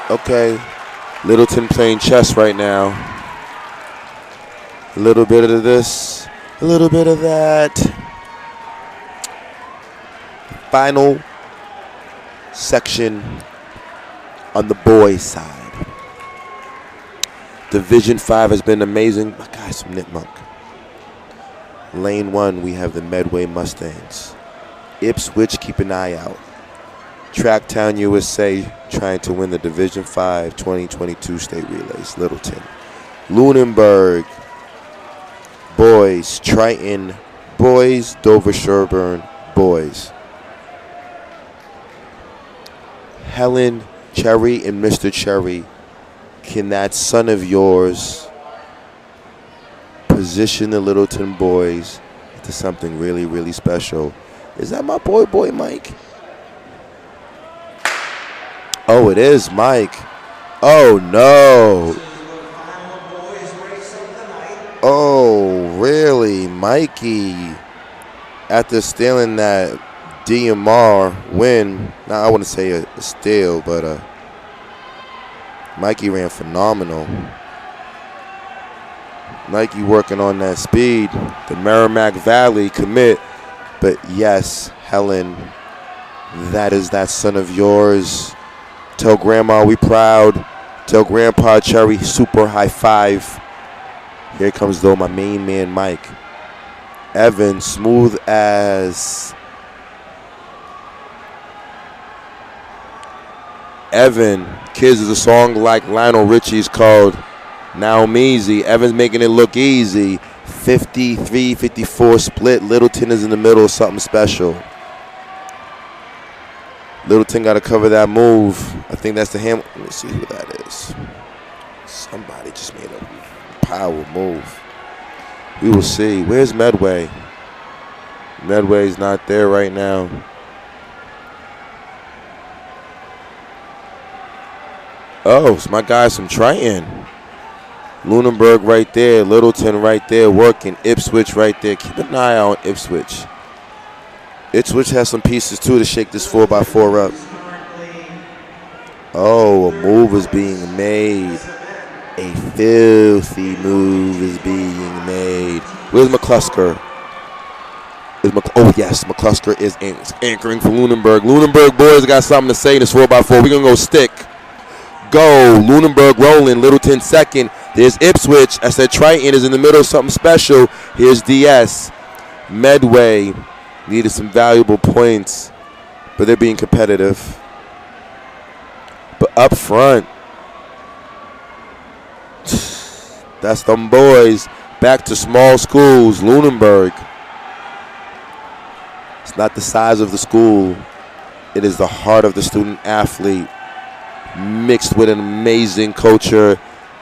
Okay, Littleton playing chess right now. A little bit of this, a little bit of that. Final section on the boys' side. Division 5 has been amazing. My guy's from Nipmuc. Lane 1, we have the Medway Mustangs. Ipswich, keep an eye out. Tracktown USA trying to win the Division 5 2022 state relays. Littleton. Lunenburg. Boys. Triton. Boys. Dover Sherburne. Boys. Helen, Cherry, and Mr. Cherry. Can that son of yours position the Littleton boys into something really, really special? Is that my boy Mike? Oh, it is Mike. Oh, no. Oh, really? Mikey, after stealing that DMR win, now I wouldn't say a steal, but Mikey ran phenomenal. Mikey working on that speed. The Merrimack Valley commit. But yes, Helen, that is that son of yours. Tell Grandma we proud. Tell Grandpa Cherry super high five. Here comes though my main man Mike. Evan, smooth as. Evan, kids is a song like Lionel Richie's called Now I'm Easy. Evan's making it look easy. 53-54 split. Littleton is in the middle, something special. Littleton got to cover that move. I think that's the ham. Let me see who that is. Somebody just made a power move. We will see. Where's Medway? Medway's not there right now. Oh, it's my guys from Triton. Lunenburg right there. Littleton right there working. Ipswich right there. Keep an eye on Ipswich. Ipswich has some pieces, too, to shake this 4x4 up. Oh, a move is being made. A filthy move is being made. Where's McClusker? Oh, yes, McClusker is anchoring for Lunenburg. Lunenburg boys got something to say in this 4x4. We're going to go stick. Go. Lunenburg rolling. Littleton second. There's Ipswich. I said Triton is in the middle of something special. Here's DS. Medway needed some valuable points, but they're being competitive. But up front, that's them boys. Back to small schools. Lunenburg. It's not the size of the school. It is the heart of the student athlete, mixed with an amazing culture,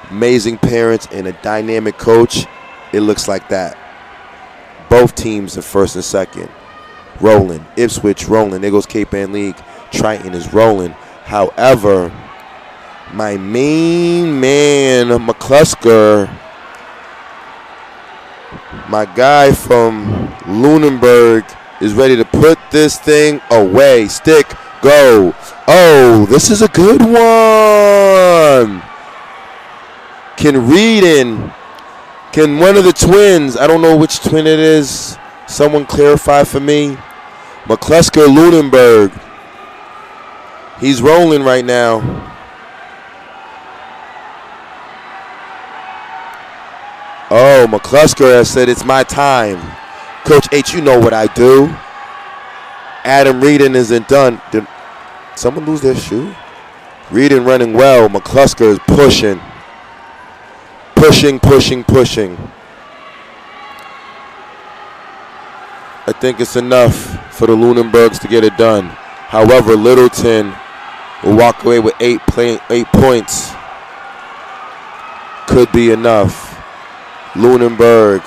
amazing parents, and a dynamic coach. It looks like that. Both teams are first and second. Rolling. Ipswich rolling. There goes Cape Ann League. Triton is rolling. However, my main man, McClusker, my guy from Lunenburg, is ready to put this thing away. Stick. Go. Oh, this is a good one. Can one of the twins, I don't know which twin it is, someone clarify for me. McClusker Lunenburg. He's rolling right now. Oh, McClusker has said it's my time. Coach H, you know what I do. Adam Reedon isn't done. Did someone lose their shoe? Reedon running well. McClusker is pushing. Pushing. I think it's enough for the Lunenburgs to get it done. However, Littleton will walk away with 8 points. could be enough. Lunenburg,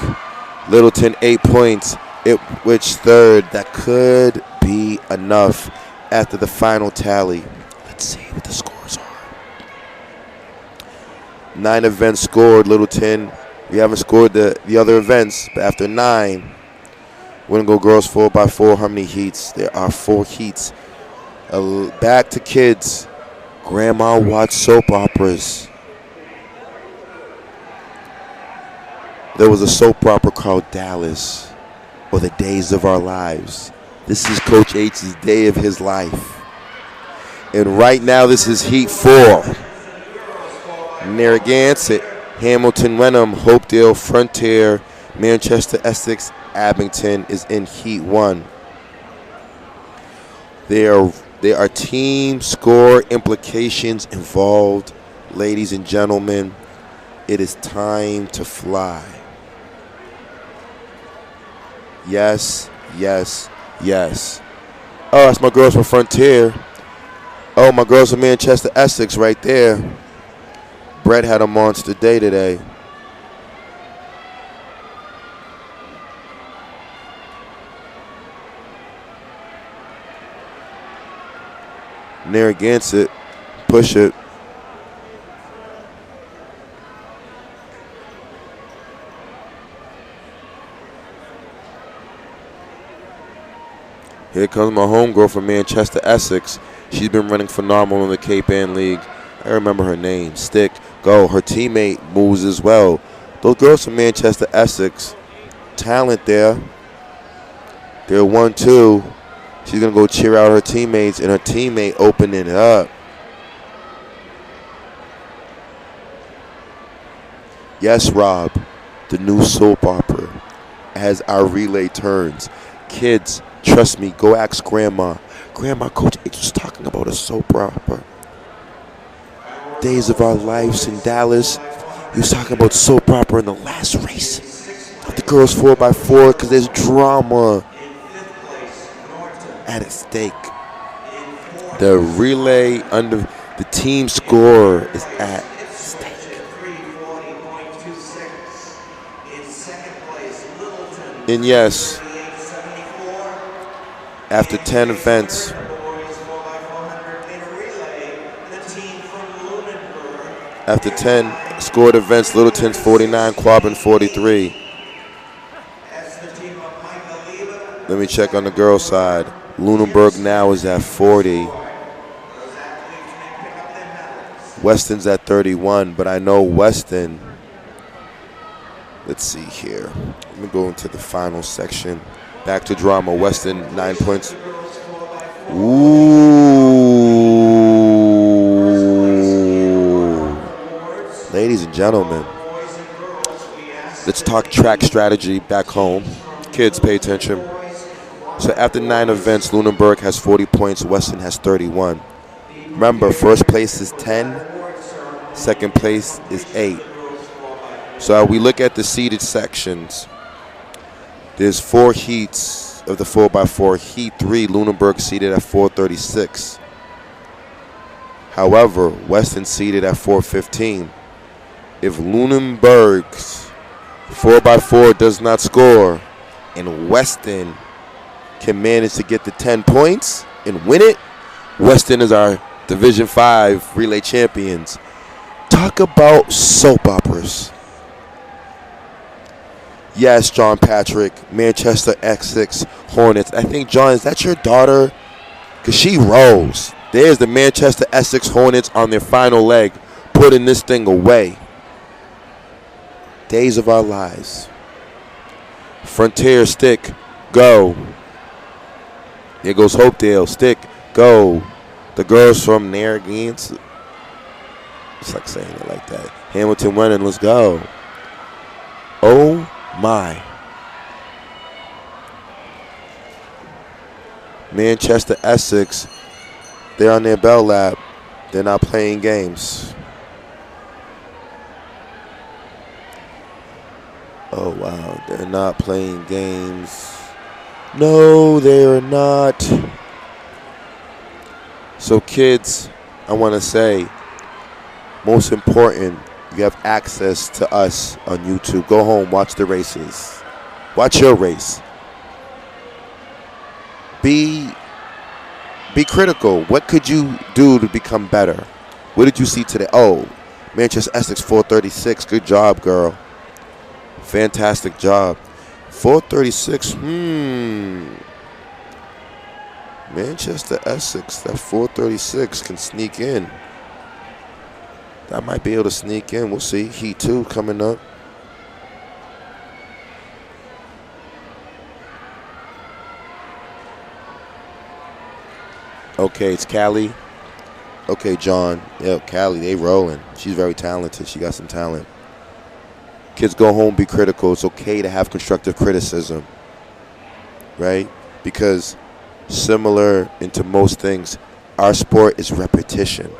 Littleton 8 points. Ipswich third. That could be enough after the final tally. Let's see what the scores are. 9 events scored. Littleton, we haven't scored the other events, but after 9, Win and Go girls 4x4. How many heats? There are 4 heats. Back to kids. Grandma watched soap operas. There was a soap opera called Dallas, or The Days of Our Lives. This is Coach H's day of his life. And right now, this is Heat 4. Narragansett, Hamilton, Wenham, Hopedale, Frontier, Manchester, Essex, Abington is in Heat 1. There are team score implications involved. Ladies and gentlemen, it is time to fly. Yes, yes, yes. Oh, that's my girls from Frontier. Oh, my girls from Manchester, Essex right there. Brett had a monster day today. Narragansett, push it. Here comes my homegirl from Manchester, Essex. She's been running phenomenal in the Cape Ann League. I remember her name. Stick, go. Her teammate moves as well. Those girls from Manchester, Essex, talent there. They're 1-2. She's going to go cheer out her teammates, and her teammate opening it up. Yes, Rob, the new soap opera as our relay turns. Kids, trust me, go ask Grandma. Grandma, Coach H was talking about a soap opera. Days of Our Lives in Dallas. He was talking about soap opera in the last race of the girls 4x4 because there's drama at stake. The relay under the team score is at stake. And yes, after 10 events, after 10 scored events, Littleton's 49, Quabbin 43. Let me check on the girls' side. Lunenburg now is at 40. Weston's at 31, but I know Weston. Let's see here. Let me go into the final section. Back to drama. Weston, 9 points. Ooh. Ladies and gentlemen, let's talk track strategy back home. Kids, pay attention. So after 9 events, Lunenburg has 40 points. Weston has 31. Remember, first place is 10. Second place is 8. So we look at the seeded sections. There's 4 heats of the 4x4. Heat 3, Lunenburg seeded at 436. However, Weston seeded at 415. If Lunenburg's 4x4 does not score and Weston can manage to get the 10 points and win it, Weston is our Division 5 relay champions. Talk about soap operas. Yes, John Patrick, Manchester Essex Hornets. I think, John, is that your daughter? Because she rolls. There's the Manchester Essex Hornets on their final leg, putting this thing away. Days of Our Lives. Frontier, stick, go. Here goes Hopedale, stick, go. The girls from Narragansett. It's like saying it like that. Hamilton winning, let's go. Oh my. Manchester Essex, they're on their bell lap. They're not playing games. Oh wow, they're not playing games. No, they're not. So kids, I want to say, most important, You have access to us on YouTube. Go home, watch the races. Watch your race. Be critical. What could you do to become better? What did you see today? Oh, Manchester Essex 436. Good job, girl. Fantastic job. 436. Manchester Essex, that 436 can sneak in. That might be able to sneak in. We'll see. Heat 2 coming up. Okay, it's Callie. Okay, John. Yeah, Callie, they rolling. She's very talented. She got some talent. Kids, go home, be critical. It's okay to have constructive criticism, right? Because similar into most things, our sport is repetition.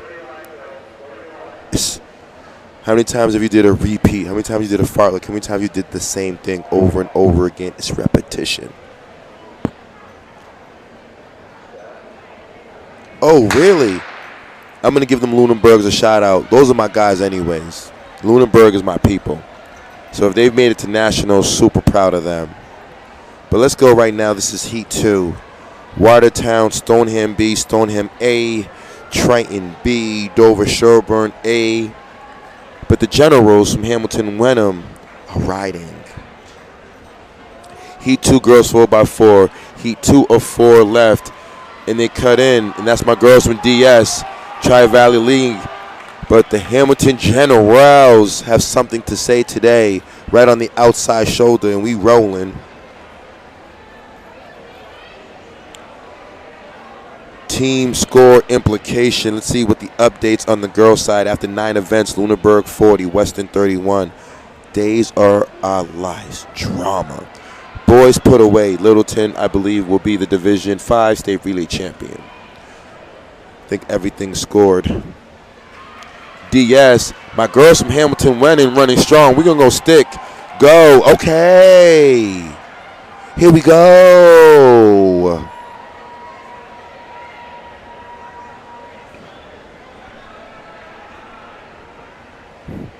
How many times have you did a repeat? How many times you did a fartlek? How many times you did the same thing over and over again? It's repetition. Oh, really? I'm going to give them Lunenburgs a shout out. Those are my guys anyways. Lunenburg is my people. So if they've made it to nationals, super proud of them. But let's go right now. This is Heat 2. Watertown, Stoneham B, Stoneham A, Triton B, Dover Sherburne A. But the Generals from Hamilton Wenham are riding. Heat 2 girls 4x4. Heat 2 of 4 left. And they cut in. And that's my girls from DS, Tri-Valley League. But the Hamilton Generals have something to say today, right on the outside shoulder, and we rolling. Team score implication. Let's see what the updates on the girls' side after 9 events. Lunenburg 40, Weston 31. Days are our lives. Drama. Boys put away. Littleton, I believe, will be the Division 5 state relay champion. I think everything scored. DS, my girls from Hamilton Wenham running strong. We're going to go stick. Go. Okay. Here we go.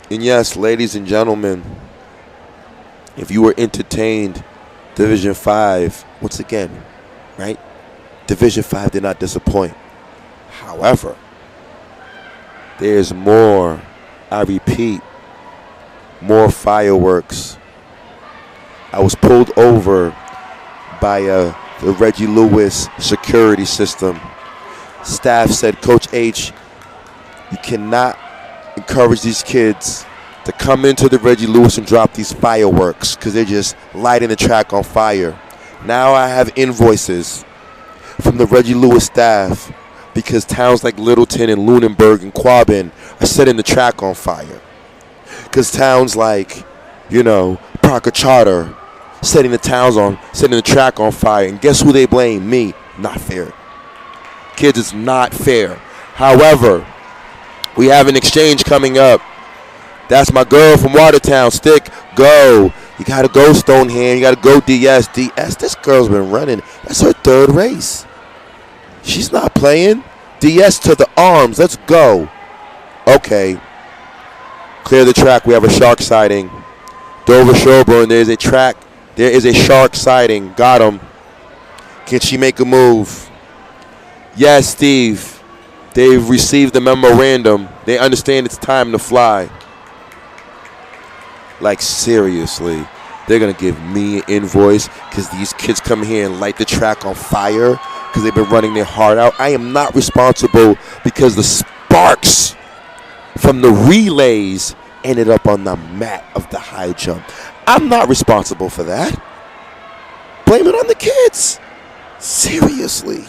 And yes, ladies and gentlemen, if you were entertained, Division 5, once again, right? Division 5 did not disappoint. However, there's more, I repeat, more fireworks. I was pulled over by the Reggie Lewis security system. Staff said, Coach H, you cannot encourage these kids to come into the Reggie Lewis and drop these fireworks because they're just lighting the track on fire. Now I have invoices from the Reggie Lewis staff because towns like Littleton and Lunenburg and Quabbin are setting the track on fire. Because towns like, Parker Charter setting the track on fire. And guess who they blame? Me. Not fair. Kids, it's not fair. However, we have an exchange coming up. That's my girl from Watertown. Stick, go. You got to go, Stoneham. You got to go, DS. DS, this girl's been running. That's her 3rd race. She's not playing. DS to the arms. Let's go. Okay. Clear the track. We have a shark sighting. Dover Sherburne, there is a track. There is a shark sighting. Got him. Can she make a move? Yes, Steve. They've received the memorandum. They understand it's time to fly. Like, seriously, they're going to give me an invoice because these kids come here and light the track on fire because they've been running their heart out. I am not responsible because the sparks from the relays ended up on the mat of the high jump. I'm not responsible for that. Blame it on the kids. Seriously.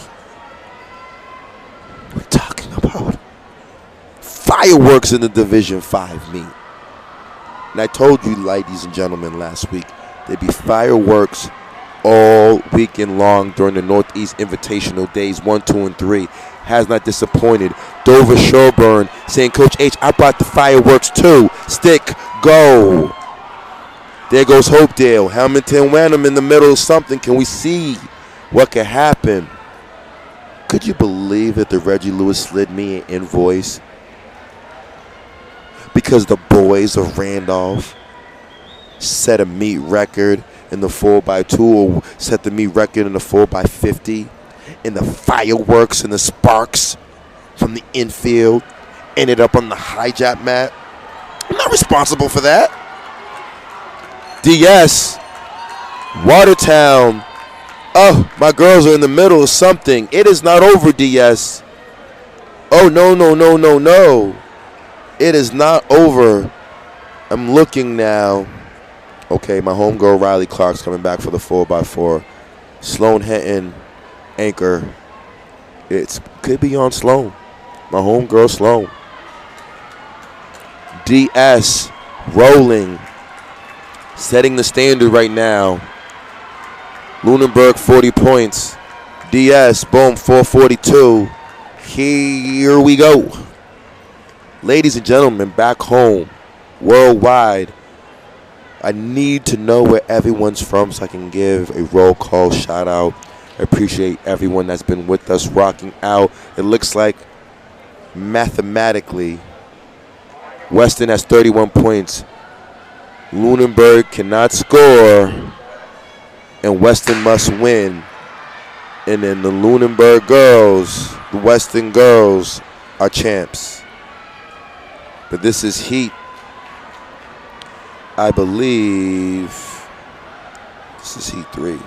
We're talking about fireworks in the Division 5 meet. And I told you, ladies and gentlemen, last week, there'd be fireworks all weekend long during the Northeast Invitational Days 1, 2, and 3. Has not disappointed. Dover Sherburne saying, Coach H, I brought the fireworks too. Stick, go. There goes Hopedale. Hamilton Wenham in the middle of something. Can we see what could happen? Could you believe that the Reggie Lewis slid me an invoice? Because the boys of Randolph set a meet record in the 4x2, or set the meet record in the 4x50, and the fireworks and the sparks from the infield ended up on the hijack mat. I'm not responsible for that. DS, Watertown. Oh, my girls are in the middle of something. It is not over, DS. Oh, no, no, no, no, no. It is not over. I'm looking now. Okay, my homegirl Riley Clark's coming back for the 4x4. Sloan Henton, anchor. It could be on Sloan. My homegirl Sloan. DS rolling, setting the standard right now. Lunenburg 40 points. DS, boom, 442. Here we go. Ladies and gentlemen, back home, worldwide, I need to know where everyone's from so I can give a roll call shout out. I appreciate everyone that's been with us rocking out. It looks like mathematically Weston has 31 points. Lunenburg cannot score, and Weston must win. And then the Lunenburg girls, the Weston girls, are champs. But this is heat. I believe this is heat 3.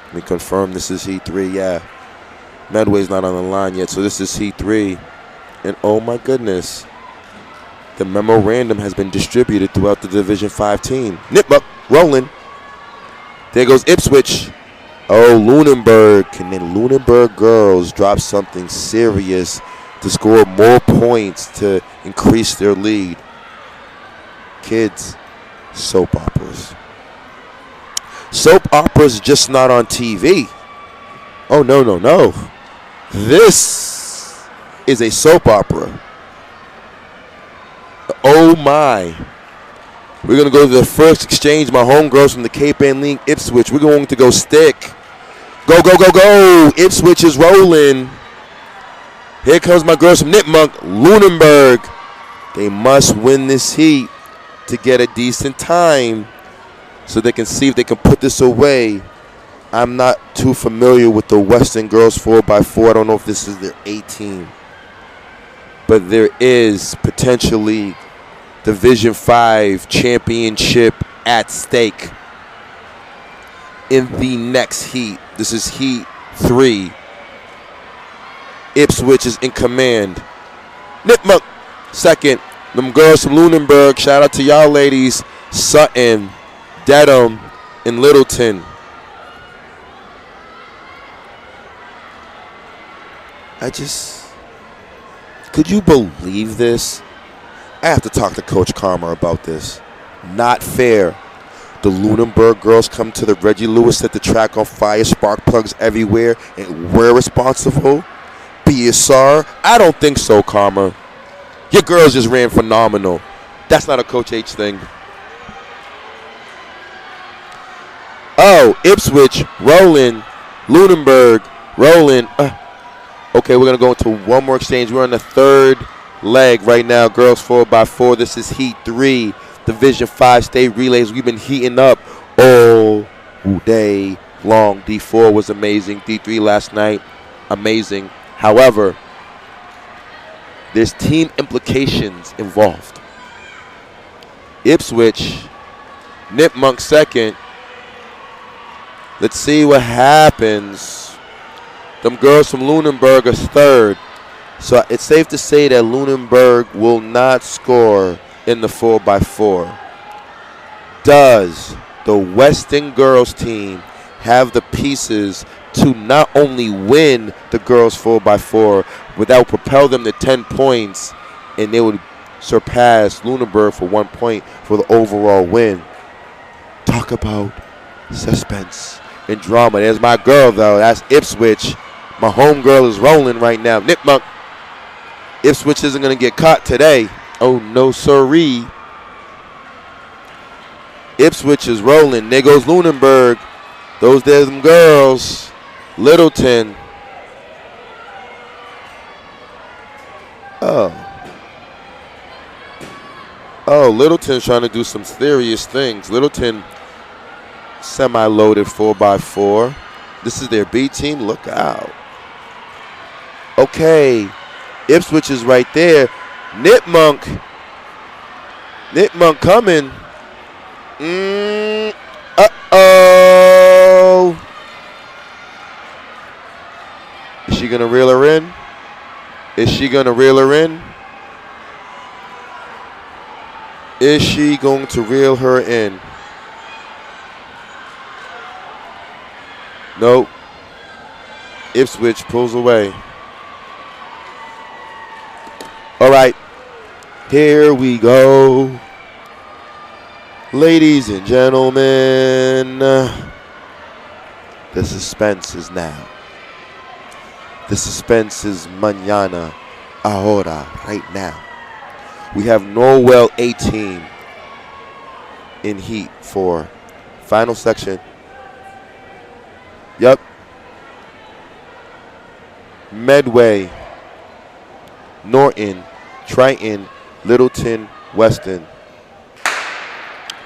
Let me confirm this is heat 3, yeah. Medway's not on the line yet, so this is heat 3. And oh my goodness, the memorandum has been distributed throughout the Division 5 team. Nipmuc rolling. There goes Ipswich. Oh, Lunenburg. Can the Lunenburg girls drop something serious to score more points to increase their lead? Kids, soap operas. Soap operas just not on TV. Oh, no, no, no. This is a soap opera. Oh my. We're going to go to the first exchange. My homegirls from the Cape Ann League, Ipswich. We're going to go stick. Go, go, go, go. Ipswich is rolling. Here comes my girls from Nipmuc, Lunenburg. They must win this heat to get a decent time so they can see if they can put this away. I'm not too familiar with the Western girls 4x4. I don't know if this is their 18. But there is potentially Division 5 championship at stake in the next heat. This is heat 3. Ipswich is in command. Nipmuc second. Them girls from Lunenburg, shout out to y'all ladies. Sutton, Dedham, and Littleton. Could you believe this? I have to talk to Coach Karma about this. Not fair. The Lunenburg girls come to the Reggie Lewis, set the track on fire, spark plugs everywhere, and we're responsible? BSR? I don't think so, Karma. Your girls just ran phenomenal. That's not a Coach H thing. Oh, Ipswich, rolling. Lunenburg, rolling. Okay, we're going to go into one more exchange. We're on the third leg right now. Girls 4x4. This is heat 3. Division 5 state relays. We've been heating up all day long. D4 was amazing. D3 last night, amazing. However, there's team implications involved. Ipswich, Nipmuc second. Let's see what happens. Them girls from Lunenburg are third. So it's safe to say that Lunenburg will not score in the 4x4. Does the Weston girls team have the pieces to not only win the girls 4x4, but that will propel them to 10 points, and they would surpass Lunenburg for 1 point for the overall win? Talk about suspense and drama. There's my girl, though. That's Ipswich. My home girl is rolling right now. Nipmuc. Ipswich isn't going to get caught today. Oh, no, sirree. Ipswich is rolling. There goes Lunenburg. There's them girls. Littleton. Oh. Oh, Littleton's trying to do some serious things. Littleton semi-loaded 4x4. This is their B team. Look out. Okay. Ipswich is right there. Nipmunk coming. Uh-oh. Is she going to reel her in? Is she going to reel her in? Is she going to reel her in? Nope. Ipswich pulls away. All right. Here we go. Ladies and gentlemen, the suspense is now. The suspense is mañana, ahora, right now. We have Norwell 18 in heat for final section. Yep. Medway, Norton, Triton, Littleton, Weston.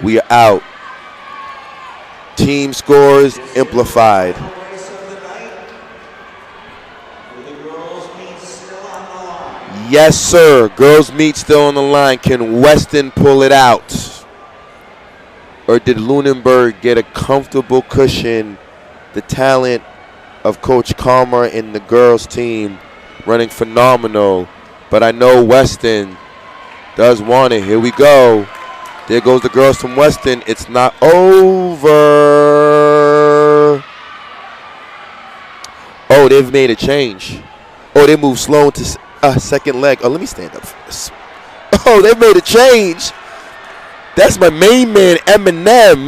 We are out. Team scores amplified. Yes, sir. Girls meet still on the line. Can Weston pull it out? Or did Lunenburg get a comfortable cushion? The talent of Coach Calmer and the girls team running phenomenal. But I know Weston does want it. Here we go. There goes the girls from Weston. It's not over. Oh, they've made a change. Oh, they moved Sloan to second leg. Oh, let me stand up for this. Oh, they made a change. That's my main man, Eminem.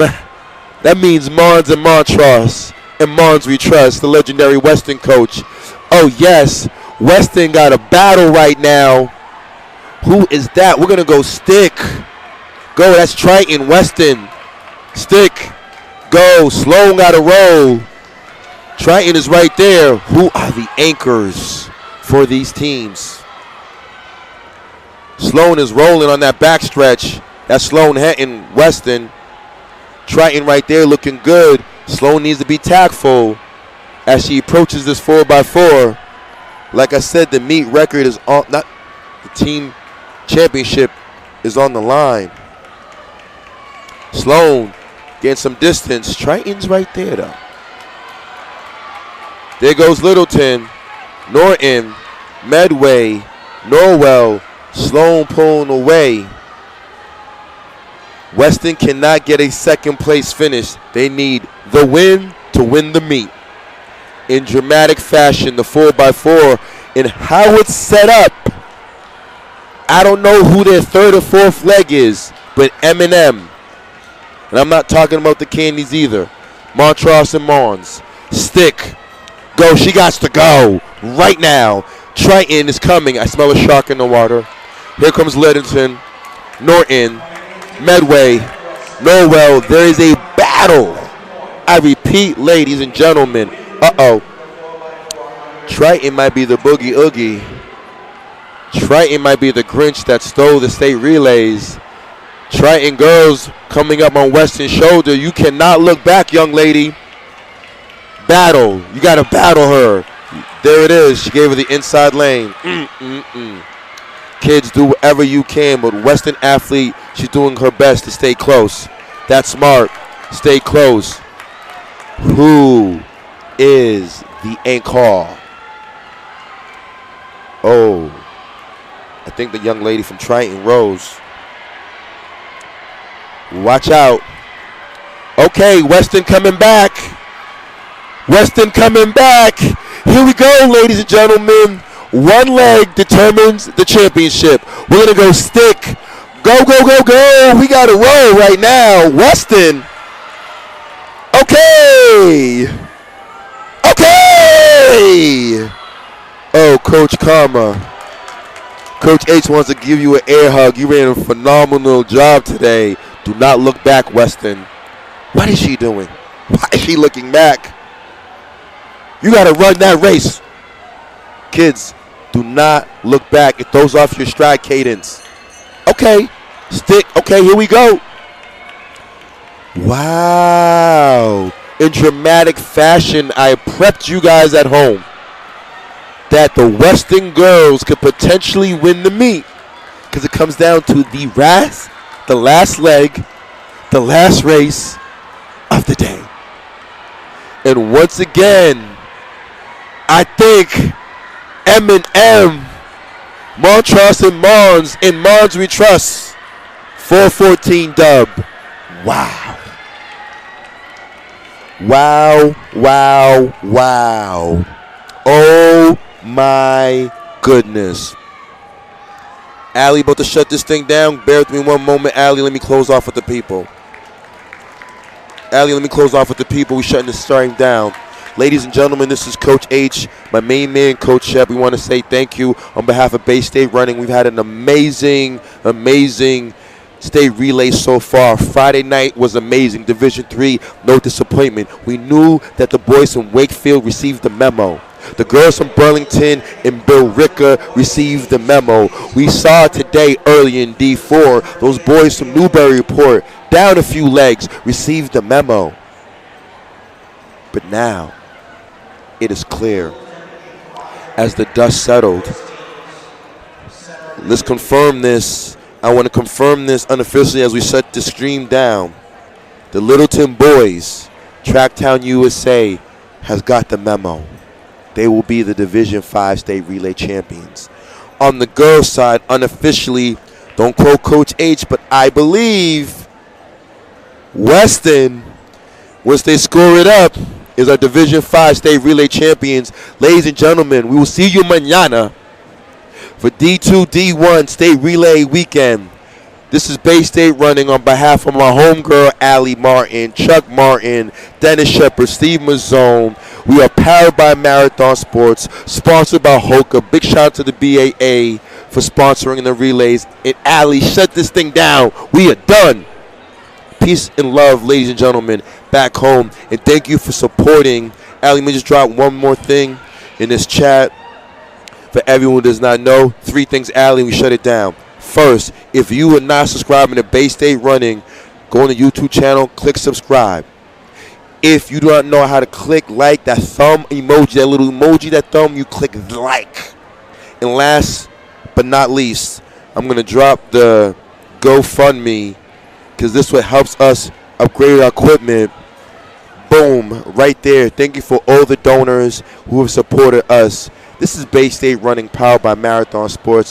That means Mons and Montrose. And Mons we trust, the legendary Weston coach. Oh, yes. Weston got a battle right now. Who is that? We're going to go stick. Go, that's Triton, Weston. Stick. Go, Sloan got a roll. Triton is right there. Who are the anchors for these teams? Sloan is rolling on that backstretch. That's Sloan Henton, Weston. Triton right there looking good. Sloan needs to be tactful as she approaches this 4x4. Like I said, the meet record is on, not the team championship is on the line. Sloan getting some distance. Triton's right there though. There goes Littleton, Norton, Medway, Norwell, Sloan pulling away. Weston cannot get a second place finish. They need the win to win the meet. In dramatic fashion, the 4x4 and how it's set up. I don't know who their third or fourth leg is, but Eminem. And I'm not talking about the Candies either. Montrose and Mons. Stick. Go. She got to go right now. Triton is coming. I smell a shark in the water. Here comes Littleton, Norton, Medway, Norwell. There is a battle. I repeat, ladies and gentlemen. Uh-oh. Triton might be the boogie oogie. Triton might be the Grinch that stole the state relays. Triton girls coming up on Weston's shoulder. You cannot look back, young lady. Battle. You got to battle her. There it is. She gave her the inside lane. Kids, do whatever you can, but Weston athlete, she's doing her best to stay close. That's smart. Stay close. Who is the anchor? Oh, I think the young lady from Triton Rose. Watch out. Okay, Weston coming back. Weston coming back. Here we go, ladies and gentlemen. One leg determines the championship. We're going to go stick. Go, go, go, go. We got to roll right now. Weston. Okay. Okay. Oh, Coach Karma. Coach H wants to give you an air hug. You ran a phenomenal job today. Do not look back, Weston. What is she doing? Why is she looking back? You got to run that race. Kids, do not look back. It throws off your stride cadence. Okay. Stick. Okay, here we go. Wow. In dramatic fashion, I prepped you guys at home that the Western girls could potentially win the meet because it comes down to the last leg, the last race of the day. And once again, I think M&M, Montrose and Mons, in Mons we trust, 414 dub. Wow. Wow, wow, wow. Oh my goodness. Allie about to shut this thing down. Bear with me one moment, Allie. Let me close off with the people. Allie, let me close off with the people. We're shutting this starting down. Ladies and gentlemen, this is Coach H, my main man, Coach Shep. We want to say thank you on behalf of Bay State Running. We've had an amazing state relay so far. Friday night was amazing. Division III, no disappointment. We knew that the boys from Wakefield received the memo. The girls from Burlington and Billerica received the memo. We saw today early in D4, those boys from Newburyport, down a few legs, received the memo. But now, it is clear as the dust settled. Let's confirm this. I want to confirm this unofficially as we shut the stream down. The Littleton boys, Tracktown USA, has got the memo. They will be the Division V state relay champions. On the girls' side, unofficially, don't quote Coach H, but I believe Weston, once they score it up, is our Division V state relay champions. Ladies and gentlemen, we will see you mañana for D2, D1 state relay weekend. This is Bay State Running on behalf of my homegirl, Allie Martin, Chuck Martin, Dennis Shepard, Steve Mazzone. We are powered by Marathon Sports, sponsored by Hoka. Big shout out to the BAA for sponsoring the relays. And Allie, shut this thing down. We are done. Peace and love, ladies and gentlemen, back home. And thank you for supporting. Allie, let me just drop one more thing in this chat. For everyone who does not know, 3 things, Allie, we shut it down. First, if you are not subscribing to Bay State Running, go on the YouTube channel, click subscribe. If you do not know how to click like, that thumb emoji, that little emoji, that thumb, you click like. And last but not least, I'm going to drop the GoFundMe because this what helps us upgrade our equipment. Boom, right there. Thank you for all the donors who have supported us. This is Bay State Running, powered by Marathon Sports.